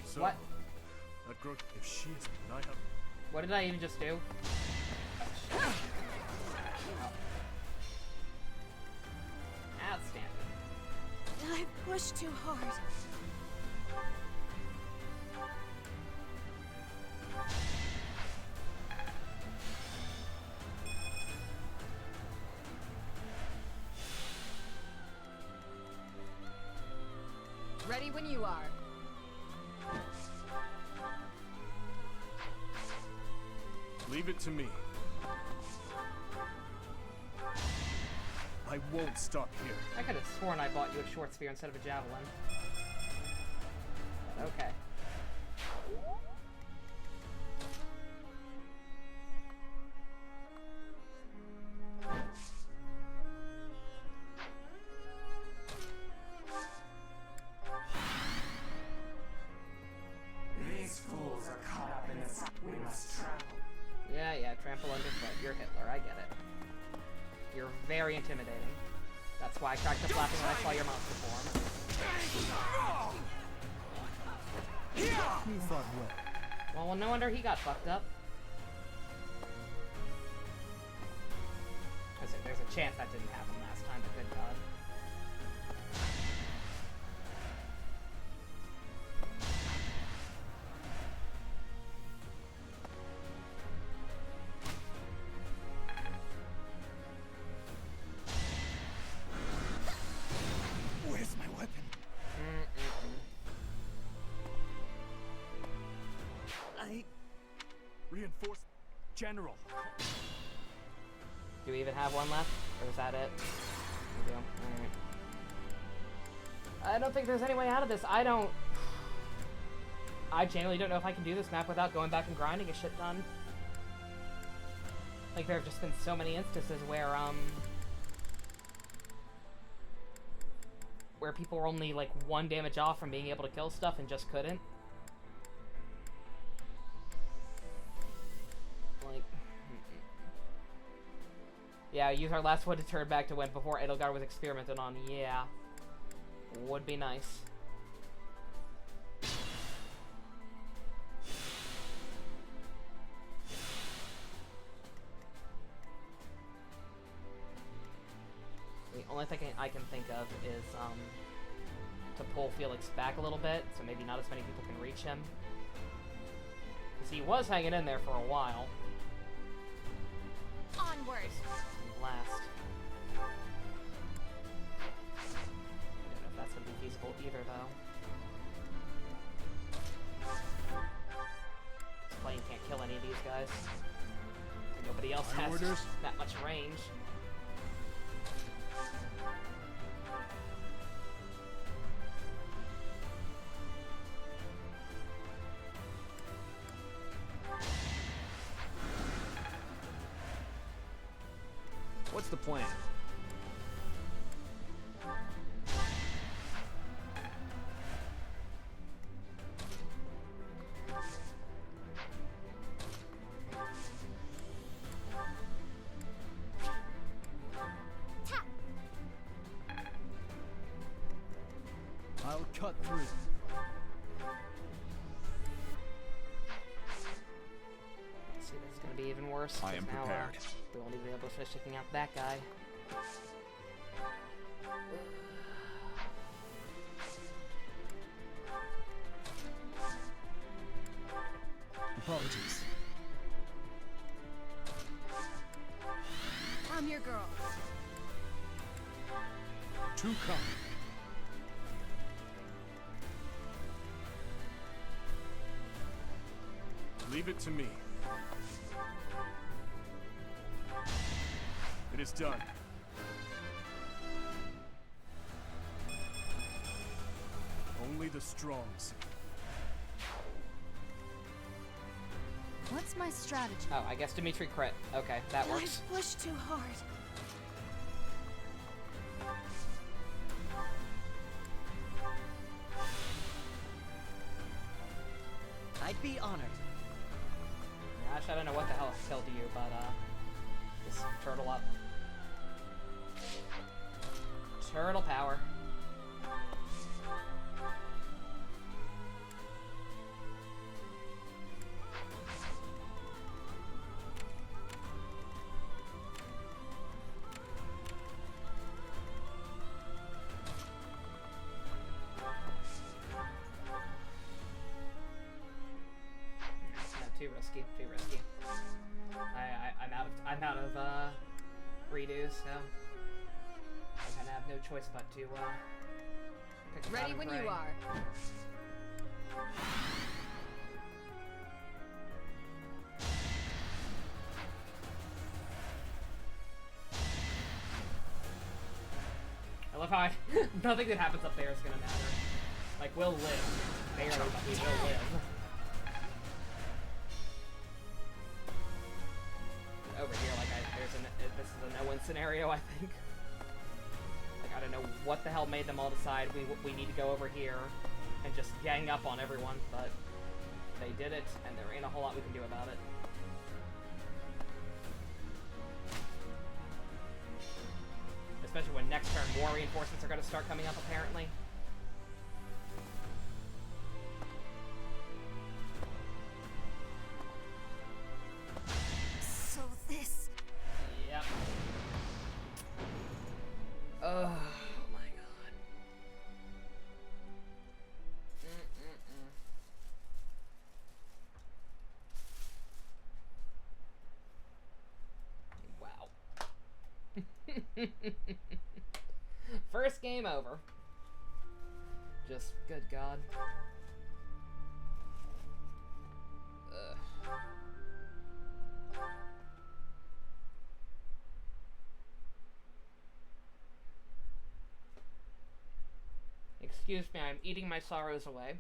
So, What? That girl, if she is, I have. What did I even just do? push too hard. Ready when you are. Leave it to me. I won't stop here. I could have sworn I bought you a short spear instead of a javelin. But okay. These fools are caught up in this. We must trample. Yeah, trample underfoot. You're Hitler, I get it. You're very intimidating. That's why I cracked the flapping when I saw your monster form. You fought well. Well, no wonder he got fucked up. There's a chance that didn't happen last time, but good god. Where's my weapon? Reinforce General. Do we even have one left? Or is that it? We do. Alright. I don't think there's any way out of this. I genuinely don't know if I can do this map without going back and grinding a shit ton. Like, there have just been so many instances where people were only, like, 1 damage off from being able to kill stuff and just couldn't. Like... Yeah, use our last one to turn back to when before Edelgard was experimented on. Yeah. Would be nice. The only thing I can think of is to pull Felix back a little bit, so maybe not as many people can reach him. Because he was hanging in there for a while. Onward! Last. I don't know if that's going to be feasible either, though. This plane can't kill any of these guys. Nobody else has that much range. What's the plan? I'll cut through. See, that's gonna be even worse. I am now, prepared. We won't even be able to finish taking out that guy. Apologies. I'm your girl. Two come. Leave it to me. It is done. Only the strong see. What's my strategy? Oh, I guess Dimitri crit. Okay, that works. I push too hard. I'd be honored. Gosh, I don't know what the hell killed you, but just turtle up. Turtle power. too risky. Too risky. I'm out of redos, so I kind of have no choice but to pick a Ready when you are. I love how nothing that happens up there is gonna matter. Like, we'll live. Barely, but we will live. Over here, like, this is a no-win scenario, I think. Like, I don't know what the hell made them all decide we need to go over here and just gang up on everyone, but they did it, and there ain't a whole lot we can do about it. Especially when next turn more reinforcements are going to start coming up, apparently. So this... Yep. Oh my god. Wow. First game over. Just, good god. Ugh. Excuse me, I'm eating my sorrows away.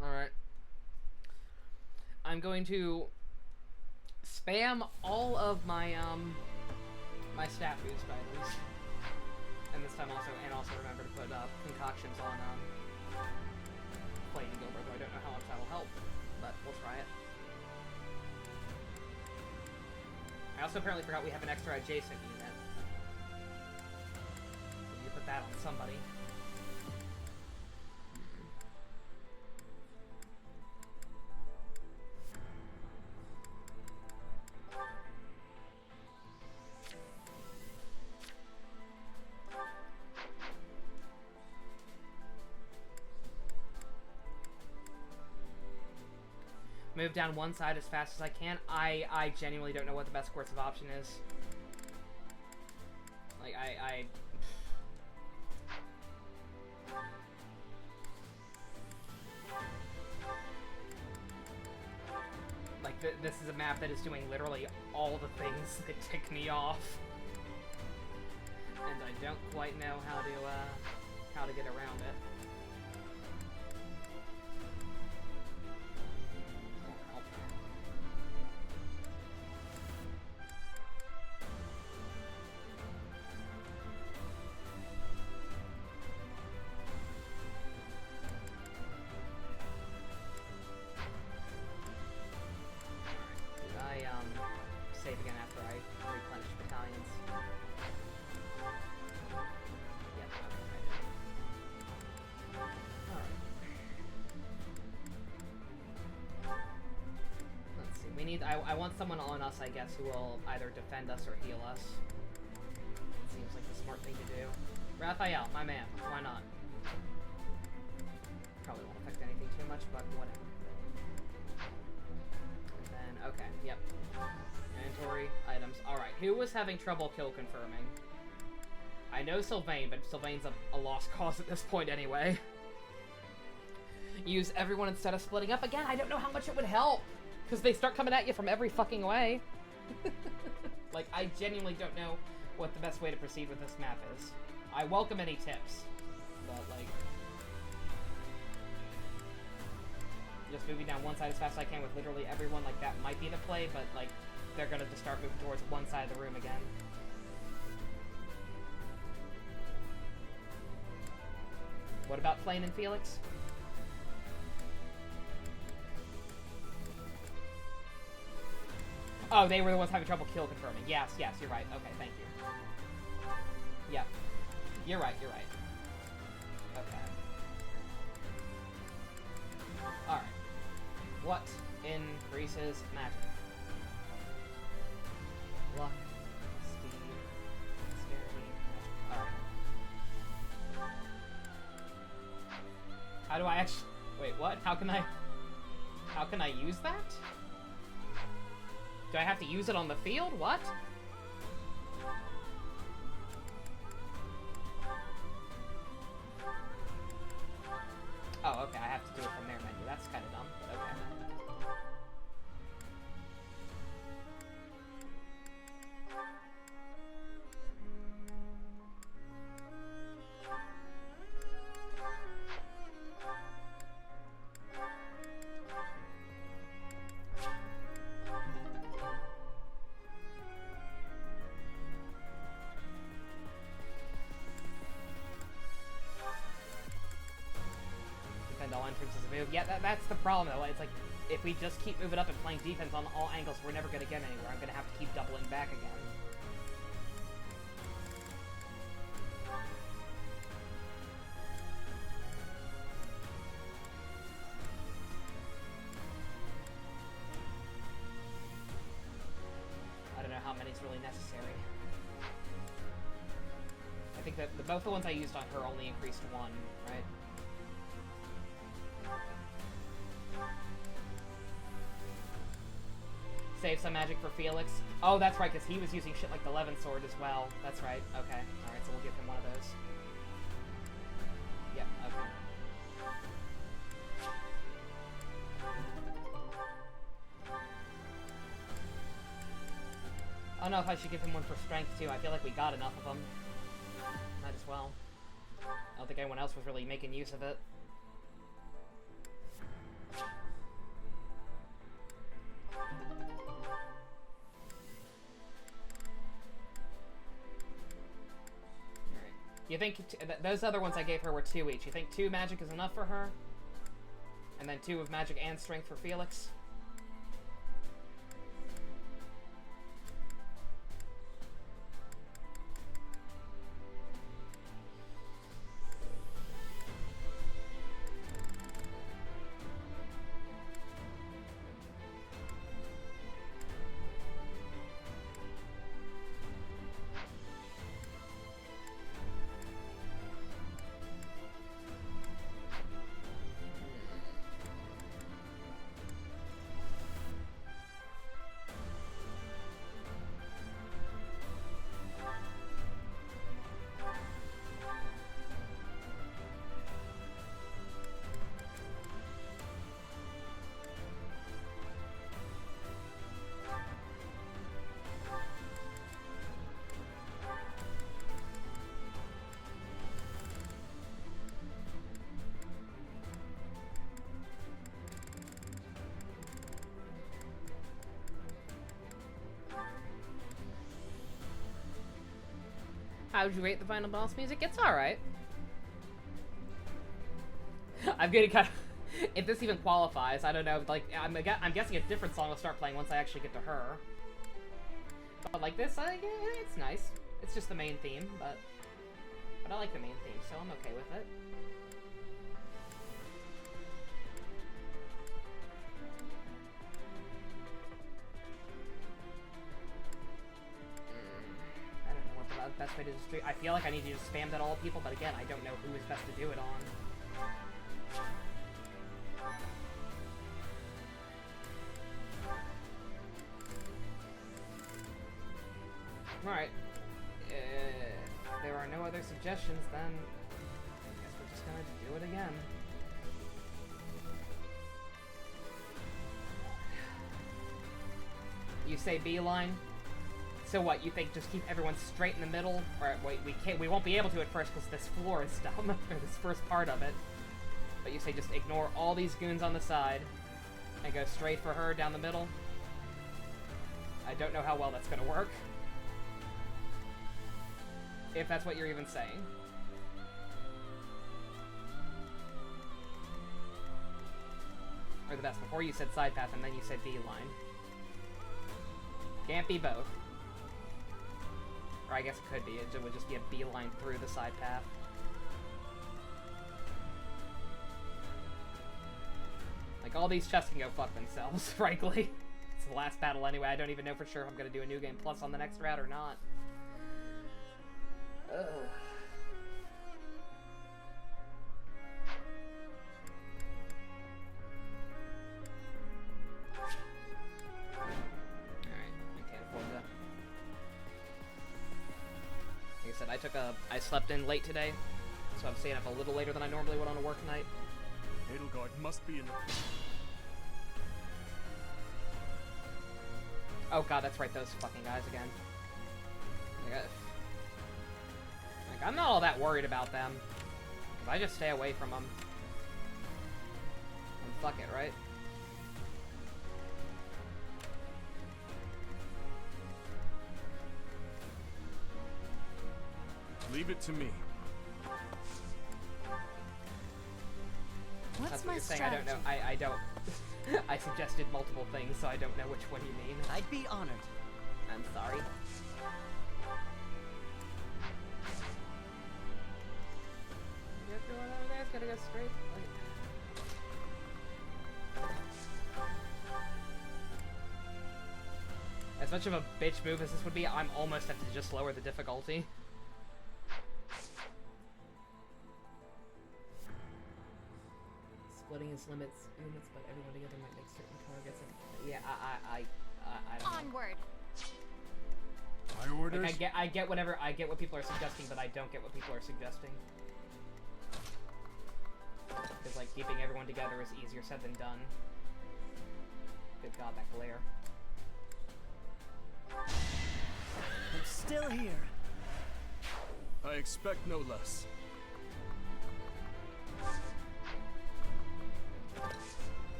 Alright. I'm going to spam all of my my stat boost items. And this time also remember to put concoctions on Flaming Gilbert, though I don't know how much that will help, but we'll try it. I also apparently forgot we have an extra adjacent unit. So we need to put that on somebody. Move down one side as fast as I can. I genuinely don't know what the best course of option is. Like, Like, this is a map that is doing literally all the things that tick me off. And I don't quite know how to get around it. Save again after I replenish battalions. Yep, okay. Alright. Let's see, we need, I want someone on us, I guess, who will either defend us or heal us. Seems like the smart thing to do. Raphael, my man, why not? Probably won't affect anything too much, but whatever. And then, okay, yep. Inventory, items. Alright, who was having trouble kill confirming? I know Sylvain, but Sylvain's a lost cause at this point anyway. Use everyone instead of splitting up. Again, I don't know how much it would help, because they start coming at you from every fucking way. Like, I genuinely don't know what the best way to proceed with this map is. I welcome any tips, but, like... Just moving down one side as fast as I can with literally everyone, like, that might be the play, but, like, they're gonna just start moving towards one side of the room again. What about Flane and Felix? Oh, they were the ones having trouble kill confirming. Yes, yes, you're right. Okay, thank you. Yep. You're right, you're right. Okay. Alright. What increases magic? luck, speed, dexterity. Alright. How do I actually... Wait, what? How can I use that? Do I have to use it on the field? What? Oh, okay, I have to do it from their menu. That's kind of dumb, but okay. All entrances of move. Yeah, that's the problem though. It's like, if we just keep moving up and playing defense on all angles, we're never going to get anywhere. I'm going to have to keep doubling back again. I don't know how many's really necessary. I think that both the ones I used on her only increased one, right? Save some magic for Felix. Oh, that's right, because he was using shit like the Levin Sword as well. That's right. Okay. Alright, so we'll give him one of those. Yep, okay. I don't know if I should give him one for strength, too. I feel like we got enough of them. Might as well. I don't think anyone else was really making use of it. You think those other ones I gave her were 2 each? You think 2 magic is enough for her? And then 2 of magic and strength for Felix? How would you rate the final boss music? It's alright. I'm getting kind of... If this even qualifies, I don't know. Like, I'm guessing a different song will start playing once I actually get to her. But like this, yeah, it's nice. It's just the main theme, but I like the main theme, so I'm okay with it. Best way to just I feel like I need to just spam that all people, but again, I don't know who is best to do it on. Alright. If there are no other suggestions, then I guess we're just gonna do it again. You say beeline? So what, you think just keep everyone straight in the middle? Or wait, we won't be able to at first because this floor is dumb, or this first part of it. But you say just ignore all these goons on the side and go straight for her down the middle? I don't know how well that's gonna work. If that's what you're even saying. Or the best, before you said side path and then you said beeline. Can't be both. Or I guess it could be. It would just be a beeline through the side path. Like, all these chests can go fuck themselves, frankly. the last battle anyway. I don't even know for sure if I'm gonna do a New Game Plus on the next route or not. Ugh. Like I said, I slept in late today, so I'm staying up a little later than I normally would on a work night. Edelgard must be in the... Oh god, that's right, those fucking guys again. Like, I'm not all that worried about them. If I just stay away from them. And fuck it, right? Leave it to me. What's That's what my you're saying. strategy? I don't know. I suggested multiple things, so I don't know which one you mean. I'd be honored. I'm sorry. Everyone over there is gonna go straight. As much of a bitch move as this would be, I'm almost have to just lower the difficulty. Splitting his units, but everyone together might make certain targets. And, yeah, I don't know. Onward. My orders? Like, I get what people are suggesting, but I don't get what people are suggesting. Because, like, keeping everyone together is easier said than done. Good god, that glare. I'm still here. I expect no less.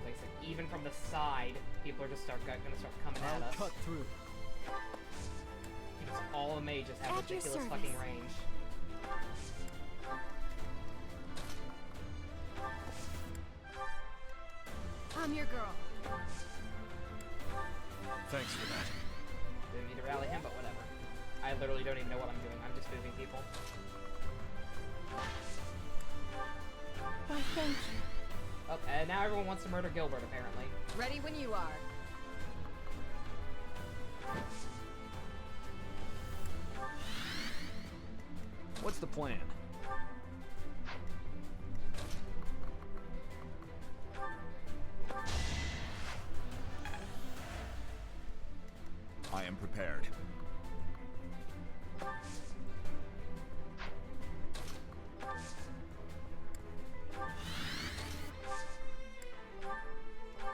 Like I said, even from the side, people are just gonna start coming at us. Cut through. Because all the mages have At your ridiculous service. fucking range. I'm your girl. Thanks for that. Didn't need to rally him, but whatever. I literally don't even know what I'm doing. I'm just moving people. Why, thank you. Oh, and now everyone wants to murder Gilbert, apparently. Ready when you are. What's the plan? I am prepared.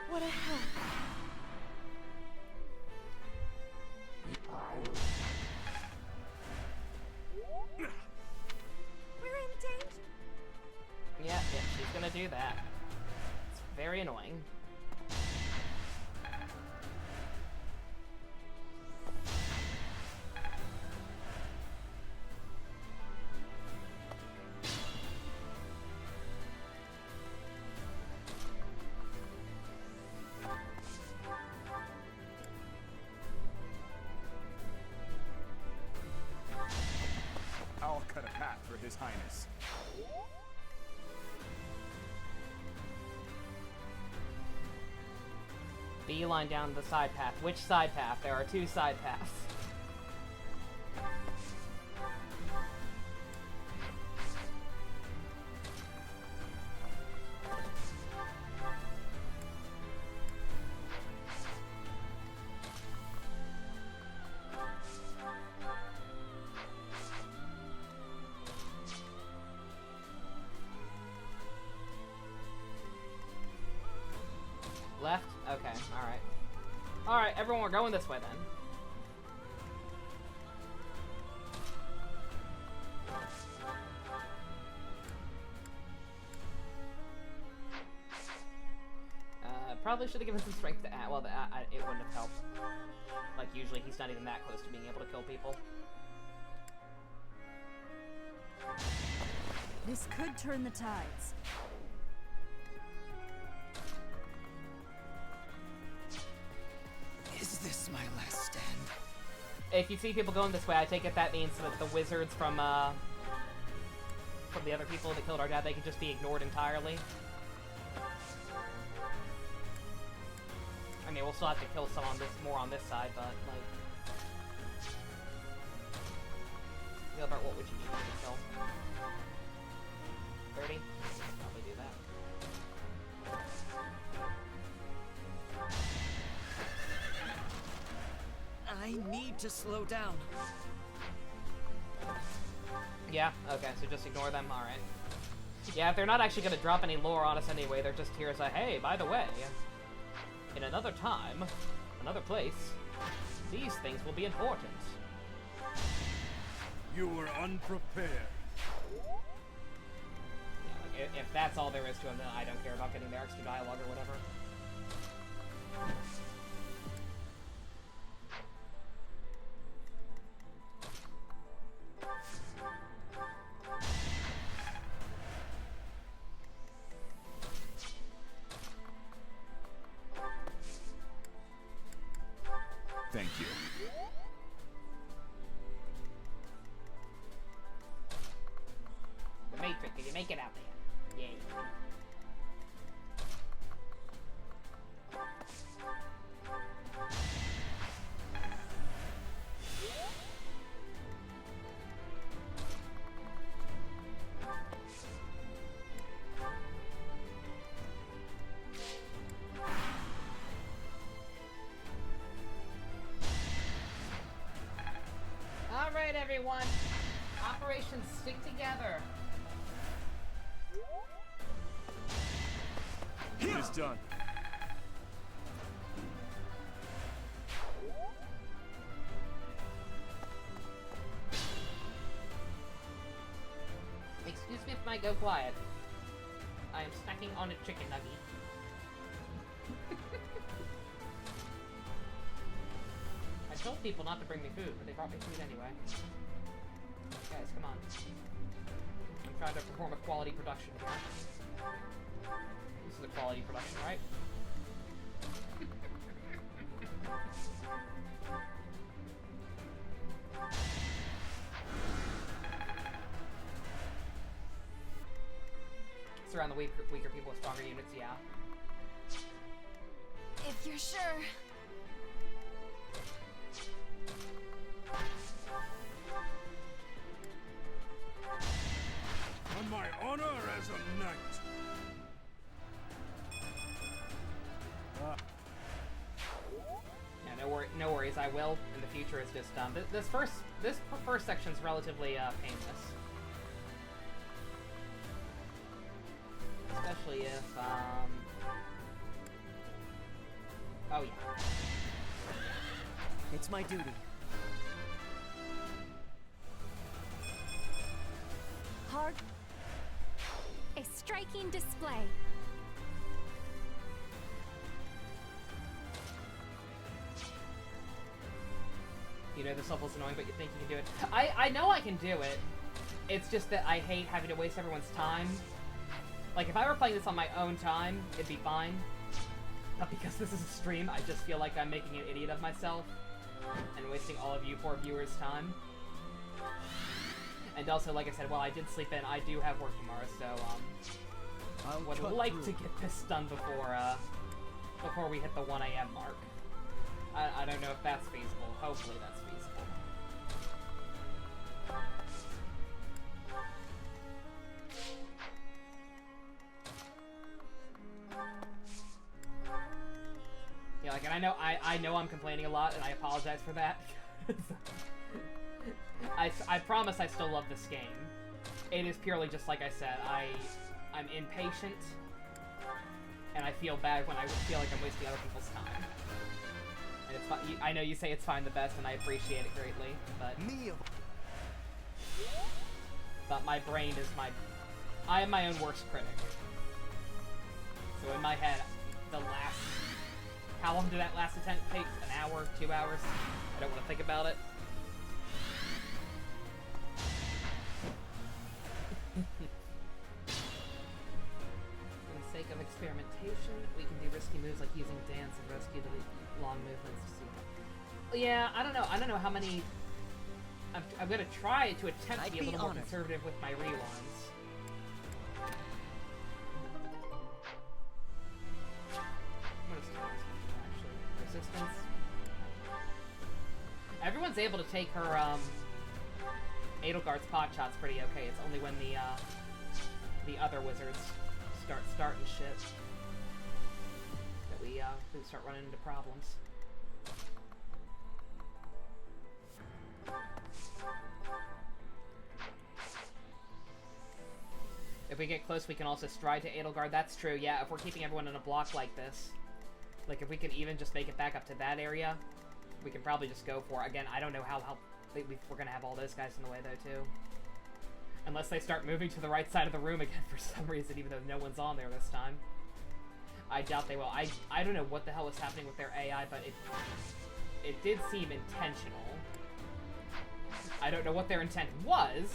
What a help. We're in danger. Yeah, she's gonna do that. It's very annoying. I'll cut a path for His Highness. Beeline down the side path. Which side path? There are two side paths. Left? Okay, alright. Alright, everyone, we're going this way then. Probably should have given some strength to well, it wouldn't have helped. Like, usually he's not even that close to being able to kill people. This could turn the tides. Is this my last stand? If you see people going this way, I take it that means that the wizards from the other people that killed our dad, they can just be ignored entirely. mean, we'll still have to kill some on this, more on this side, but, like... Gilbert, what would you need me to kill? 30? Probably do that. I need to slow down. Yeah, okay, so just ignore them, alright. Yeah, if they're not actually gonna drop any lore on us anyway, they're just here as a, hey, by the way, in another time, another place, these things will be important. You were unprepared. Yeah, like, if that's all there is to them, then I don't care about getting their extra dialogue or whatever. Thank you. The Matrix, did you make it out there? Yay. Alright, everyone. Operation Stick Together. It is done. Excuse me if I go quiet. I am snacking on a chicken nugget. I told people not to bring me food, but they brought me food anyway. Guys, come on. I'm trying to perform a quality production here. This is a quality production, right? Surround the weaker people with stronger units, yeah. If you're sure. On my honor as a knight. Yeah, no worries. I will in the future. It's just this first section is relatively painless, especially if oh yeah, it's my duty. Hard. A striking display. You know this level's annoying, but you think you can do it. I know I can do it. It's just that I hate having to waste everyone's time. Like, if I were playing this on my own time, it'd be fine. But because this is a stream, I just feel like I'm making an idiot of myself and wasting all of you poor viewers' time. And also, like I said, while I did sleep in, I do have work tomorrow, so, would like to get this done before we hit the 1 AM mark. I don't know if that's feasible. Hopefully that's feasible. Yeah, like, and I know I'm complaining a lot, and I apologize for that. I promise I still love this game. It is purely just like I said, I'm impatient, and I feel bad when I feel like I'm wasting other people's time. And it's fine. I know you say it's fine the best, and I appreciate it greatly, but my brain is I am my own worst critic. So in my head, how long did that last attempt take? An hour? 2 hours? I don't want to think about it. For the sake of experimentation, we can do risky moves like using dance and rescue to long movements to see. Yeah, I don't know how many. I'm gonna try to attempt to be a little more conservative with my rewinds. I'm gonna start this one, actually. resistance. Everyone's able to take her, Edelgard's pot shots pretty okay. It's only when the other wizards start starting shit that we start running into problems. If we get close, we can also stride to Edelgard. That's true, yeah, if we're keeping everyone in a block like this. Like, if we could even just make it back up to that area, we can probably just go for it. Again, I don't know how we're gonna have all those guys in the way, though, too. Unless they start moving to the right side of the room again for some reason, even though no one's on there this time. I doubt they will. I don't know what the hell was happening with their AI, but it did seem intentional. I don't know what their intent was,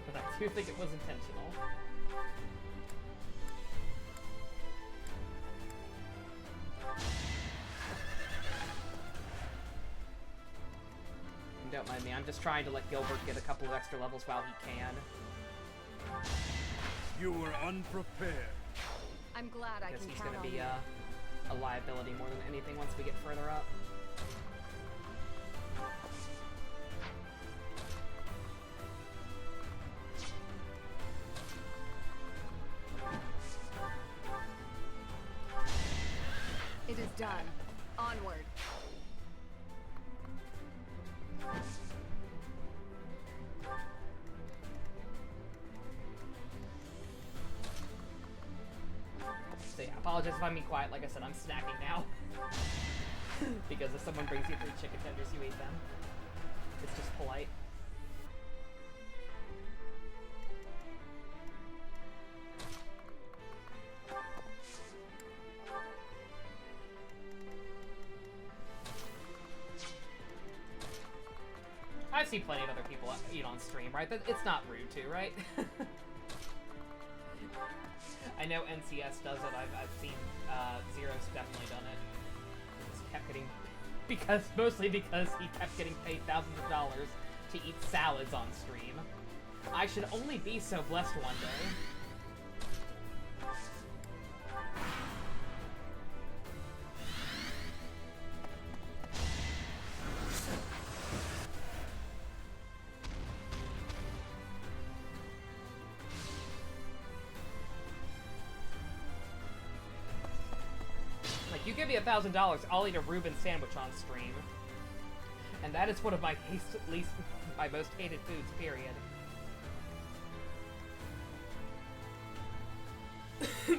but I do think it was intentional. Don't mind me, I'm just trying to let Gilbert get a couple of extra levels while he can. You were unprepared. I'm glad I can he's count gonna on be you. a liability more than anything once we get further up. It is done. Onward. So yeah, apologize if I'm being quiet. Like I said, I'm snacking now. Because if someone brings you 3 chicken tenders, you eat them. It's just polite. I've seen plenty of other people eat on stream, right? It's not rude to, right? I know NCS does it. I've seen Zero's definitely done it. Just kept getting, mostly because he kept getting paid thousands of dollars to eat salads on stream. I should only be so blessed one day. You give me $1,000, I'll eat a Reuben sandwich on stream. And that is one of my my most hated foods, period.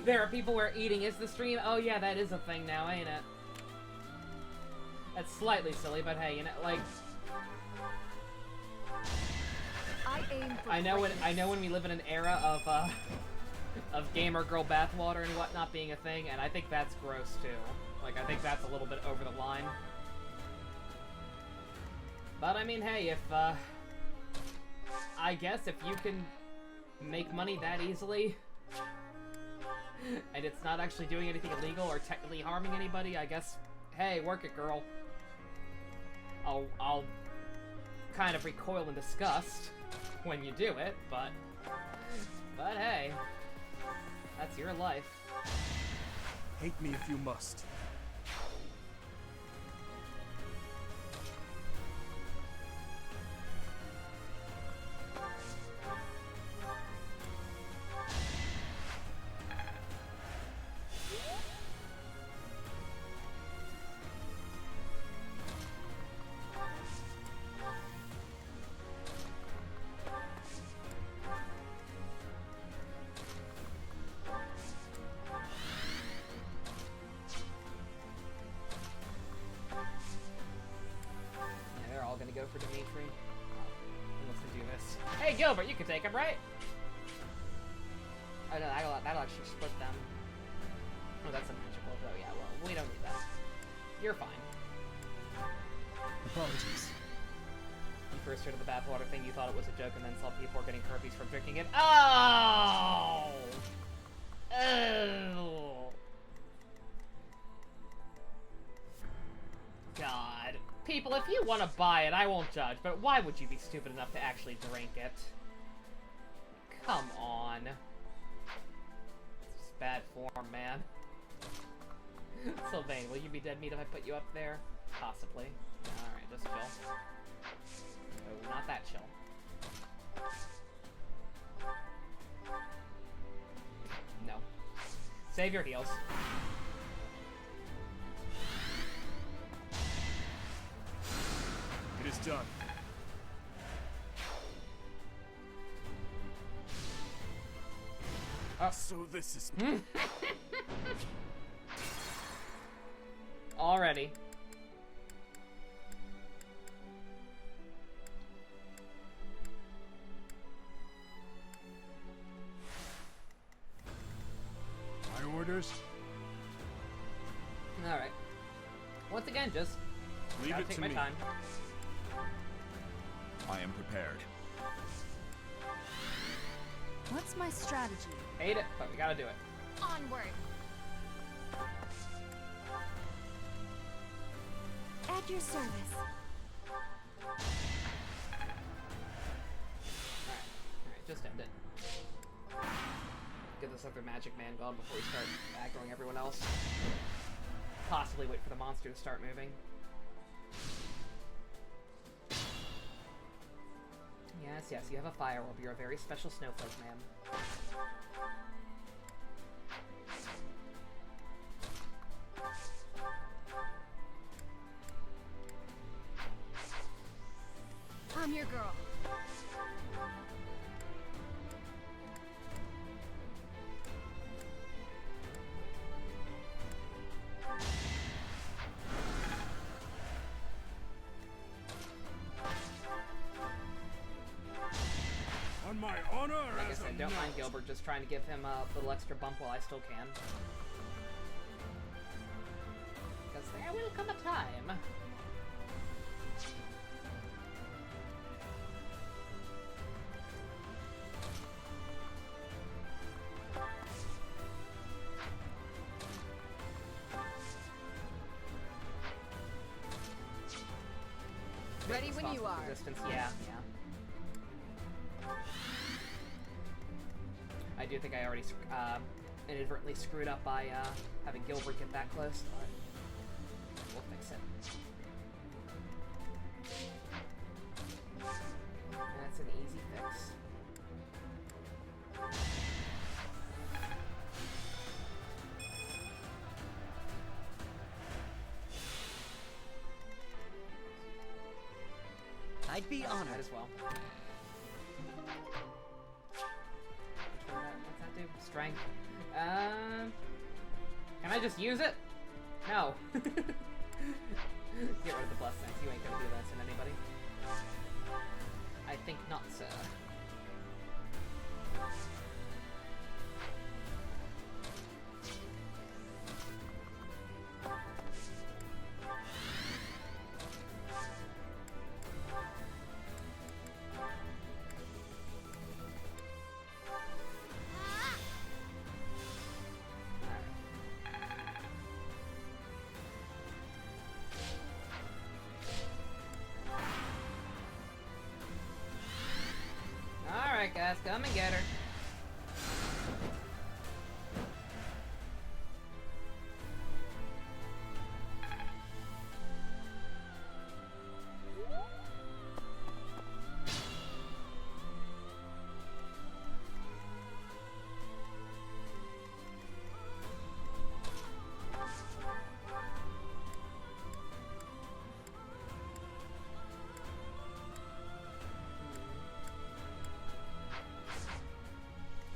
There are people where eating is the stream. Oh yeah, that is a thing now, ain't it? That's slightly silly, but hey, you know, like... I know when we live in an era of gamer girl bathwater and whatnot being a thing, and I think that's gross too. Like, I think that's a little bit over the line. But I mean, hey, if I guess if you can make money that easily, and it's not actually doing anything illegal or technically harming anybody, I guess, hey, work it, girl. I'll kind of recoil in disgust when you do it, but hey. That's your life. Hate me if you must. Go for Dimitri. Let's do this. Hey, Gilbert, you can take him, right? Oh no, that'll actually split them. Oh, that's a magical. Oh yeah, well, we don't need that. You're fine. Apologies. You first heard of the bathwater thing, you thought it was a joke, and then saw people were getting herpes from drinking it. Oh! Oh! God. People, if you want to buy it, I won't judge, but why would you be stupid enough to actually drink it? Come on. It's just bad form, man. Sylvain, will you be dead meat if I put you up there? Possibly. Alright, just chill. No, not that chill. No. Save your heals. It is done. So this is... Already. My orders? Alright. Once again, just leave gotta it take to my me. time. I am prepared. What's my strategy? Hate it, but we gotta do it. Onward. At your service. Alright, just end it. Get this other magic man gone before we start aggroing everyone else. Possibly wait for the monster to start moving. Yes, you have a fire orb. You're a very special snowflake, ma'am. I'm your girl. On my honor Like I as said, a don't mind knight. Gilbert, just trying to give him a little extra bump while I still can. Because there will come a time. Ready when you are. Resistance, yeah. I do think I already inadvertently screwed up by having Gilbert get that close, but we'll fix it. That's an easy fix. I'd be honored. Might as well. What's that do? Strength. Can I just use it? No. Get rid of the bless sense. You ain't gonna do that to anybody. I think not, sir. Alright guys, come and get her.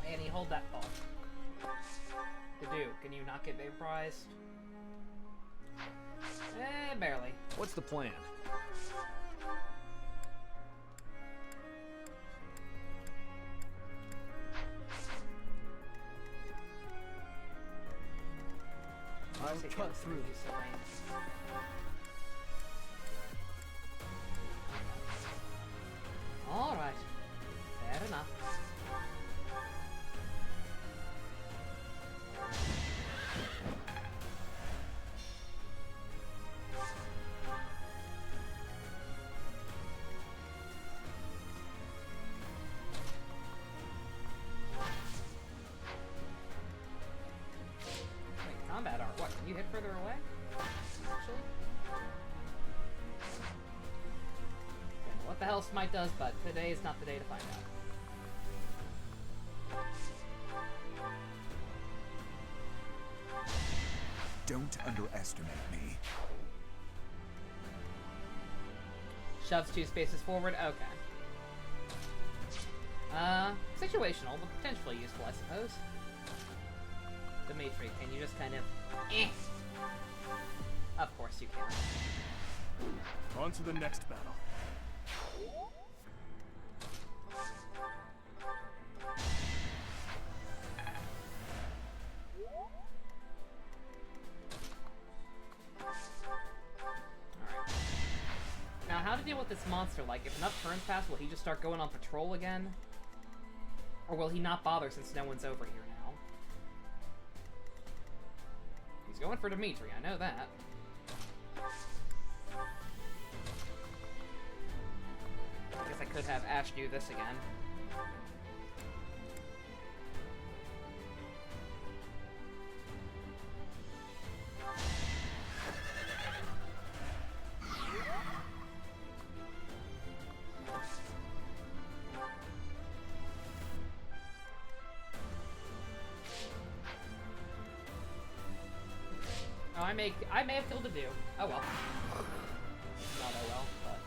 Annie, hold that thought. Gadoo, can you not get vaporized? Barely. What's the plan? I'll cut through. Alright. Fair enough. Wait, combat art. What? Can you hit further away? Frostmite does, but today is not the day to find out. Don't underestimate me. Shoves 2 spaces forward. Okay. Situational, but potentially useful, I suppose. Dimitri, can you just kind of... Eh? Of course you can. On to the next battle. Now, how to deal with this monster? Like, if enough turns pass, will he just start going on patrol again? Or will he not bother since no one's over here now? He's going for Dimitri, I know that. I guess I could have Ash do this again. Oh, I may have killed a dude. Oh well. Not oh well, but...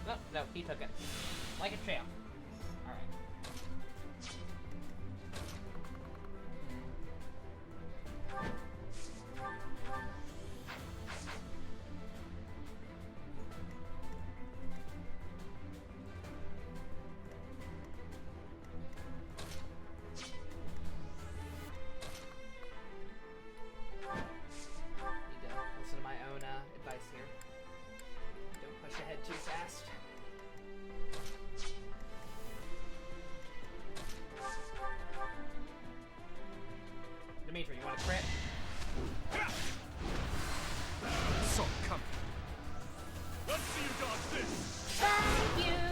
Oh, no, he took it. Like a champ. Alright. Need to listen to my own advice here. Don't push ahead too fast. Dimitri, you want to crit? So come. Let's see you dodge this! Thank you!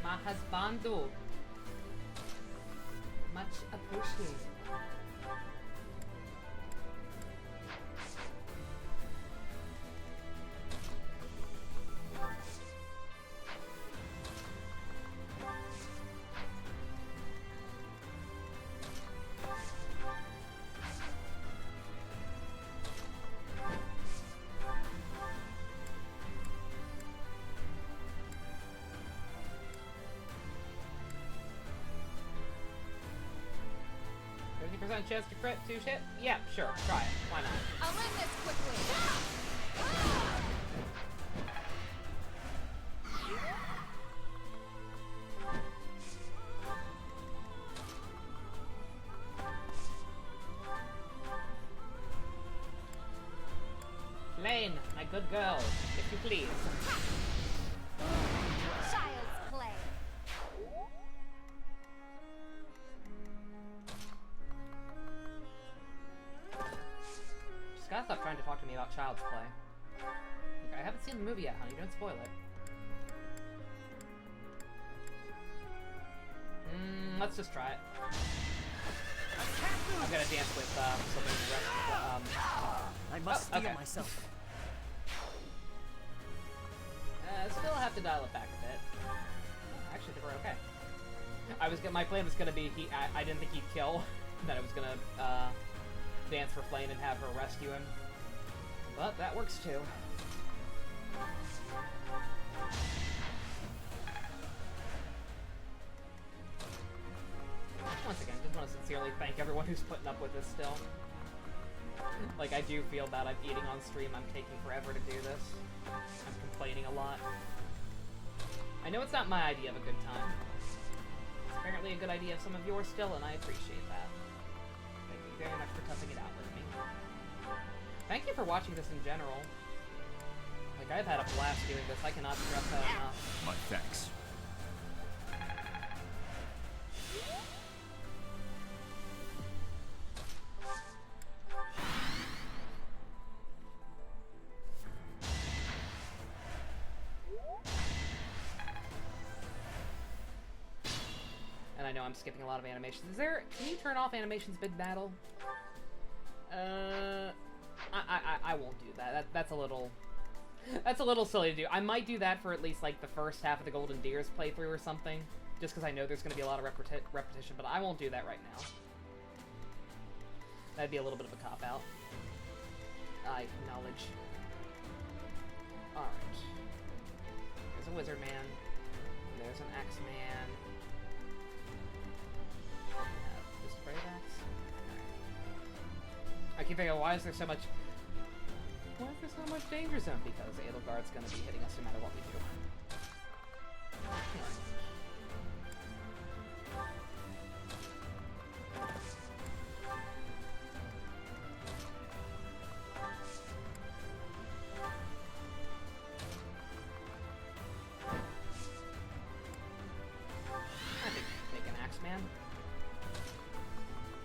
My husbando. Much appreciated. Chance to crit 2 shit? Yeah, sure, try it. Why not? I'll end this quickly. Lane, my good girl, if you please. Child's play. Just gotta stop trying to talk to me about Child's Play. Look, I haven't seen the movie yet, honey. Don't spoil it. Let's just try it. I'm gonna dance with something in the rest of the, I must oh, steel okay. myself. Still have to dial it back a bit. Actually, I think we're okay. My plan was gonna be I didn't think he'd kill. That I was gonna dance for Flame and have her rescue him. But that works too. Once again, just want to sincerely thank everyone who's putting up with this still. Like, I do feel bad I'm eating on stream. I'm taking forever to do this. I'm complaining a lot. I know it's not my idea of a good time. It's apparently a good idea of some of yours still, and I appreciate that. Thank you very much for toughing it out with me. Thank you for watching this in general. Like, I've had a blast doing this. I cannot stress that enough. My thanks. I'm skipping a lot of animations. Is there... Can you turn off animations mid-battle? I won't do that. That's a little... That's a little silly to do. I might do that for at least, like, the first half of the Golden Deers playthrough or something. Just because I know there's going to be a lot of repetition, but I won't do that right now. That'd be a little bit of a cop-out. I acknowledge. Alright. There's a Wizard Man. There's an Axeman. This Brave Axe. Alright. I keep thinking, why is there so much... Why is there so much danger zone? Because Edelgard's gonna be hitting us no matter what we do. I think take an Axeman.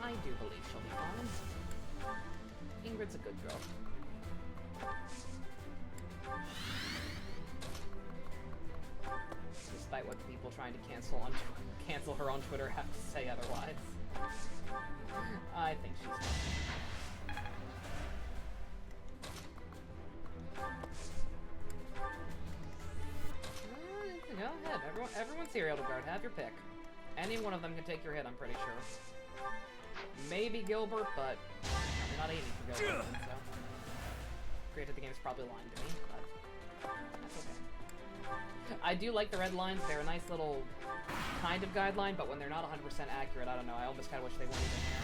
I do believe she'll be fine. Ingrid's a good girl. Despite what people trying to cancel her on Twitter have to say otherwise. I think she's fine. Go ahead, everyone's here, Edelgard. Have your pick. Any one of them can take your hit, I'm pretty sure. Maybe Gilbert, but I'm not aiming for Gilbert, so... Granted, the game's probably lying to me, but that's okay. I do like the red lines. They're a nice little kind of guideline, but when they're not 100% accurate, I don't know. I almost kind of wish they weren't even there.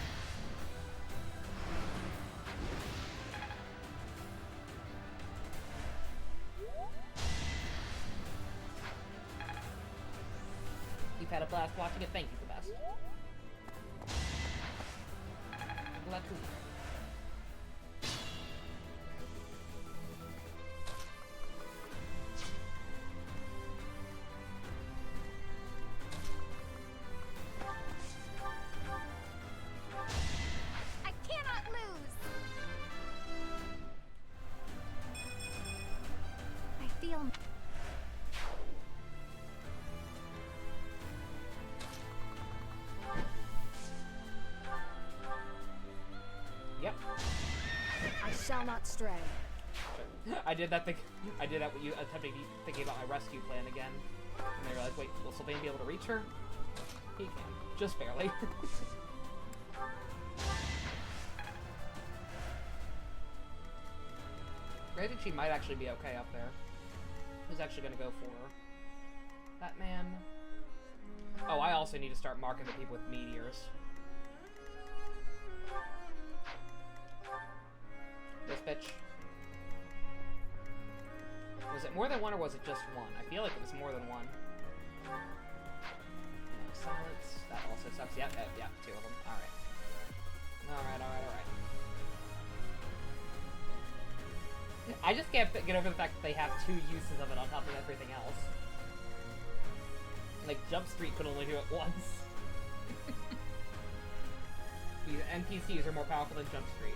You've had a blast watching it. Thank you, the best. Glad to. Shall not stray. I did that thing. I did that when you attempting thinking about my rescue plan again. And they were like, wait, will Sylvain be able to reach her? He can. Just barely. I think she might actually be okay up there. Who's actually gonna go for her? That man. Oh, I also need to start marking the people with meteors. This bitch. Was it more than one or was it just one? I feel like it was more than one. No silence. That also sucks. Yep, yep, two of them. Alright. Alright. I just can't get over the fact that they have two uses of it on top of everything else. Like, Jump Street could only do it once. These NPCs are more powerful than Jump Street.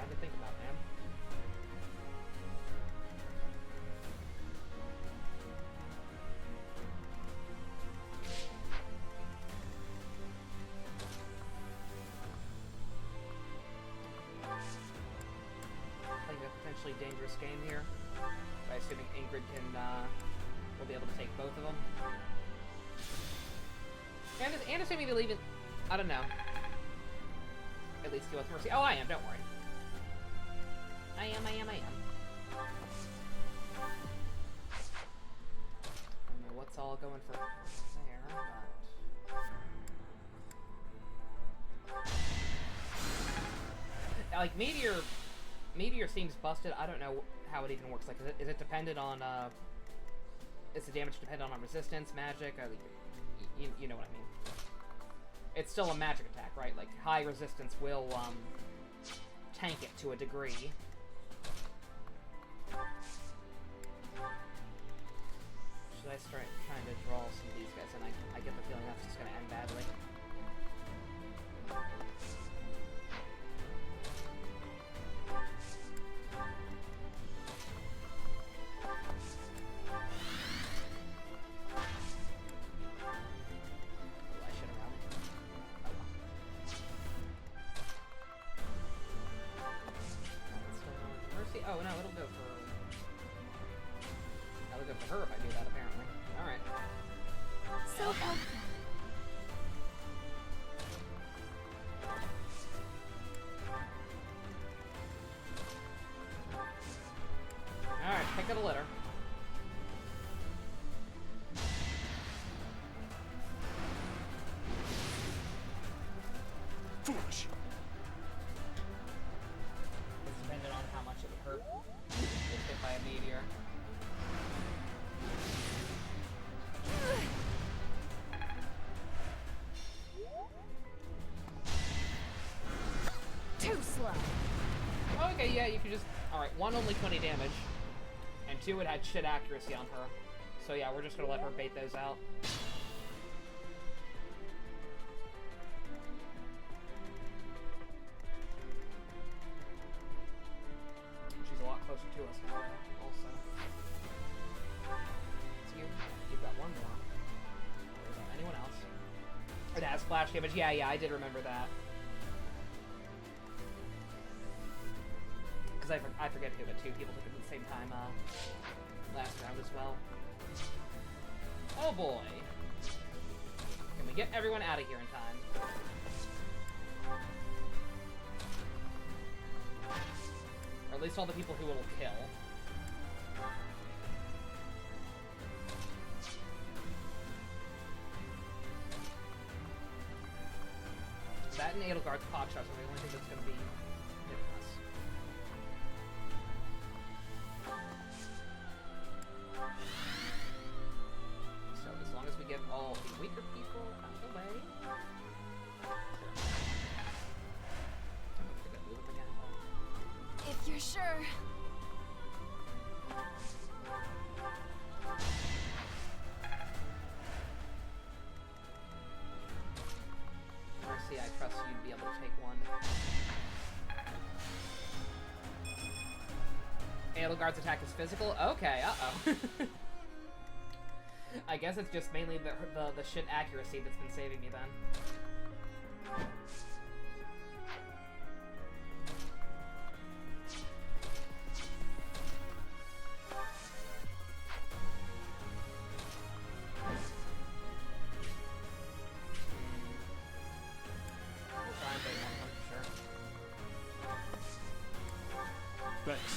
To think about, man. Playing a potentially dangerous game here, by assuming Ingrid can will be able to take both of them, and assuming they'll even, I don't know, at least deal with Mercy. Oh, I am. Don't worry. I am. I don't know what's all going for there, but... Like, Meteor seems busted. I don't know how it even works. Like, is it dependent on, is the damage dependent on resistance, magic? You know what I mean. It's still a magic attack, right? Like, high resistance will, tank it to a degree. Should I start trying to draw some of these guys? And I get the feeling that's just going to end badly. Foolish. It's dependent on how much it would hurt if hit by a meteor. Too slow. Okay, yeah, you could just... Alright, 1 only 20 damage. And 2 it had shit accuracy on her. So yeah, we're just gonna let her bait those out. She's a lot closer to us now, also. It's you. You've got 1 more. Anyone else? It has flash damage. Yeah, I did remember that. Because I forget who, but 2 people took it at the same time last round as well. Oh boy. Can we get everyone out of here in time? Or at least all the people who it'll kill. That and Edelgard's pot shots are the only thing that's going to be hitting us. So as long as we get all the weaker people out of the way. If you're sure. Mercy, I trust you'd be able to take 1. Edelgard's attack is physical? Okay, uh-oh. I guess it's just mainly the shit accuracy that's been saving me then. We'll try and bait one of them, sure. Thanks.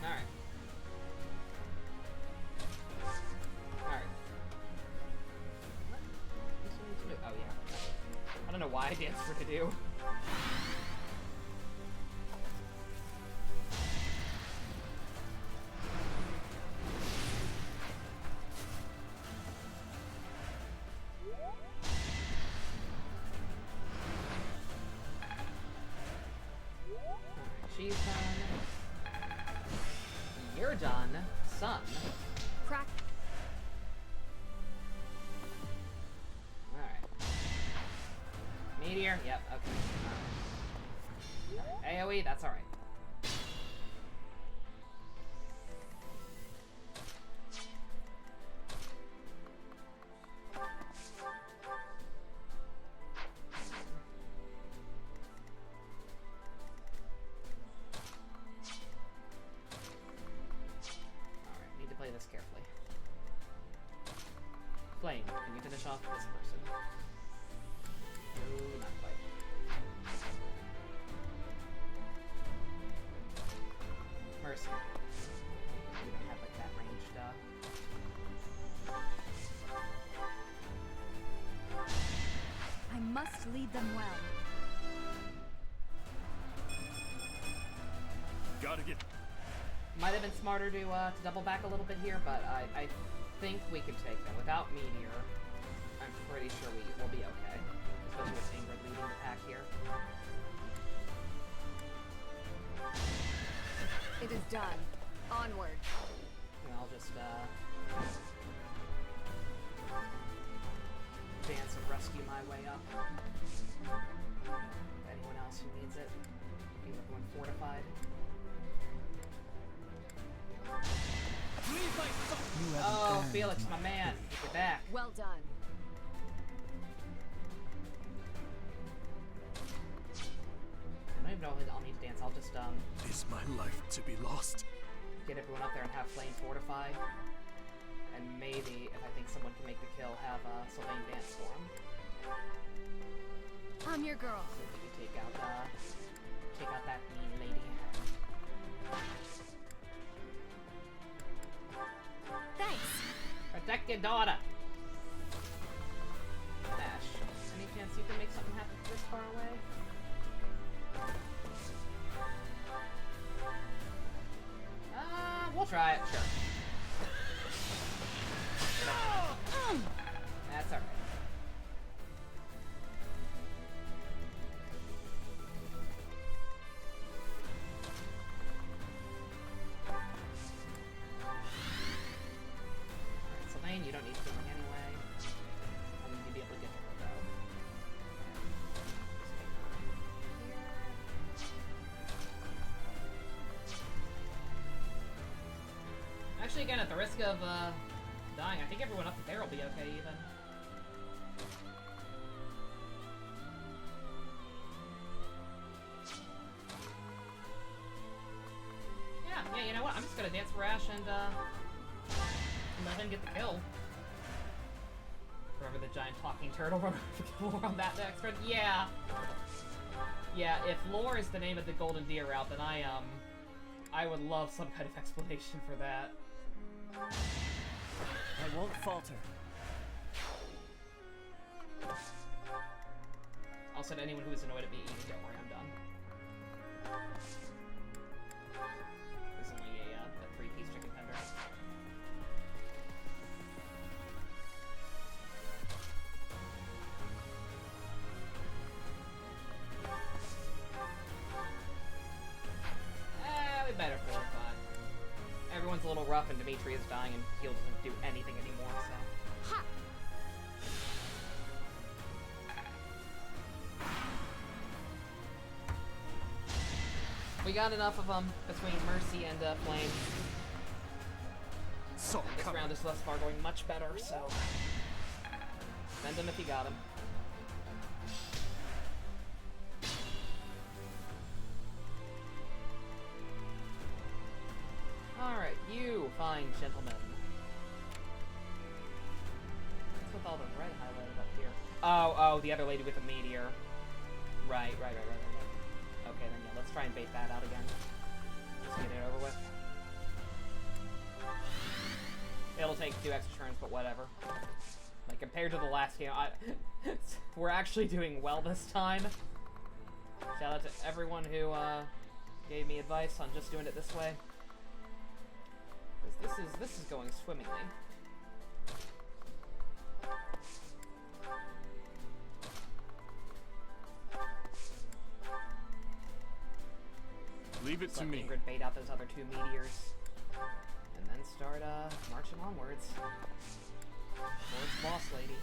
Alright. Alright. What? This one needs to do- oh yeah. I don't know why I danced for to do. She's done. You're done, son. Crack. Alright. Meteor? Yep, okay. Alright. AoE? That's alright. Alright, need to play this carefully. Flame, can you finish off this person? No, not quite. Mercy. You don't have like that ranged I must lead them well. Gotta get. Might have been smarter to double back a little bit here, but I think we can take them. Without Meteor, I'm pretty sure we'll be okay. Especially with Ingrid leading the pack here. It is done. Onward. And I'll just dance and rescue my way up. Anyone else who needs it. Be everyone fortified. Oh, Felix, my man. Get back. Well done. I don't even know if I'll need to dance. I'll just, Is my life to be lost? get everyone up there and have Flame fortify. And maybe, if I think someone can make the kill, have Sylvain dance for him. I'm your girl. So if we can take out that mean lady. protect your daughter. Ash, any chance you can make something happen this far away? We'll try it, sure. That's alright. Alright, Sylvain, you don't need healing anyway. I need to be able to get to her, though. Actually, again, at the risk of dying, I think everyone up there will be okay, even. Yeah, you know what? I'm just gonna dance for Ash and let him get the kill. Forever the giant talking turtle. We're on that next one. Yeah. Yeah, if lore is the name of the Golden Deer route, then I would love some kind of explanation for that. I won't falter. I'll send anyone who is annoyed at me eating. Don't worry, I'm done. There's only a 3-piece chicken tender. We better fortify. Everyone's a little rough and Dimitri is dying and heal doesn't do anything anymore, so. Ha! We got enough of them between Mercy and Flame. So and this round is thus far going much better, so. Send them if you got them. Alright, you fine gentlemen. What's with all the red highlighted up here? Oh, the other lady with the meteor. Right. Okay, then yeah, let's try and bait that out again. Just get it over with. It'll take 2 extra turns, but whatever. Like, compared to the last game, we're actually doing well this time. Shout out to everyone who gave me advice on just doing it this way. This is going swimmingly. Leave it to me. Ingrid bait out those other 2 meteors, and then start marching onwards towards Boss Lady,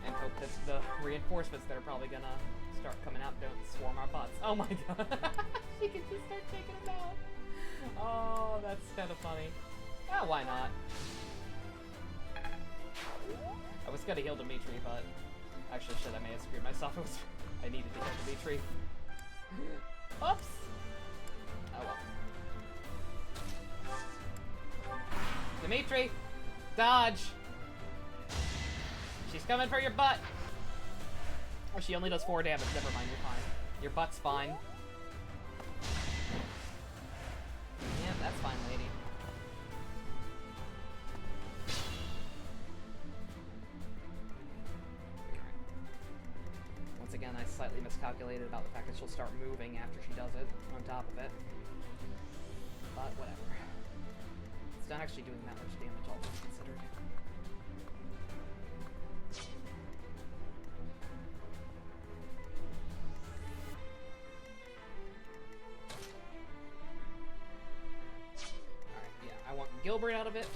and hope that the reinforcements that are probably gonna start coming out don't swarm our butts. Oh my god, she can just start taking them out. Oh, that's kind of funny. Oh, why not? I was gonna heal Dimitri, but actually, shit, I may have screwed myself. I needed to heal Dimitri. Oops. Oh well. Dimitri, dodge. She's coming for your butt. Oh, she only does 4 damage. Never mind, you're fine. Your butt's fine. Yeah, that's fine, lady. Once again, I slightly miscalculated about the fact that she'll start moving after she does it, on top of it. But whatever. It's not actually doing that much damage, all things considered. Alright, yeah, I want Gilbert out of it.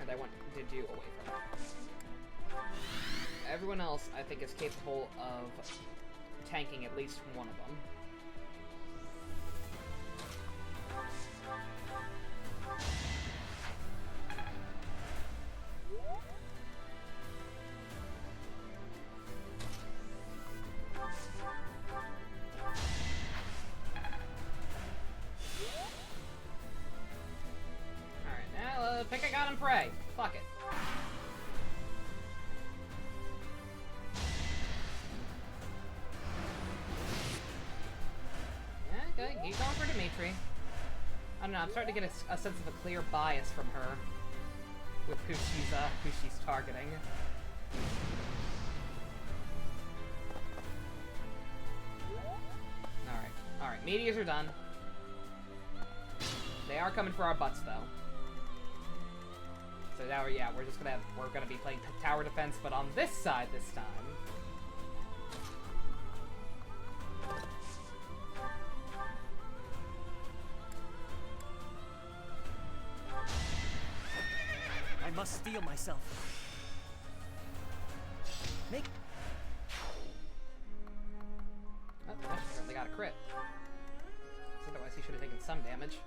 And I want Diju away from it. Everyone else, I think, is capable of tanking at least one of them. Alright, now pick a god and pray. Fuck it. Yeah, okay, keep going for Dimitri. I don't know, I'm starting to get a sense of a clear bias from her with who she's targeting. Alright, meteors are done. They are coming for our butts, though. So now, yeah, we're gonna be playing tower defense, but on this side this time. I must steel myself. Make. Oh, that certainly got a crit. Otherwise, he should have taken some damage.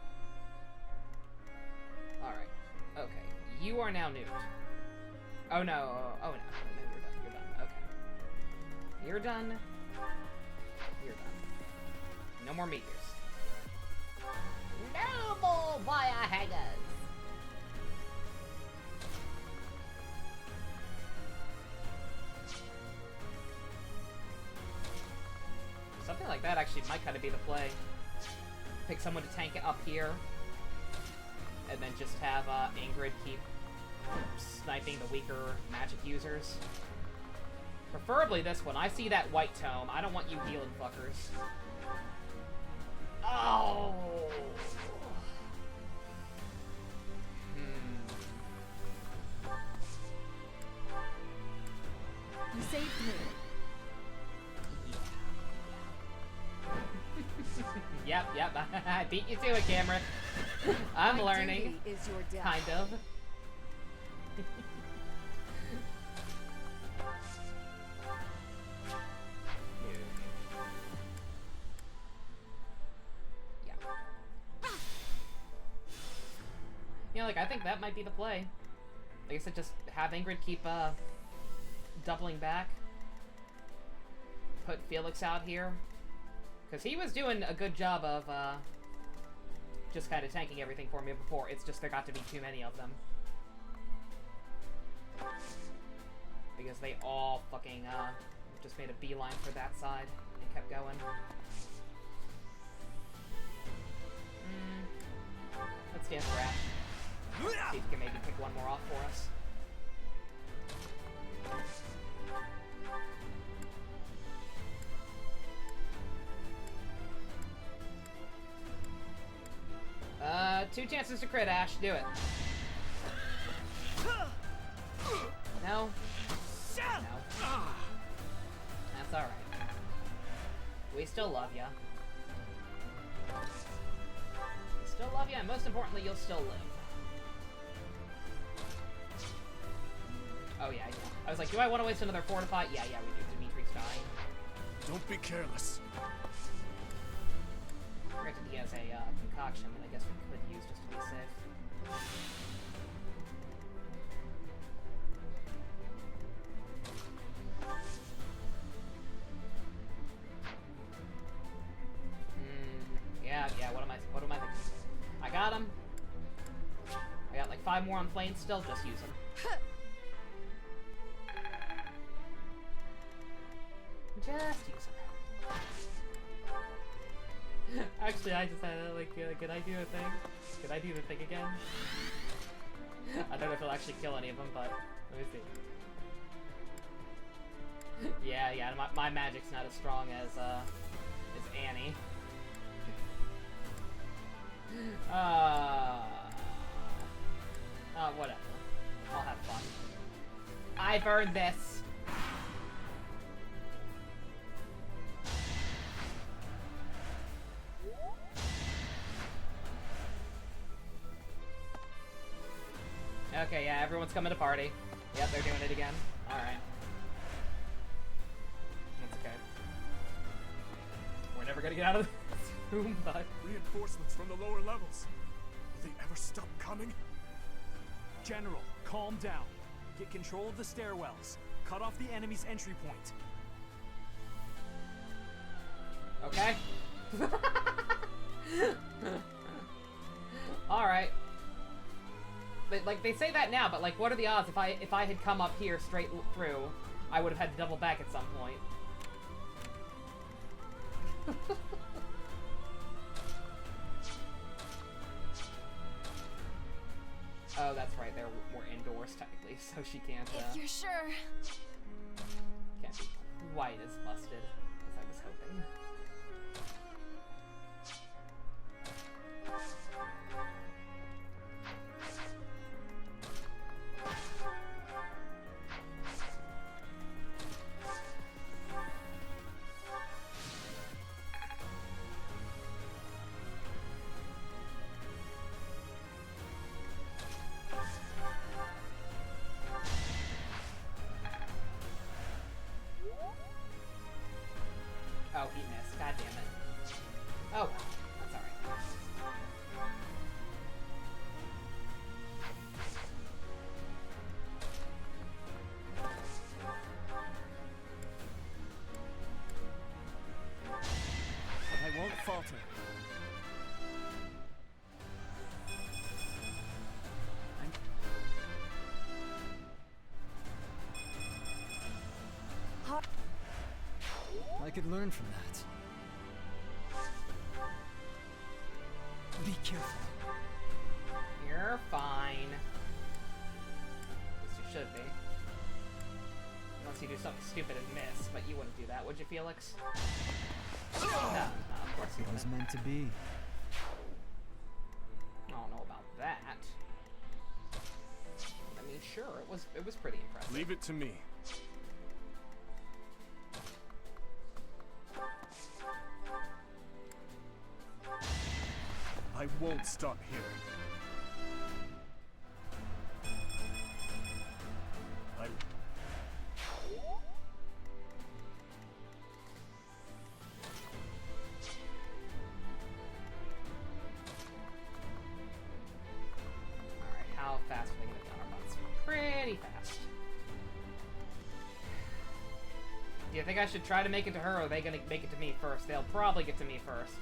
Alright. Okay. You are now nuked. Oh no. Oh no. You're done. Okay. You're done. You're done. No more meteors. No more fire hangers! Something like that actually might kind of be the play. Pick someone to tank it up here, and then just have Ingrid keep sniping the weaker magic users. Preferably this one. I see that white tome. I don't want you healing fuckers. Oh! You saved me. Yep. I beat you to it, Cameron. I'm learning. Is your death. Kind of. Yeah. You know, like, I think that might be the play. Like I said, just have Ingrid keep, doubling back. Put Felix out here. Because he was doing a good job of, just kind of tanking everything for me before. It's just there got to be too many of them. Because they all fucking, just made a beeline for that side and kept going. Let's dance for Ash. See if he can maybe pick one more off for us. Two chances to crit, Ash. Do it. No? No. That's alright. We still love ya. We still love ya, and most importantly, you'll still live. Oh, yeah. I was like, do I want to waste another fortify? Yeah, we do. Dimitri's dying. Don't be careless. Granted, he has a concoction that I guess we could use just to be safe. Yeah, what am I thinking? I got him. I got like 5 more on planes still, just use them. Just use them. Actually, I just had like, could I do a thing? Could I do the thing again? I don't know if it'll actually kill any of them, but let me see. Yeah, my magic's not as strong as Annie. Whatever. I'll have fun. I've earned this. Okay, yeah, everyone's coming to party. Yep, they're doing it again. Alright. That's okay. We're never gonna get out of this room, but... Reinforcements from the lower levels. Will they ever stop coming? General, calm down. Get control of the stairwells. Cut off the enemy's entry point. Okay. Alright. Like, they say that now, but like, what are the odds if I had come up here straight through, I would have had to double back at some point. Force technically, so she can't. If you're sure. Can't be quite as busted as I was hoping. Oh, he missed. God damn it. Oh, well. That's alright. I won't falter. I could learn from that. Be careful. You're fine. At least you should be. Unless you do something stupid and miss, but you wouldn't do that, would you, Felix? No, of course you It was wouldn't. meant to be. I don't know about that. I mean, sure, it was pretty impressive. Leave it to me. I won't stop here. I... Alright, how fast are they gonna get down our butts? Pretty fast. Do you think I should try to make it to her, or are they gonna make it to me first? They'll probably get to me first.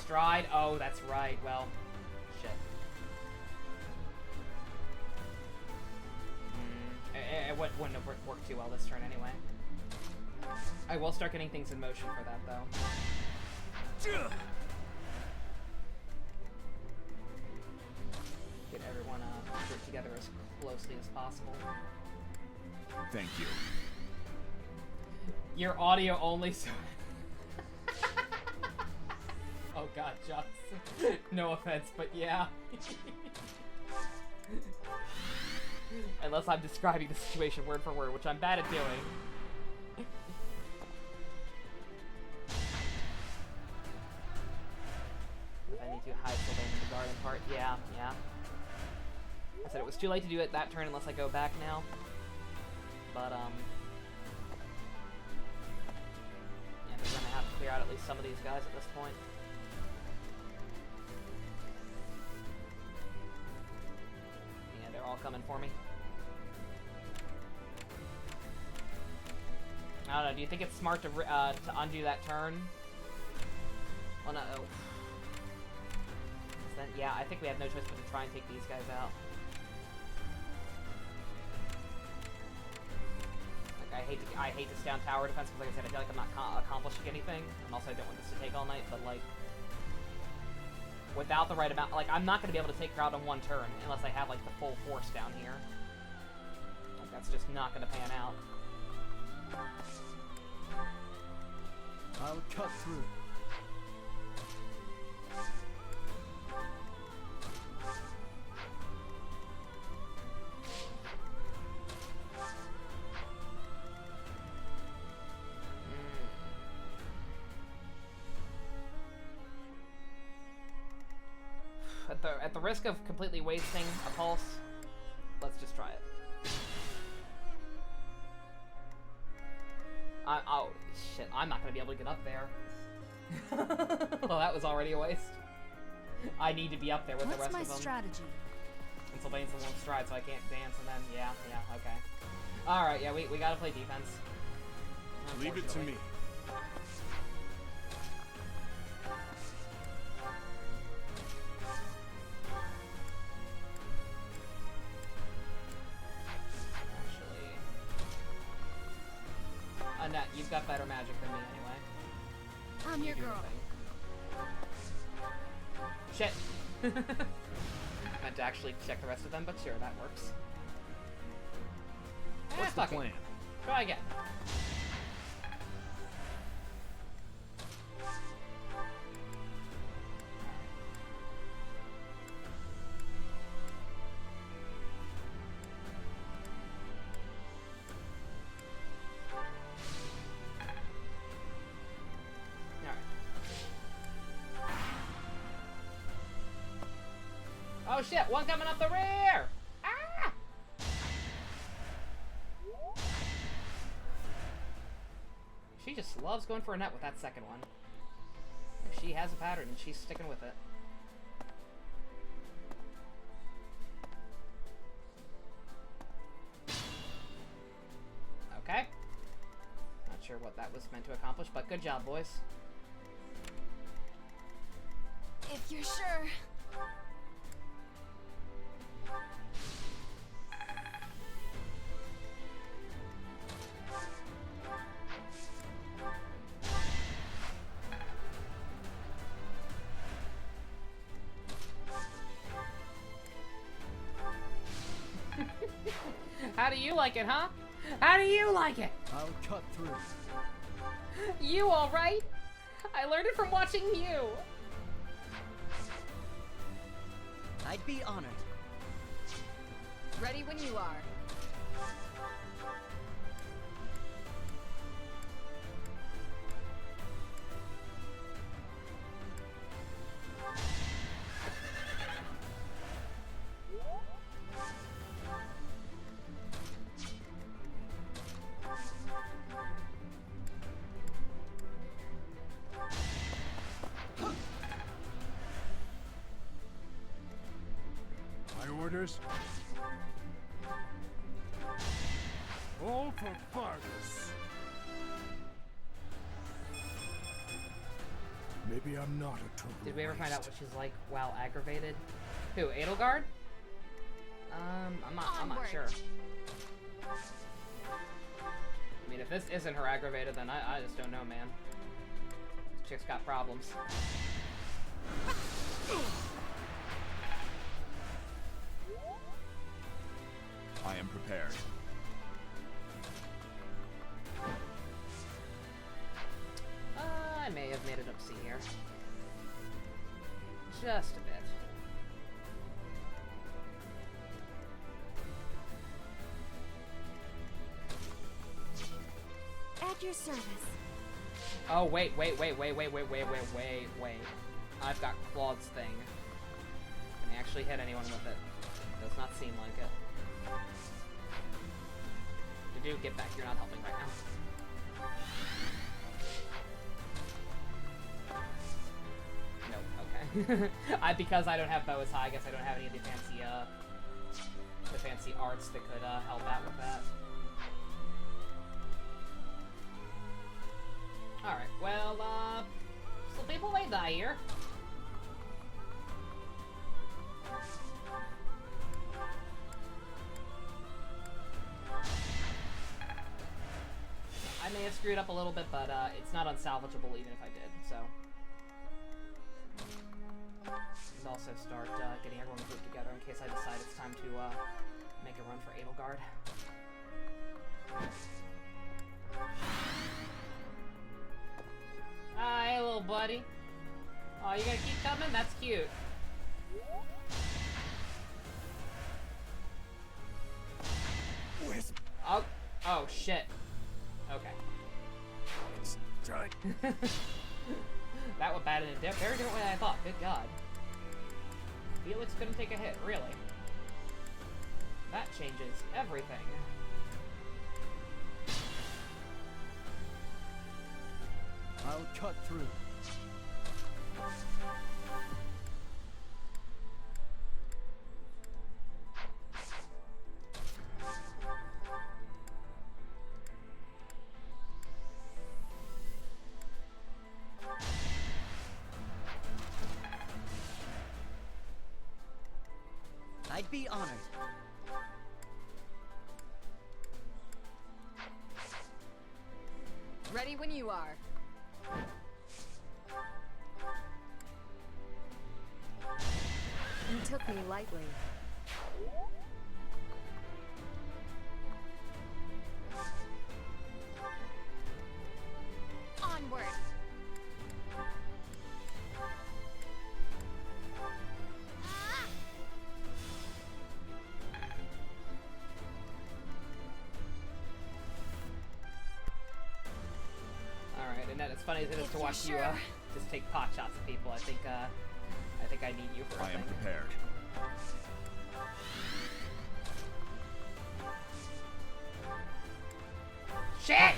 Stride? Oh, that's right. Well, shit. It wouldn't have worked too well this turn anyway. I will start getting things in motion for that, though. Get everyone grouped together as closely as possible. Thank you. Your audio only, so... Oh god, Joss. No offense, but yeah. Unless I'm describing the situation word for word, which I'm bad at doing. If I need to hide Sylvain in the garden part, yeah. I said it was too late to do it that turn unless I go back now. But, yeah, they're gonna have to clear out at least some of these guys at this point. Yeah, they're all coming for me. I don't know, do you think it's smart to undo that turn? Well, no. Oh. Then, yeah, I think we have no choice but to try and take these guys out. Like, I hate to stay on tower defense because, like I said, I feel like I'm not accomplishing anything. And also, I don't want this to take all night, but, like, without the right amount, like, I'm not going to be able to take her out in one turn unless I have, like, the full force down here. Like, that's just not going to pan out. I'll cut through. At the risk of completely wasting a pulse, let's just try it. Oh, shit, I'm not gonna be able to get up there. Well, that was already a waste. I need to be up there with the rest of them. What's my strategy? And Sylvain's the one with stride, so I can't dance, and then, yeah, okay. Alright, yeah, we gotta play defense. Leave it to me. Annette, you've got better magic than me anyway. I'm your girl. Shit. Meant to actually check the rest of them, but sure, that works. What's the plan? Try again. Oh shit, one coming up the rear! Ah! She just loves going for a net with that second one. She has a pattern and she's sticking with it. Okay. Not sure what that was meant to accomplish, but good job, boys. If you're sure. How do you like it, huh? How do you like it? I'll cut through. You alright? I learned it from watching you. I'd be honored. Ready when you are. Orders? All for Fargus. Maybe I'm not a total Did we ever find out waste. what she's like while aggravated? Who, Edelgard? I'm not sure. I mean, if this isn't her aggravated, then I just don't know, man. This chick's got problems. I am prepared. I may have made it up C here. Just a bit. At your service. Oh, wait. I've got Claude's thing. Can I actually hit anyone with it? Does not seem like it. Do get back, you're not helping right now. Nope, okay. Because I don't have bow as high, I guess I don't have any of the fancy arts that could help out with that. Alright, well, some people may die here. I may have screwed up a little bit, but it's not unsalvageable even if I did, so. And also start getting everyone grouped together in case I decide it's time to make a run for Edelgard. Hi, little buddy. Oh, you gonna keep coming? That's cute. Oh shit. Okay. That went bad in a very different way than I thought. Good God. Felix couldn't take a hit, really. That changes everything. I'll cut through. I'd be honored. Ready when you are. You took me lightly. Onward. Alright, and then as funny as it is to watch you just take pot shots at people, I think I need you for a I am thing. prepared. Shit! That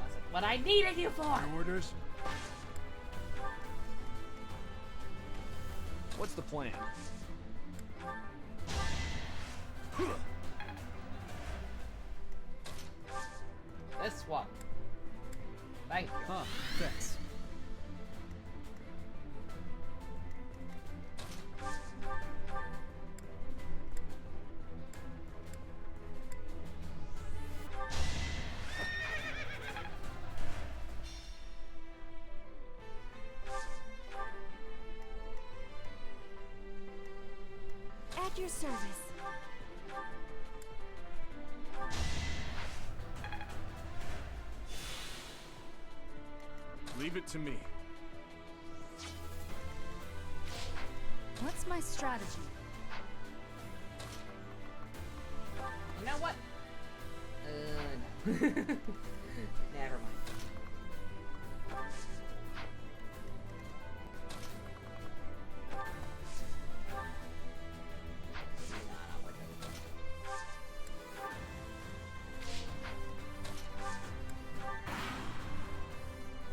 wasn't what I needed you for! Orders? What's the plan? This one. Thank you. Huh, thanks. At your service. Leave it to me. What's my strategy? You know what? Never mind.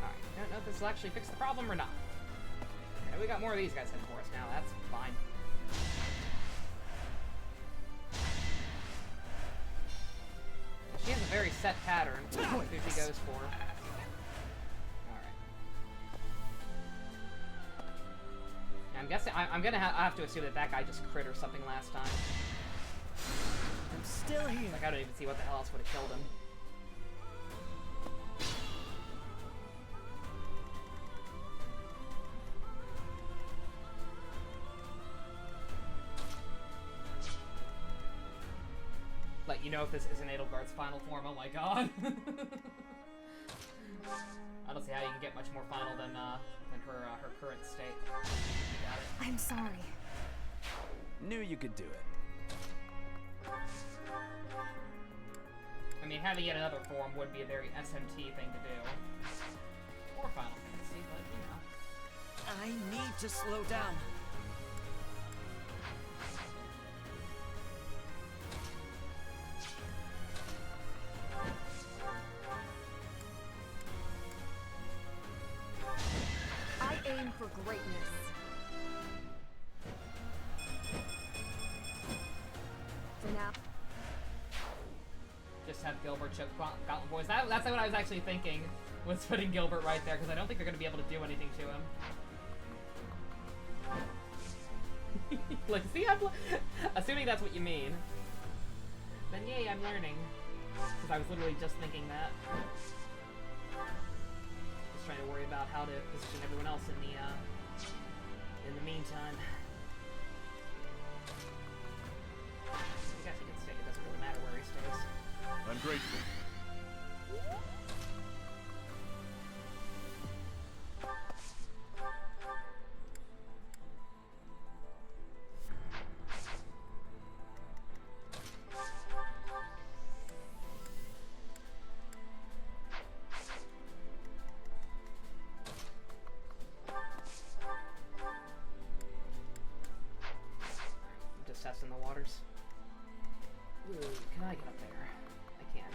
Alright, I don't know if this will actually fix the problem or not. Okay, we got more of these guys heading for us now, that's fine. She has a very set pattern with who she goes for. Alright. I'm guessing I'm gonna have to assume that that guy just crit or something last time. I'm still here. Like I don't even see what the hell else would have killed him. Let you know if this isn't Edelgard's final form. Oh my god. I don't see how you can get much more final than her current state. You got it. I'm sorry. Knew you could do it. I mean, having yet another form would be a very SMT thing to do. Or Final Fantasy, but you know. I need to slow down. I aim for greatness. For now. Just have Gilbert choke Goblin Boys. That's what I was actually thinking, was putting Gilbert right there, because I don't think they're going to be able to do anything to him. Like, see, assuming that's what you mean. Then yay, I'm learning. Because I was literally just thinking that. Just trying to worry about how to position everyone else in the meantime. I guess he can stay. It doesn't really matter where he stays. I'm grateful. I'm just testing the waters. Ooh, can I get up there? I can.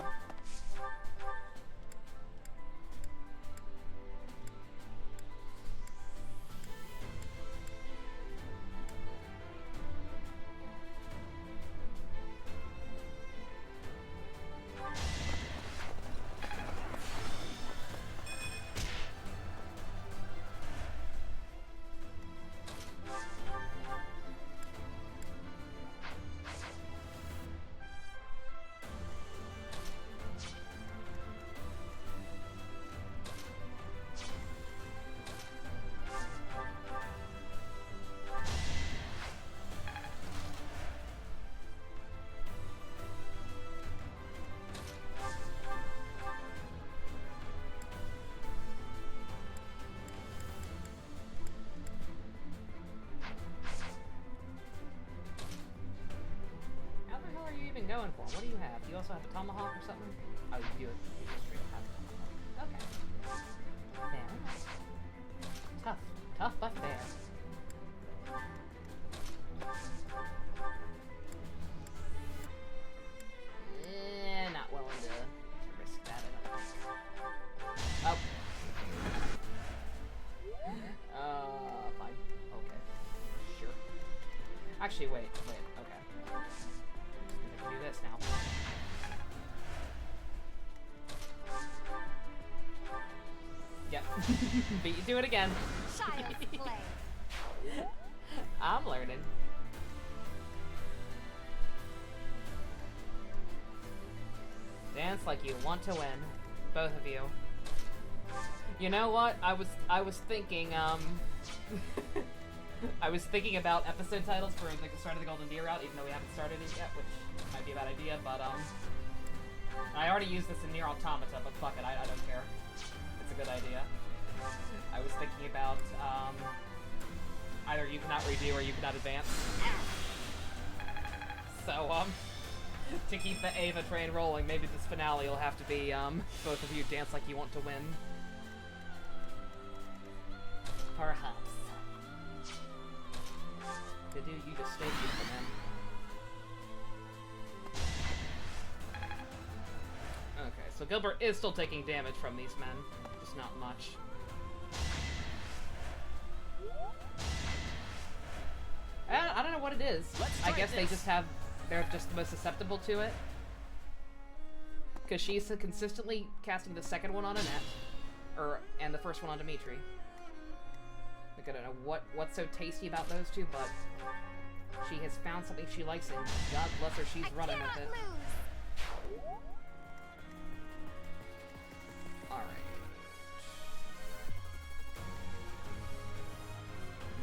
you also have a tomahawk or something? Oh, you do. You just straight up have a tomahawk. Okay. Fair enough. Tough. Tough but fair. Not willing to risk that, I don't think. Oh. Fine. Okay. Sure. Actually, wait. Okay. Just gonna do this now. Yep. Beat you to it again. Child's play. I'm learning. Dance like you want to win. Both of you. You know what? I was thinking, I was thinking about episode titles for like the start of the Golden Deer route, even though we haven't started it yet, which might be a bad idea, but I already used this in Nier Automata, but fuck it, I don't care. It's a good idea. I was thinking about, either you cannot redo or you cannot advance. So, to keep the Ava train rolling, maybe this finale will have to be, both of you dance like you want to win. Perhaps. To do, you just stay beautiful, man. Okay, so Gilbert is still taking damage from these men, just not much. I don't know what it is. I guess they just have... They're just the most susceptible to it. Because she's consistently casting the second one on Annette. And the first one on Dimitri. Like, I don't know what's so tasty about those two, but... She has found something she likes, and God bless her, she's running with it. Alright.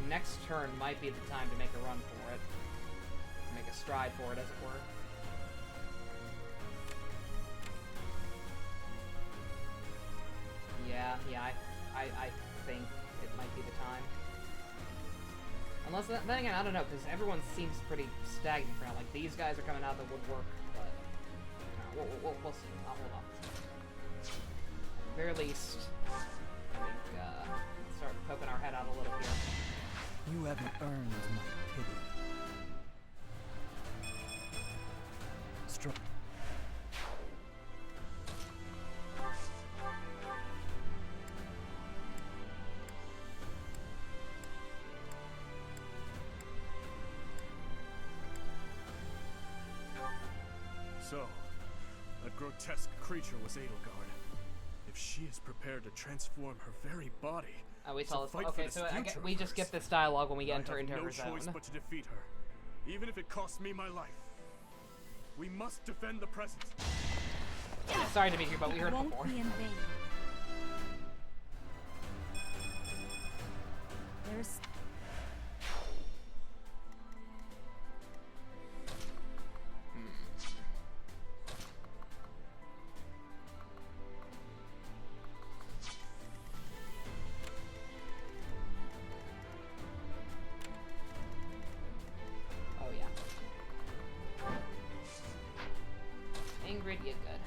Next turn might be the time to make a run for it. Make a stride for it, as it were. Yeah, I think it might be the time. Unless, then again, I don't know, because everyone seems pretty stagnant for now. Like, these guys are coming out of the woodwork, but... we'll see. I'll hold off. At the very least, I think, start poking our head out a little here. You haven't earned my pity. Strong. So, that grotesque creature was Edelgard. If she is prepared to transform her very body, oh, we saw this. fight Okay, for this so future we just get this dialogue when we I enter have into no her zone. choice but to defeat her, even if it costs me my life. We must defend the present. Sorry, Dimitri, but we heard it Won't before. be in vain. There's... Oh, yeah. Ingrid, you good.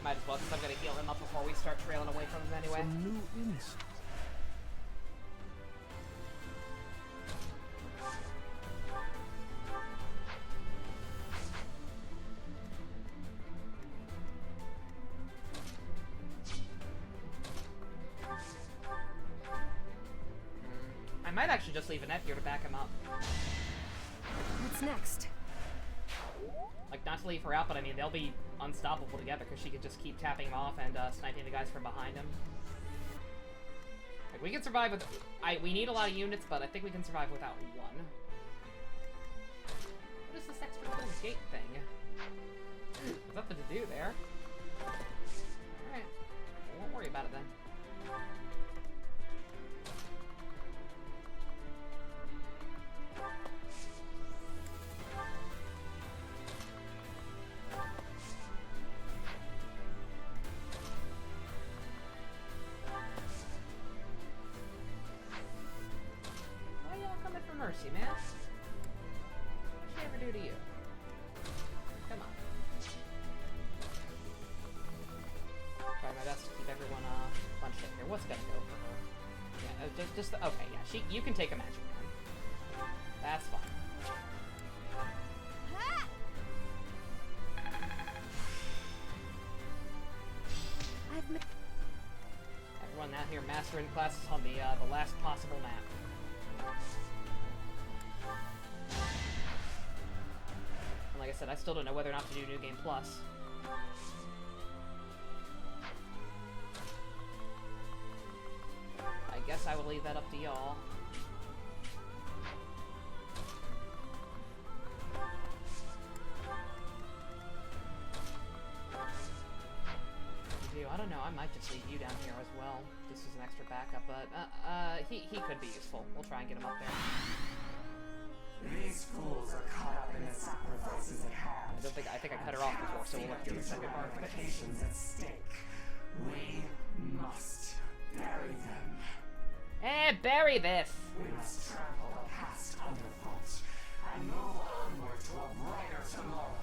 Might as well, because I'm going to heal him up before we start trailing away from him anyway. Some new insight. I might actually just leave Annette here to back him up. What's next? Like, not to leave her out, but I mean, they'll be unstoppable together because she could just keep tapping him off and sniping the guys from behind him. Like, we can survive with... we need a lot of units, but I think we can survive without one. What is this extra little gate thing? There's nothing to do there. Alright. Well, won't worry about it then. mercy, man. What'd she ever do to you? Come on. Try my best to keep everyone bunched up here. What's gonna go for her? Yeah, just okay. Yeah, you can take a magic one. That's fine. Everyone out here mastering classes on the last possible map. And like I said, I still don't know whether or not to do New Game Plus. I guess I will leave that up to y'all. I don't know, I might just leave you down here as well, just as an extra backup, but, he could be useful. We'll try and get him up there. These fools are caught up in the sacrifices at hand. I think I cut her off before, so we'll look through the second part. Ramifications at stake. We must bury them. Bury this! We must trample the past underfoot and move onward to a brighter tomorrow.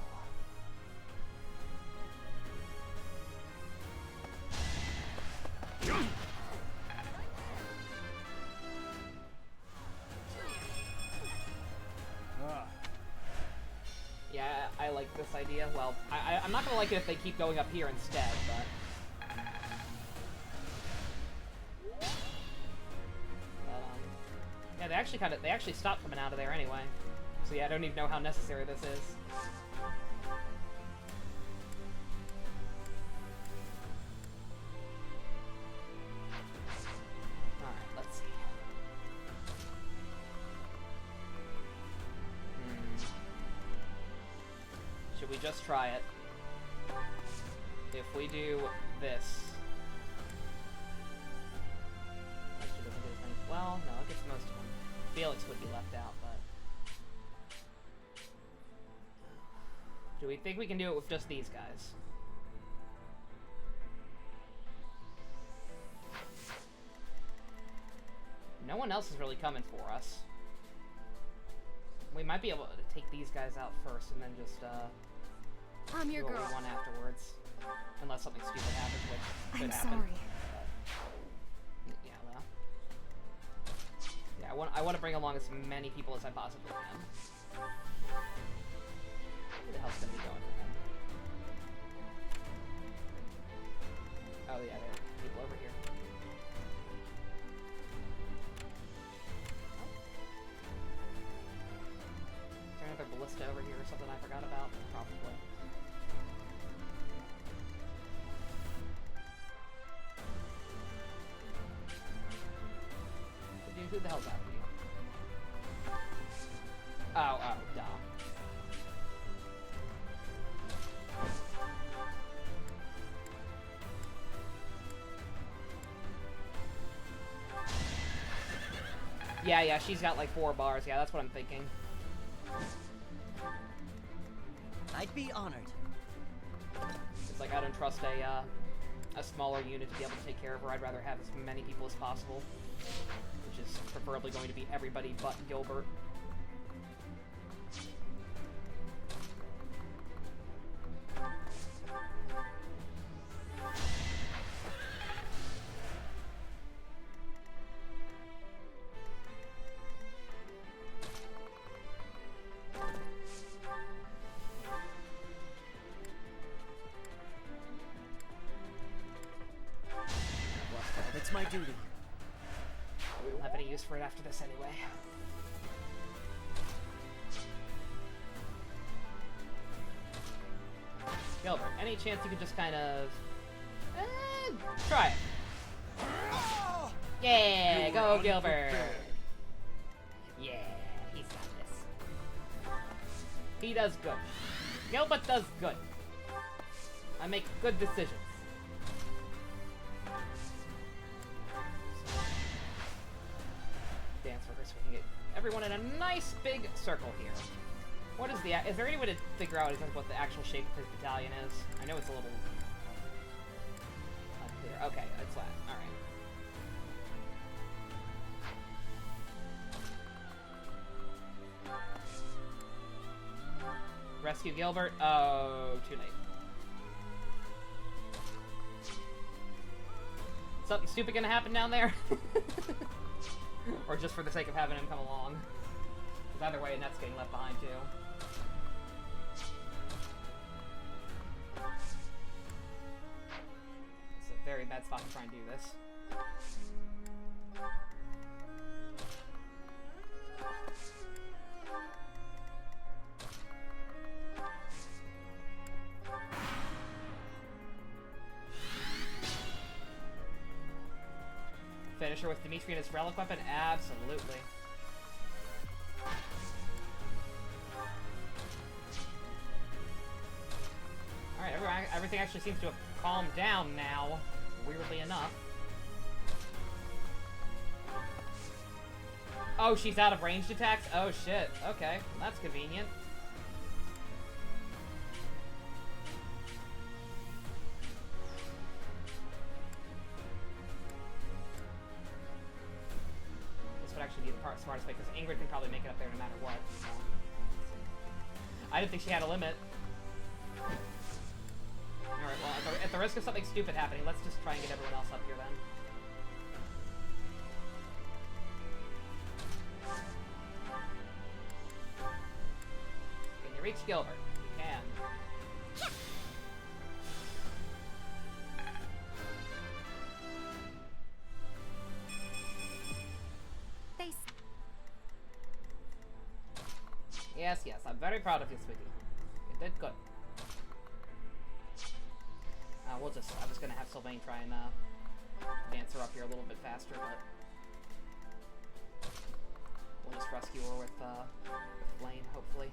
Yeah, I like this idea. Well, I'm not gonna like it if they keep going up here instead, but... yeah, they actually stopped coming out of there anyway. So yeah, I don't even know how necessary this is. Alright, let's see. Should we just try it? If we do this... actually doesn't get anything. Well, no, it gets most of them. Felix would be left out, but... do we think we can do it with just these guys? No one else is really coming for us. We might be able to take these guys out first and then just, I'm your do what girl. we want afterwards. Unless something stupid happens, which could I'm happen. sorry. But, yeah, well. Yeah, I want to bring along as many people as I possibly can. Who the hell's gonna be going for him? Oh yeah, there are people over here. Is there another ballista over here or something I forgot about? Probably. Dude, who the hell's after you? Oh, duh. Yeah, she's got like 4 bars. Yeah, that's what I'm thinking. I'd be honored. It's like I don't trust a smaller unit to be able to take care of her. I'd rather have as many people as possible, which is preferably going to be everybody but Gilbert. It's my duty. We won't have any use for it after this anyway. Gilbert, any chance you could just kind of... try it. Yeah, go Gilbert! Yeah, he's got this. He does good. Gilbert does good. I make good decisions. Dance for her so we can get everyone in a nice big circle here. What is is there any way to figure out what the actual shape of his battalion is? I know it's a little unclear. Okay, it's flat. Alright. rescue Gilbert. Oh, too late. Something stupid gonna happen down there? Or just for the sake of having him come along? Because either way, Annette's getting left behind too. It's a very bad spot to try and do this. Finish her with Dimitri and his relic weapon? Absolutely. Alright, everything actually seems to have calmed down now, weirdly enough. Oh, she's out of ranged attacks? Oh shit, okay, well, that's convenient. Actually be the smartest way, because Ingrid can probably make it up there no matter what. So. I didn't think she had a limit. Alright, well, at the risk of something stupid happening, let's just try and get everyone else up here then. Can you reach Gilbert? You can. Yes, yes, I'm very proud of you, sweetie. You did good. I'm just gonna have Sylvain try and, dance her up here a little bit faster, but... We'll just rescue her with Blaine, hopefully.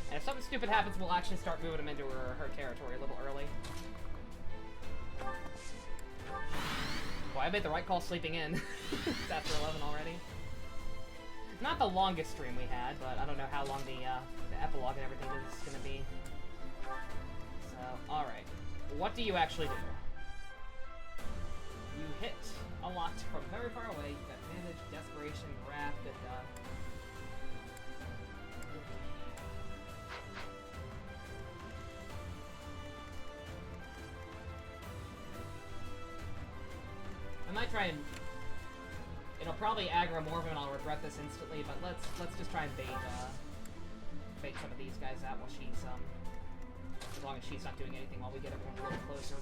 And if something stupid happens, we'll actually start moving them into her territory a little early. Well, I made the right call sleeping in. It's after 11 already. Not the longest stream we had, but I don't know how long the epilogue and everything is going to be. So, alright. What do you actually do? You hit a lot from very far away. You've got Advantage, Desperation, Wrath, good God. I might try and... It'll probably aggro more of him and I'll regret this instantly, but let's just try and bait some of these guys out while she's, as long as she's not doing anything while we get everyone a little closer.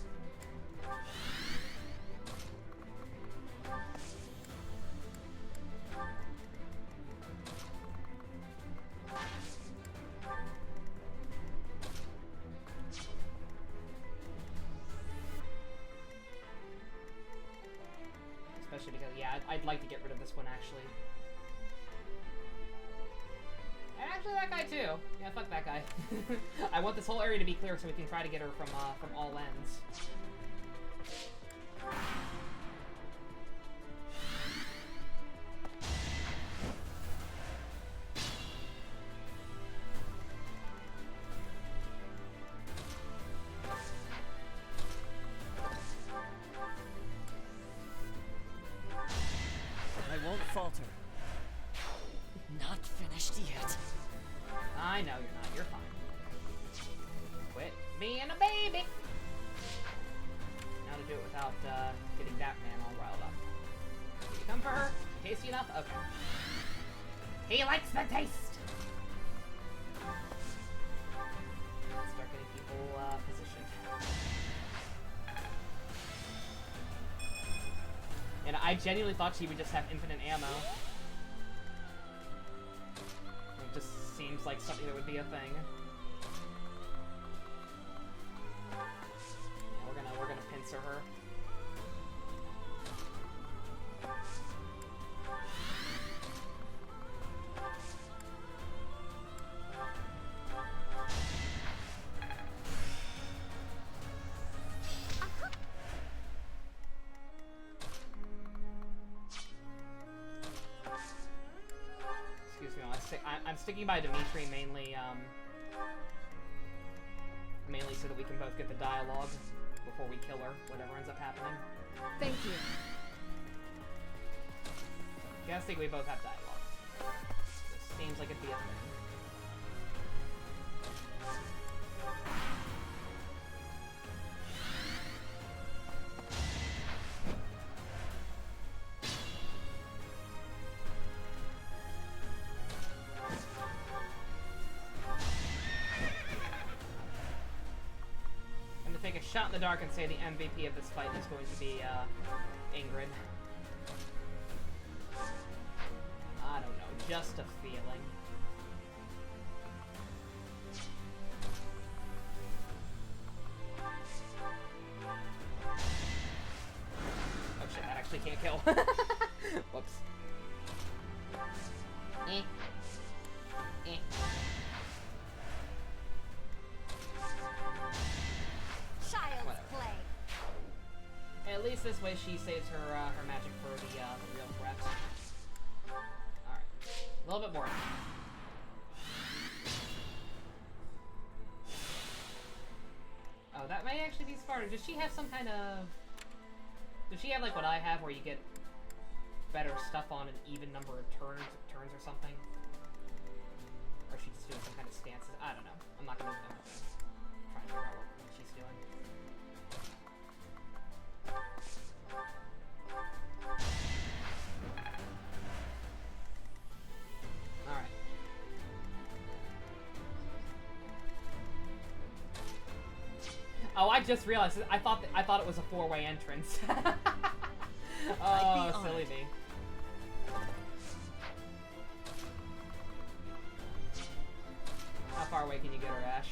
Especially because, yeah, I'd like to get rid of this one, actually. And actually that guy, too. Yeah, fuck that guy. I want this whole area to be clear so we can try to get her from all ends. Falter. Not finished yet. I know you're not. You're fine. Quit being a baby. Now to do it without getting that man all riled up. Did you come for her? Tasty enough? Okay. He likes the taste. Let's start getting people positioned. And I genuinely thought she would just have infinite ammo. It just seems like something that would be a thing. Yeah, we're gonna pincer her. I'm sticking by Dimitri mainly so that we can both get the dialogue before we kill her, whatever ends up happening. Thank you. Guessing we both have dialogue. This seems like it'd be a thing. I'm gonna take a shot in the dark and say the MVP of this fight is going to be Ingrid. I don't know, just a feeling. Oh shit, that actually can't kill. Whoops. Eh. Eh. Child's play. At least this way she saves her her magic for the real threat. Alright. A little bit more. Oh, that may actually be smarter. Does she have some kind of... Does she have like what I have where you get better stuff on an even number of turns or something? Or is she just doing some kind of stances? I don't know. I'm not gonna try and figure out what she's doing. Alright. Oh, I just realized. I thought it was a four-way entrance. Oh, silly me. How far away can you get her, Ash?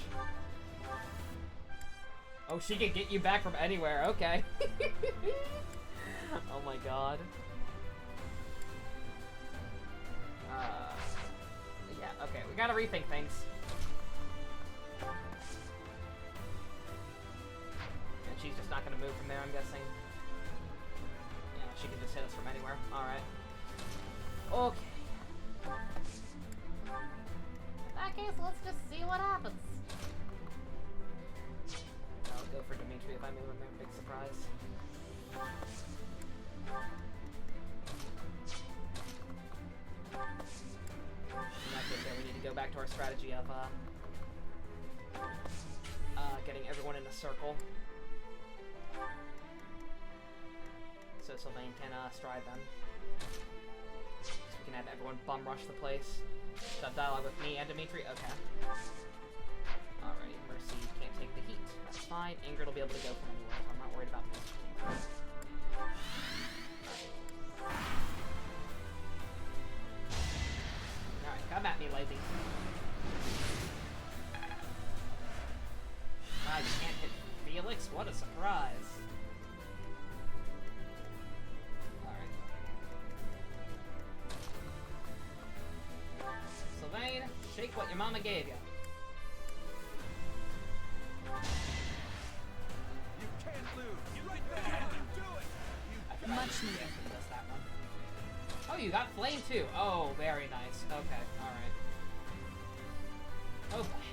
Oh, she can get you back from anywhere. Okay. Oh my god. Yeah, okay. We gotta rethink things. And she's just not gonna move from there, I'm guessing. Yeah, she can just hit us from anywhere. Alright. Okay. In that case, let's just see what happens. I'll go for Dimitri if I move him there. Big surprise. In that case, yeah, we need to go back to our strategy of getting everyone in a circle. So Sylvain can stride them. So we can have everyone bum rush the place. Have dialogue with me and Dimitri? Okay. Alrighty, Mercy can't take the heat. That's fine. Ingrid will be able to go from anywhere, so I'm not worried about this. Alright, come at me, lady. Wow, you can't hit Felix? What a surprise. Alright. Sylvain, shake what your mama gave you. You can't lose. You're right there. You do it. Much needed. Just that one. Oh, you got flame too. Oh, very nice. Okay, alright. Oh boy.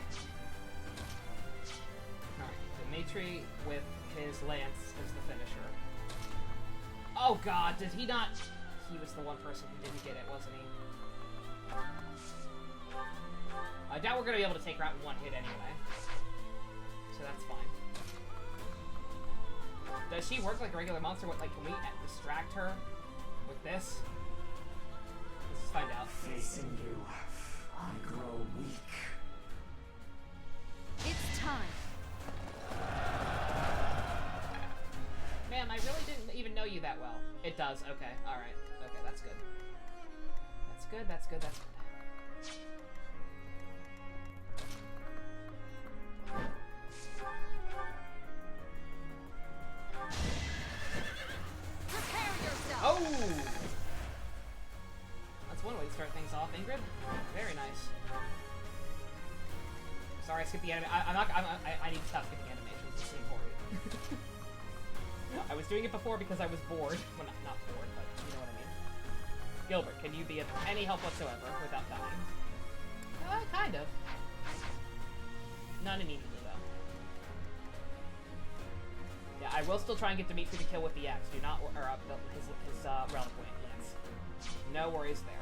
Alright, Dimitri with his lance is the finisher. Oh god, did he not? He was the one person who didn't get it, wasn't he? I doubt we're gonna be able to take her out in one hit anyway. So that's fine. Does she work like a regular monster? What, like, can we distract her with this? Let's just find out. Facing you, I grow weak. It's time. Man, I really didn't even know you that well. It does. Okay. All right. Okay, that's good. That's good. That's good. That's good. Prepare yourself. Oh! That's one way to start things off, Ingrid. Very nice. Sorry, I skipped the anime. I need to stop skipping animations. It's important. I was doing it before because I was bored. Well, not bored, but you know what I mean. Gilbert, can you be of any help whatsoever without dying? Kind of. Not immediately, though. I will still try and get Dimitri to kill with the X. Do not, or his relic wing. Yes. No worries there.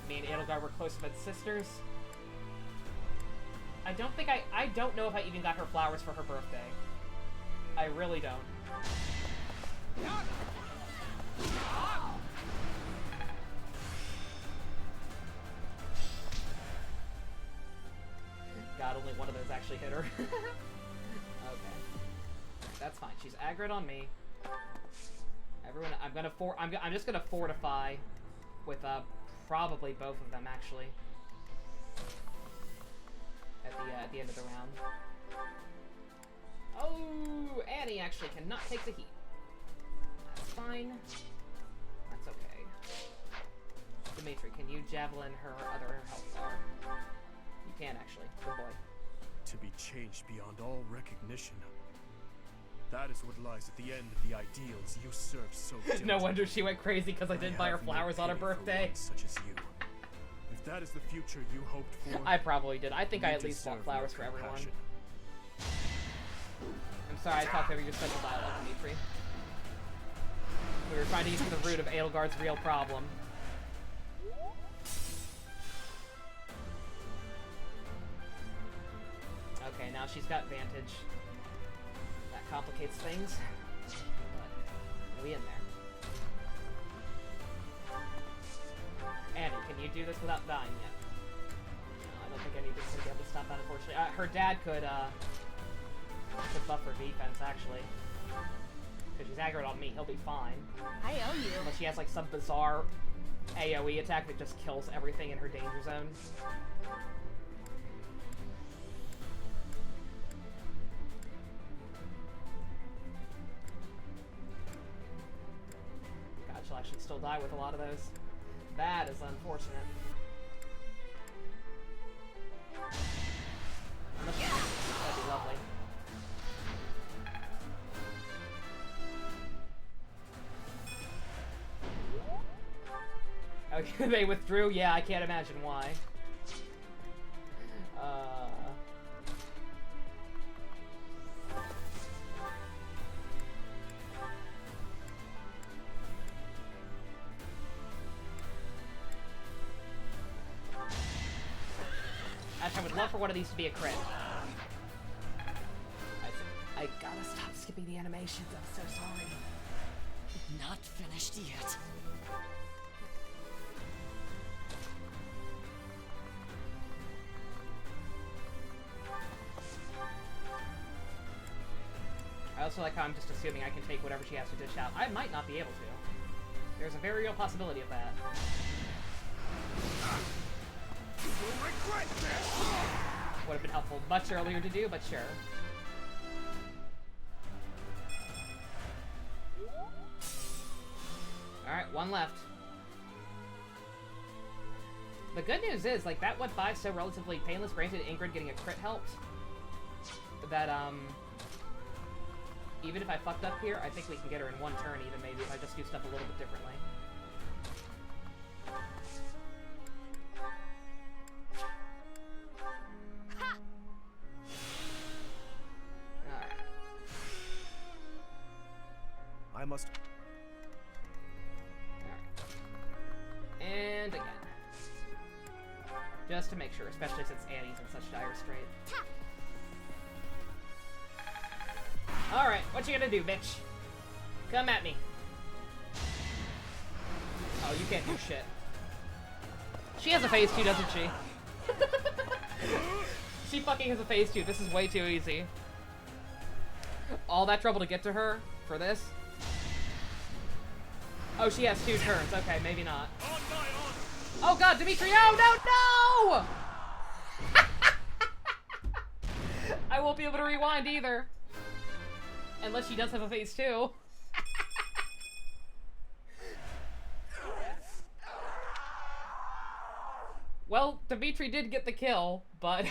Me and Edelgard were close with sisters. I don't think I don't know if I even got her flowers for her birthday. I really don't. God, only one of those actually hit her. Okay. That's fine. She's aggroed on me. Everyone, I'm just gonna fortify with probably both of them actually. At the end of the round. Oh, Annie actually cannot take the heat. That's fine. That's okay. Dimitri, can you javelin her other health bar? You can actually. Good boy. To be changed beyond all recognition. That is what lies at the end of the ideals you served so diligently. No wonder she went crazy because I didn't buy her flowers on her birthday. Such as you. If that is the future you hoped for, I probably did. I think I at least bought flowers for everyone. I'm sorry I talked over your special dialogue, Dimitri. We were trying to get to the root of Edelgard's real problem. Okay, now she's got Vantage. That complicates things. But we in there. Annie, can you do this without dying yet? No, I don't think anything's gonna be able to stop that, unfortunately. Her dad could buff her defense, actually. Because she's aggroed on me, he'll be fine. I owe you. Unless she has, like, some bizarre AoE attack that just kills everything in her danger zone. God, she'll actually still die with a lot of those. That is unfortunate. That'd be lovely. Okay, they withdrew? Yeah, I can't imagine why. Actually, I would love for one of these to be a crit. I gotta stop skipping the animations, I'm so sorry. Not finished yet. I also like how I'm just assuming I can take whatever she has to dish out. I might not be able to. There's a very real possibility of that. Would have been helpful much earlier to do, but sure. Alright, one left. The good news is, like, that went by so relatively painless. Granted, Ingrid getting a crit helped. That, even if I fucked up here, I think we can get her in one turn even, maybe, if I just do stuff a little bit differently. Alright. I must... Alright. And again. Just to make sure, especially since Annie's in such dire strait. Alright, what you gonna do, bitch? Come at me. Oh, you can't do shit. She has a phase 2, doesn't she? She fucking has a phase 2. This is way too easy. All that trouble to get to her for this? Oh, she has 2 turns. Okay, maybe not. Oh god, Dimitri! Oh, no, no! I won't be able to rewind either. Unless she does have a phase 2. Well, Dimitri did get the kill, but...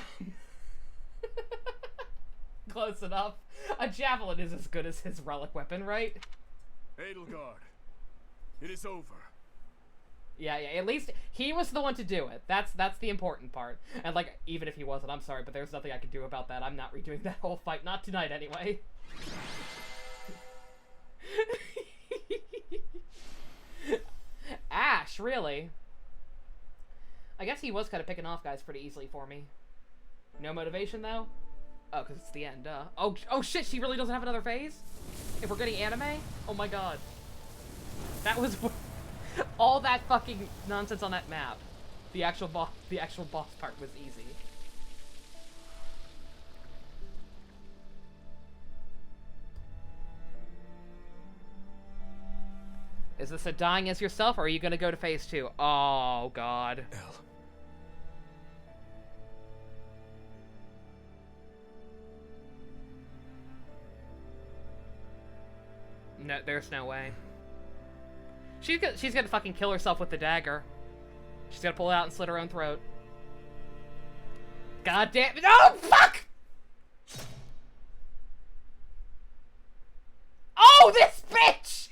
close enough. A javelin is as good as his relic weapon, right? Edelgard, it is over. Yeah, at least he was the one to do it. That's the important part. And, like, even if he wasn't, I'm sorry, but there's nothing I can do about that. I'm not redoing that whole fight. Not tonight, anyway. Ash, really? I guess he was kind of picking off guys pretty easily for me. No motivation, though? Oh, because it's the end, duh. Oh shit, she really doesn't have another phase? If we're getting anime? Oh my god. That was... all that fucking nonsense on that map. The actual boss part was easy. Is this a dying as yourself, or are you gonna go to phase 2? Oh god. No, there's no way. She's gonna fucking kill herself with the dagger. She's gonna pull it out and slit her own throat. God damn it! Oh, fuck! Oh, this bitch!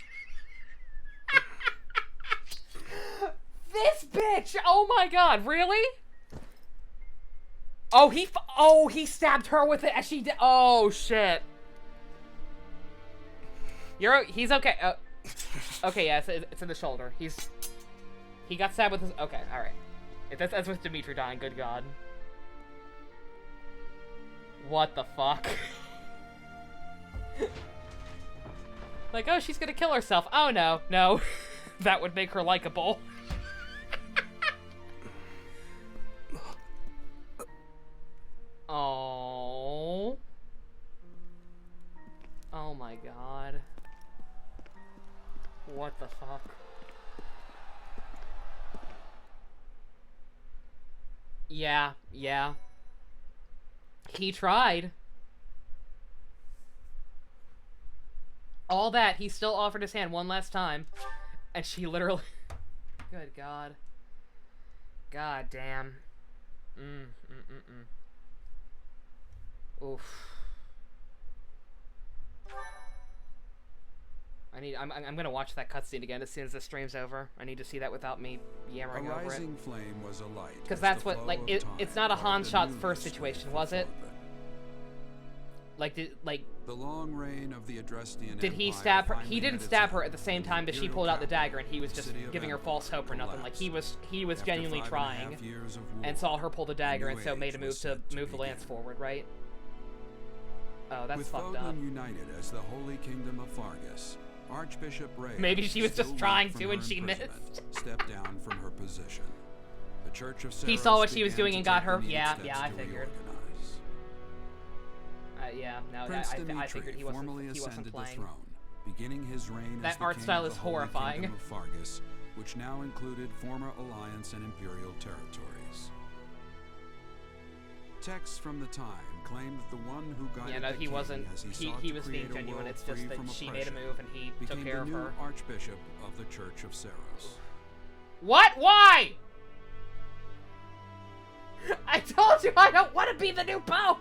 This bitch! Oh my god, really? Oh, he stabbed her with it as she did. Oh, shit. He's okay. Okay, yeah, it's in the shoulder. He got stabbed with his... Okay, alright. If that's with Dimitri dying, good god. What the fuck? Like, oh, she's gonna kill herself. Oh, no. No. That would make her likable. Oh. Oh my god. What the fuck? Yeah. He tried. All that, he still offered his hand one last time. And she literally... Good god. God damn. Oof. I'm gonna watch that cutscene again as soon as the stream's over. I need to see that without me yammering over it. A rising flame was alight. Because that's what, like, it's not a Han shot first situation, was it? Like, the long reign of the Adrestian did he stab her? He didn't stab her at the same time that she pulled out the dagger, and he was just giving her false hope or nothing. Like, he was genuinely trying, and saw her pull the dagger, and so made a move to move the lance forward, right? Oh, that's fucked up. With united as the Holy Kingdom of Fargus, Archbishop Rhea, maybe she was just trying to and she missed. Stepped down from her position. The Church of Saros he saw what she was doing and got her. Yeah, I figured. Yeah, no, I figured he wasn't playing. The throne, beginning his reign that as the art king style of is the Holy horrifying. Kingdom of Fargus, which now included former Alliance and Imperial territories. Texts from the time claimed that the one who guided the king wasn't. As he was being genuine. It's just that she made a move and he took care of her. Archbishop of the Church of Saros. What? Why? I told you I don't want to be the new pope.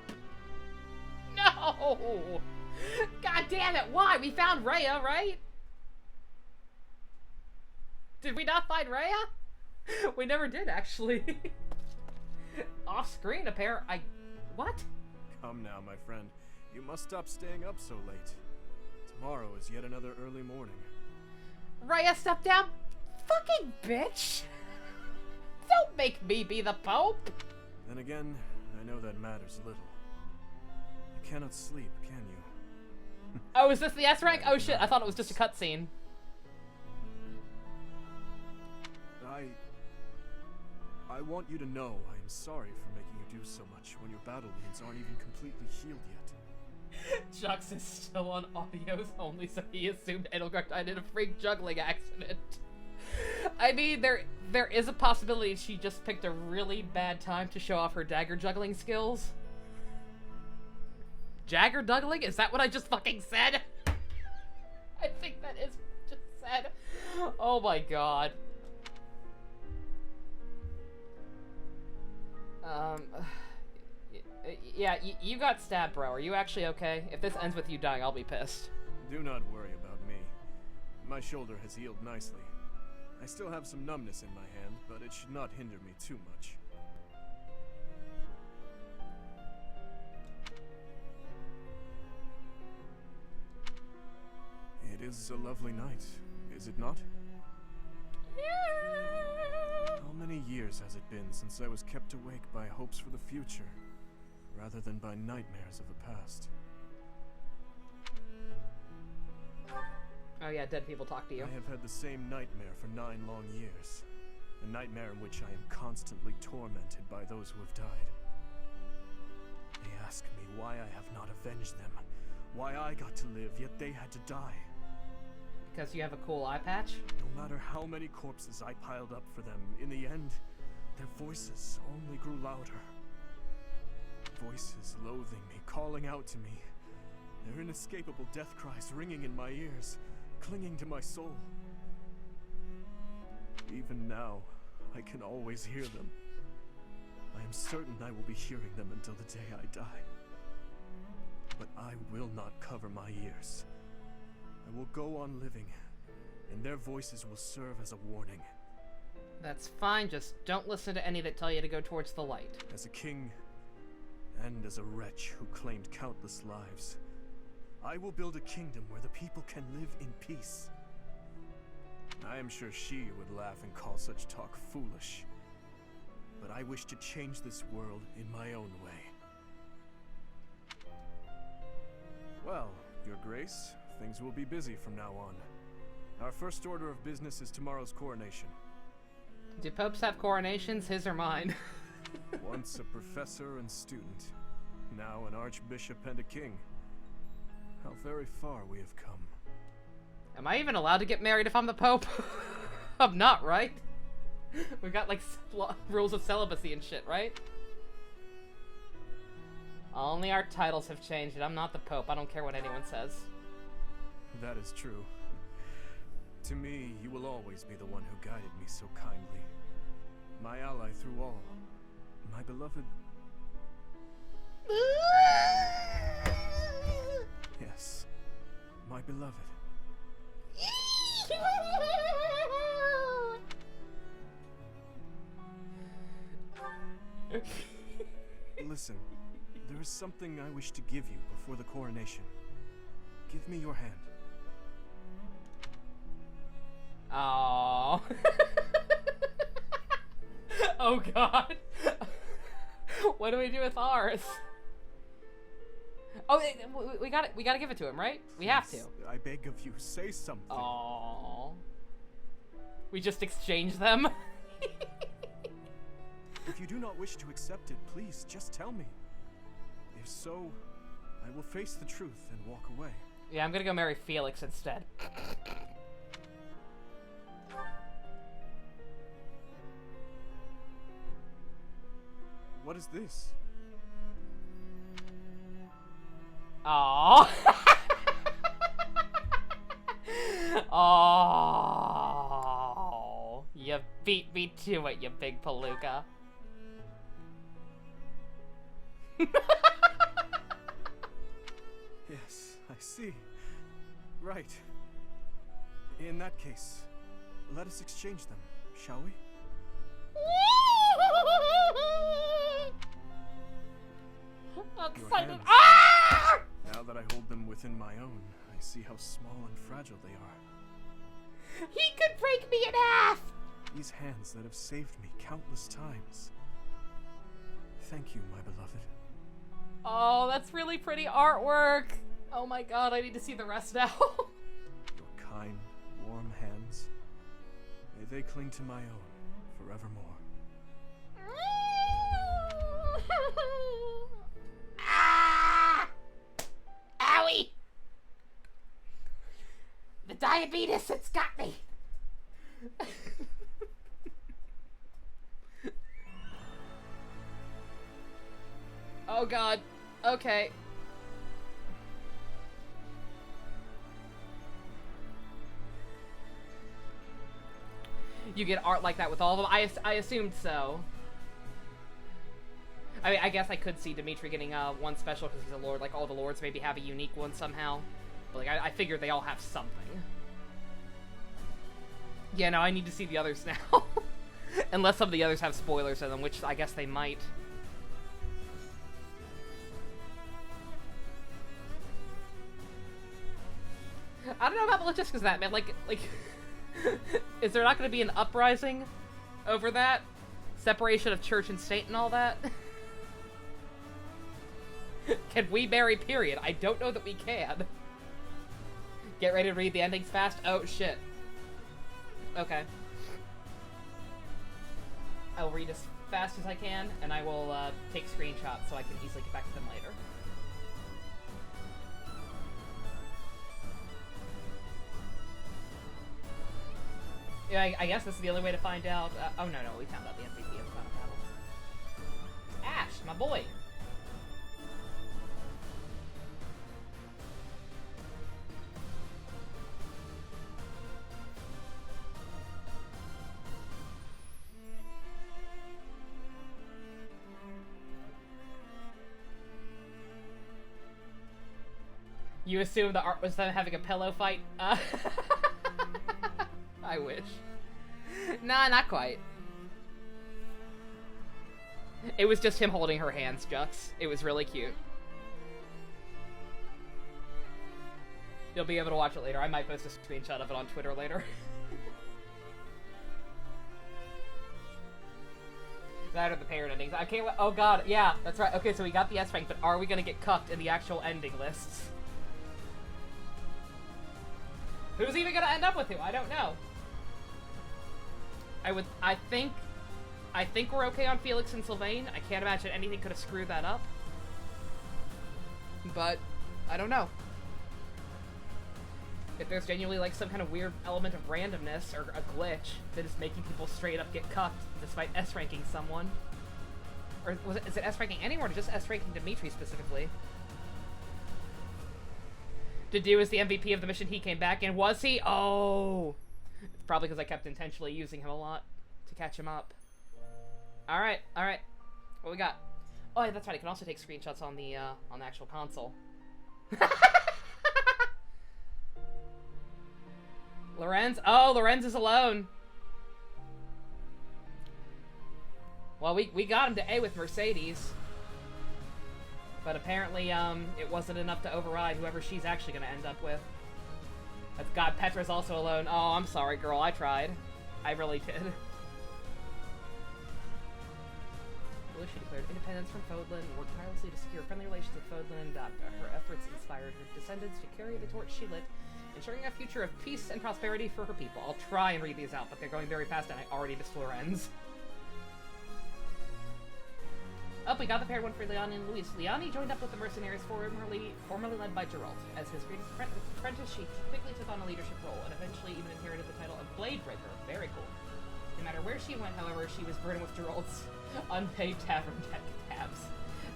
No. God damn it! Why? We found Rhea, right? Did we not find Rhea? We never did, actually. Off screen, what? Come now, my friend. You must stop staying up so late. Tomorrow is yet another early morning. Rhea, step down. Fucking bitch. Don't make me be the Pope. Then again, I know that matters little. You cannot sleep, can you? Oh, is this the S rank? Oh shit, I thought it was just a cutscene. I want you to know I am sorry for making you do so much when your battle wounds aren't even completely healed yet. Jux is still on audios only, so he assumed Edelgard died in a freak juggling accident. I mean, there is a possibility she just picked a really bad time to show off her dagger juggling skills. Jagger juggling? Is that what I just fucking said? I think that is what I just said. Oh my god. Yeah, you got stabbed, bro. Are you actually okay? If this ends with you dying, I'll be pissed. Do not worry about me. My shoulder has healed nicely. I still have some numbness in my hand, but it should not hinder me too much. It is a lovely night, is it not? How many years has it been since I was kept awake by hopes for the future, rather than by nightmares of the past? Oh yeah, dead people talk to you. I have had the same nightmare for 9 long years. A nightmare in which I am constantly tormented by those who have died. They ask me why I have not avenged them, why I got to live, yet they had to die. Because you have a cool eye patch? No matter how many corpses I piled up for them, in the end, their voices only grew louder. Voices loathing me, calling out to me. Their inescapable death cries ringing in my ears, clinging to my soul. Even now, I can always hear them. I am certain I will be hearing them until the day I die. But I will not cover my ears. I will go on living, and their voices will serve as a warning. That's fine, just don't listen to any that tell you to go towards the light. As a king, and as a wretch who claimed countless lives, I will build a kingdom where the people can live in peace. I am sure she would laugh and call such talk foolish. But I wish to change this world in my own way. Well, Your Grace, things will be busy from now on. Our first order of business is tomorrow's coronation. Do popes have coronations, his or mine? Once a professor and student, now an archbishop and a king. How very far we have come. Am I even allowed to get married if I'm the pope? I'm not, right? We got like rules of celibacy and shit, right? Only our titles have changed and I'm not the pope. I don't care what anyone says. That is true. To me, you will always be the one who guided me so kindly. My ally through all. My beloved... Yes. My beloved. Listen, there is something I wish to give you before the coronation. Give me your hand. Oh. Oh god. What do we do with ours? Oh, we gotta give it to him, right? We have to. I beg of you, say something. Oh. We just exchange them. If you do not wish to accept it, please just tell me. If so, I will face the truth and walk away. Yeah, I'm gonna go marry Felix instead. What is this? Aww. Oh, you beat me to it, you big palooka. Yes, I see. Right. In that case, let us exchange them, shall we? I'm Your excited. hands. Ah! Now that I hold them within my own, I see how small and fragile they are. He could break me in half! These hands that have saved me countless times. Thank you, my beloved. Oh, that's really pretty artwork. Oh my god, I need to see the rest now. Your kind, warm hands, may they cling to my own forevermore. Ah! Owie! The diabetes, it's got me. Oh god. Okay. You get art like that with all of them? I assumed so. I mean, I guess I could see Dimitri getting one special because he's a lord. Like, all the lords maybe have a unique one somehow. But, like, I figured they all have something. Yeah, no, I need to see the others now. Unless some of the others have spoilers in them, which I guess they might. I don't know about the logistics of that, man. Like, is there not going to be an uprising over that? Separation of church and state and all that? Can we marry, period? I don't know that we can. Get ready to read the endings fast? Oh, shit. Okay. I'll read as fast as I can, and I will take screenshots so I can easily get back to them later. Yeah, I guess this is the only way to find out. Oh, no, we found out the MVP of the final battle. Ash, my boy! You assume the art was them having a pillow fight? I wish. Nah, not quite. It was just him holding her hands, Jux. It was really cute. You'll be able to watch it later. I might post a screenshot of it on Twitter later. That are the parent endings. I can't wait. Oh god, yeah, that's right. Okay, so we got the S rank, but are we gonna get cucked in the actual ending lists? Who's even gonna end up with who? I don't know. I think we're okay on Felix and Sylvain. I can't imagine anything could have screwed that up. But, I don't know. If there's genuinely like some kind of weird element of randomness or a glitch that is making people straight up get cucked despite S-ranking someone. Or is it S-ranking anyone or just S-ranking Dimitri specifically? Dedue is the MVP of the mission he came back in. Was he? Oh! It's probably because I kept intentionally using him a lot to catch him up. Alright. What we got? Oh, yeah, that's right. I can also take screenshots on the actual console. Lorenz? Oh, Lorenz is alone. Well, we got him to A with Mercedes. But apparently, it wasn't enough to override whoever she's actually gonna end up with. That's God, Petra's also alone. Oh, I'm sorry, girl. I tried. I really did. She declared independence from Fodlan and worked tirelessly to secure friendly relations with Fodlan and Dagda. Her efforts inspired her descendants to carry the torch she lit, ensuring a future of peace and prosperity for her people. I'll try and read these out, but they're going very fast and I already missed Lorenz. Oh, we got the paired one for Liani and Luis. Liani joined up with the mercenaries formerly led by Geralt. As his greatest apprentice, she quickly took on a leadership role and eventually even inherited the title of Bladebreaker. Very cool. No matter where she went, however, she was burdened with Geralt's unpaid tavern tabs.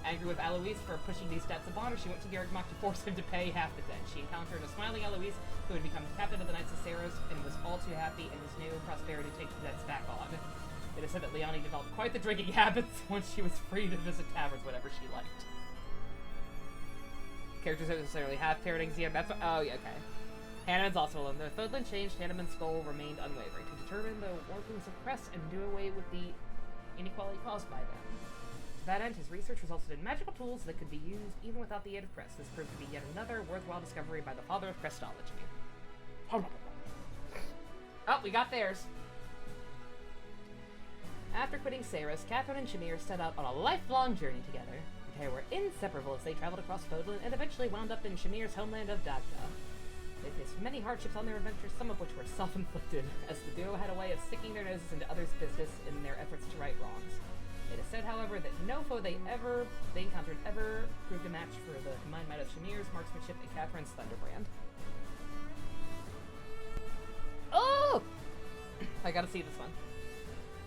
Angry with Alois for pushing these debts upon her, she went to Garrigmach to force him to pay half the debt. She encountered a smiling Alois who had become captain of the Knights of Saros and was all too happy in his new prosperity to take the debts back on. It is said that Liani developed quite the drinking habits once she was free to visit taverns whenever she liked. Characters don't necessarily have pairings yet. That's what, oh yeah, okay. Hanneman's also alone. Though Fodlan changed, Hanneman's goal remained unwavering, to determine the workings of press and do away with the inequality caused by them. To that end, his research resulted in magical tools that could be used even without the aid of press. This proved to be yet another worthwhile discovery by the father of Crestology. Oh, we got theirs. After quitting Saros, Catherine and Shamir set out on a lifelong journey together. The pair were inseparable as they traveled across Fodlan and eventually wound up in Shamir's homeland of Dagda. They faced many hardships on their adventures, some of which were self-inflicted, as the duo had a way of sticking their noses into others' business in their efforts to right wrongs. It is said, however, that no foe they encountered ever proved a match for the combined might of Shamir's marksmanship and Catherine's thunderbrand. Oh! I gotta see this one.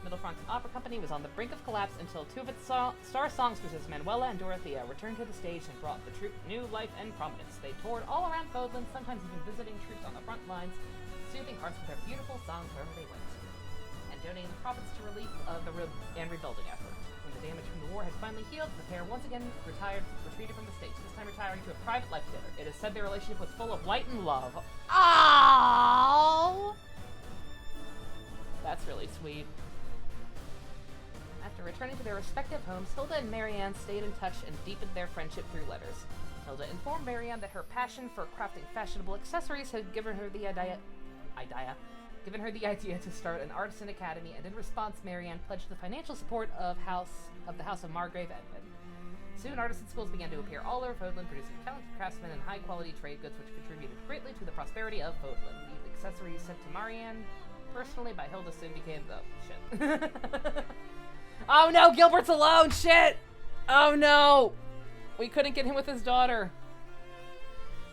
Middlefront's opera company was on the brink of collapse until two of its star songstresses, Manuela and Dorothea, returned to the stage and brought the troupe new life and prominence. They toured all around Fodlan, sometimes even visiting troops on the front lines, soothing hearts with their beautiful songs wherever they went, and donating the profits to relief of the rebuilding effort. When the damage from the war had finally healed, the pair once again retreated from the stage, this time retiring to a private life together. It is said their relationship was full of light and love. Oh! That's really sweet. After returning to their respective homes, Hilda and Marianne stayed in touch and deepened their friendship through letters. Hilda informed Marianne that her passion for crafting fashionable accessories had given her the idea to start an artisan academy, and in response, Marianne pledged the financial support of the House of Margrave Edmund. Soon, artisan schools began to appear all over Fodlan, producing talented craftsmen and high-quality trade goods, which contributed greatly to the prosperity of Fodlan. The accessories sent to Marianne personally by Hilda soon became shit. Oh no, Gilbert's alone! Shit! Oh no! We couldn't get him with his daughter.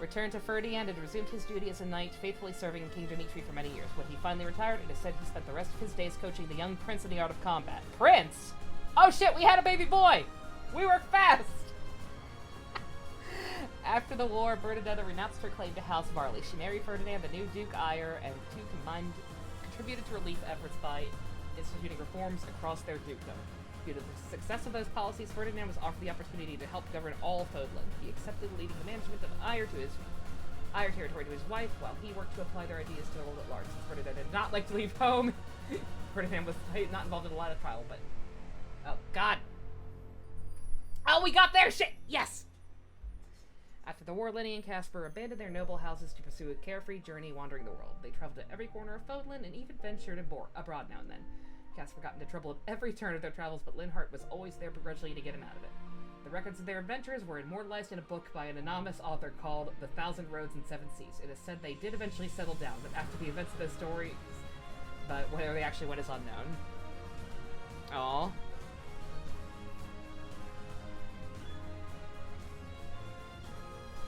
Returned to Ferdinand and resumed his duty as a knight, faithfully serving in King Dimitri for many years. When he finally retired, it is said he spent the rest of his days coaching the young prince in the art of combat. Prince? Oh shit, we had a baby boy! We work fast! After the war, Bernadetta renounced her claim to House Marley. She married Ferdinand, the new Duke Eyre, and the two combined contributed to relief efforts by instituting reforms across their dukedom. Due to the success of those policies, Ferdinand was offered the opportunity to help govern all Fodlan. He accepted leading the management of Eyre territory to his wife, while he worked to apply their ideas to the world at large. Since Ferdinand did not like to leave home, Ferdinand was not involved in a lot of trial, but... Oh, God. Oh, we got there! Shit! Yes! After the war, Lenny and Caspar abandoned their noble houses to pursue a carefree journey wandering the world. They traveled to every corner of Fodlan and even ventured abroad now and then. Caspar got into trouble at every turn of their travels, but Linhart was always there begrudgingly to get him out of it. The records of their adventures were immortalized in a book by an anonymous author called The Thousand Roads and Seven Seas. It is said they did eventually settle down, but after the events of those stories, but where they actually went is unknown. Aww.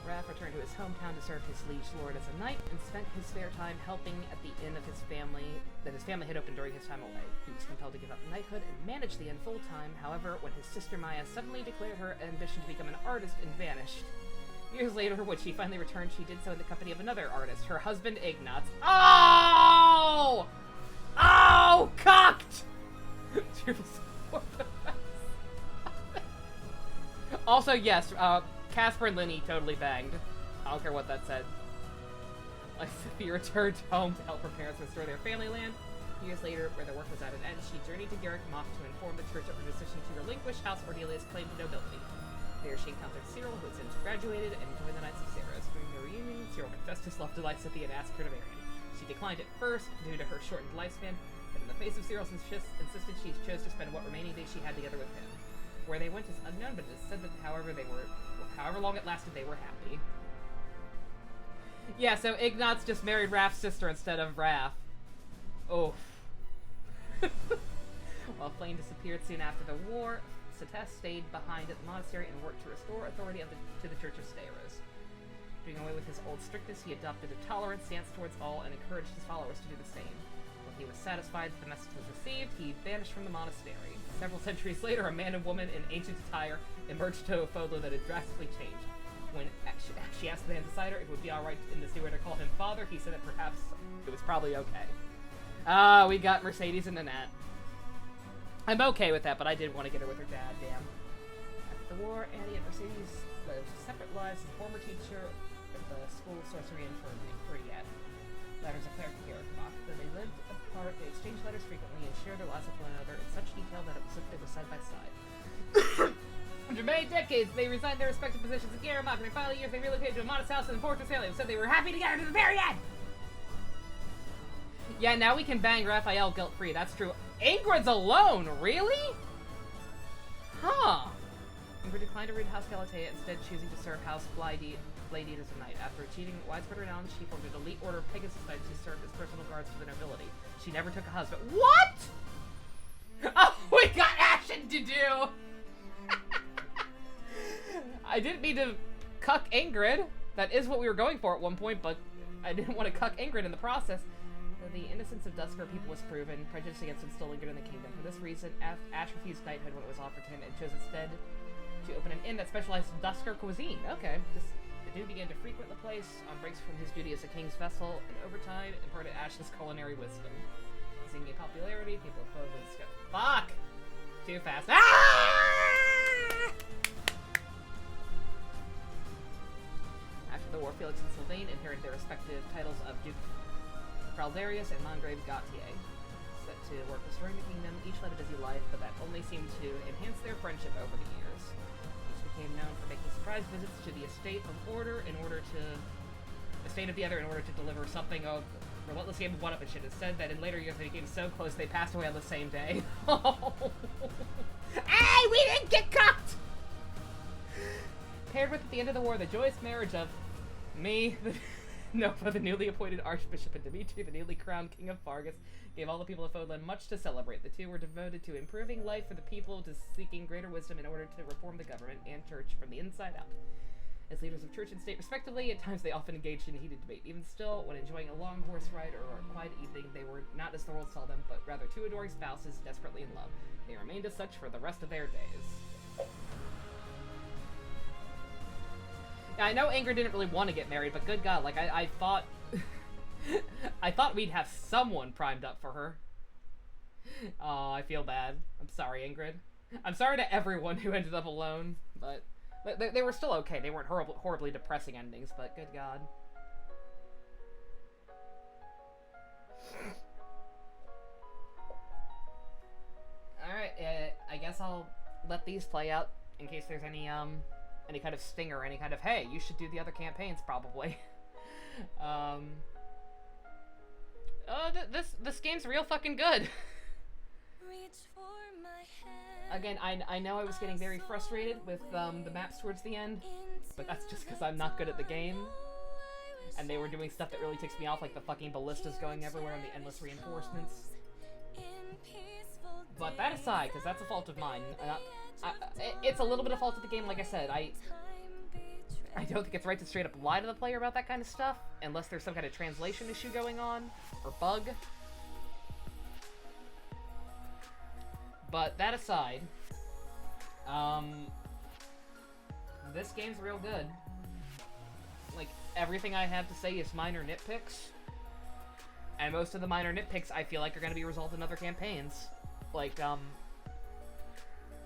Raph returned to his hometown to serve his liege lord as a knight, and spent his spare time helping at the inn of his family that his family had opened during his time away. He was compelled to give up knighthood and manage the inn full-time. However, when his sister Maya suddenly declared her ambition to become an artist and vanished, years later, when she finally returned, she did so in the company of another artist, her husband Ignatz. Oh! Oh! Cocked! Also, yes, Caspar and Lenny totally banged. I don't care what that said. Lysippia returned home to help her parents restore their family land. Years later, where their work was at an end, she journeyed to Garrickmoth to inform the church of her decision to relinquish House Ordelia's claim to nobility. There she encountered Cyril, who had since graduated, and joined the Knights of Ceres. During their reunion, Cyril confessed his love to Lysippia and asked her to marry him. She declined at first, due to her shortened lifespan, but in the face of Cyril's insistence, she chose to spend what remaining days she had together with him. Where they went is unknown, but it is said that however long it lasted, they were happy. Yeah, so Ignatz just married Raph's sister instead of Raph. Oh. While Flame disappeared soon after the war, Setest stayed behind at the monastery and worked to restore authority to the Church of Steros. Doing away with his old strictness, he adopted a tolerant stance towards all and encouraged his followers to do the same. When he was satisfied that the message was received, he vanished from the monastery. Several centuries later, a man and woman in ancient attire emerged to a Fodlan that had drastically changed. When she asked the man beside her if it would be alright in this new way to call him father, he said that perhaps it was probably okay. Ah, we got Mercedes and Nanette. I'm okay with that, but I did want to get her with her dad, damn. After the war, Annie and Mercedes lived separate lives as a former teacher at the School of Sorcery in Ferdiat. Letters of Cleric Garrickmoth. Though they lived apart, they exchanged letters frequently and shared their lives with one another in such detail that it was as if they were side by side. After many decades, they resigned their respective positions at Garrickmoth, and in their final years they relocated to a modest house in the Fortress Valley and said they were happy together to the very end! Yeah, now we can bang Raphael guilt-free, that's true. Ingrid's alone? Really? Huh. Ingrid declined to read House Galatea, instead choosing to serve House Blydeed as a knight. After achieving widespread renown, she formed an elite order of Pegasus Knights who served as personal guards to the nobility. She never took a husband. What?! Oh, we got action to do! I didn't mean to cuck Ingrid. That is what we were going for at one point, but I didn't want to cuck Ingrid in the process. The innocence of Duscar people was proven. Prejudice against him still lingered in the kingdom. For this reason, Ash refused knighthood when it was offered to him and chose instead to open an inn that specialized in Duscar cuisine. Okay. The dude began to frequent the place on breaks from his duty as a king's vessel, and over time imparted Ash's culinary wisdom. Seeing a popularity, people of Fodlan fuck! Too fast. Ah! After the war, Felix and Sylvain inherited their respective titles of Duke Fraldarius and Landgrave Gautier. set to work restoring the kingdom. Each led a busy life, but that only seemed to enhance their friendship over the years. Each became known for making surprise visits to the estate of the other in order to deliver something of relentless game of one-upmanship. It's said that in later years they became so close they passed away on the same day. Hey, we didn't get caught! Paired with, at the end of the war, the joyous marriage of me, the newly appointed Archbishop, and Dimitri, the newly crowned King of Fargus, gave all the people of Fodlan much to celebrate. The two were devoted to improving life for the people, to seeking greater wisdom in order to reform the government and church from the inside out. As leaders of church and state, respectively, at times they often engaged in heated debate. Even still, when enjoying a long horse ride or a quiet evening, they were not as the world saw them, but rather two adoring spouses desperately in love. They remained as such for the rest of their days. Yeah, I know Ingrid didn't really want to get married, but good God, like, I thought... I thought we'd have someone primed up for her. Oh, I feel bad. I'm sorry, Ingrid. I'm sorry to everyone who ended up alone, but... They were still okay. They weren't horribly depressing endings, but good God. Alright, I guess I'll let these play out in case there's any kind of stinger, any kind of, hey, you should do the other campaigns, probably. This game's real fucking good. Again, I know I was getting very frustrated with the maps towards the end, but that's just because I'm not good at the game. And they were doing stuff that really ticks me off, like the fucking ballistas going everywhere and the endless reinforcements. But that aside, because that's a fault of mine, it's a little bit of fault of the game, like I said. I don't think it's right to straight up lie to the player about that kind of stuff, unless there's some kind of translation issue going on, or bug. But that aside, this game's real good. Like, everything I have to say is minor nitpicks. And most of the minor nitpicks I feel like are going to be resolved in other campaigns. Like,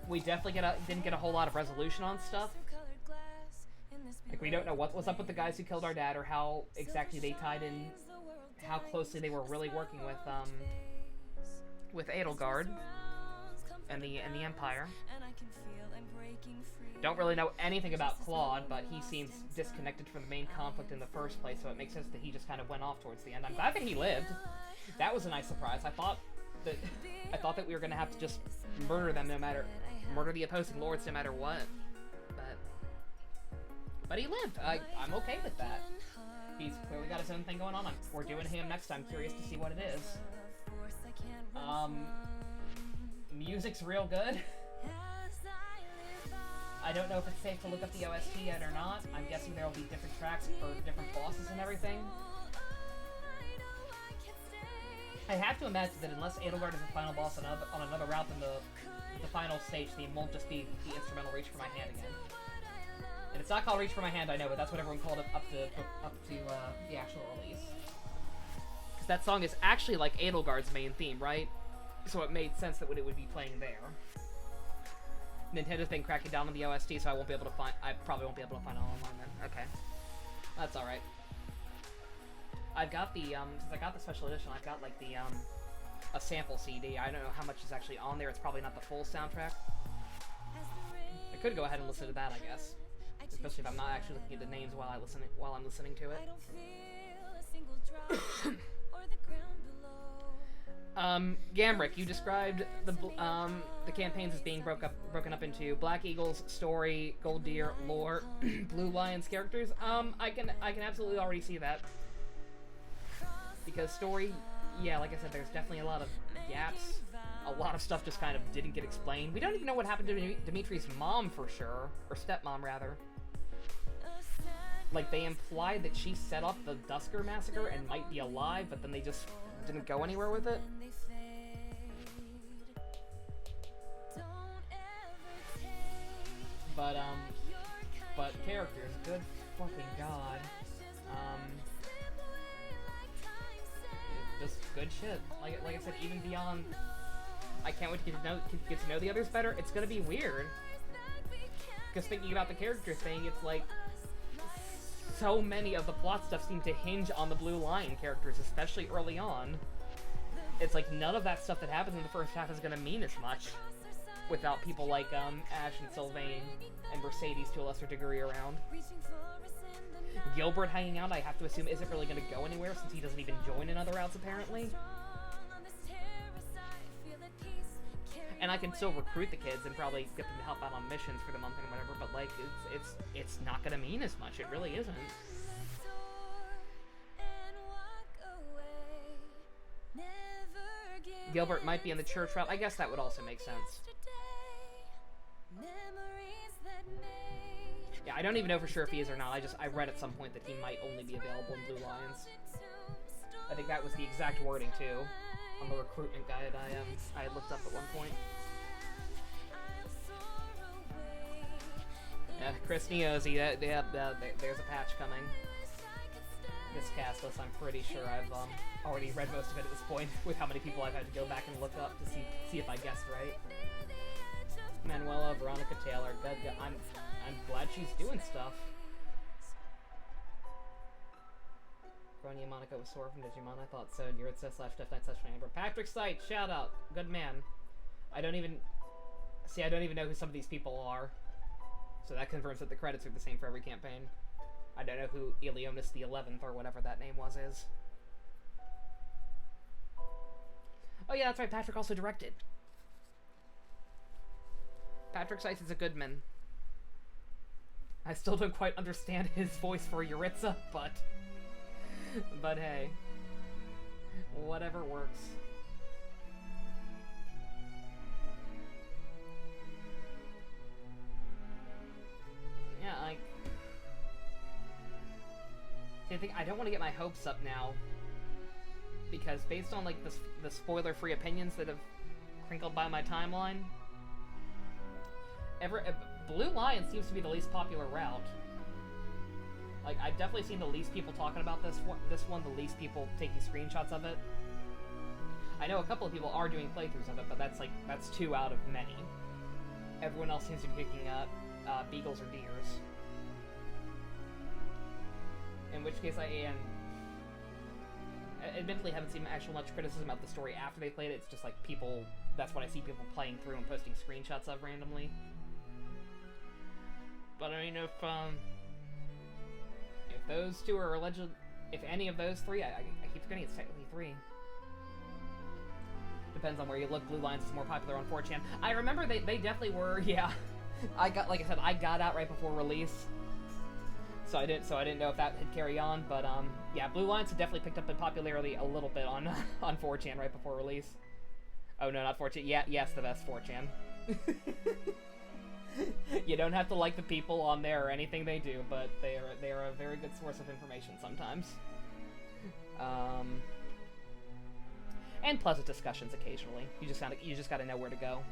we definitely didn't get a whole lot of resolution on stuff. Like, we don't know what was up with the guys who killed our dad, or how exactly they tied in, how closely they were really working with Edelgard and the Empire. Don't really know anything about Claude, but he seems disconnected from the main conflict in the first place, so it makes sense that he just kind of went off towards the end. I'm glad that he lived. That was a nice surprise. I thought that we were gonna have to just murder them murder the opposing lords no matter what. But he lived. I'm okay with that. He's clearly got his own thing going on. We're doing him next. I'm curious to see what it is. Music's real good. I don't know if it's safe to look up the OST yet or not. I'm guessing there will be different tracks for different bosses and everything. I have to imagine that unless Edelgard is the final boss on another route, then the final stage theme won't just be the instrumental Reach for My Hand again. And it's not called Reach for My Hand, I know, but that's what everyone called it up to the actual release. Because that song is actually like Edelgard's main theme, right? So it made sense that it would be playing there. Nintendo's been cracking down on the OST, so I probably won't be able to find it online then. Okay. That's alright. I've got the, since I got the special edition, I've got, like, the, a sample CD. I don't know how much is actually on there. It's probably not the full soundtrack. I could go ahead and listen to that, I guess. Especially if I'm not actually looking at the names while I'm listening to it. Gamrick, you described the campaigns as being broken up into Black Eagles, story, Gold Deer, lore, Blue Lions characters. I can absolutely already see that. Because story, yeah, like I said, there's definitely a lot of gaps. A lot of stuff just kind of didn't get explained. We don't even know what happened to Dimitri's mom for sure, or stepmom rather. Like, they implied that she set off the Dusker massacre and might be alive, but then they just didn't go anywhere with it. But characters, good fucking god. Just good shit. Like I said, even beyond, I can't wait to get to know the others better. It's gonna be weird. Because thinking about the character thing, it's like, so many of the plot stuff seem to hinge on the Blue Lion characters, especially early on. it's like none of that stuff that happens in the first half is gonna mean as much without people like Ash and Sylvain and Mercedes to a lesser degree around. Gilbert hanging out, I have to assume, isn't really going to go anywhere since he doesn't even join in other routes, apparently. And I can still recruit the kids and probably get them to help out on missions for the month and whatever, but, like, it's not going to mean as much. It really isn't. Gilbert might be in the church route. I guess that would also make sense. Yeah, I don't even know for sure if he is or not. I read at some point that he might only be available in Blue Lions. I think that was the exact wording too on the recruitment guide I had looked up at one point. Yeah, Chris Neozy, there's a patch coming. This cast list, I'm pretty sure I've already read most of it at this point, with how many people I've had to go back and look up to see if I guessed right. Manuela, Veronica Taylor, I'm glad she's doing stuff. Gronia Monica was sore from Digimon. I thought so. Yuritsa / Death Knight / Amber. Patrick Sight, shout out. Good man. I don't even know who some of these people are. So that confirms that the credits are the same for every campaign. I don't know who Ilionis the 11th or whatever that name is. Oh yeah, that's right. Patrick also directed. Patrick Sight is a good man. I still don't quite understand his voice for Yuritsa, but hey, whatever works. Yeah, see, I don't want to get my hopes up now, because based on like the spoiler-free opinions that have crinkled by my timeline, Blue Lion seems to be the least popular route. Like, I've definitely seen the least people talking about this one, the least people taking screenshots of it. I know a couple of people are doing playthroughs of it, but that's 2 out of many. Everyone else seems to be picking up beagles or deers. In which case I admittedly haven't seen actual much criticism of the story after they played it. It's just like people, that's what I see people playing through and posting screenshots of randomly. But I mean, if those two are alleged, if any of those 3, I keep forgetting it's technically 3. Depends on where you look. Blue Lions is more popular on 4chan. I remember they definitely were. Yeah, like I said, I got out right before release, so I didn't know if that had carry on. But yeah, Blue Lions had definitely picked up in popularity a little bit on 4chan right before release. Oh no, not 4chan. Yeah, yes, the best 4chan. You don't have to like the people on there or anything they do, but they are a very good source of information sometimes. And pleasant discussions occasionally. You just gotta know where to go.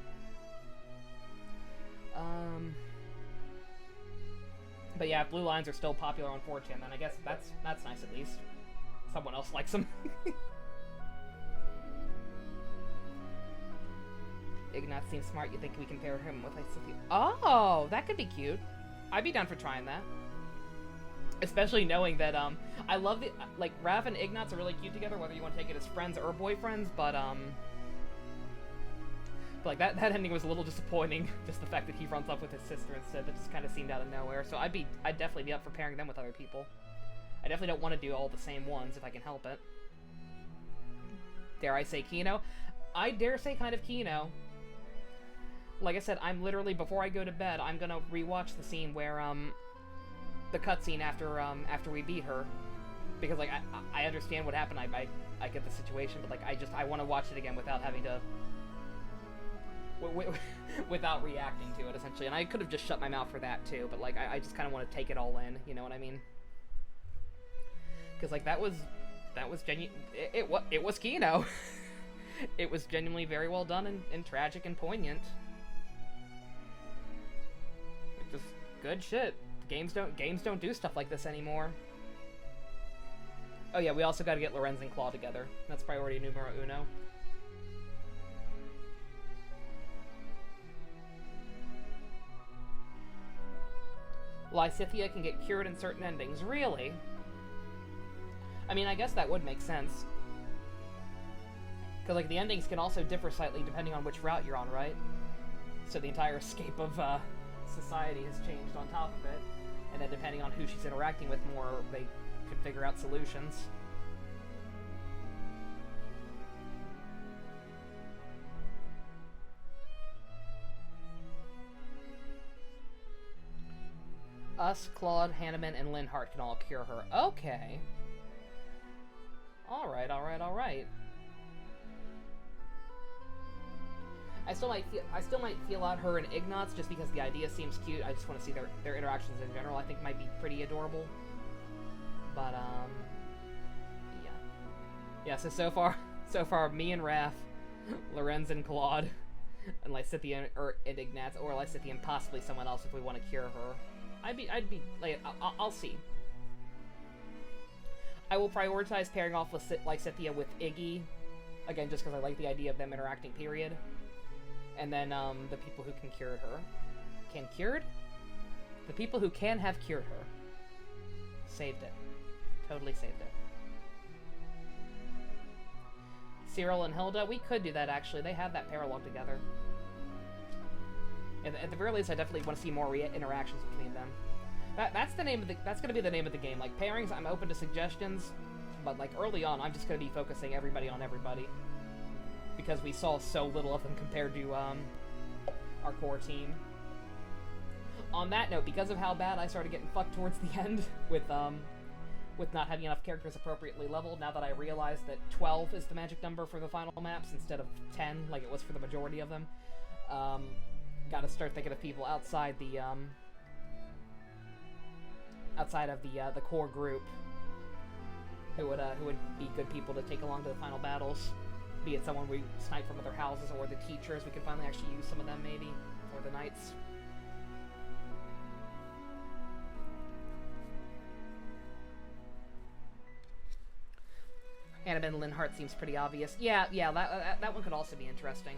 But yeah, if Blue Lions are still popular on 4chan, then I guess that's nice at least. Someone else likes them. Ignat seems smart. You think we can pair him with Cynthia? Oh, that could be cute. I'd be down for trying that. Especially knowing that, I love the, like, Rav and Ignat's are really cute together, whether you want to take it as friends or boyfriends, but like, that ending was a little disappointing. Just the fact that he runs off with his sister instead, that just kind of seemed out of nowhere. So I'd definitely be up for pairing them with other people. I definitely don't want to do all the same ones if I can help it. Dare I say Kino? I dare say kind of Kino. Like I said, I'm literally, before I go to bed, I'm gonna rewatch the scene where, the cutscene after we beat her. Because, like, I understand what happened, I get the situation, but, like, I want to watch it again without having to... without reacting to it, essentially. And I could have just shut my mouth for that, too, but, like, I just kind of want to take it all in, you know what I mean? Because, like, that was genuine... It was Kino! It was genuinely very well done and tragic and poignant. Just good shit. Games don't do stuff like this anymore. Oh yeah, we also gotta get Lorenz and Claw together. That's priority numero uno. Lysithea can get cured in certain endings. Really? I mean, I guess that would make sense. Because, like, the endings can also differ slightly depending on which route you're on, right? So the entire escape of society has changed on top of it. And then depending on who she's interacting with more, they could figure out solutions. Us, Claude, Hanneman, and Linhart can all cure her. Okay. Alright, alright, alright. I still might feel out her and Ignatz just because the idea seems cute. I just want to see their interactions in general. I think might be pretty adorable. But yeah. Yeah, so far me and Raph, Lorenz and Claude, and Lysithea and Ignatz, or Lysithea and possibly someone else if we want to cure her. I'd be like, I'll see. I will prioritize pairing off Lysithea with Iggy, again, just because I like the idea of them interacting, period. And then, the people who can cure her. Can cured? The people who can have cured her. Saved it. Totally saved it. Cyril and Hilda, we could do that, actually. They have that paralogue together. At the very least, I definitely want to see more interactions between them. That's the name of the. That's gonna be the name of the game. Like pairings, I'm open to suggestions, but like early on, I'm just gonna be focusing everybody on everybody because we saw so little of them compared to our core team. On that note, because of how bad I started getting fucked towards the end with not having enough characters appropriately leveled, now that I realize that 12 is the magic number for the final maps instead of 10, like it was for the majority of them. Gotta start thinking of people outside the the core group who would be good people to take along to the final battles. Be it someone we snipe from other houses or the teachers. We could finally actually use some of them maybe, or the knights. Annabelle Linhart seems pretty obvious. Yeah, that one could also be interesting.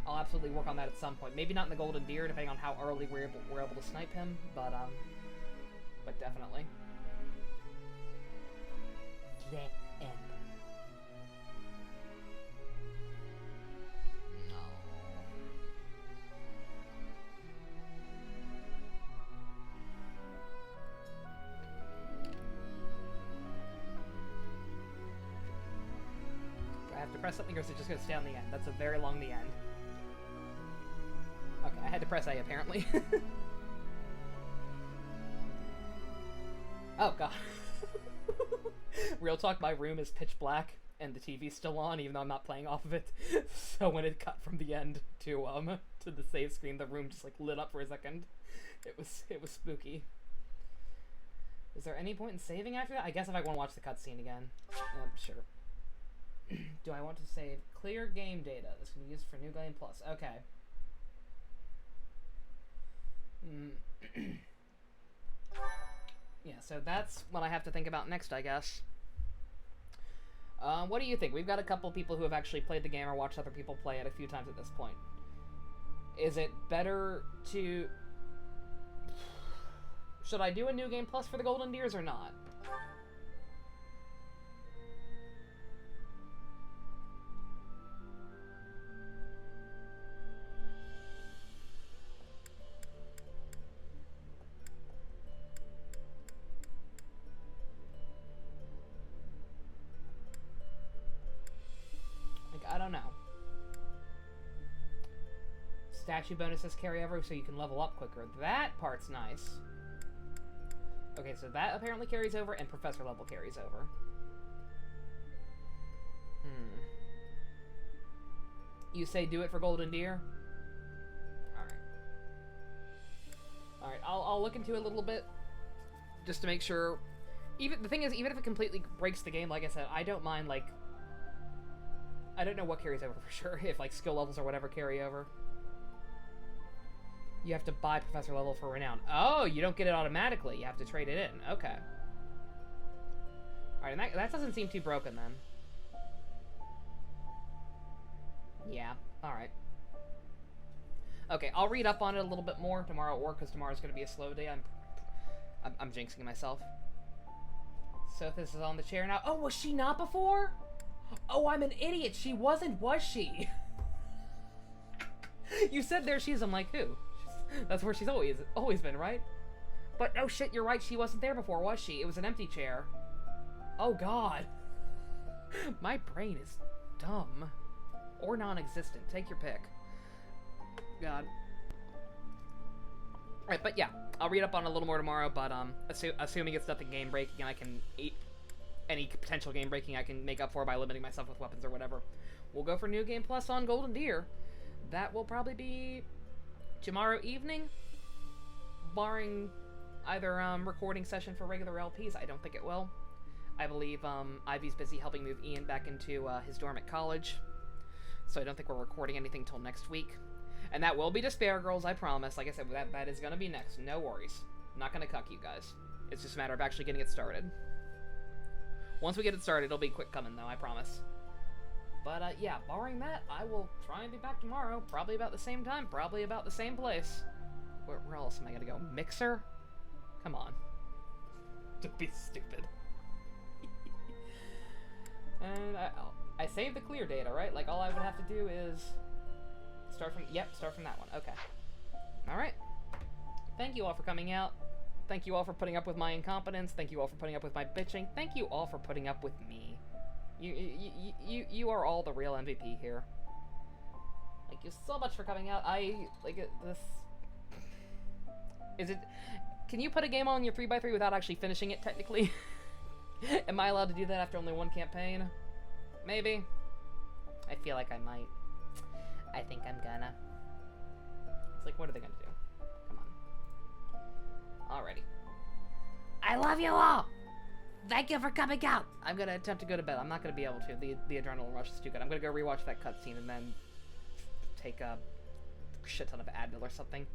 I'll absolutely work on that at some point. Maybe not in the Golden Deer, depending on how early we're able to snipe him, but definitely. The end. No. Do I have to press something, or is it just going to stay on the end? That's a very long the end. Okay, I had to press A, apparently. Oh, God. Real talk, my room is pitch black, and the TV's still on, even though I'm not playing off of it. So when it cut from the end to the save screen, the room just, like, lit up for a second. It was spooky. Is there any point in saving after that? I guess if I want to watch the cutscene again. Sure. Do I want to save clear game data? This can be used for New Game Plus. Okay. Yeah, so that's what I have to think about next, I guess. What do you think? We've got a couple people who have actually played the game or watched other people play it a few times at this point. Is it better to... Should I do a New Game Plus for the Golden Deers or not? I don't know. Statue bonuses carry over so you can level up quicker. That part's nice. Okay, so that apparently carries over, and professor level carries over. You say do it for Golden Deer? Alright. Alright, I'll look into it a little bit. Just to make sure. The thing is, even if it completely breaks the game, like I said, I don't mind, like... I don't know what carries over for sure, if like skill levels or whatever carry over. You have to buy professor level for renown. Oh, you don't get it automatically. You have to trade it in. Okay. Alright, and that doesn't seem too broken then. Yeah, alright. Okay, I'll read up on it a little bit more tomorrow at work, because tomorrow's going to be a slow day. I'm jinxing myself. So if this is on the chair now. Oh, was she not before? Oh, I'm an idiot. She wasn't, was she? You said there she is. I'm like, who? That's where she's always been, right? But oh shit, you're right. She wasn't there before, was she? It was an empty chair. Oh god. My brain is dumb. Or non-existent. Take your pick. God. Alright, but yeah. I'll read up on it a little more tomorrow, but assuming it's nothing game-breaking and I can eat any potential game-breaking I can make up for by limiting myself with weapons or whatever, we'll go for New Game Plus on Golden Deer. That will probably be tomorrow evening, barring either recording session for regular LPs. I don't think it will. I believe Ivy's busy helping move Ian back into his dorm at college, so I don't think we're recording anything till next week. And that will be Despair Girls, I promise. Like I said, that is going to be next. No worries. I'm not going to cuck you guys. It's just a matter of actually getting it started. Once we get it started, it'll be quick coming, though, I promise. But, yeah, barring that, I will try and be back tomorrow. Probably about the same time. Probably about the same place. Where else am I going to go? Mixer? Come on. Don't be stupid. And I saved the clear data, right? Like, all I would have to do is start from that one. Okay. Alright. Thank you all for coming out. Thank you all for putting up with my incompetence. Thank you all for putting up with my bitching. Thank you all for putting up with me. You are all the real MVP here. Thank you so much for coming out. This... Is it... Can you put a game on your 3x3 without actually finishing it, technically? Am I allowed to do that after only one campaign? Maybe. I feel like I might. I think I'm gonna. It's like, what are they gonna do? Come on. Alrighty. I love you all! Thank you for coming out! I'm gonna attempt to go to bed. I'm not gonna be able to. The adrenaline rush is too good. I'm gonna go rewatch that cutscene and then take a shit ton of Advil or something.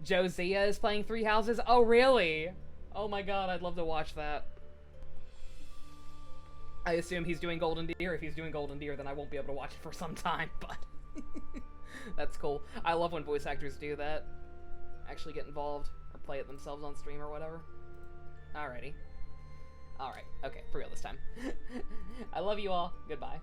Josiah is playing Three Houses? Oh, really? Oh my god, I'd love to watch that. I assume he's doing Golden Deer. If he's doing Golden Deer, then I won't be able to watch it for some time, but... That's cool. I love when voice actors do that. Actually get involved, or play it themselves on stream or whatever. Alrighty. Alright, okay, for real this time. I love you all. Goodbye.